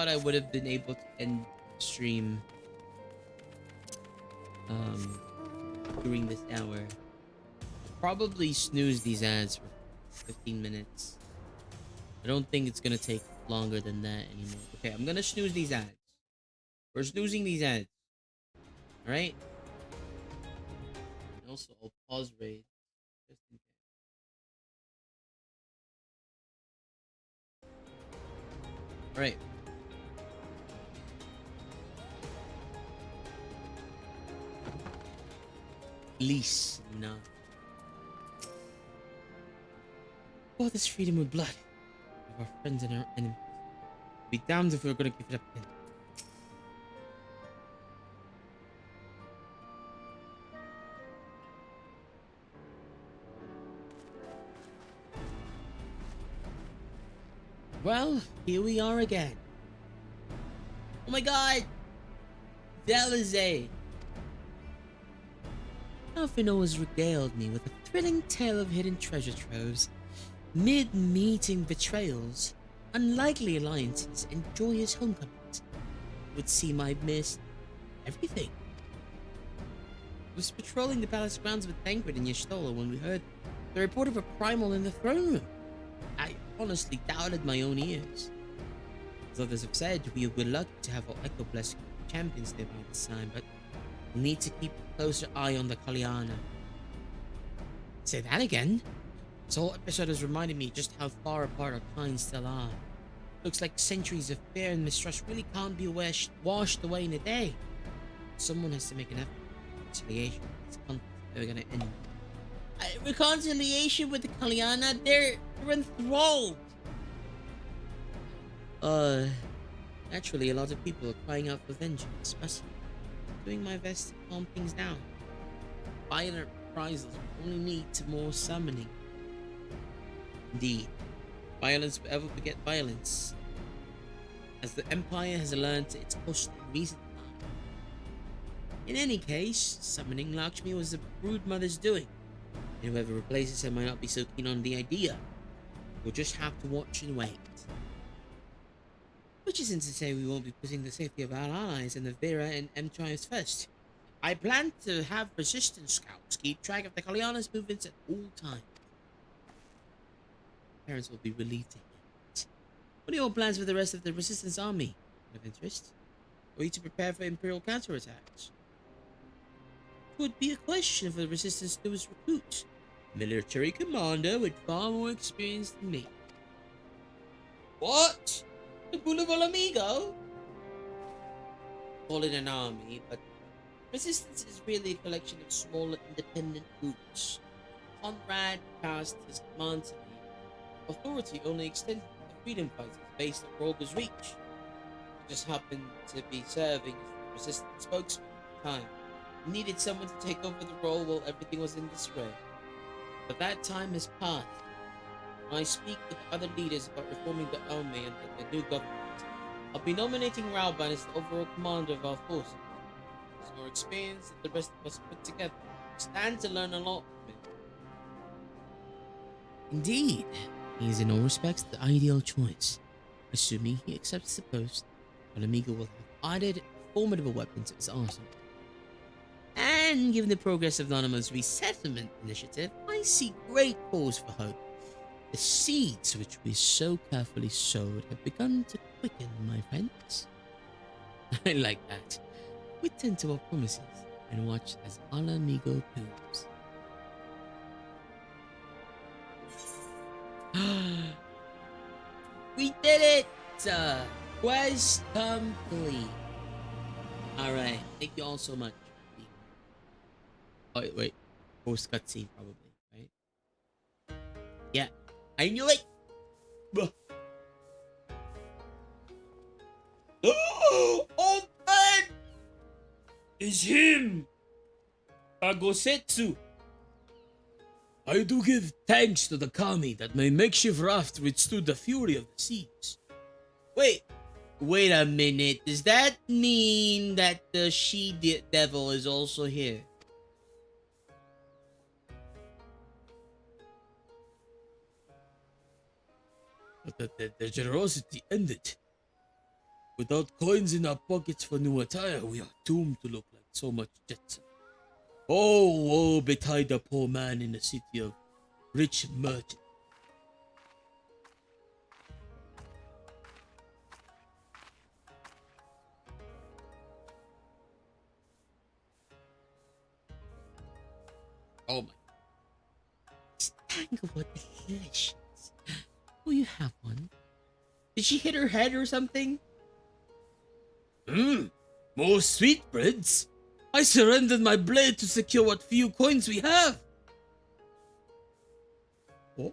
I would have been able to end stream during this hour. Probably snooze these ads for 15 minutes. I don't think it's gonna take longer than that anymore. Okay, I'm gonna snooze these ads. We're snoozing these ads. Alright? And also, I'll pause raid. Just in case. Alright. Lease. No. Oh, this freedom with blood. Of our friends and our enemies. Be damned if we're gonna give it up then. Well, here we are again. Oh my god! Delize! Alphino has regaled me with a thrilling tale of hidden treasure troves, mid-meeting betrayals, unlikely alliances, and joyous homecomings. It would seem I missed everything. I was patrolling the palace grounds with Tancred and Y'shtola when we heard the report of a primal in the throne room. honestly doubted my own ears. As others have said, we were lucky to have our Echo Blessed champions there by this time, but we'll need to keep a closer eye on the Kalyana. Say that again? This whole episode has reminded me just how far apart our kinds still are. Looks like centuries of fear and mistrust really can't be washed away in a day. Someone has to make an effort. Reconciliation. It's never gonna end. Reconciliation with the Kalyana? They're enthralled. Naturally, a lot of people are crying out for vengeance, but I'm doing my best to calm things down. Violent reprisals will only lead to more summoning. Indeed, violence will ever beget violence, as the Empire has learned its cost in recent time. In any case, summoning Lakshmi was the brood mother's doing, and whoever replaces her might not be so keen on the idea. We'll just have to watch and wait. Which isn't to say we won't be putting the safety of our allies and the Vera and M-Triumphs first. I plan to have resistance scouts keep track of the Kalyana's movements at all times. Parents will be relieved to hear it. What are your plans for the rest of the resistance army? Of interest? Or are you to prepare for Imperial counterattacks? It would be a question for the resistance newest recruit. Military commander with far more experience than me. What? The Boulevard Amigo? Call it an army, but resistance is really a collection of smaller independent groups. Conrad passed his command to me. Authority only extended to the freedom fighters based at Roger's Reach. I just happened to be serving as the resistance spokesman at the time. I needed someone to take over the role while everything was in disarray. But that time has passed. When I speak with other leaders about reforming the army and the new government, I'll be nominating Rauban as the overall commander of our forces. He's more experienced than the rest of us put together. I stand to learn a lot from him. Indeed, he is in all respects the ideal choice. Assuming he accepts the post, Amigo will have added formidable weapons to his arsenal. And given the progress of Nanamo's resettlement initiative, I see great cause for hope. The seeds which we so carefully sowed have begun to quicken, my friends. I like that. We tend to our promises and watch as Amigo blooms. We did it! Quest complete. Alright, thank you all so much. Oh, wait. Post cutscene, probably, right? Yeah, I knew it! Oh, man! It's him! Kagosetsu! I do give thanks to the kami that my makeshift raft withstood the fury of the seas. Wait a minute. Does that mean that the she-devil is also here? But the generosity ended. Without coins in our pockets for new attire, we are doomed to look like so much debt. Oh, woe betide the poor man in the city of rich merchant. Oh my. This tanglewood is delicious. Will you have one? Did she hit her head or something? More sweetbreads? I surrendered my blade to secure what few coins we have. Oh?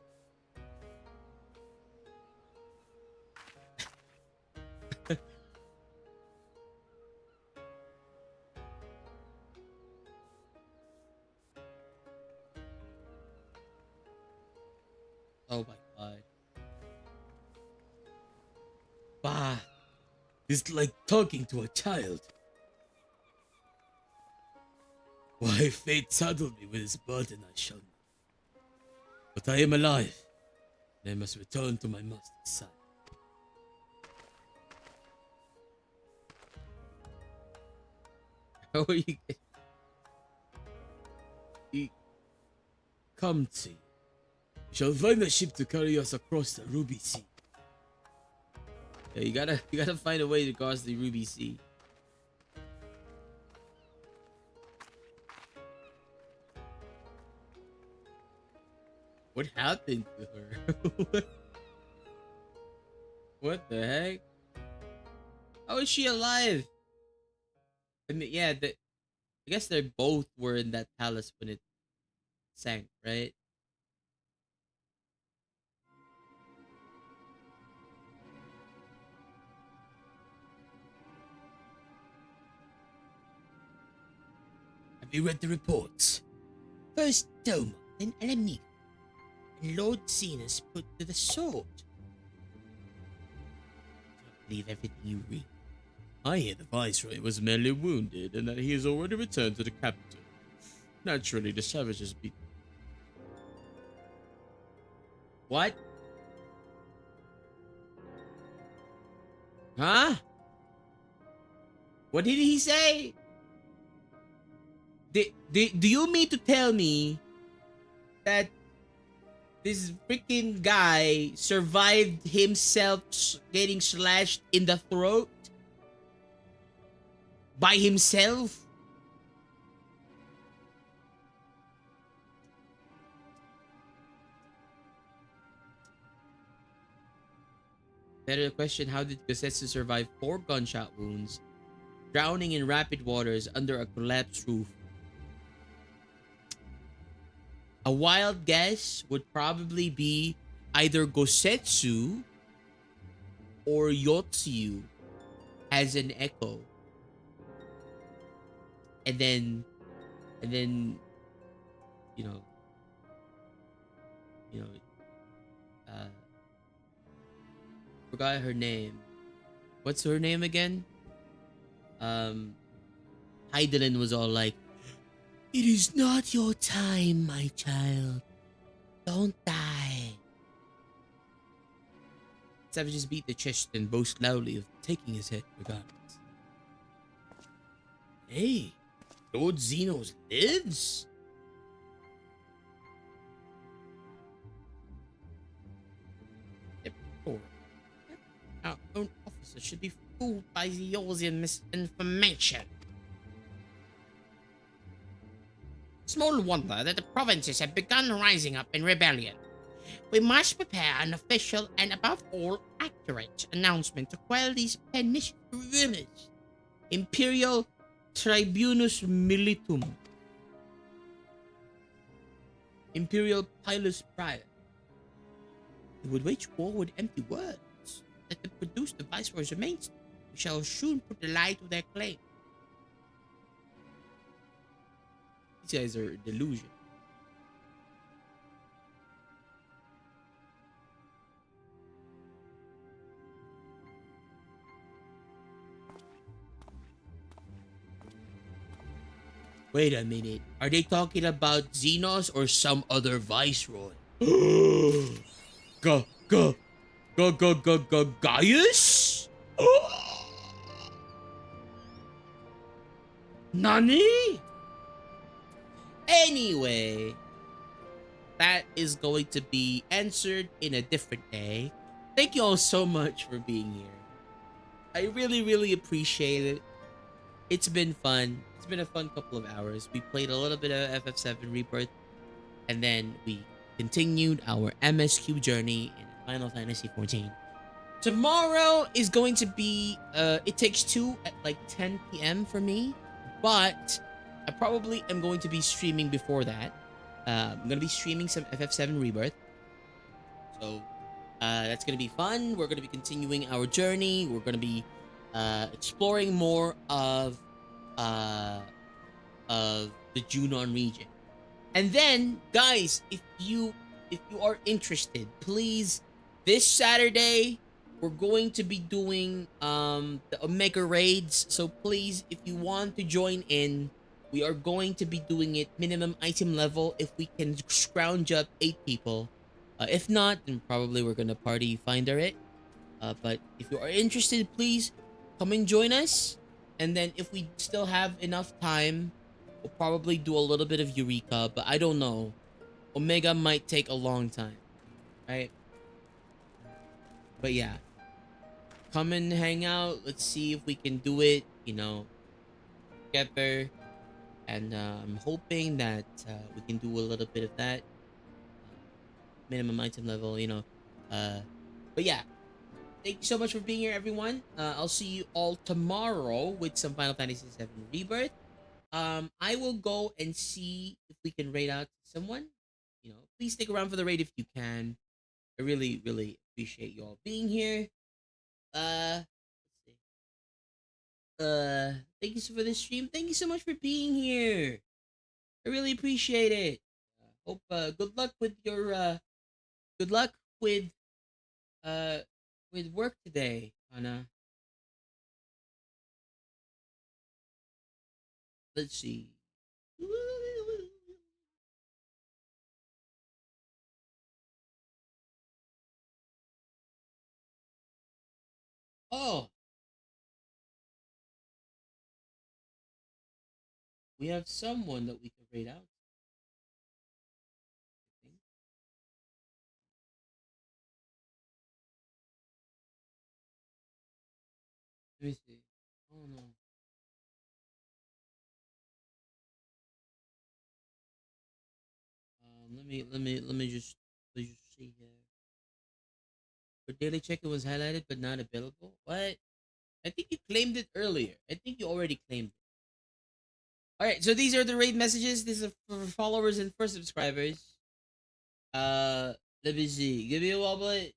Oh my god. Bah. It's like talking to a child. Why fate saddled me with this burden I shall not. But I am alive, and I must return to my master's side. How are you? Come to you.
Shall find a ship to carry us across the Ruby Sea.
Yeah, you gotta find a way to cross the Ruby Sea. What happened to her? What the heck? How is she alive? I mean, yeah, I guess they both were in that palace when it sank, right?
Have you read the reports? First Doma, then Alamigo, and Lord Zenas put to the sword. Don't believe everything you read.
I hear the Viceroy was merely wounded and that he has already returned to the capital. Naturally, the savages beat. What? Huh? What did he say? Do you mean to tell me that this freaking guy survived himself getting slashed in the throat? By himself? Better question, how did Gosetsu survive 4 gunshot wounds, drowning in rapid waters under a collapsed roof? A wild guess would probably be either Gosetsu or Yotsuyu as an echo. And then, you know, forgot her name. What's her name again? Heidelin was all like, "It is not your time, my child. Don't die." Savages beat the chest and boast loudly of taking his head regardless. Hey, Lord Zenos lives? Our own officer should be fooled by the Yorzian misinformation. Small wonder that the provinces have begun rising up in rebellion. We must prepare an official and above all accurate announcement to quell these pernicious rumors. Imperial Tribunus Militum. Imperial Pilus Prior. We would wage war with empty words. Let them produce the Viceroy's remains. We shall soon put the lie to their claim. These guys are delusion. Wait a minute. Are they talking about Zenos or some other Viceroy? Gaius? Nani? Anyway, that is going to be answered in a different day. Thank you all so much for being here. I really appreciate it. It's been fun. It's been a fun couple of hours. We played a little bit of FF7 Rebirth, and then we continued our MSQ journey in Final Fantasy XIV. Tomorrow is going to be It Takes Two at like 10 p.m. for me, but I probably am going to be streaming before that. I'm going to be streaming some FF7 Rebirth. So that's going to be fun. We're going to be continuing our journey. We're going to be exploring more of the Junon region. And then, guys, if you are interested, please, this Saturday we're going to be doing the Omega raids. So please, if you want to join in, we are going to be doing it minimum item level if we can scrounge up 8 people. If not, then probably we're gonna party finder it. But if you are interested, please come and join us. And then if we still have enough time, we'll probably do a little bit of Eureka, but I don't know. Omega might take a long time. right? But yeah, come and hang out. Let's see if we can do it, you know, together. And I'm hoping that we can do a little bit of that. Minimum item level, you know. But yeah, thank you so much for being here, everyone. I'll see you all tomorrow with some Final Fantasy VII Rebirth. I will go and see if we can raid out someone. You know, please stick around for the raid if you can. I really, really appreciate you all being here. Let's see. Thank you for the stream. Thank you so much for being here. I really appreciate it. Hope good luck with your good luck uh with work today, Anna. Let's see. Oh, we have someone that we can rate out. Let me see. Oh no. Let me just see here. For daily check, it was highlighted but not available. What? I think you claimed it earlier. I think you already claimed it. All right, so these are the raid messages. These are for followers and for subscribers. Let me see. Give me a moment.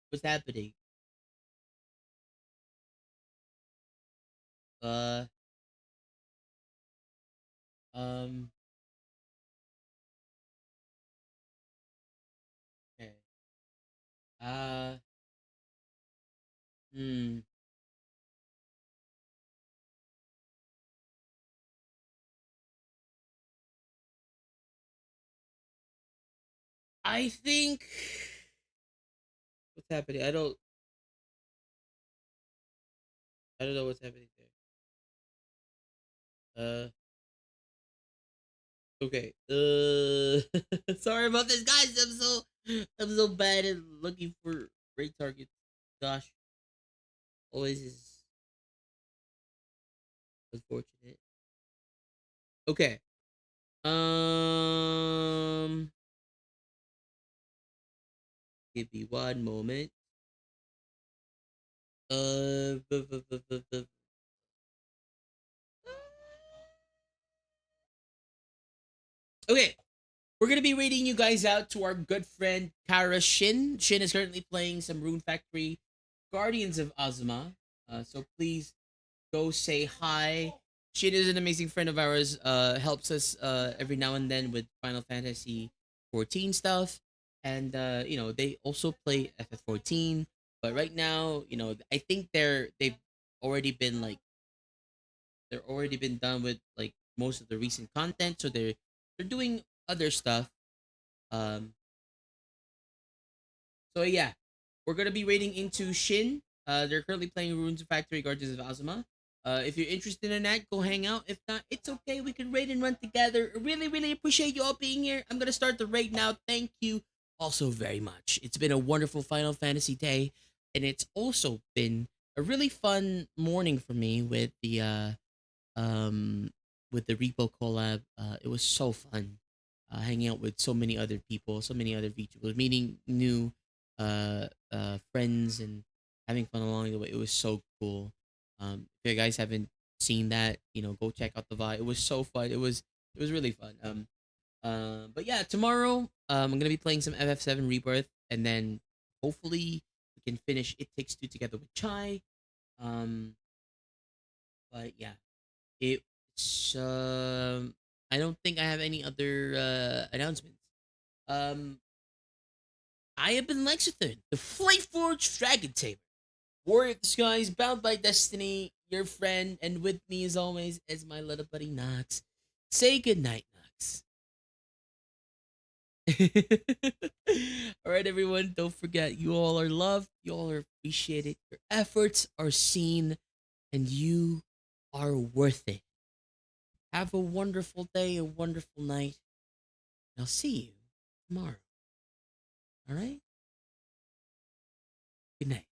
What's happening? Uh, um. Okay. Uh. Hmm. I think. What's happening? I don't know what's happening there. Okay. Sorry about this, guys. I'm so bad at looking for raid targets. Gosh, always is unfortunate. Okay. Um, give me one moment. Okay. We're gonna be rating you guys out to our good friend Kara Shin. Shin is currently playing some Rune Factory Guardians of Ozma. So please go say hi. Shin is an amazing friend of ours. Helps us every now and then with Final Fantasy 14 stuff, and you know they also play FF14. But right now, you know, I think they've already been like they're already been done with like most of the recent content, so they're doing other stuff. Um, so yeah, we're gonna be rating into Shin. They're currently playing Runes of Factory Guardians of Azuma. If you're interested in that, go hang out. If not, it's okay. We can raid and run together. Really, really appreciate you all being here. I'm gonna start the raid now. Thank you also very much. It's been a wonderful Final Fantasy day, and it's also been a really fun morning for me um with the Repo collab. It was so fun. Hanging out with so many other people, so many other VTubers, meeting new friends and having fun along the way. It was so cool. If you guys haven't seen that, you know, go check out the VOD. It was so fun. It was really fun. But yeah, tomorrow I'm gonna be playing some FF7 Rebirth, and then hopefully we can finish It Takes Two together with Chai. Um, but yeah, it's I don't think I have any other announcements. Um, I have been Lexington, the Flameforged Dragon Tamer, warrior of the skies, bound by destiny, your friend, and with me as always is my little buddy Knox. Say goodnight, Knox. All right, everyone, don't forget you all are loved, you all are appreciated, your efforts are seen, and you are worth it. Have a wonderful day, a wonderful night. I'll see you tomorrow. All right? Good night.